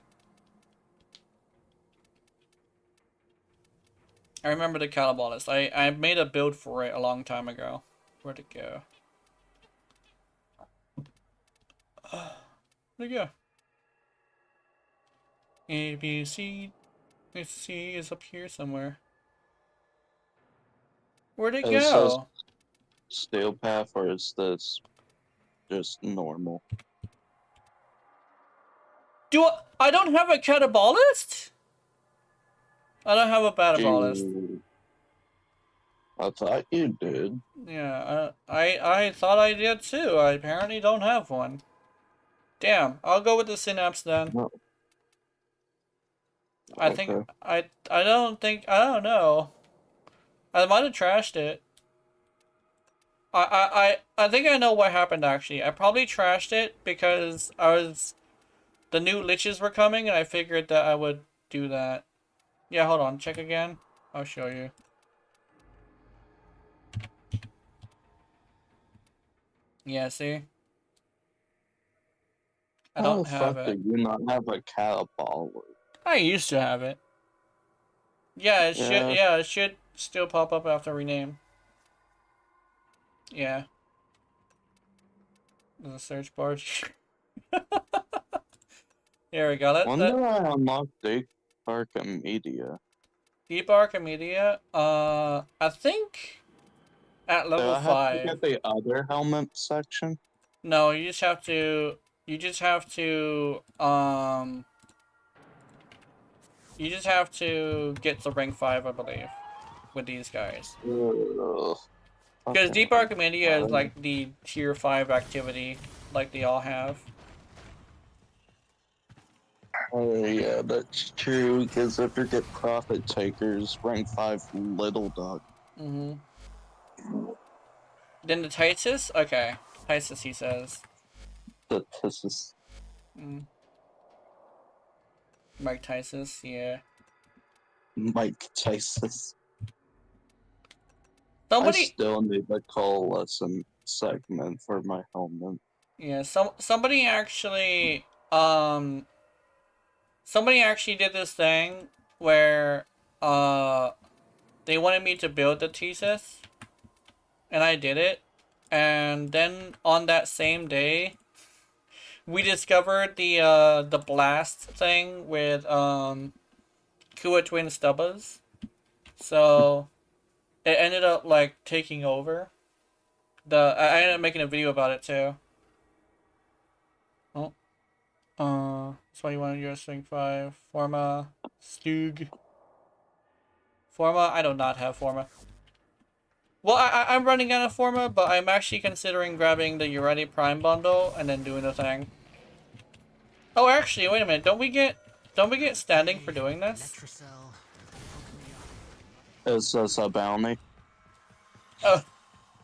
I remember the Catabolist. I made a build for it a long time ago. Where'd it go? Where'd it go? A, B, C. C is up here somewhere. Where'd it Is this go? steel path or is this just normal? I don't have a Catabolist? I don't have a Catabolist. Jeez. I thought you did. Yeah, I thought I did too. I apparently don't have one. Damn, I'll go with the Synapse then. No. I Okay. think I don't know. I might have trashed it. I think I know what happened actually. I probably trashed it because the new liches were coming and I figured that I would do that. Yeah, hold on, check again. I'll show you. Yeah, see? I How don't the have fuck it. do you not have a catapult? I used to have it. Yeah, it should still pop up after rename. Yeah. There's a search bar. Here we go. When did I unlock Deep Arkham Media? Deep Archimedia. I think at Do level I have 5. to get the other helmet section? No, you just have to. You just have to. You just have to get to rank 5, I believe, with these guys. Ugh. Because Okay. Deep Archimedia is like the tier 5 activity, like they all have. Oh yeah, that's true. Because if you get Profit Takers, rank 5 Little Dog. Mm-hmm. Then the Titus? Okay. Titus, he says. This is Mike Titus, yeah. Mike Tyson. I Somebody, still need the coalescent segment for my helmet. yeah, somebody actually did this thing where they wanted me to build the thesis and I did it, and then on that same day we discovered the blast thing with Kua Twin Stubbas, so it ended up like taking over. I ended up making a video about it too. Oh, That's why you want to use Swing 5. Forma. Stug. Forma? I do not have Forma. Well, I'm running out of Forma, but I'm actually considering grabbing the Ureti Prime bundle and then doing the thing. Oh, actually, wait a minute. Don't we get standing for doing this? Netracell. Is this a bounty? Oh,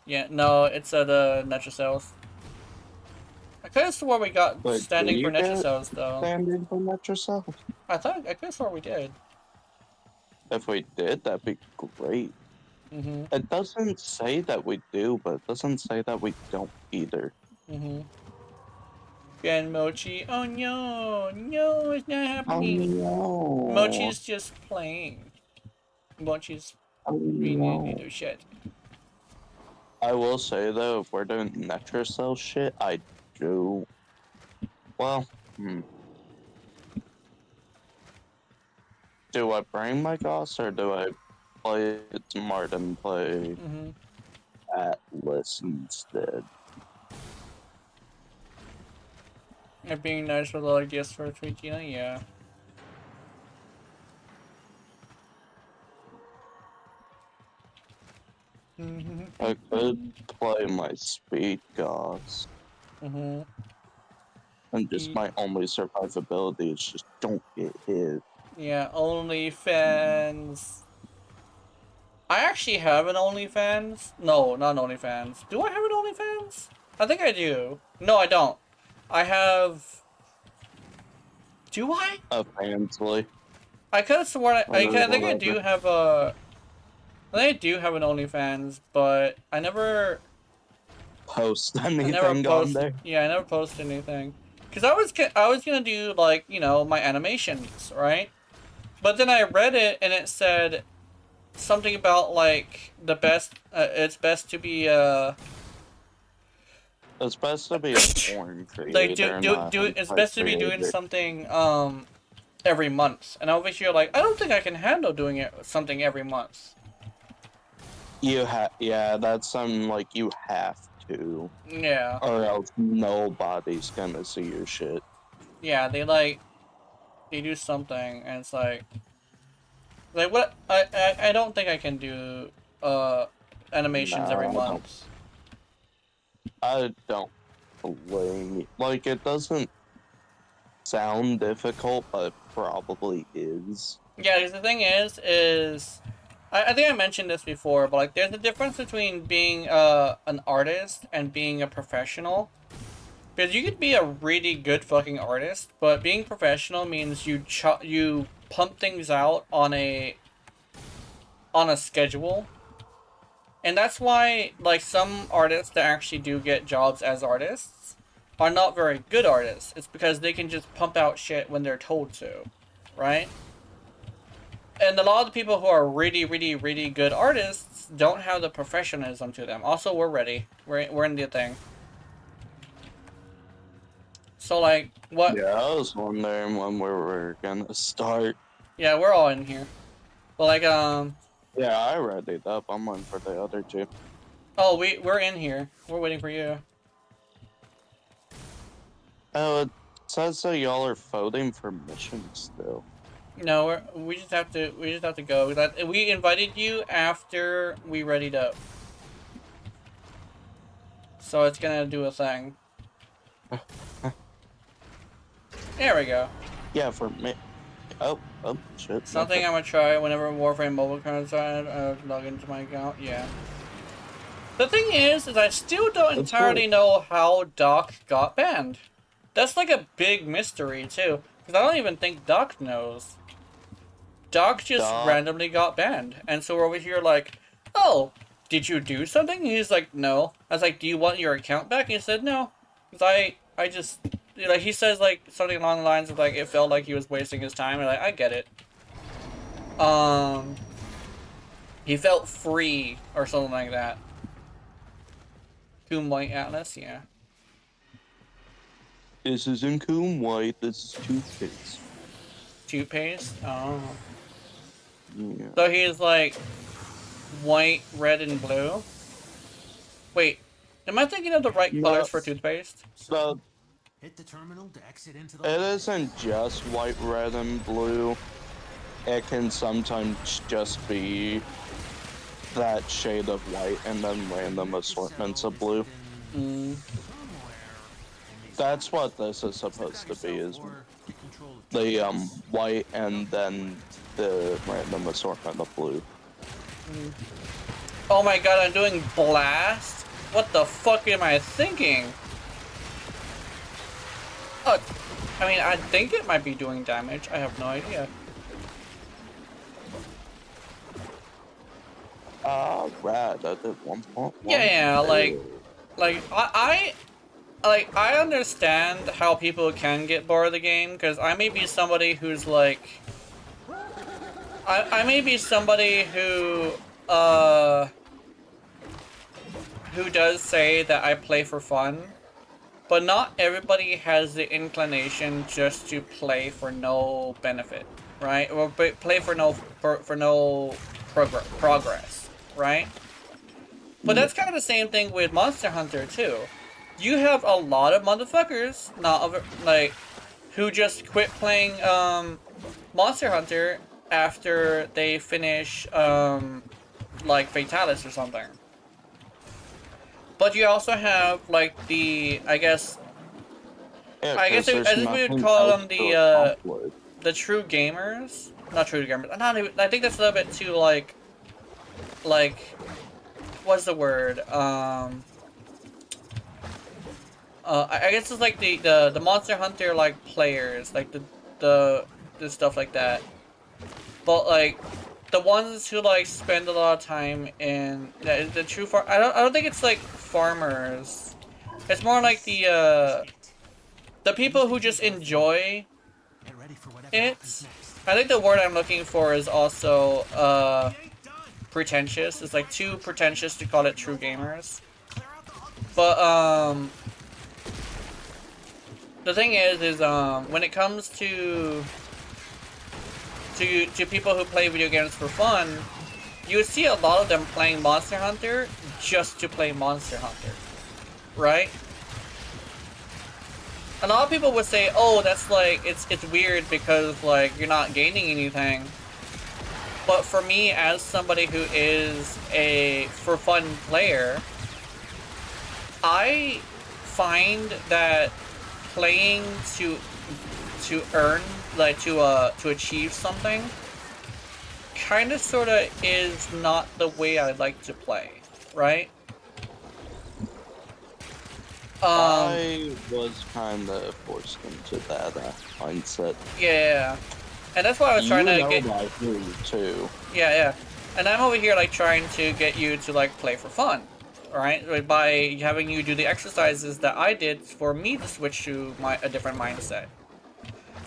yeah. No, it's the Netracells. I could have swore we got Wait, standing do for you get Netracells though. standing for Netracell? I could have swore we did. If we did, that'd be great. Mhm. It doesn't say that we do, but it doesn't say that we don't either. Mhm. And Mochi. Oh no, no, it's not happening. Oh no. Mochi's just playing. Mochi's Oh, being no. into shit. I will say though, if we're doing Netracell shit, I do. Well, do I bring my Goss or do I play it smart and play Mhm. Atlas instead? And being nice with all gifts for Tritina, yeah. Mhm. I could play my Speed Goss, Mhm. and just my only survivability is just don't get hit. Yeah, OnlyFans. I actually have an OnlyFans. No, not an OnlyFans. Do I have an OnlyFans? I think I do. No, I don't. I have. Do I? Fansly. I could have sworn I think I Whatever. do have a. I think I do have an OnlyFans, but I never. Post I anything never on post. there. Yeah, I never posted anything. Cause I was gonna do like my animations, right? But then I read it and it said something about like the best. It's best to be It's best to be a porn creator. like do not it's a best to be doing creator. something every month. And obviously you're like, I don't think I can handle doing something every month. Yeah, that's something like you have to, Yeah. or else nobody's gonna see your shit. Yeah, they do something and it's like what I don't think I can do animations every No, month. I don't blame you. Like, it doesn't sound difficult, but it probably is. Yeah, because the thing is I think I mentioned this before, but like there's a difference between being an artist and being a professional. Because you could be a really good fucking artist, but being professional means you pump things out on a schedule. And that's why like some artists that actually do get jobs as artists are not very good artists. It's because they can just pump out shit when they're told to, right? And a lot of the people who are really, really, really good artists don't have the professionalism to them. Also, we're ready. We're in the thing. So, like, what? Yeah, I was wondering when we were gonna start. Yeah, we're all in here. But, like, Yeah, I read it up. I'm waiting for the other two. Oh, we're in here. We're waiting for you. Oh, it says that y'all are voting for missions still. No, we just have to go. We invited you after we readied up. So it's gonna do a thing. There we go. Yeah, for me. Oh, shit. Something I'm gonna try whenever Warframe mobile comes on. Log into my account. Yeah. The thing is I still don't entirely know how Doc got banned. That's like a big mystery too, because I don't even think Doc knows. Doc just randomly got banned, and so we're over here like, oh, did you do something? And he's like, no. I was like, do you want your account back? And he said, no, because I just, like, he says like something along the lines of like it felt like he was wasting his time, and like I get it. He felt free or something like that. Coom White Atlas, yeah. This isn't Coom White, this is toothpaste. Toothpaste? Oh. Yeah. So he's like white, red, and blue? Wait, am I thinking of the right colors for toothpaste? So, Hit the terminal to exit into the It lab. isn't just white, red, and blue. It can sometimes just be that shade of white and then random assortments of blue. That's what this is supposed to be, is the white and then the random assortment of blue. Oh my god, I'm doing blast? What the fuck am I thinking? Oh, I mean, I think it might be doing damage. I have no idea. Rad, I did 1.1. Yeah, like I understand how people can get bored of the game, because I may be somebody who's like, I may be somebody who does say that I play for fun, but not everybody has the inclination just to play for no benefit, right? Or play for no progress, right? But that's kind of the same thing with Monster Hunter too. You have a lot of motherfuckers, who just quit playing Monster Hunter after they finish like Fatalis or something. But you also have like the, I guess there's we would call them the true gamers. Not true gamers. I think that's a little bit too like what's the word? I guess it's like the Monster Hunter like players, like the stuff like that. But like the ones who like spend a lot of time in the true farm. I don't think it's like farmers. It's more like the people who just enjoy it. I think the word I'm looking for is also pretentious. It's like too pretentious to call it true gamers. But the thing is when it comes to people who play video games for fun, you see a lot of them playing Monster Hunter just to play Monster Hunter, right? A lot of people would say, oh, that's like, it's weird because like you're not gaining anything. But for me, as somebody who is a for fun player, I find that playing to earn, like to achieve something, kind of sort of is not the way I like to play, right? I was kind of forced into that mindset. Yeah, and that's why I was trying to get. That too. Yeah, and I'm over here like trying to get you to like play for fun, alright? By having you do the exercises that I did for me to switch to a different mindset.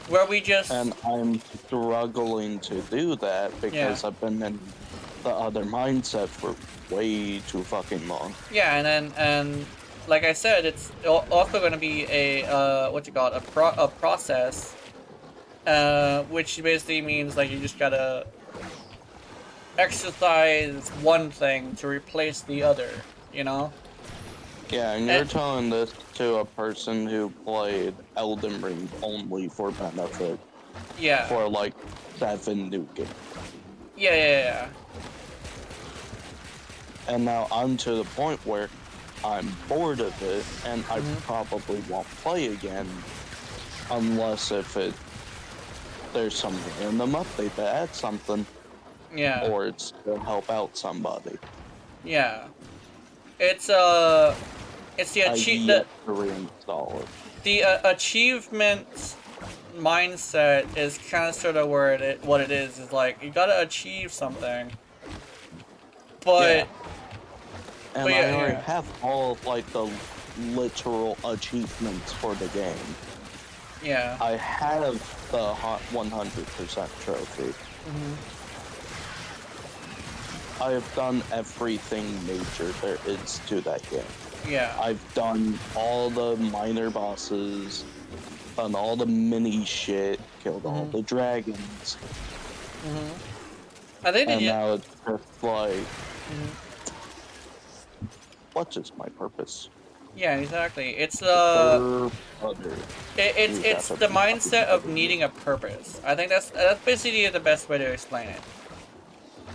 Where we just... And I'm struggling to do that because I've been in the other mindset for way too fucking long. Yeah, and like I said, it's also going to be a a process, which basically means like you just gotta exercise one thing to replace the other, you know? Yeah, and you're telling this to a person who played Elden Ring only for benefit. Yeah. For like 7 new games. Yeah. And now I'm to the point where I'm bored of it, and I probably won't play again unless there's some random update that adds something. Yeah. Or it's to help out somebody. Yeah. It's the achievement mindset is kind of sort of what it is like you gotta achieve something. But and I already have all of like the literal achievements for the game. Yeah. I have the 100% trophy. I have done everything major there is to that game. Yeah. I've done all the minor bosses, done all the mini shit, killed all the dragons. I think and now it's just like, what is my purpose? Yeah, exactly. It's Other. it's the mindset of needing a purpose. I think that's basically the best way to explain it.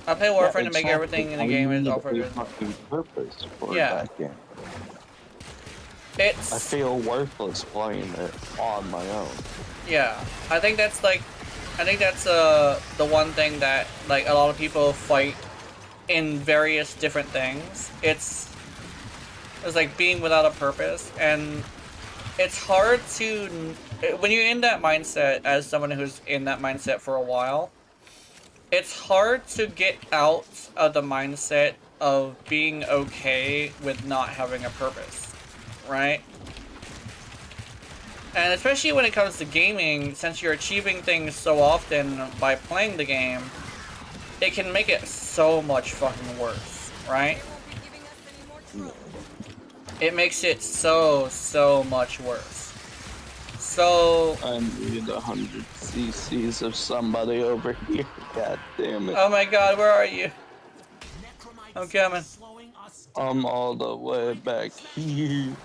I play Yeah, Warframe to make exactly. everything in the I game is need all for a good. fucking purpose for Yeah. that game. I It's feel worthless playing it on my own. yeah. I think that's the one thing that like a lot of people fight in various different things. It's like being without a purpose, and it's hard to when you're in that mindset as someone who's in that mindset for a while. It's hard to get out of the mindset of being okay with not having a purpose, right? And especially when it comes to gaming, since you're achieving things so often by playing the game, it can make it so much fucking worse, right? It makes it so much worse. So... I need 100 cc's of somebody over here. God damn it. Oh my god, where are you? I'm coming. I'm all the way back here.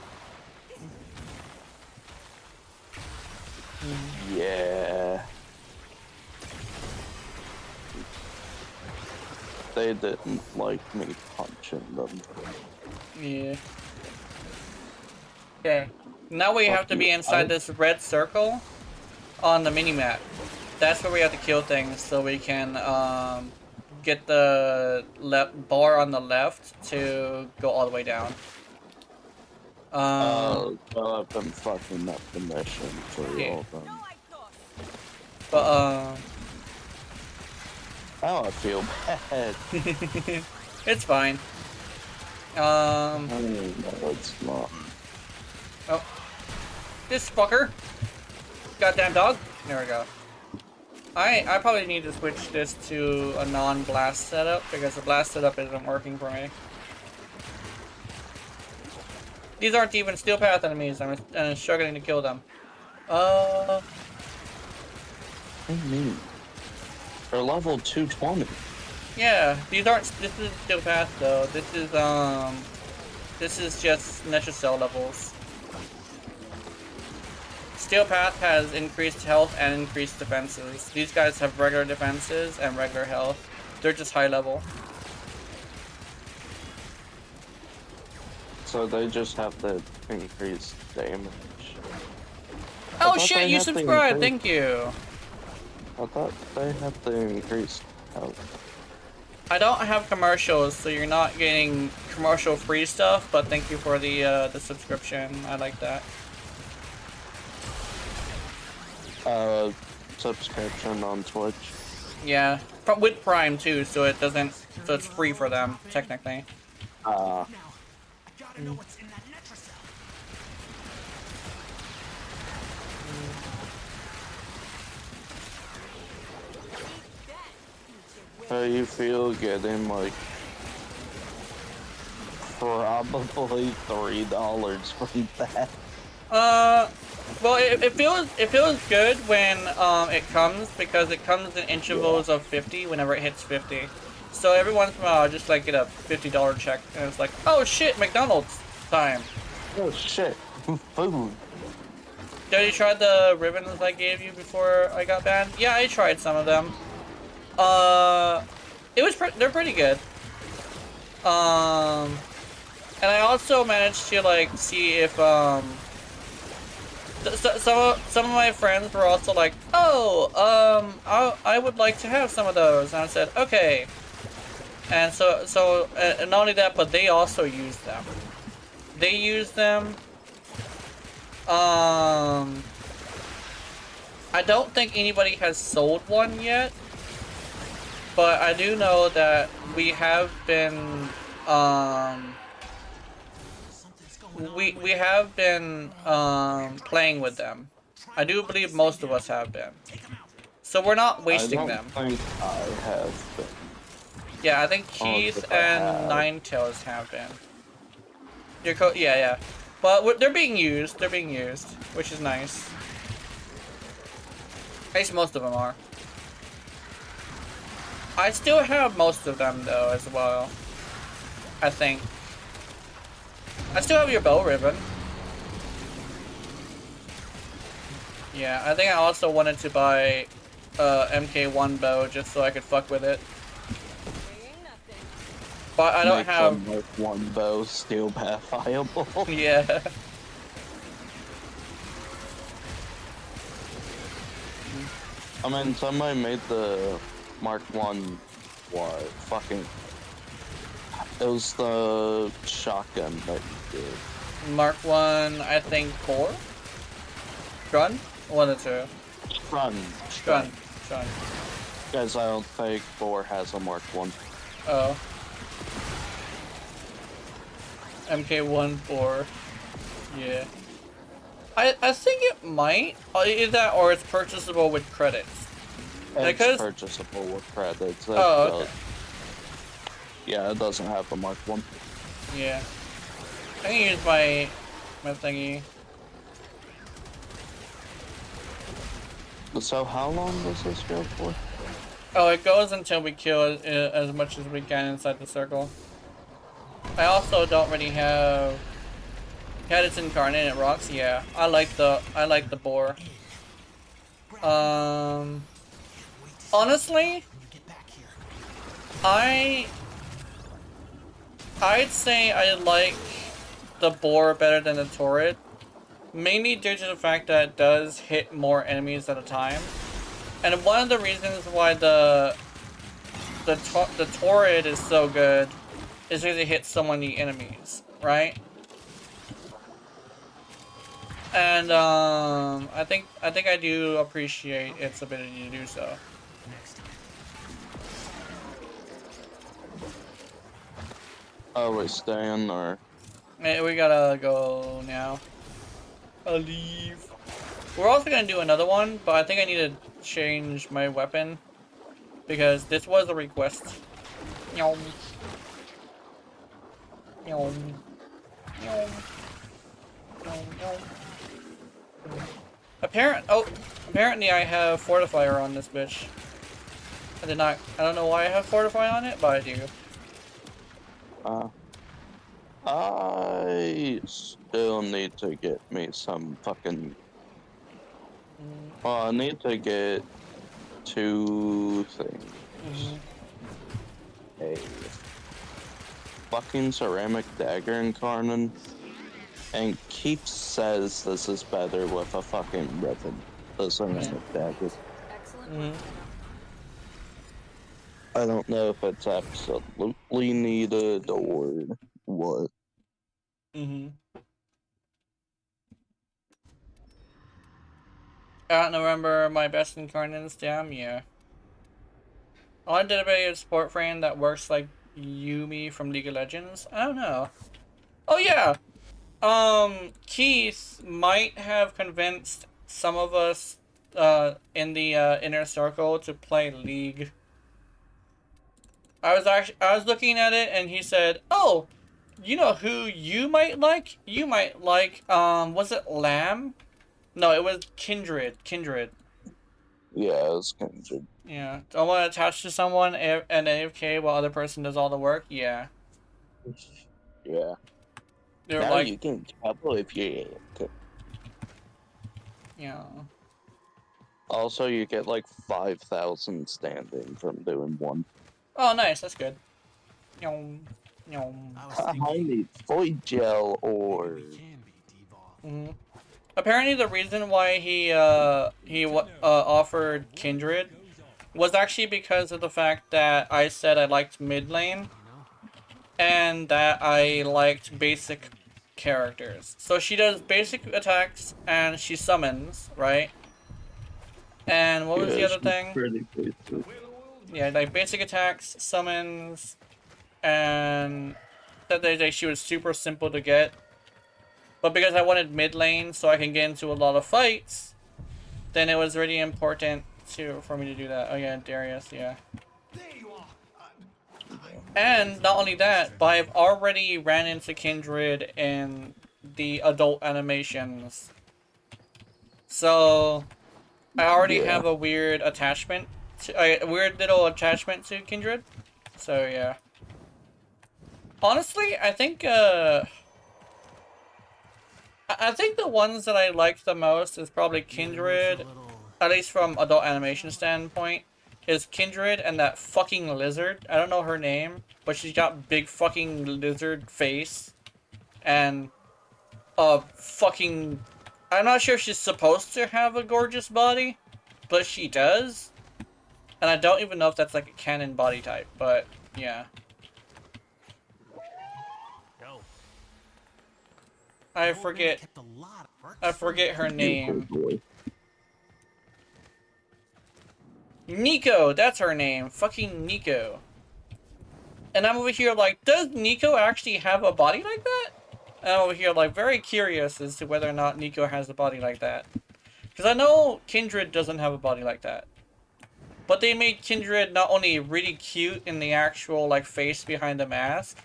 Yeah. They didn't like me punching them. Yeah. Okay. Now we have to be inside this red circle on the minimap. That's where we have to kill things so we can get the bar on the left to go all the way down. Well, I've been fucking up the mission for all of them. But Now I feel bad. it's fine. No, it's not. Oh, this fucker! Goddamn dog! There we go. I probably need to switch this to a non-blast setup because the blast setup isn't working for me. These aren't even steel path enemies. I'm struggling to kill them. What do you mean? They're level 220. Yeah, these aren't. This is steel path though. This is just Nesha Cell levels. Steel Path has increased health and increased defenses. These guys have regular defenses and regular health. They're just high level. So they just have the increased damage. Oh shit, you subscribed, thank you. I thought they had the increased health. I don't have commercials, so you're not getting commercial free stuff, but thank you for the subscription. I like that. Subscription on Twitch. Yeah, with Prime too, so it doesn't, so it's free for them technically. Gotta know what's in that Netracell. How you feel getting like probably $3 from that? Well, it feels good when it comes, because it comes in intervals of 50 whenever it hits 50. So every once in a while I just like get a $50 check and it's like, oh shit, McDonald's time. Oh shit, food. Did you try the ribbons I gave you before I got banned? Yeah, I tried some of them. They're pretty good. And I also managed to like see if some of my friends were also like, oh, I would like to have some of those, and I said, okay. And so not only that, but they also use them. They use them. I don't think anybody has sold one yet, but I do know that we have been we have been playing with them. I do believe most of us have been. So we're not wasting them. I don't think I have been. Yeah, I think Keith and Ninetales have been. Yeah. But they're being used. They're being used, which is nice. At least most of them are. I still have most of them though as well. I think. I still have your bow ribbon. Yeah, I think I also wanted to buy MK1 bow just so I could fuck with it. But I don't Make have... the Mark 1 bow still viable. Yeah. I mean, somebody made the Mark 1, what, fucking... It was the shotgun that you did. Mark 1, I think 4? Gun? One or two. Run. Gun. Guys, I don't think 4 has a Mark 1. Oh. MK1 4. Yeah. I think it might. Either that or it's purchasable with credits. It's purchasable with credits. Oh, okay. Yeah, it doesn't have a Mark 1. Yeah. I can use my thingy. So how long does this go for? Oh, it goes until we kill as much as we can inside the circle. I also don't really have... Had its incarnate rocks, yeah. I like the boar. Honestly, I'd say I like the boar better than the turret, mainly due to the fact that it does hit more enemies at a time. And one of the reasons why the turret is so good is because it hits so many enemies, right? And I think I do appreciate its ability to do so. Oh, we're staying, or... Hey, we gotta go now. I'll leave. We're also gonna do another one, but I think I need to change my weapon because this was a request. Yum. Yum. Yum. Yum. Yum. Apparently I have Fortifier on this bitch. I don't know why I have Fortify on it, but I do. I still need to get me some fucking... Well, I need to get 2 things. A fucking ceramic dagger incarnate. And Keith says this is better with a fucking ribbon. The ceramic dagger. Excellent. I don't know if it's absolutely needed or what. Out November, my best incarnates, damn, yeah. I wanted to be a support frame that works like Yumi from League of Legends. I don't know. Oh yeah! Keith might have convinced some of us in the inner circle to play League. I was looking at it and he said, "Oh, you know who you might like? You might like was it Lamb? No, it was Kindred. Yeah, it's Kindred. Yeah. Don't want to attach to someone and AFK while the other person does all the work? Yeah. Yeah. They're now like, you can couple if you... Yeah. Also, you get like 5,000 standing from doing one. Oh, nice. That's good. Yum. Yum. I need void gel or... Apparently, the reason why he offered Kindred was actually because of the fact that I said I liked mid lane and that I liked basic characters. So she does basic attacks and she summons, right? And what was the other thing? Pretty basic. Yeah, like basic attacks, summons, and that she was super simple to get. But because I wanted mid lane so I can get into a lot of fights, then it was really important for me to do that. Oh yeah, Darius, yeah. And not only that, but I've already ran into Kindred in the adult animations. So I already have a weird attachment, a weird little attachment to Kindred. So yeah. Honestly, I think I think the ones that I like the most is probably Kindred, at least from adult animation standpoint, is Kindred and that fucking lizard. I don't know her name, but she's got big fucking lizard face and a fucking... I'm not sure if she's supposed to have a gorgeous body, but she does. And I don't even know if that's like a canon body type, but yeah. Yo. I The old man forget kept a lot of perks I for forget me. her Beautiful name. boy. Nico, that's her name. Fucking Nico. And I'm over here like, does Nico actually have a body like that? And I'm over here like very curious as to whether or not Nico has a body like that. Because I know Kindred doesn't have a body like that. But they made Kindred not only really cute in the actual like face behind the mask,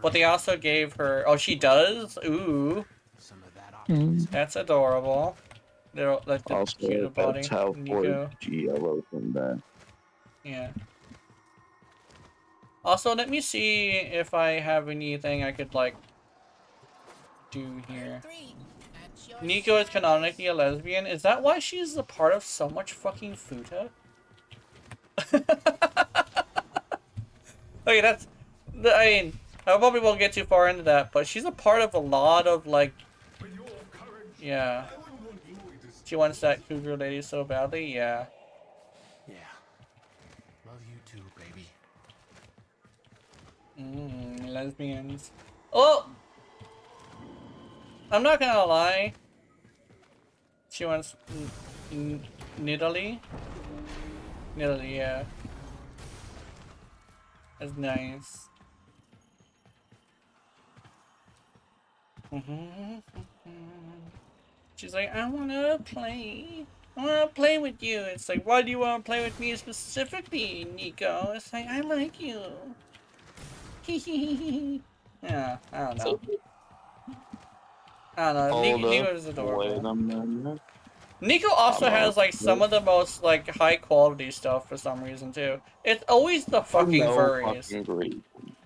but they also gave her... Oh, she does? Ooh. Some of that Mm. optimism. That's adorable. They're like the Also, cute body. that's how Nico. Forge yellow from that. Yeah. Also, let me see if I have anything I could, like, do here. Nico is canonically a lesbian. Is that why she's a part of so much fucking Futa? Okay, that's... I mean, I probably won't get too far into that, but she's a part of a lot of, like... Yeah. She wants that cougar lady so badly? Yeah. Yeah. Love you too, baby. Lesbians. Oh! I'm not gonna lie. She wants Nidalee? Nidalee, yeah. That's nice. She's like, I wanna play. I wanna play with you. It's like, why do you wanna play with me specifically, Nico? It's like, I like you. Yeah, I don't know. I don't know. Nico is adorable. Wait a minute. Nico also has like some of the most like high quality stuff for some reason too. It's always the fucking No furries. fucking reason.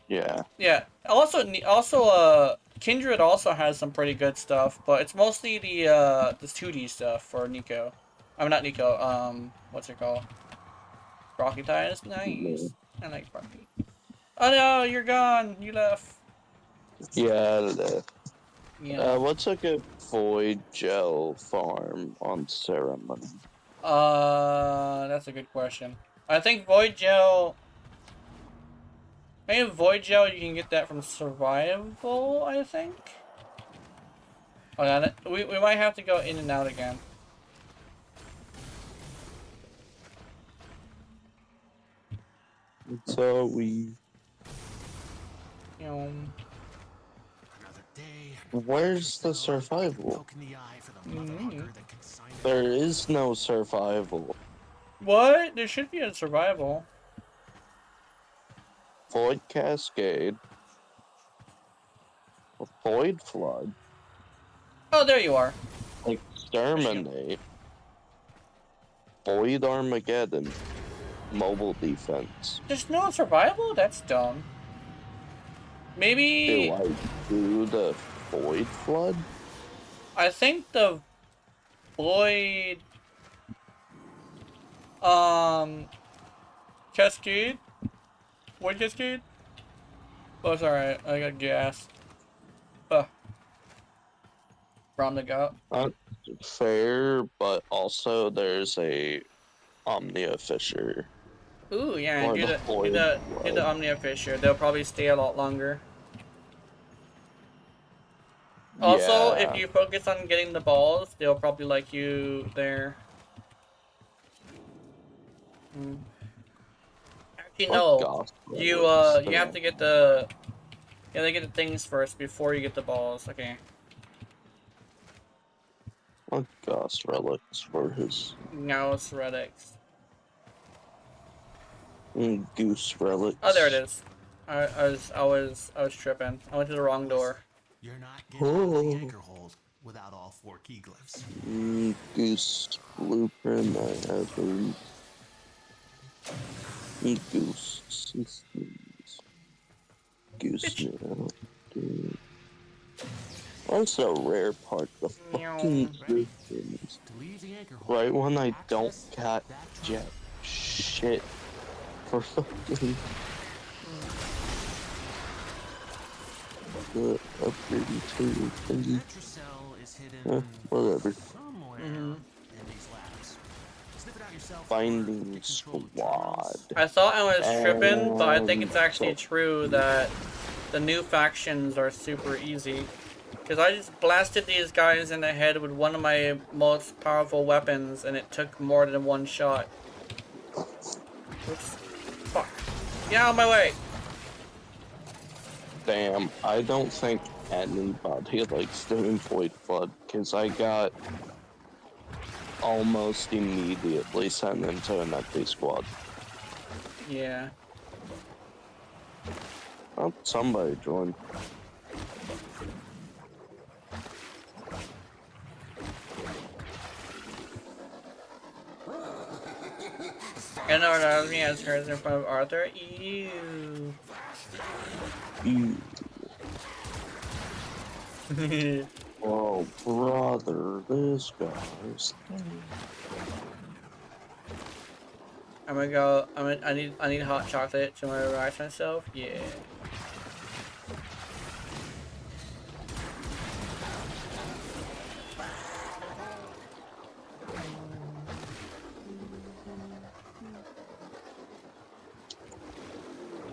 Yeah. Yeah. Also, Kindred also has some pretty good stuff, but it's mostly the 2D stuff for Nico. I'm not Nico. What's it called? Rocky Tide is nice. I like Rocky. Oh no, you're gone. You left. Yeah. Yeah. What's a good void gel farm on Ceremony? That's a good question. I think Void Gel... Maybe Void Gel, you can get that from Survival, I think? Hold on, we might have to go in and out again. So we... Another day. Where's the survival? Poke in the eye for the motherfucker that consigned it. There is no survival. What? There should be a Survival. Void Cascade. Void Flood. Oh, there you are. Exterminate. Void Armageddon. Mobile Defense. There's no Survival? That's dumb. Maybe... Do I do the Void Flood? I think the Void... Cascade? Void Cascade? Oh, it's alright. I got gas. From the gut. Fair, but also there's a Omnia Fissure. Ooh, yeah, Or do the the Omnia Fissure. They'll probably stay a lot longer. Also, Yeah. if you focus on getting the balls, they'll probably like you there. Actually, no. Gosh, You have to get the things first before you get the balls. Okay. What Ghost Relics for his Now it's relics. Goose Relics? Oh, there it is. I was tripping. I went to the wrong door. You're not getting the anchor hold without all 4 key glyphs. Goose Blueprint, I have a Goose Systems. Goose now. That's the rare part. The fucking Ready? Christians. To leave the anchor hold, Right when I don't access got that jack terminal. shit for fucking the upgrading tool thingy. Metrocell is hidden Whatever. somewhere Mm-hmm. in these labs. Sniff it out yourself. or Finding get control of the squad. terminals. I thought I was tripping, but I think And it's actually so true that the new factions are super easy. Because I just blasted these guys in the head with one of my most powerful weapons, and it took more than one shot. Oops. Fuck. Get out of my way! damn, I don't think anybody likes doing Void Flood because I got almost immediately sent into an empty squad. Yeah. Oh, somebody joined. And our enemy has hers in front of Arthur. Ew. Ew. Oh, brother, this guy's. I'm gonna go. I need hot chocolate to relax myself. Yeah.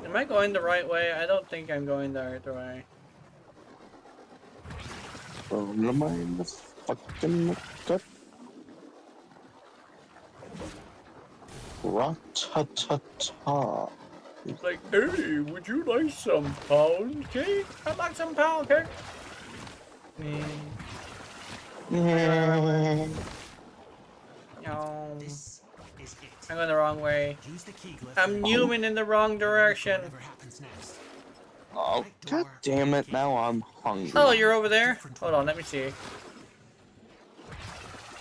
Am I going the right way? I don't think I'm going the right way. Oh, am I in the fucking gut? Ra-ta-ta-ta. It's like, hey, would you like some pound cake? I'd like some pound cake. No. This is it. I'm going the wrong way. Use the key glyph I'm and moving in the wrong direction. whatever happens next. Oh, god damn it, now I'm hungry. Oh, you're over there? Hold on, let me see.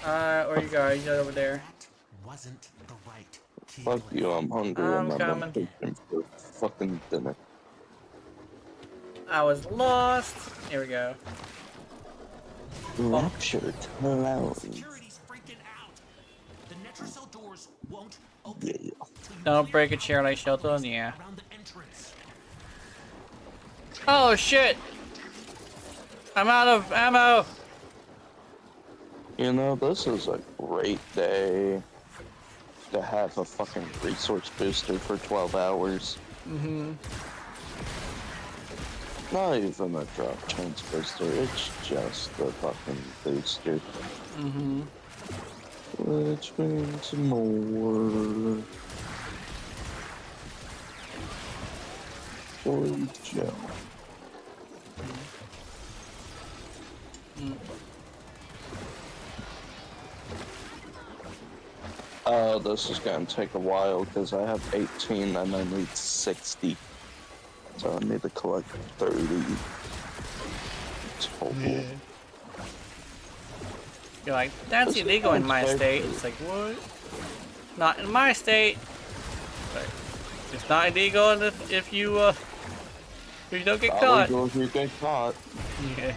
Where you go? You're over there. That wasn't the right key Fuck glyph. you, I'm hungry I'm and I'm coming. on vacation for fucking dinner. I was lost. Here we go. Rapture cloud. Security's freaking out. The Netrocell doors won't open. Yeah. till you Don't clear break a chair like Shelton, yeah. around the entrance. Oh shit! I'm out of ammo! You know, this is a great day to have a fucking resource booster for 12 hours. Mm-hmm. Not even a drop chance booster, it's just a fucking booster. Mm-hmm. Which means more. Boy, Joe. This is gonna take a while because I have 18 and I need 60. So I need to collect 30 total. You're like, that's illegal in my state. It's like, what? Not in my state. Like, it's not illegal if you don't get caught. Illegal if you get caught. Yeah.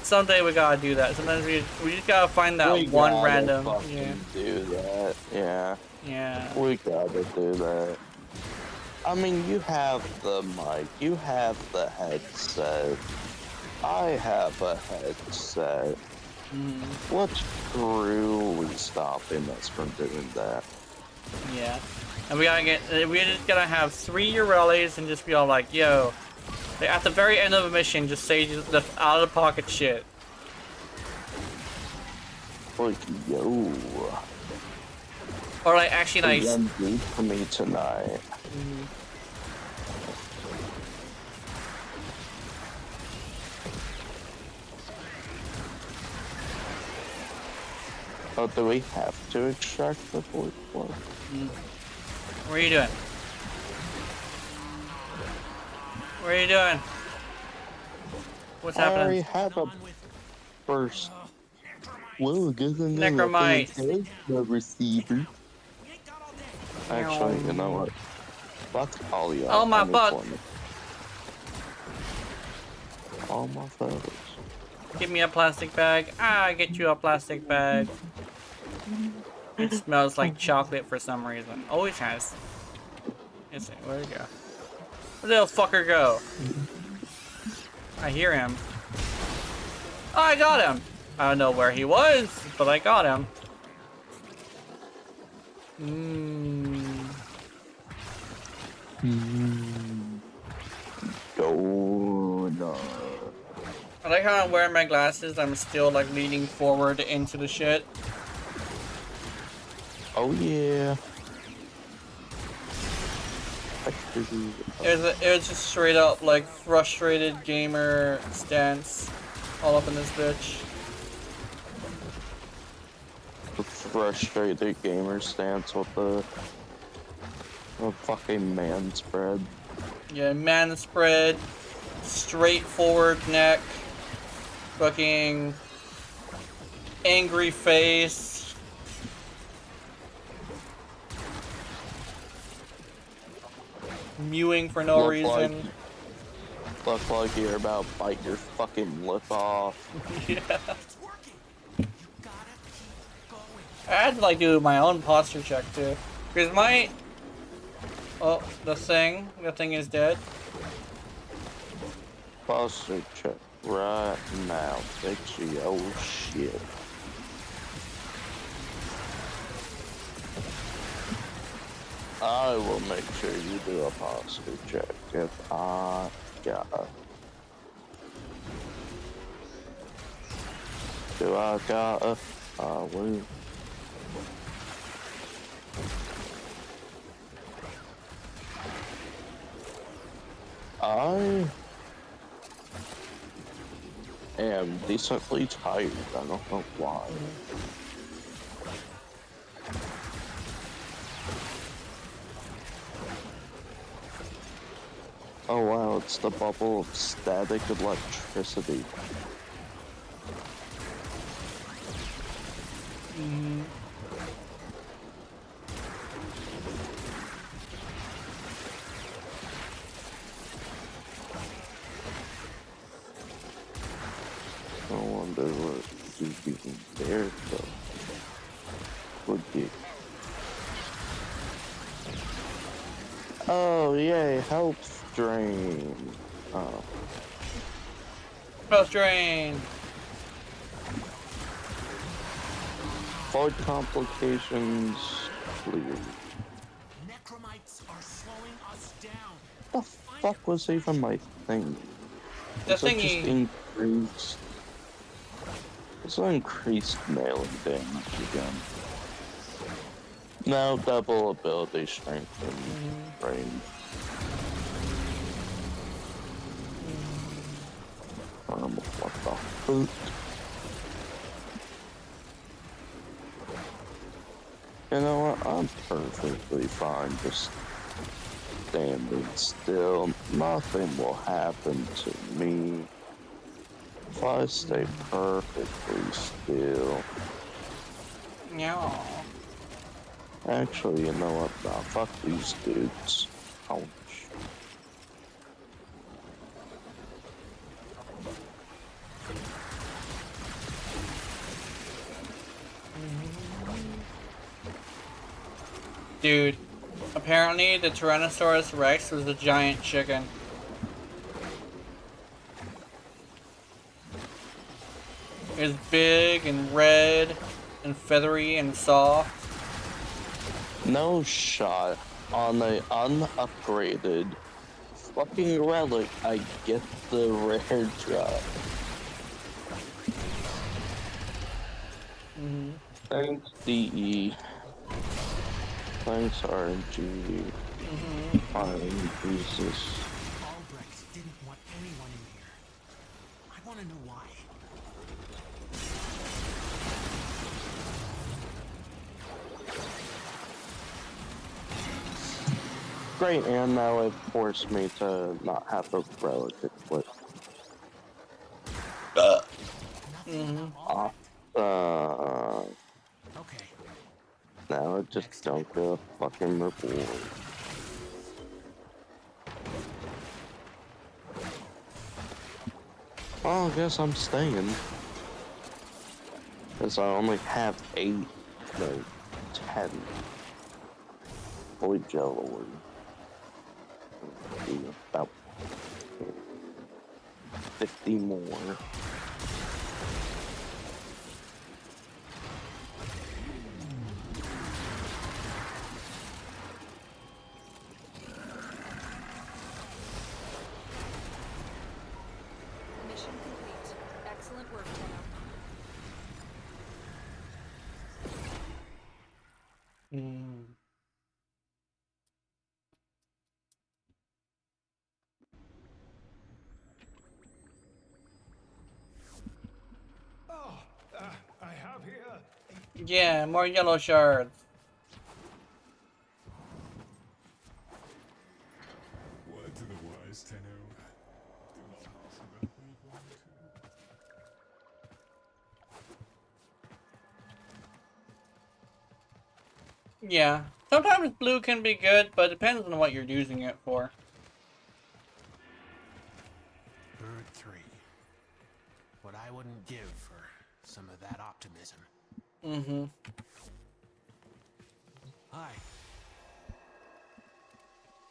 Someday we gotta do that. Sometimes we just gotta find that We one gotta random. fucking Yeah. do that. Yeah. Yeah. We gotta do that. I mean, you have the mic, you have the headset. I have a headset. What's truly stopping us from doing that? Yeah. And we just gotta have 3 Urellis and just be all like, yo. Like at the very end of a mission, just say the out of the pocket shit. Like, yo. Or like actually nice. You're good for me tonight. Oh, do we have to extract the void blood? What are you doing? What are you doing? What's I already happening? have a first. Well, good thing Necromite. the receiver. Actually, you know what? Fuck all y'all. Oh, my on your butt. corner. all my fellas. Give me a plastic bag. Ah, get you a plastic bag. It smells like chocolate for some reason. Always has. Where'd he go? Where'd the little fucker go? I hear him. Oh, I got him. I don't know where he was, but I got him. Go. I like how I'm wearing my glasses. I'm still like leaning forward into the shit. Oh yeah. It was just straight up like frustrated gamer stance, all up in this bitch. The frustrated gamer stance with the fucking man spread. Yeah, man spread, straightforward neck, fucking angry face. Mewing for no reason. Look like you're about to bite your fucking lip off. Yeah. I had to like do my own posture check too. Because my... Oh, the thing is dead. Posture check right now. Fix your old shit. I will make sure you do a posture check if I got it. Do I got it? I will. I am decently tired. I don't know why. Oh wow, it's the bubble of static electricity. I wonder what he's using there, so would be. Oh yay, health drain. Oh. Health drain. Avoid complications, clear. Necromites are slowing us down. What the fuck was even my thing? The Is it just thingy. increased? It's increased melee damage again. No, double ability strength and range. What the fuck? You know what? I'm perfectly fine just standing still. Nothing will happen to me if I stay perfectly still. Yeah. Actually, you know what? Nah, fuck these dudes. Ouch. Dude, apparently the Tyrannosaurus Rex was a giant chicken. It was big and red and feathery and soft. No shot. On a unupgraded fucking relic, I get the rare drop. Thanks, DE. Thanks, RNG. Fine, Jesus. Albrecht didn't want anyone in here. I want to know why. Great, and now it forced me to not have a relic equipped. Nothing about Albrecht? Okay. Now I just don't get a fucking reward. Well, I guess I'm staying. Because I only have 8, no, 10 void gel ore. Maybe about 50 more. Mission complete. Excellent work, Tenno. Oh, I have here. Yeah, more yellow shards. Word to the wise, Tenno. Do not ask about me going to. Yeah. Sometimes blue can be good, but it depends on what you're using it for. Bird 3. What I wouldn't give for some of that optimism. Mm-hmm. Hi.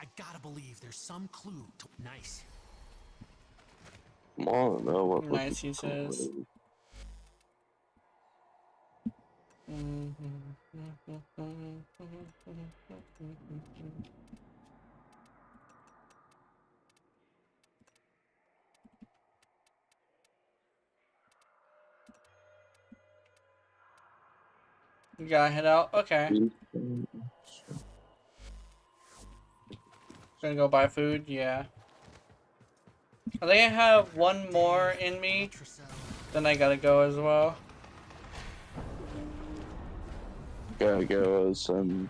I gotta believe there's some clue to... Nice. I don't know what Nice, he says. You gotta head out? Okay. Gonna go buy food? Yeah. I think I have one more in me. Then I gotta go as well. Gotta go some.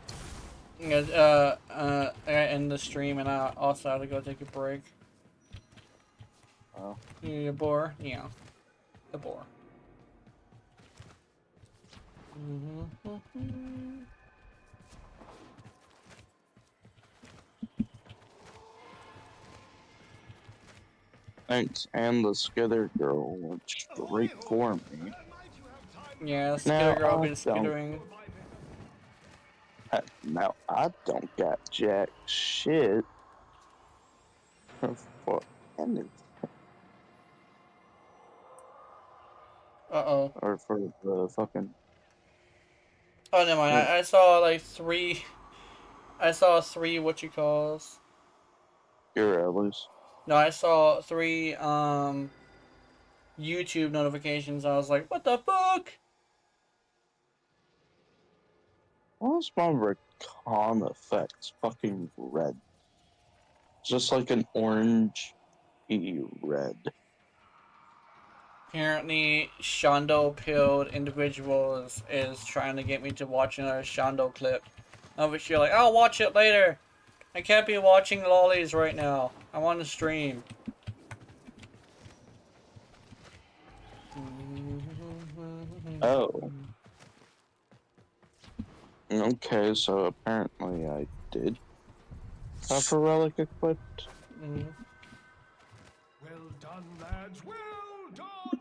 I gotta end the stream and I also have to go take a break. Oh. You boar? Yeah. The boar. Thanks, and the Skither girl went straight for me. Yeah, Skither girl been skittering. Now I don't got jack shit for anything. Uh-oh. Or for the fucking. Oh, never mind. I saw like 3. I saw 3 what you calls. Your allies. No, I saw 3 YouTube notifications. I was like, what the fuck? Why is my recon effects fucking red? Just like an orange red. Apparently, Shondo pilled individual is trying to get me to watch another Shondo clip. Of which you're like, I'll watch it later. I can't be watching lollies right now. I want to stream. Oh. Okay, so apparently I did have a relic equipped. Well done, lads. Well done.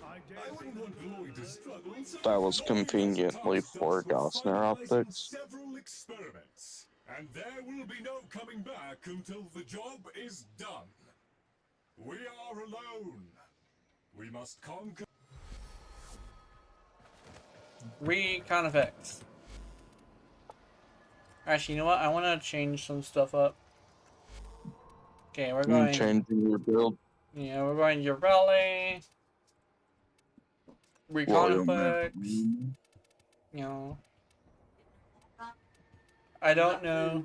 I wouldn't want Lloyd to struggle. That was conveniently for Gosner optics. Several experiments, and there will be no coming back until the job is done. We are alone. We must conquer. Recon effects. Actually, you know what? I want to change some stuff up. Okay, we're going. Changing your build. Yeah, we're going Urelli. Recon effects. You know. I don't know.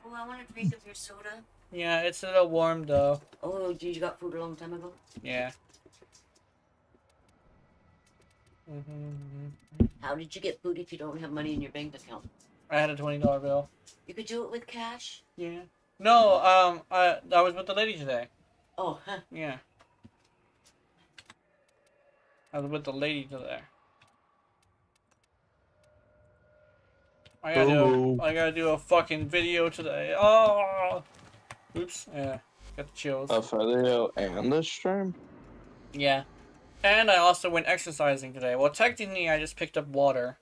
Oh, I want a drink of your soda. Yeah, it's a little warm though. Oh, geez, you got food a long time ago? Yeah. How did you get food if you don't have money in your bank account? I had a $20 bill. You could do it with cash? Yeah. No, I was with the lady today. Oh, huh. Yeah. I was with the lady today. I gotta do a fucking video today. Oh! Oops. Yeah. Got the chills. A video and a stream? Yeah. And I also went exercising today. Well, technically, I just picked up water.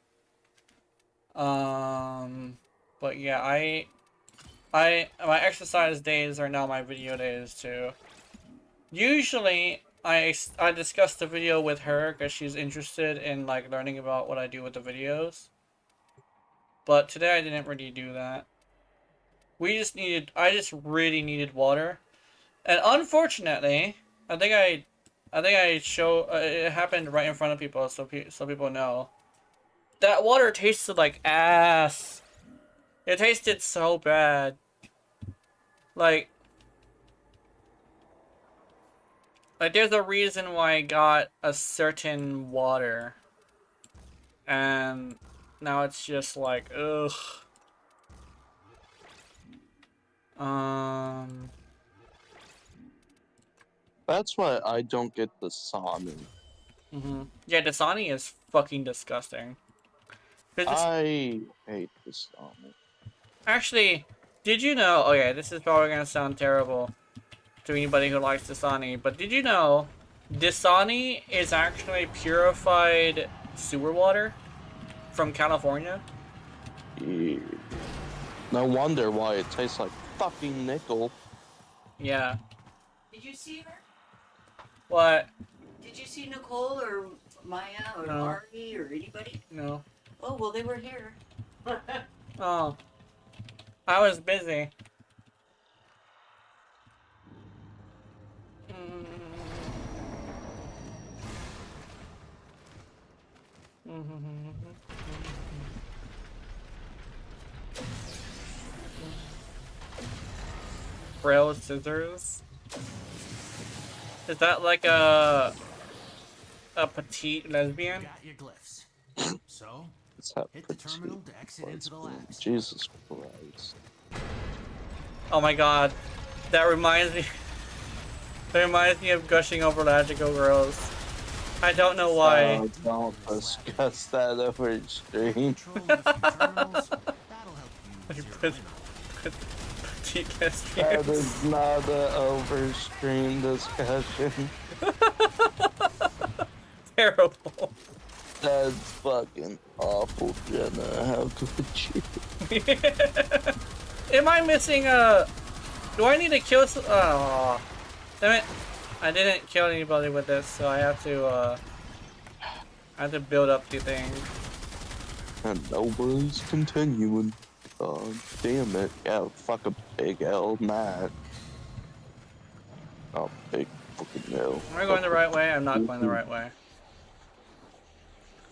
But yeah, my exercise days are now my video days too. Usually, I discuss the video with her because she's interested in like learning about what I do with the videos. But today I didn't really do that. I just really needed water. And unfortunately, I think I show it happened right in front of people, so people know. That water tasted like ass. It tasted so bad. Like there's a reason why I got a certain water, and now it's just like ugh. That's why I don't get the Sonic. Yeah, Dasani is fucking disgusting. I hate the Sonic. Actually, did you know? Okay, this is probably gonna sound terrible to anybody who likes Dasani, but did you know Dasani is actually purified sewer water from California? Yeah. No wonder why it tastes like fucking nickel. Yeah. Did you see her? What? Did you see Nicole or Maya or No. Ari or anybody? No. Oh, well, they were here. Oh. I was busy. Braille scissors? Is that like a petite lesbian? Got your glyphs. So, It's that hit the terminal to exit into the labs. Jesus Christ. Oh my god. That reminds me. That reminds me of gushing over Magical Girls. I don't know why. Oh, don't discuss that over stream. Control a few terminals. That'll help you zero in on it. Petite That lesbians. is not an overstream discussion. Terrible. That's fucking awful, Jenna. How could you? Am I missing a... Do I need to kill some... Oh. Damn it. I didn't kill anybody with this, so I have to build up the thing. And nobody's continuing. God damn it. Yeah, fuck a big L mad. Oh, big fucking L. Am I going the right way? I'm not going the right way.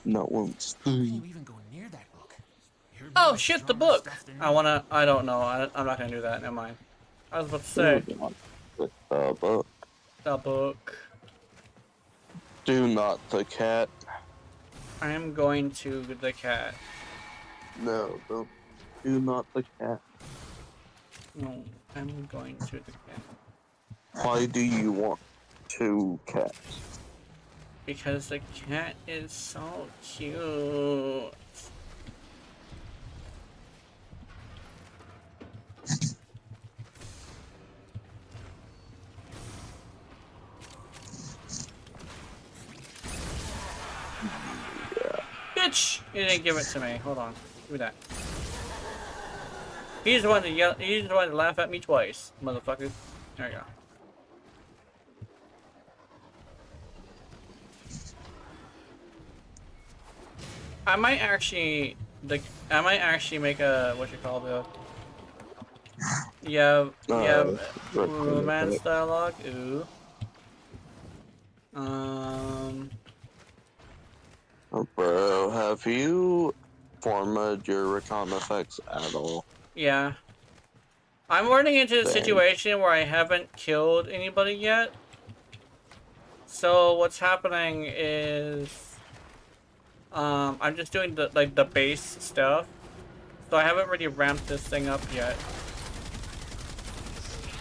No one's Can't three. even go near that book. Your Oh brain's shit, the stronger book! stuff than I don't know. I'm not gonna do that, never mind. I was about to say, With the book. the book. Do not the cat. I am going to the cat. No, don't. Do not the cat. No, I'm going to the cat. Why do you want two cats? Because the cat is so cute. Bitch! You didn't give it to me. Hold on. Give me that. He's the one to yell. He's the one to laugh at me twice, motherfucker. There you go. I might actually make a what you call build. Yeah, romance dialogue. Ooh. Oh, bro, have you formatted your recon effects at all? Yeah. I'm running into a Same. situation where I haven't killed anybody yet. So what's happening is I'm just doing the base stuff. So I haven't really ramped this thing up yet.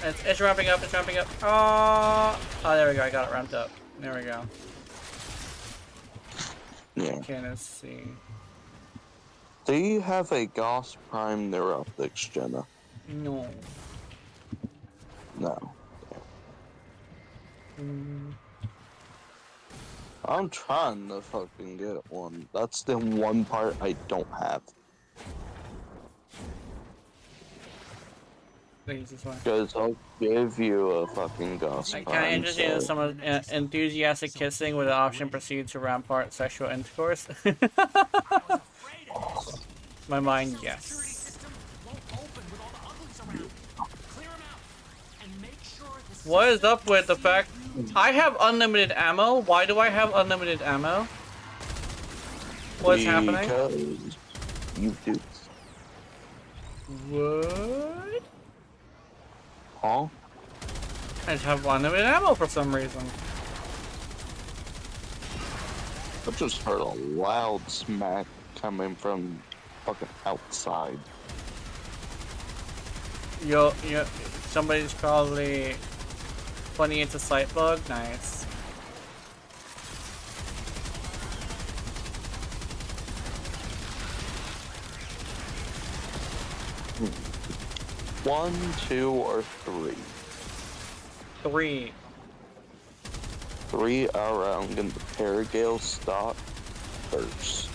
It's ramping up, it's ramping up. Oh, there we go, I got it ramped up. There we go. Yeah. Okay, let's see. Do you have a Gauss Prime Neuroptics, Jenna? No. No. I'm trying to fucking get one. That's the one part I don't have. Please, this one. Because I'll give you a fucking ghost I kind of friend, interested in so... some enthusiastic kissing with an option proceed to round part sexual intercourse. My mind, yes. What is up with the fact I have unlimited ammo? Why do I have unlimited ammo? What's happening? Because you do. What? Huh? I just have unlimited ammo for some reason. I just heard a loud smack coming from fucking outside. Yo, somebody's probably putting into sight bug. Nice. One, two, or three? Three. Three around and the Paragale stop first.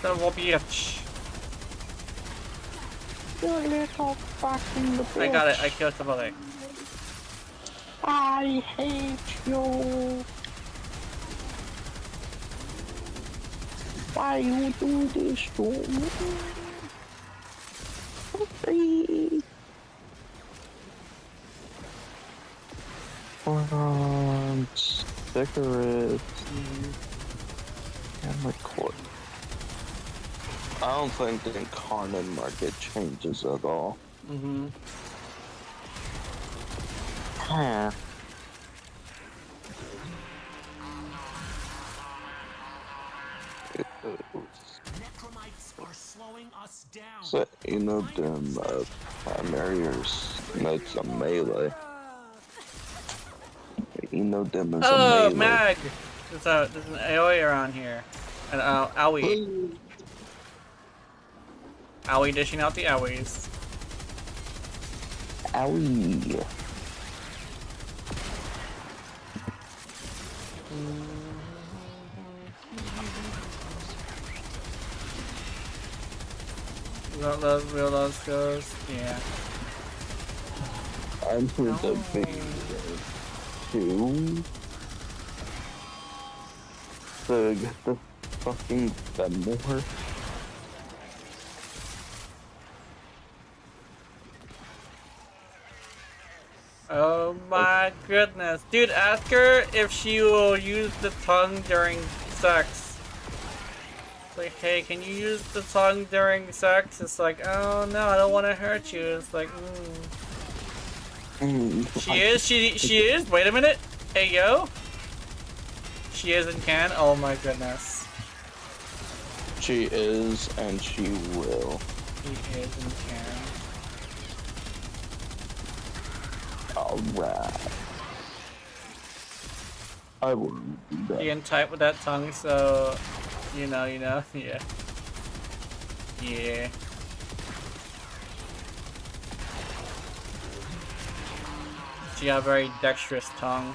Son of a bitch. You little fucking bitch. I got it. I killed somebody. I hate you. Why you do this to me? Okay. Cigarettes. And my cord. I don't think the incarnate market changes at all. Mm-hmm. Huh. Necromites are slowing us down. So, you know, them primary or snakes a melee. You know them as a melee. Oh, Mag! There's an AoE around here. An owie. Owie dishing out the owies. Owie. Real love goes. Yeah. I'm for the big two. To get the fucking more. Oh my goodness. Dude, ask her if she will use the tongue during sex. It's like, hey, can you use the tongue during sex? It's like, oh no, I don't want to hurt you. It's like, She is? Wait a minute. Hey, yo. She is and can? Oh my goodness. She is and she will. She is and can. Alright. I will do that. Being tight with that tongue, so you know, yeah. Yeah. She got a very dexterous tongue.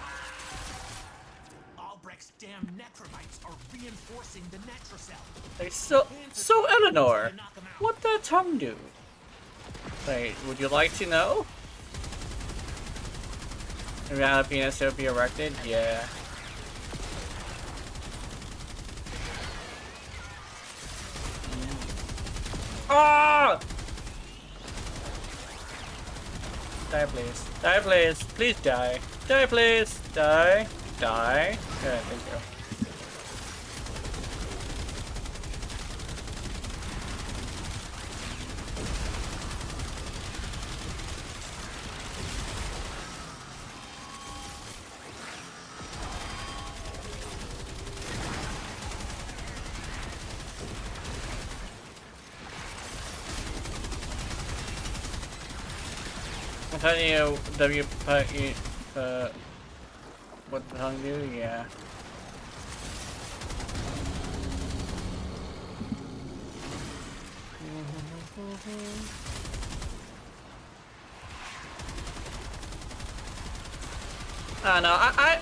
Albrecht's damn necromites are reinforcing the Netrocell. Like, so Eleanor, what'd that tongue do? Wait, would you like to know? If you had a penis, it would be erected? Yeah. Ah! Die, please. Die, please. Please die. Die, please. Die. Die. Good, thank you. I'm telling you, what the tongue do? Yeah. I don't know.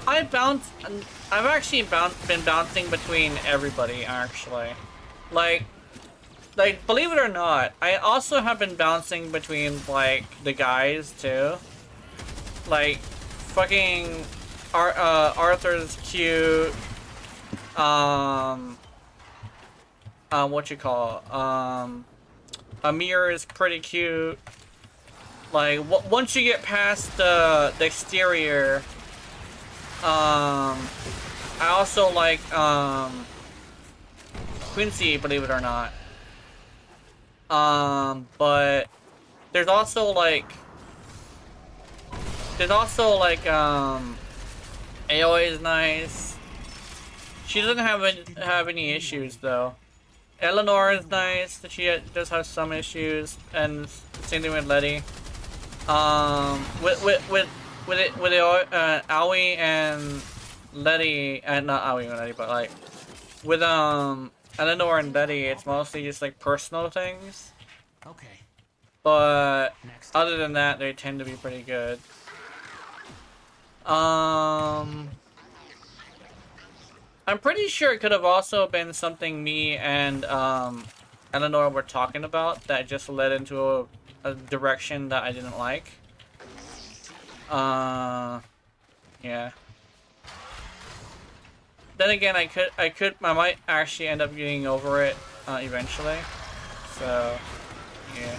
I bounce. I've actually been bouncing between everybody actually, like believe it or not, I also have been bouncing between like the guys too. Like, fucking, Arthur's cute. What you call? Amir is pretty cute. Like, once you get past the exterior, I also like, Quincy, believe it or not. But there's also like, Aoi is nice. She doesn't have any issues though. Eleanor is nice, but she does have some issues, and same thing with Letty. With Aoi and Letty, and not Aoi and Letty, but like with Eleanor and Letty, it's mostly just like personal things. Okay. But other than that, they tend to be pretty good. I'm pretty sure it could have also been something me and Eleanor were talking about that just led into a direction that I didn't like. Yeah. Then again, I might actually end up getting over it eventually. So, yeah.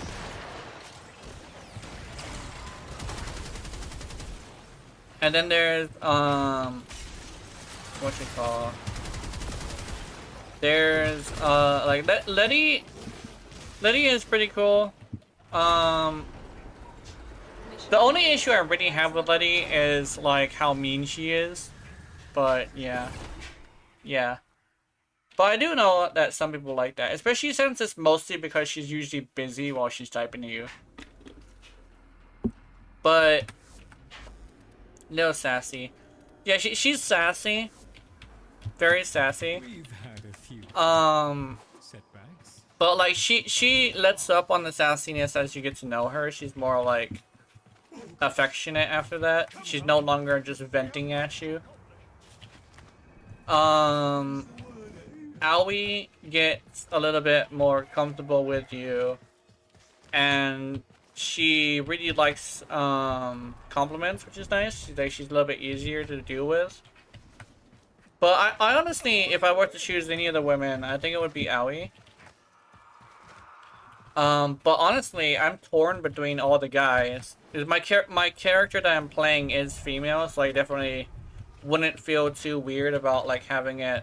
And then there's what you call? There's like Letty is pretty cool. The only issue I really have with Letty is like how mean she is. But yeah. Yeah. But I do know that some people like that, especially since it's mostly because she's usually busy while she's typing to you. But no sassy. Yeah, she's sassy. Very sassy. We've had a few setbacks. But like she lets up on the sassiness as you get to know her. She's more like affectionate after that. She's no longer just venting at you. Aoi gets a little bit more comfortable with you, and she really likes compliments, which is nice. She's a little bit easier to deal with. But I honestly, if I were to choose any of the women, I think it would be Aoi. But honestly, I'm torn between all the guys. My character that I'm playing is female, so I definitely wouldn't feel too weird about like having it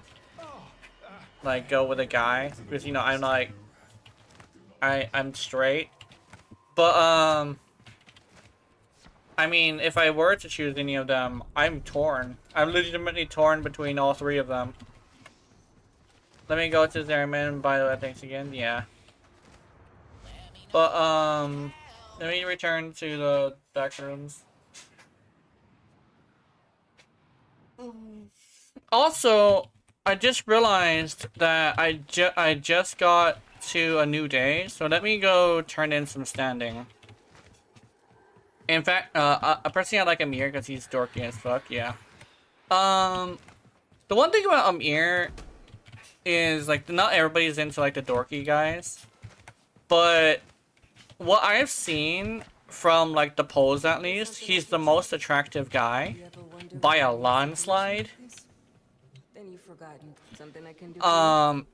like go with a guy, because you know I'm like I'm straight. But I mean, if I were to choose any of them, I'm torn. I'm legitimately torn between all three of them. Let me go to Zerman, by the way, thanks again. Yeah. But let me return to the back rooms. Also, I just realized that I just got to a new day, so let me go turn in some standing. In fact, personally I like Amir because he's dorky as fuck, yeah. The one thing about Amir is, like, not everybody's into, like, the dorky guys. But what I've seen from, like, the polls at least, he's the most attractive guy by a landslide.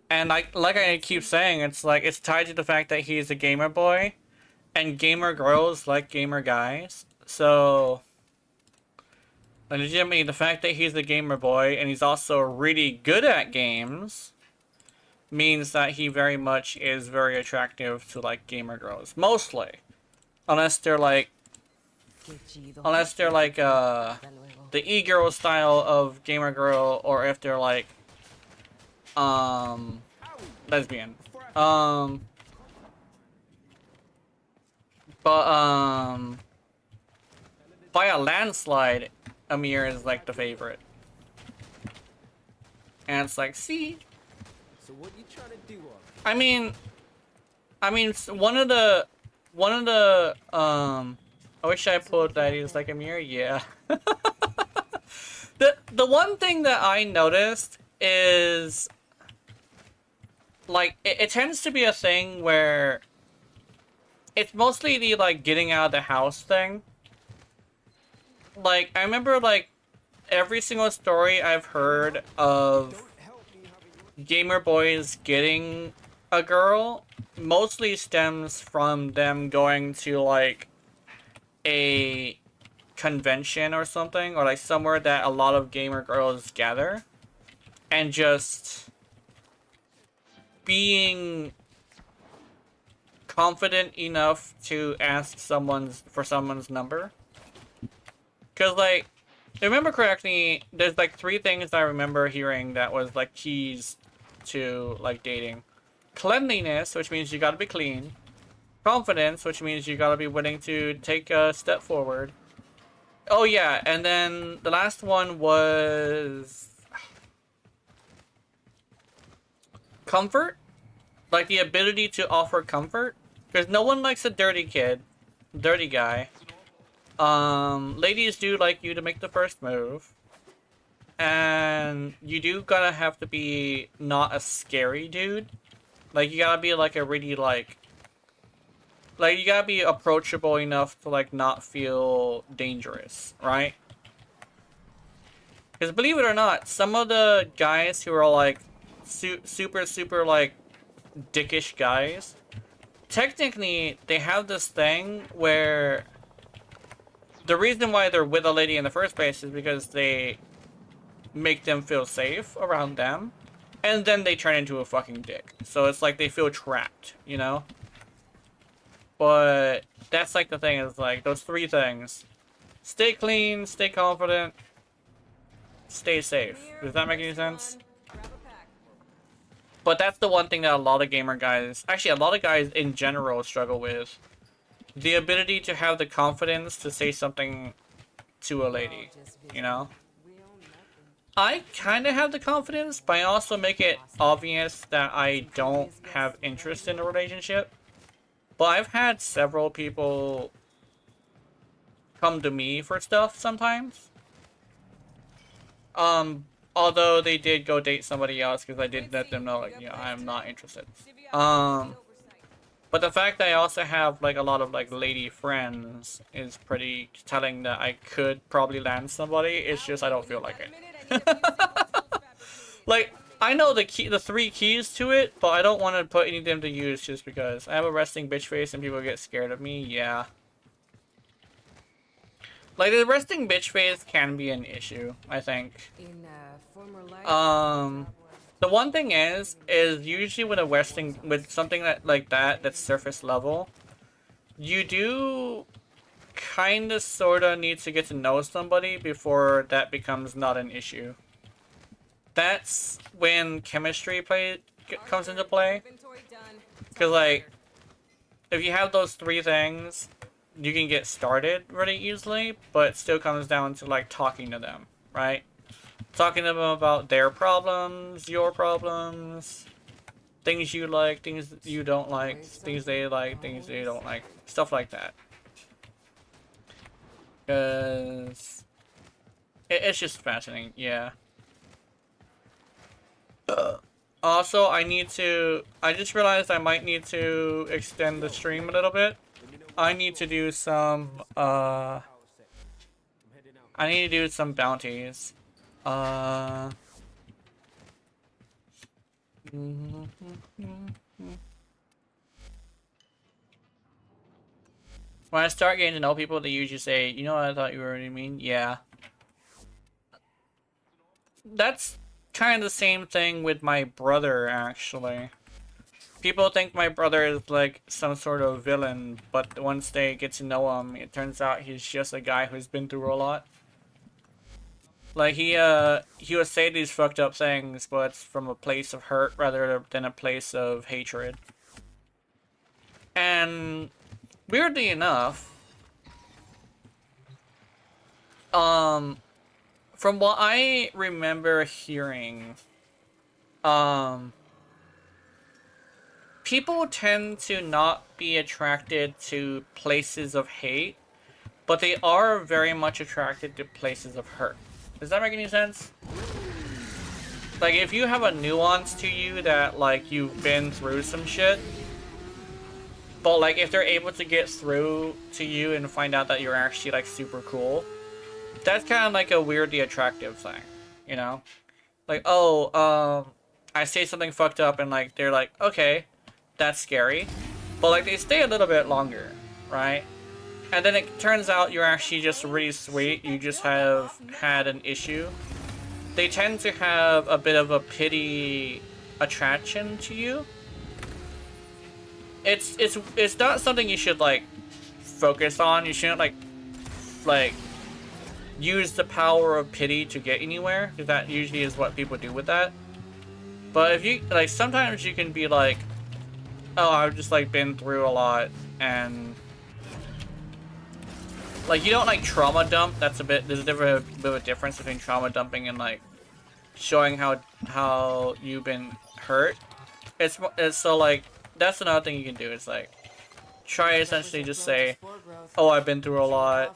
And like I keep saying, it's like, it's tied to the fact that he's a gamer boy. And gamer girls like gamer guys. So, legitimately, the fact that he's a gamer boy and he's also really good at games means that he very much is very attractive to, like, gamer girls. Mostly. Unless they're like, the e-girl style of gamer girl, or if they're like, lesbian. But, by a landslide, Amir is, like, the favorite. And it's like, see? So what you trying to do? I mean, one of the, I wish I pulled that he's like Amir, yeah. The one thing that I noticed is, like, it tends to be a thing where it's mostly the, like, getting out of the house thing. Like, I remember, like, every single story I've heard of gamer boys getting a girl mostly stems from them going to, like, a convention or something, or, like, somewhere that a lot of gamer girls gather, and just being confident enough to ask for someone's number. Because, like, if I remember correctly, there's, like, 3 things I remember hearing that was, like, keys to, like, dating. Cleanliness, which means you gotta be clean. Confidence, which means you gotta be willing to take a step forward. Oh, yeah, and then the last one was comfort. Like, the ability to offer comfort. Because no one likes a dirty guy. Ladies do like you to make the first move. And you do gotta have to be not a scary dude. Like, you gotta be, like, a really, like, you gotta be approachable enough to, like, not feel dangerous, right? Because believe it or not, some of the guys who are, like, super, like, dickish guys, technically, they have this thing where the reason why they're with a lady in the first place is because they make them feel safe around them, and then they turn into a fucking dick. So it's like they feel trapped, you know? But that's, like, the thing is, like, those 3 things. Stay clean, stay confident, stay safe. Does that make any sense? But that's the one thing that a lot of gamer guys, actually a lot of guys in general, struggle with. The ability to have the confidence to say something to a lady, you know? I kind of have the confidence, but I also make it obvious that I don't have interest in a relationship. But I've had several people come to me for stuff sometimes. Although they did go date somebody else because I did let them know, like, you know, I'm not interested. But the fact that I also have, like, a lot of, like, lady friends is pretty telling that I could probably land somebody. It's just I don't feel like it. Like, I know the 3 keys to it, but I don't want to put any of them to use just because. I have a resting bitch face and people get scared of me, yeah. Like, the resting bitch face can be an issue, I think. The one thing is usually with something like that that's surface level, you do kind of sort of need to get to know somebody before that becomes not an issue. That's when chemistry comes into play. Because, like, if you have those 3 things, you can get started really easily, but it still comes down to, like, talking to them, right? Talking to them about their problems, your problems, things you like, things you don't like, things they like, things they don't like, stuff like that. Because it's just fascinating, yeah. Also, I just realized I might need to extend the stream a little bit. I need to do some, bounties. When I start getting to know people, they usually say, you know what I thought you were what I mean? Yeah. That's kind of the same thing with my brother, actually. People think my brother is like some sort of villain, but once they get to know him, it turns out he's just a guy who's been through a lot. Like, he would say these fucked up things, but it's from a place of hurt rather than a place of hatred. And weirdly enough, from what I remember hearing, people tend to not be attracted to places of hate, but they are very much attracted to places of hurt. Does that make any sense? Like, if you have a nuance to you that, like, you've been through some shit, but, like, if they're able to get through to you and find out that you're actually, like, super cool, that's kind of like a weirdly attractive thing, you know? Like, oh, I say something fucked up and, like, they're like, okay, that's scary. But, like, they stay a little bit longer, right? And then it turns out you're actually just really sweet. You just have had an issue. They tend to have a bit of a pity attraction to you. It's not something you should, like, focus on. You shouldn't, like use the power of pity to get anywhere, because that usually is what people do with that. But if you, like, sometimes you can be like, oh, I've just, like, been through a lot, and, like, you don't, like, trauma dump. There's a bit of a difference between trauma dumping and, like, showing how you've been hurt. It's so, like, that's another thing you can do, is, like, try essentially just say, oh, I've been through a lot,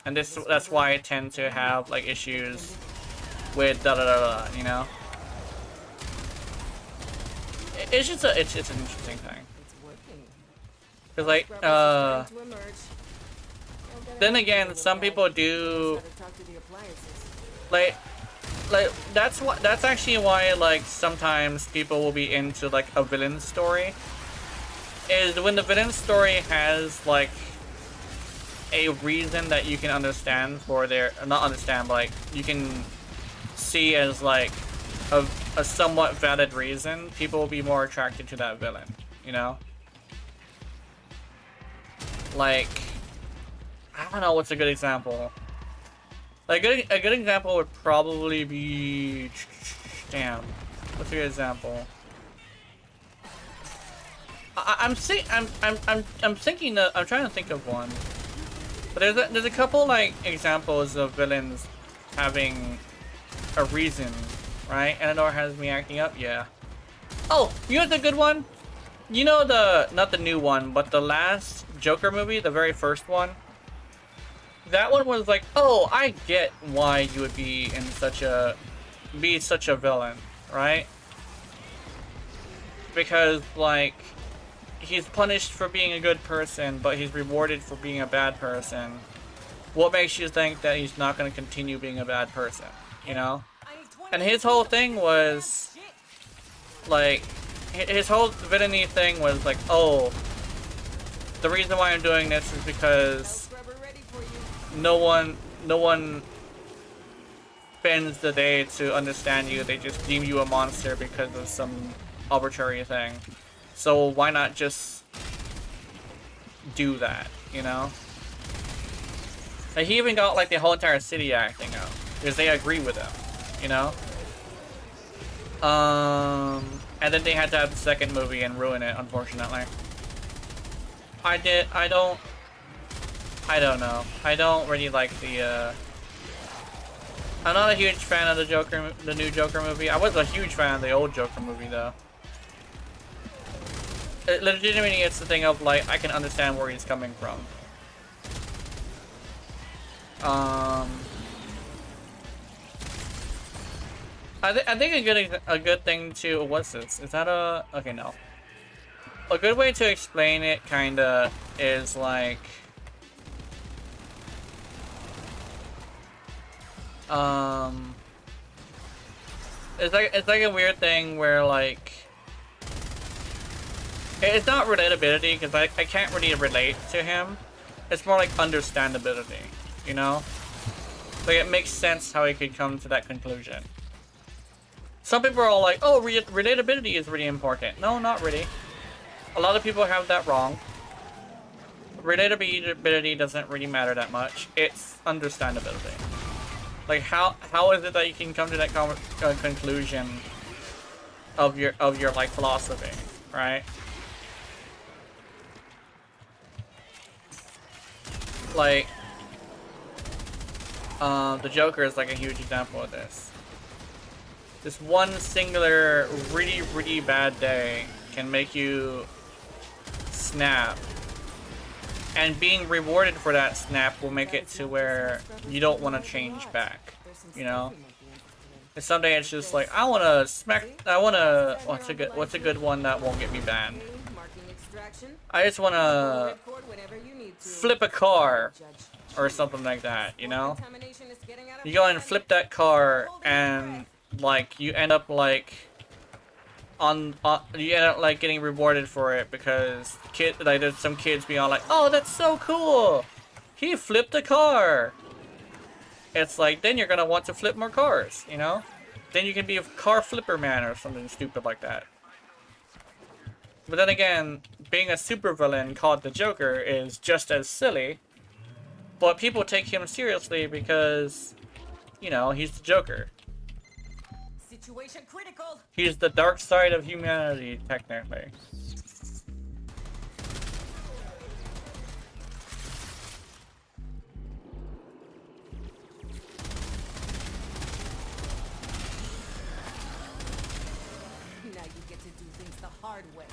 and that's why I tend to have, like, issues with da-da-da-da, you know? It's just it's an interesting thing. Cause, like, then again, some people do, like that's actually why, like, sometimes people will be into, like, a villain story, is when the villain story has, like, a reason that you can understand for their, not understand, but, like, you can see as, like, a somewhat valid reason, people will be more attracted to that villain, you know? Like, I don't know what's a good example. Like, a good example would probably be, damn, what's a good example? I'm thinking that I'm trying to think of one, but there's a couple, like, examples of villains having a reason, right? Anador has me acting up, yeah. Oh, you know the good one? You know not the new one, but the last Joker movie, the very first one. That one was like, oh, I get why you would be such a villain, right? Because, like, he's punished for being a good person, but he's rewarded for being a bad person. What makes you think that he's not going to continue being a bad person, you know? And his whole thing was, like, his whole villainy thing was like, oh, the reason why I'm doing this is because no one spends the day to understand you. They just deem you a monster because of some arbitrary thing. So why not just do that, you know? Like, he even got, like, the whole entire city acting out because they agree with him, you know? And then they had to have the second movie and ruin it, unfortunately. I don't know. I don't really like the, I'm not a huge fan of the new Joker movie. I was a huge fan of the old Joker movie, though. Legitimately, it's the thing of, like, I can understand where he's coming from. I think a good thing to, what's this? Is that a, okay, no. A good way to explain it, kinda, is like, it's like a weird thing where, like, it's not relatability, because I can't really relate to him. It's more like understandability, you know? Like, it makes sense how he could come to that conclusion. Some people are all like, oh, relatability is really important. No, not really. A lot of people have that wrong. Relatability doesn't really matter that much. It's understandability. Like, how is it that you can come to that conclusion of your like philosophy, right? Like, the Joker is like a huge example of this. This one singular, really, really bad day can make you snap And being rewarded for that snap will make it to where you don't want to change back, you know? And someday it's just like, I want to smack, I want to, what's a good one that won't get me banned? I just want to flip a car or something like that, you know? You go and flip that car and like you end up like you end up like getting rewarded for it because there's some kids being all like, oh, that's so cool, he flipped a car. It's like, then you're gonna want to flip more cars, you know? Then you can be a car flipper man or something stupid like that. But then again, being a supervillain called the Joker is just as silly, but people take him seriously because, you know, he's the Joker. Situation critical. He's the dark side of humanity, technically. Now you get to do things the hard way.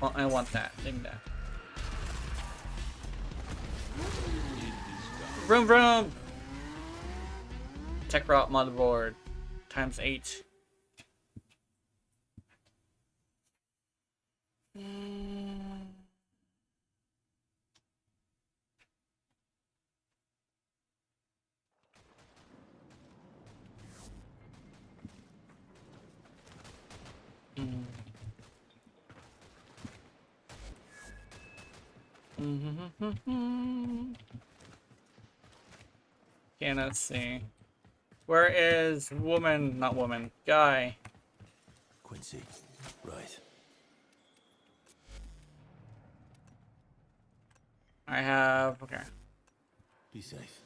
Well, I want that. Ding that. Vroom vroom! Tech Rot motherboard. Times 8. Okay, let's see. Where is woman, not woman, guy? Quincy, right. I have, okay. Be safe.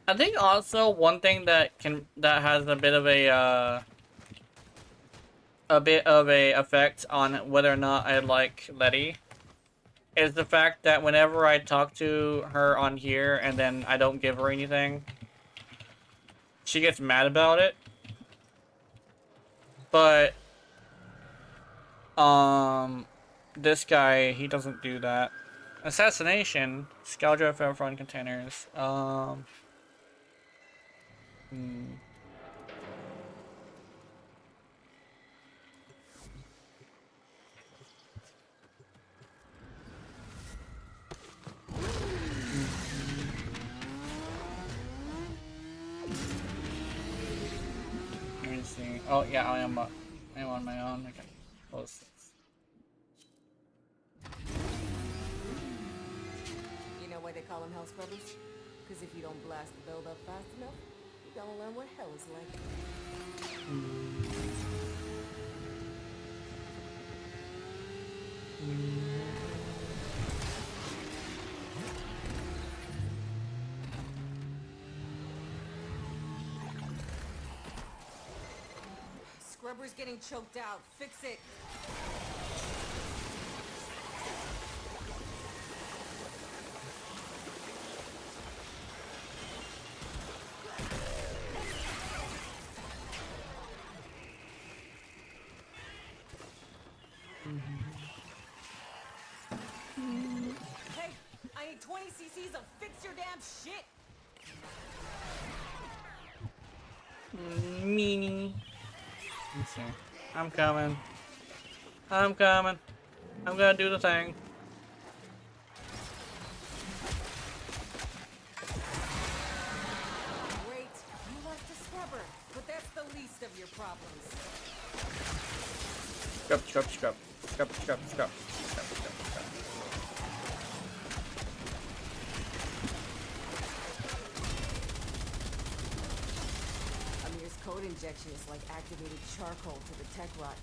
I think also one thing that has a bit of a effect on whether or not I like Letty is the fact that whenever I talk to her on here and then I don't give her anything, she gets mad about it. But this guy, he doesn't do that. Assassination, scourge of front containers. Let me see. Oh yeah, I am on my own. I can close this. You know why they call them hell scrubbers? Because if you don't blast the build up fast enough, you're gonna learn what hell is like. Scrubber's getting choked out. Fix it. Hey, I need 20 cc's of fix your damn shit. Meanie. Let's see. I'm coming. I'm coming. I'm gonna do the thing. Great, you lost a scrubber, but that's the least of your problems. Scrub, scrub, scrub. Scrub, scrub, scrub. Scrub, scrub, scrub. Amir's code injection is like activated charcoal to the tech rot.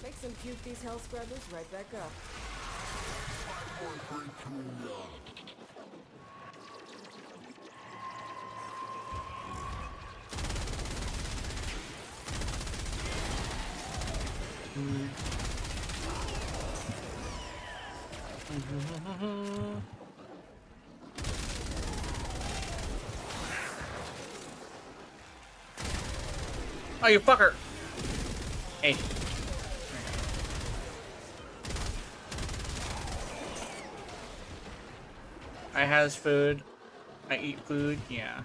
Makes them puke these hell scrubbers right back up. Oh, you fucker! Hey. I has food. I eat food, yeah.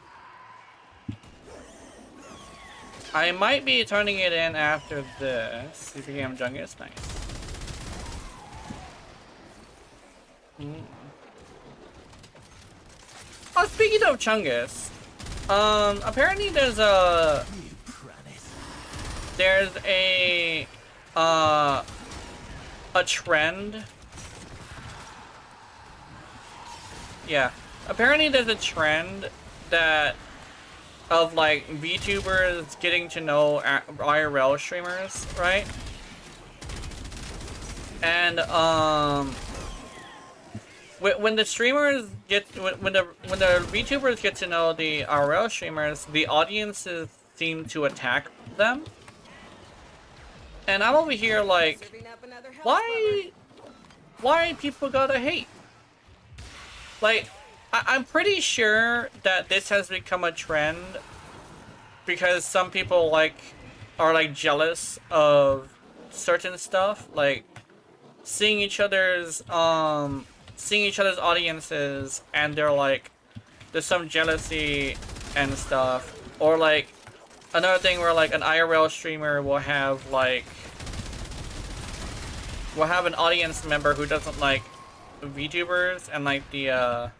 I might be turning it in after this. CPM Jungus, nice. Oh, speaking of Chungus, apparently there's a trend. Yeah, apparently there's a trend that of like VTubers getting to know IRL streamers, right? And when the streamers get when the VTubers get to know the IRL streamers, the audiences seem to attack them. And I'm over here like, why people gotta hate? Like, I'm pretty sure that this has become a trend because some people are like jealous of certain stuff, like seeing each other's audiences, and they're like, there's some jealousy and stuff. Or like another thing where like an IRL streamer will have an audience member who doesn't like VTubers, and like the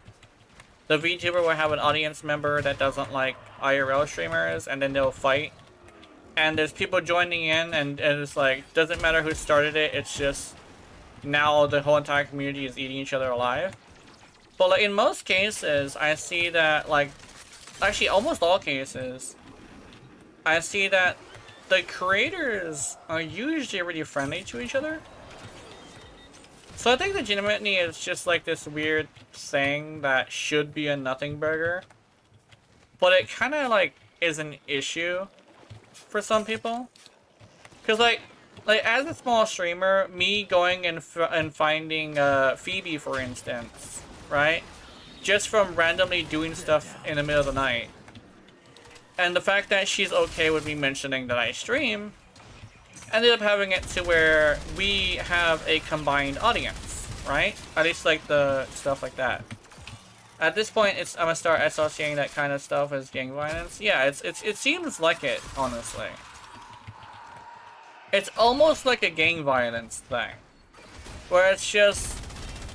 VTuber will have an audience member that doesn't like IRL streamers, and then they'll fight. And there's people joining in, and it's like, doesn't matter who started it, it's just now the whole entire community is eating each other alive. But like in most cases, I see that like, actually almost all cases, I see that the creators are usually really friendly to each other. So I think legitimately it's just like this weird thing that should be a nothing burger, but it kind of like is an issue for some people. Cause like as a small streamer, me going and finding Phoebe, for instance, right? Just from randomly doing stuff in the middle of the night, and the fact that she's okay with me mentioning that I stream, ended up having it to where we have a combined audience, right? At least like the stuff like that. At this point, I'm gonna start associating that kind of stuff as gang violence. Yeah, it seems like it, honestly. It's almost like a gang violence thing, where it's just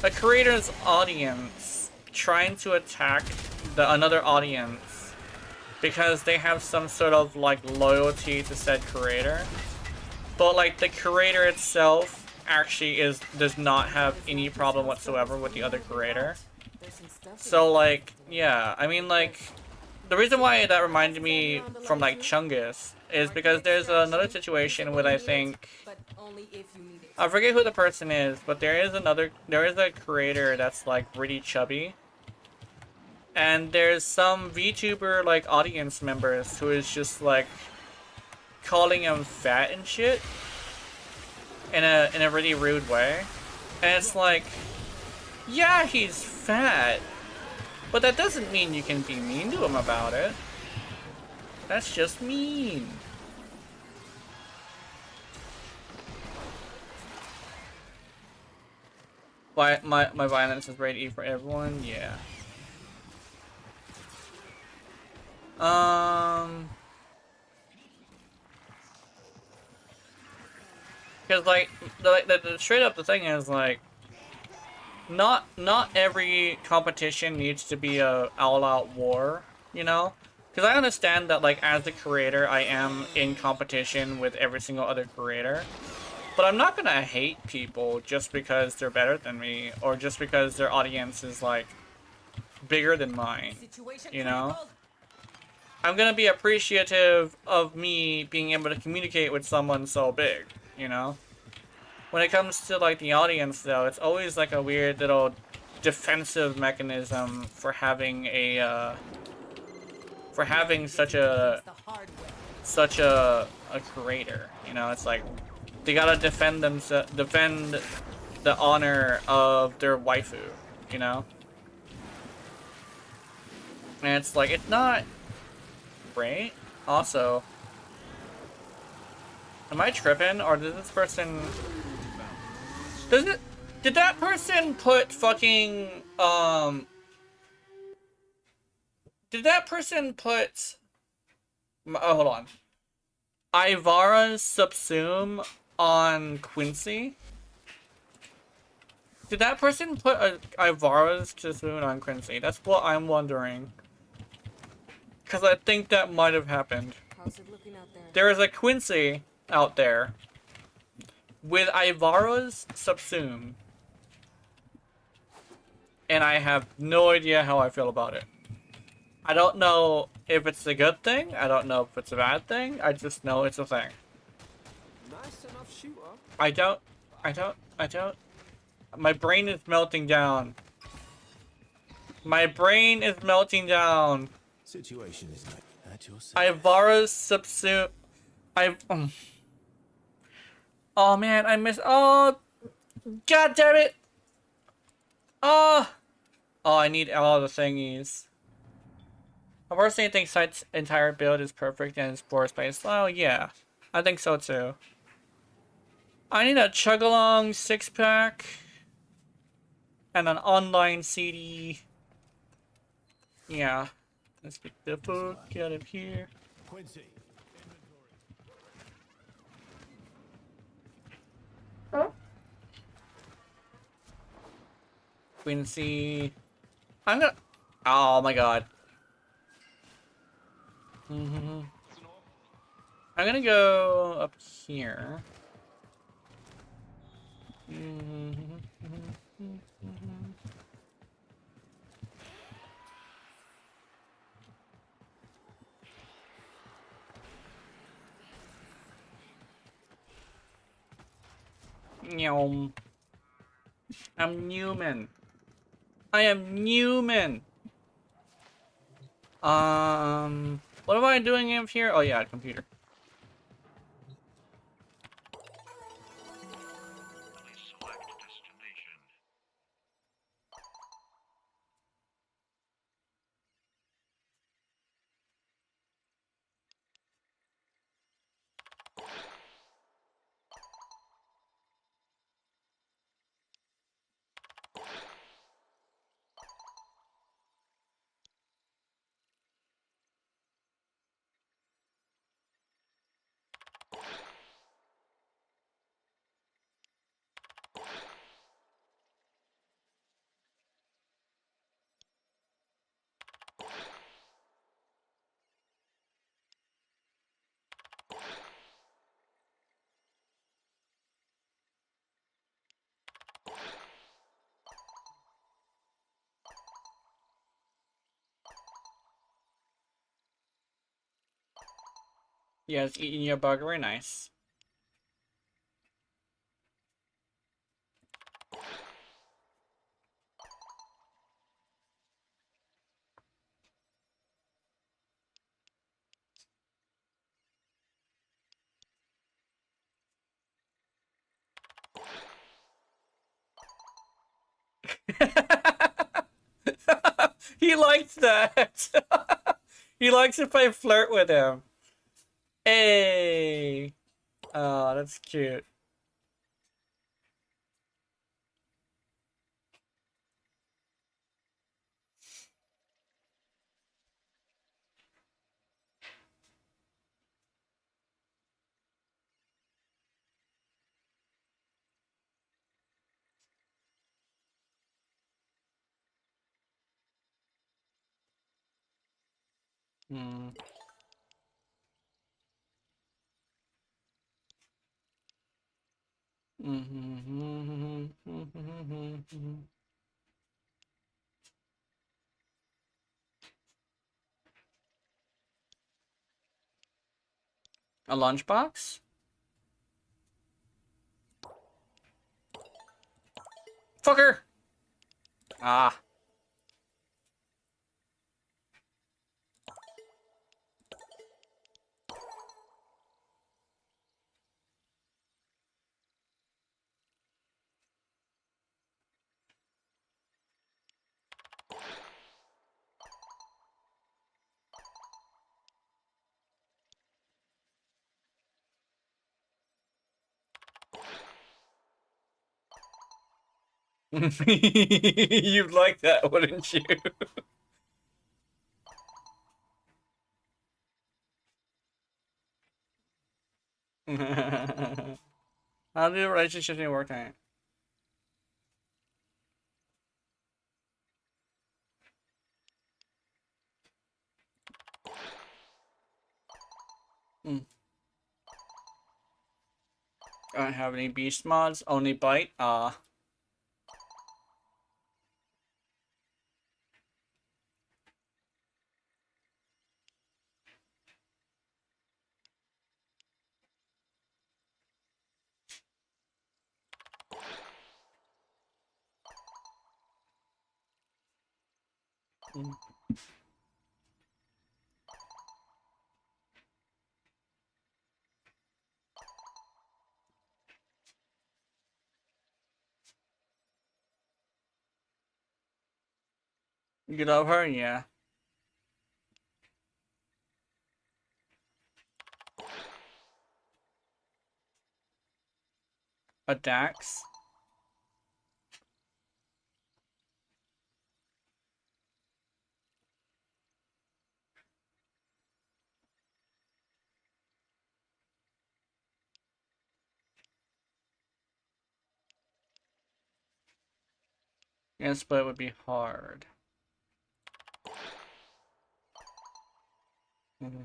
a creator's audience trying to attack another audience because they have some sort of like loyalty to said creator. But like the creator itself actually does not have any problem whatsoever with the other creator. So like, yeah, I mean like, the reason why that reminded me from like Chungus is because there's another situation with, I think, I forget who the person is, but there is a creator that's like really chubby. And there's some VTuber like audience members who is just like calling him fat and shit in a really rude way. And it's like, yeah, he's fat, but that doesn't mean you can be mean to him about it. That's just mean. Why my violence is rated E for everyone? Yeah. Because like the straight up the thing is like, not every competition needs to be a all-out war, you know? Because I understand that like as the creator, I am in competition with every single other creator, but I'm not gonna hate people just because they're better than me, or just because their audience is like bigger than mine, you know? I'm gonna be appreciative of me being able to communicate with someone so big, you know? When it comes to like the audience though, it's always like a weird little defensive mechanism for having a such a creator, you know? It's like they gotta defend the honor of their waifu, you know? And it's like, it's not great. Also, Am I tripping, or did this person... Did that person put fucking, Did that person put... Oh, hold on. Ivara's subsume on Quincy? Did that person put Ivara's subsume on Quincy? That's what I'm wondering. Because I think that might have happened. How's it looking out there? There is a Quincy out there with Ivara's subsume. And I have no idea how I feel about it. I don't know if it's a good thing. I don't know if it's a bad thing. I just know it's a thing. Nice enough shooter. I don't. My brain is melting down. My brain is melting down. Situation is not at your side. Ivara's subsume. Oh man, I miss. Oh, god damn it. Oh, I need all the thingies. I personally think Sight's entire build is perfect and it's floor space. Oh yeah, I think so too. I need a chug-along 6-pack and an online CD. Yeah, let's get the fuck out of here. Quincy. Quincy. I'm gonna. Oh my god. I'm gonna go up here. Nyom. I'm Newman. I am Newman. What am I doing up here? Oh yeah, computer. Yes, eating your burger, very nice. He likes that. He likes if I flirt with him. Hey. Oh, that's cute. Hmm. A lunchbox? Fucker! Ah. You'd like that, wouldn't you? How do relationships work out? I don't have any beast mods, only bite. You love her? Yeah. A Dax? Yes, but it would be hard. Mm-hmm.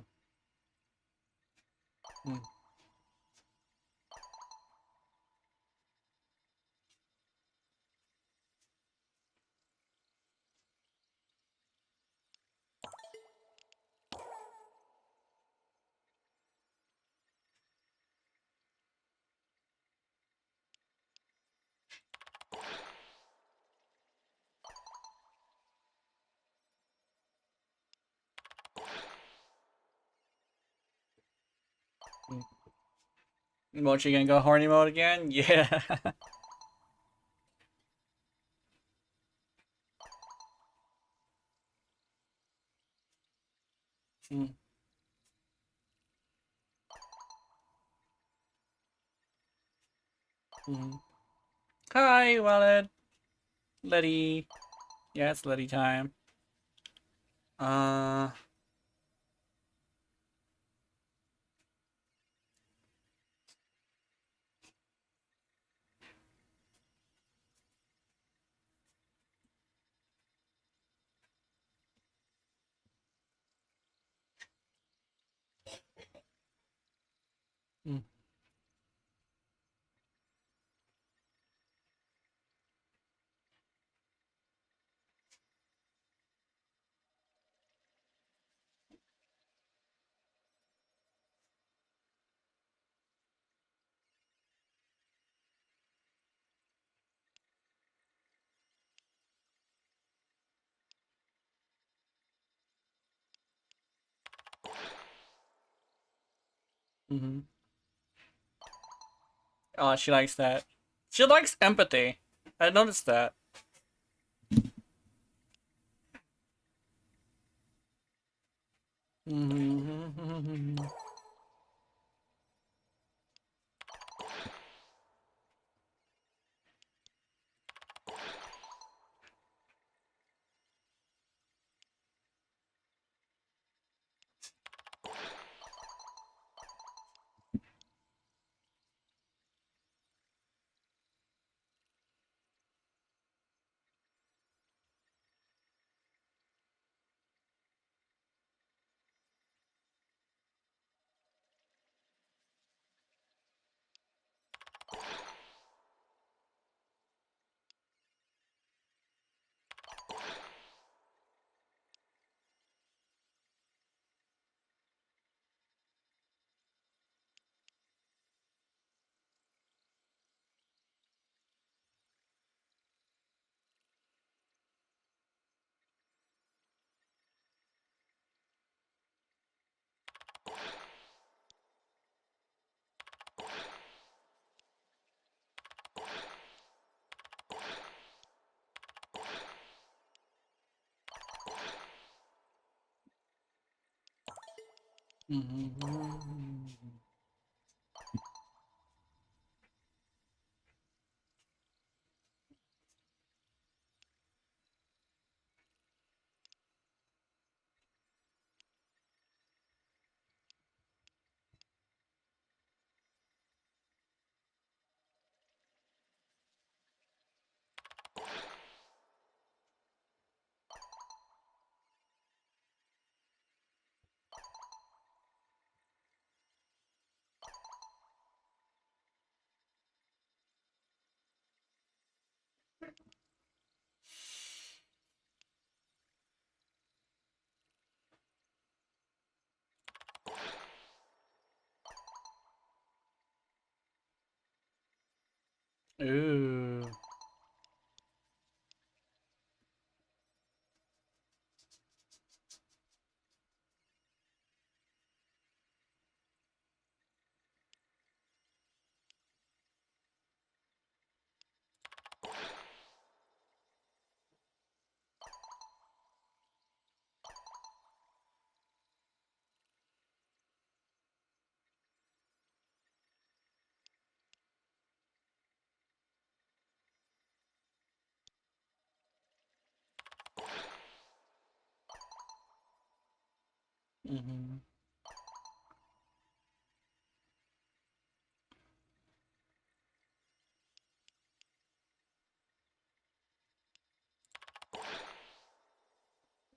What, you gonna go horny mode again? Yeah. Mm. Mm. Hi, Wallet. Letty. Yeah, it's Letty time. Uh. Mm. Mm-hmm. Oh, she likes that. She likes empathy. I noticed that. Mm-hmm. Mm-hmm. Ooh. Mm-hmm.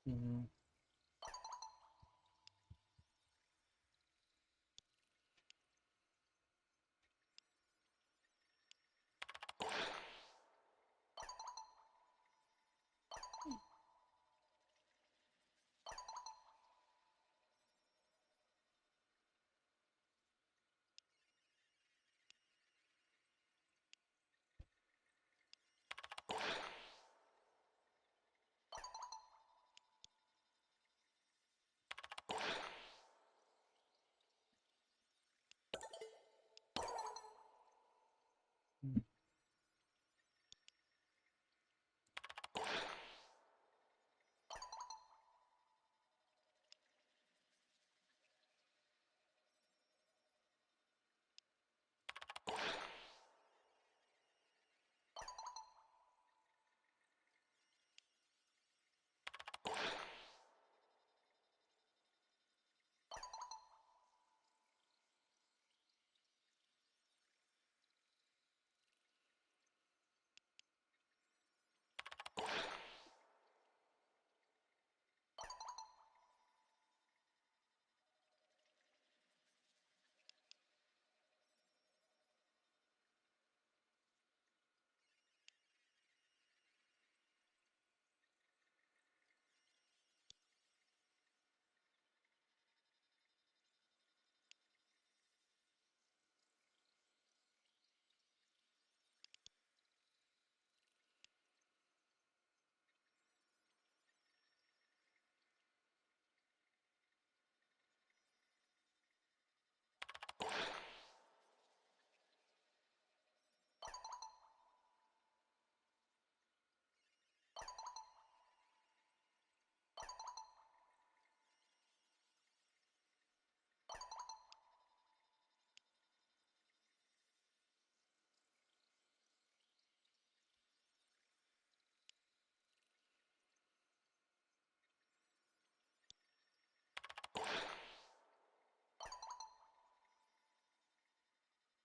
Mm-hmm.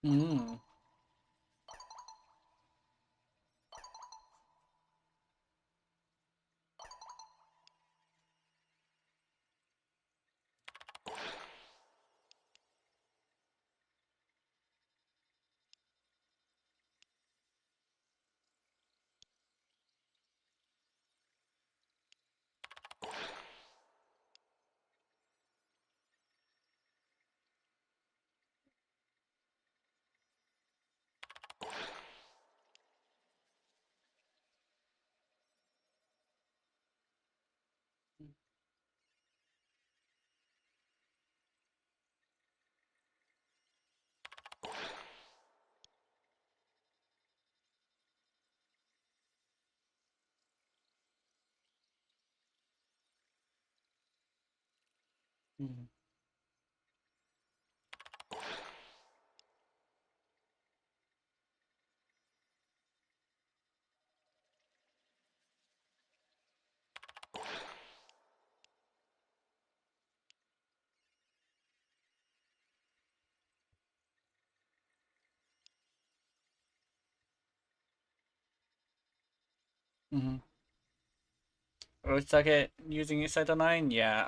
Mm. Mm-hmm. Mm-hmm. Looks like it using Iseto 9? Yeah,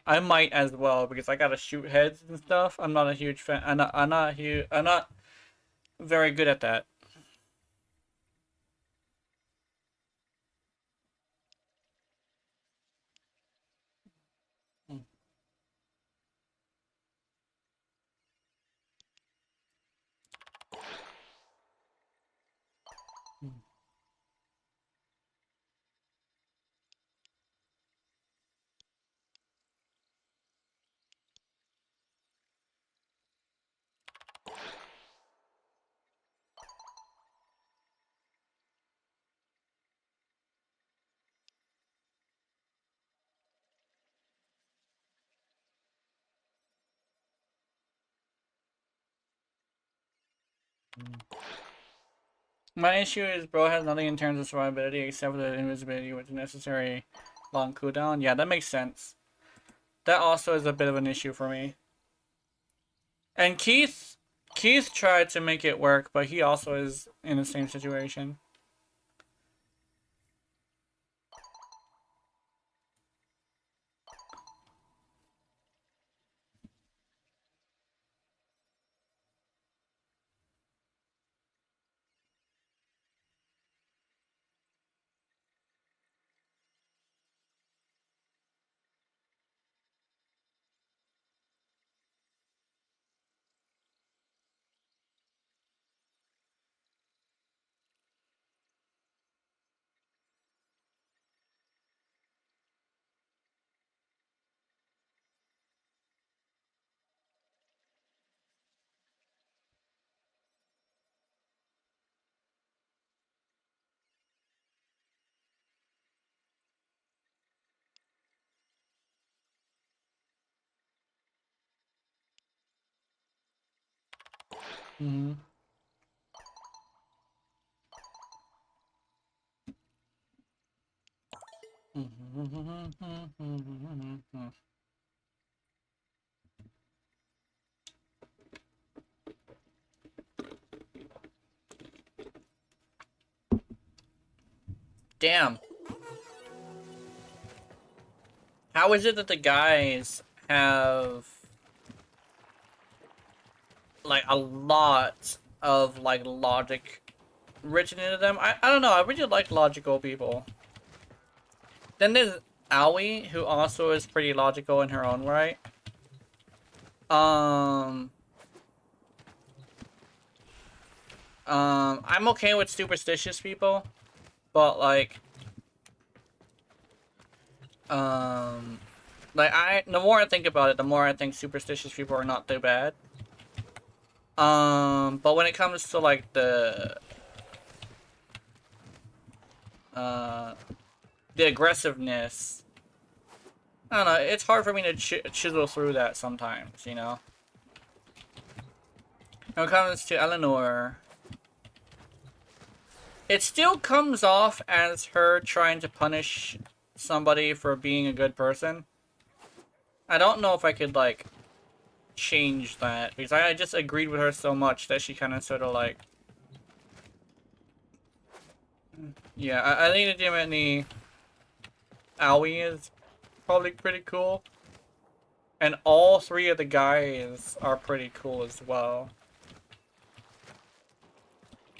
I might as well because I gotta shoot heads and stuff. I'm not a huge fan. I'm not very good at that. Mm. My issue is bro has nothing in terms of survivability except for the invisibility with the necessary long cooldown. Yeah, that makes sense. That also is a bit of an issue for me. And Keith tried to make it work, but he also is in the same situation. Mm-hmm. Damn. How is it that the guys have like a lot of like logic written into them? I don't know, I really like logical people. Then there's Aoi, who also is pretty logical in her own right. I'm okay with superstitious people, but like the more I think about it, the more I think superstitious people are not too bad. But when it comes to like the aggressiveness, I don't know, it's hard for me to chisel through that sometimes, you know? When it comes to Eleanor, it still comes off as her trying to punish somebody for being a good person. I don't know if I could, like, change that, because I just agreed with her so much that she kind of sort of, like... Yeah, I think legitimately Aoi is probably pretty cool. And all three of the guys are pretty cool as well.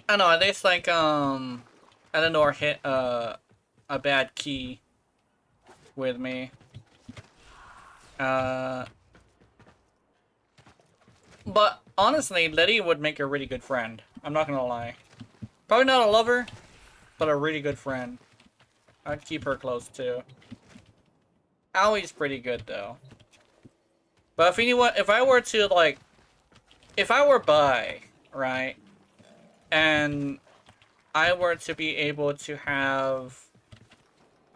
I don't know, at least, like, Eleanor hit, a bad key with me. But honestly, Letty would make a really good friend. I'm not gonna lie. Probably not a lover, but a really good friend. I'd keep her close too. Aoi's pretty good though. But if I were to like, if I were bi, right, and I were to be able to have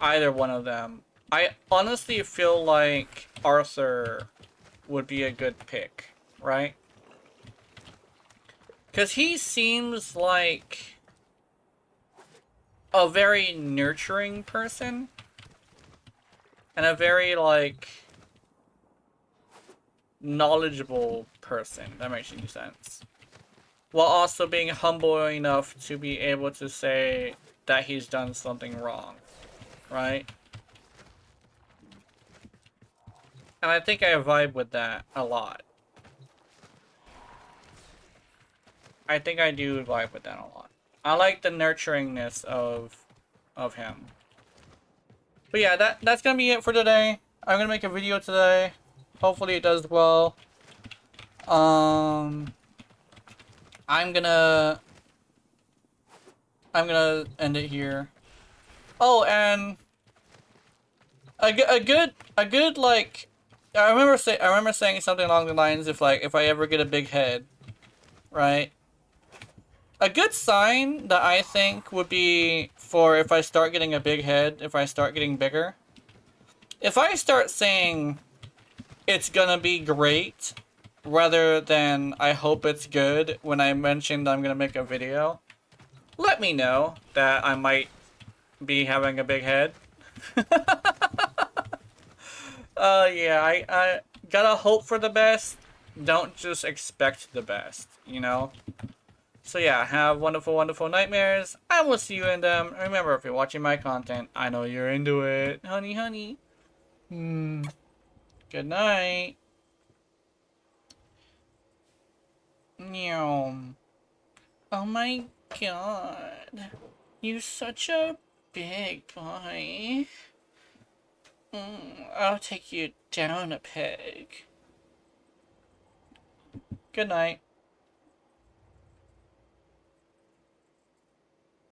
either one of them, I honestly feel like Arthur would be a good pick, right? Because he seems like a very nurturing person. And a very, like, knowledgeable person. That makes any sense. While also being humble enough to be able to say that he's done something wrong. Right? And I think I vibe with that a lot. I think I do vibe with that a lot. I like the nurturingness of him. But yeah, that's gonna be it for today. I'm gonna make a video today. Hopefully it does well. I'm gonna I'm gonna end it here. Oh, and a good like, I remember saying something along the lines of like, if I ever get a big head, right? A good sign that I think would be for if I start getting a big head, if I start getting bigger. If I start saying it's gonna be great, rather than I hope it's good when I mentioned I'm gonna make a video, let me know that I might be having a big head. Yeah, I gotta hope for the best. Don't just expect the best, you know? So yeah, have wonderful, wonderful nightmares. I will see you in them. Remember, if you're watching my content, I know you're into it. Honey, honey. Good night. Meow. Oh my god. You're such a big boy. I'll take you down a peg. Good night.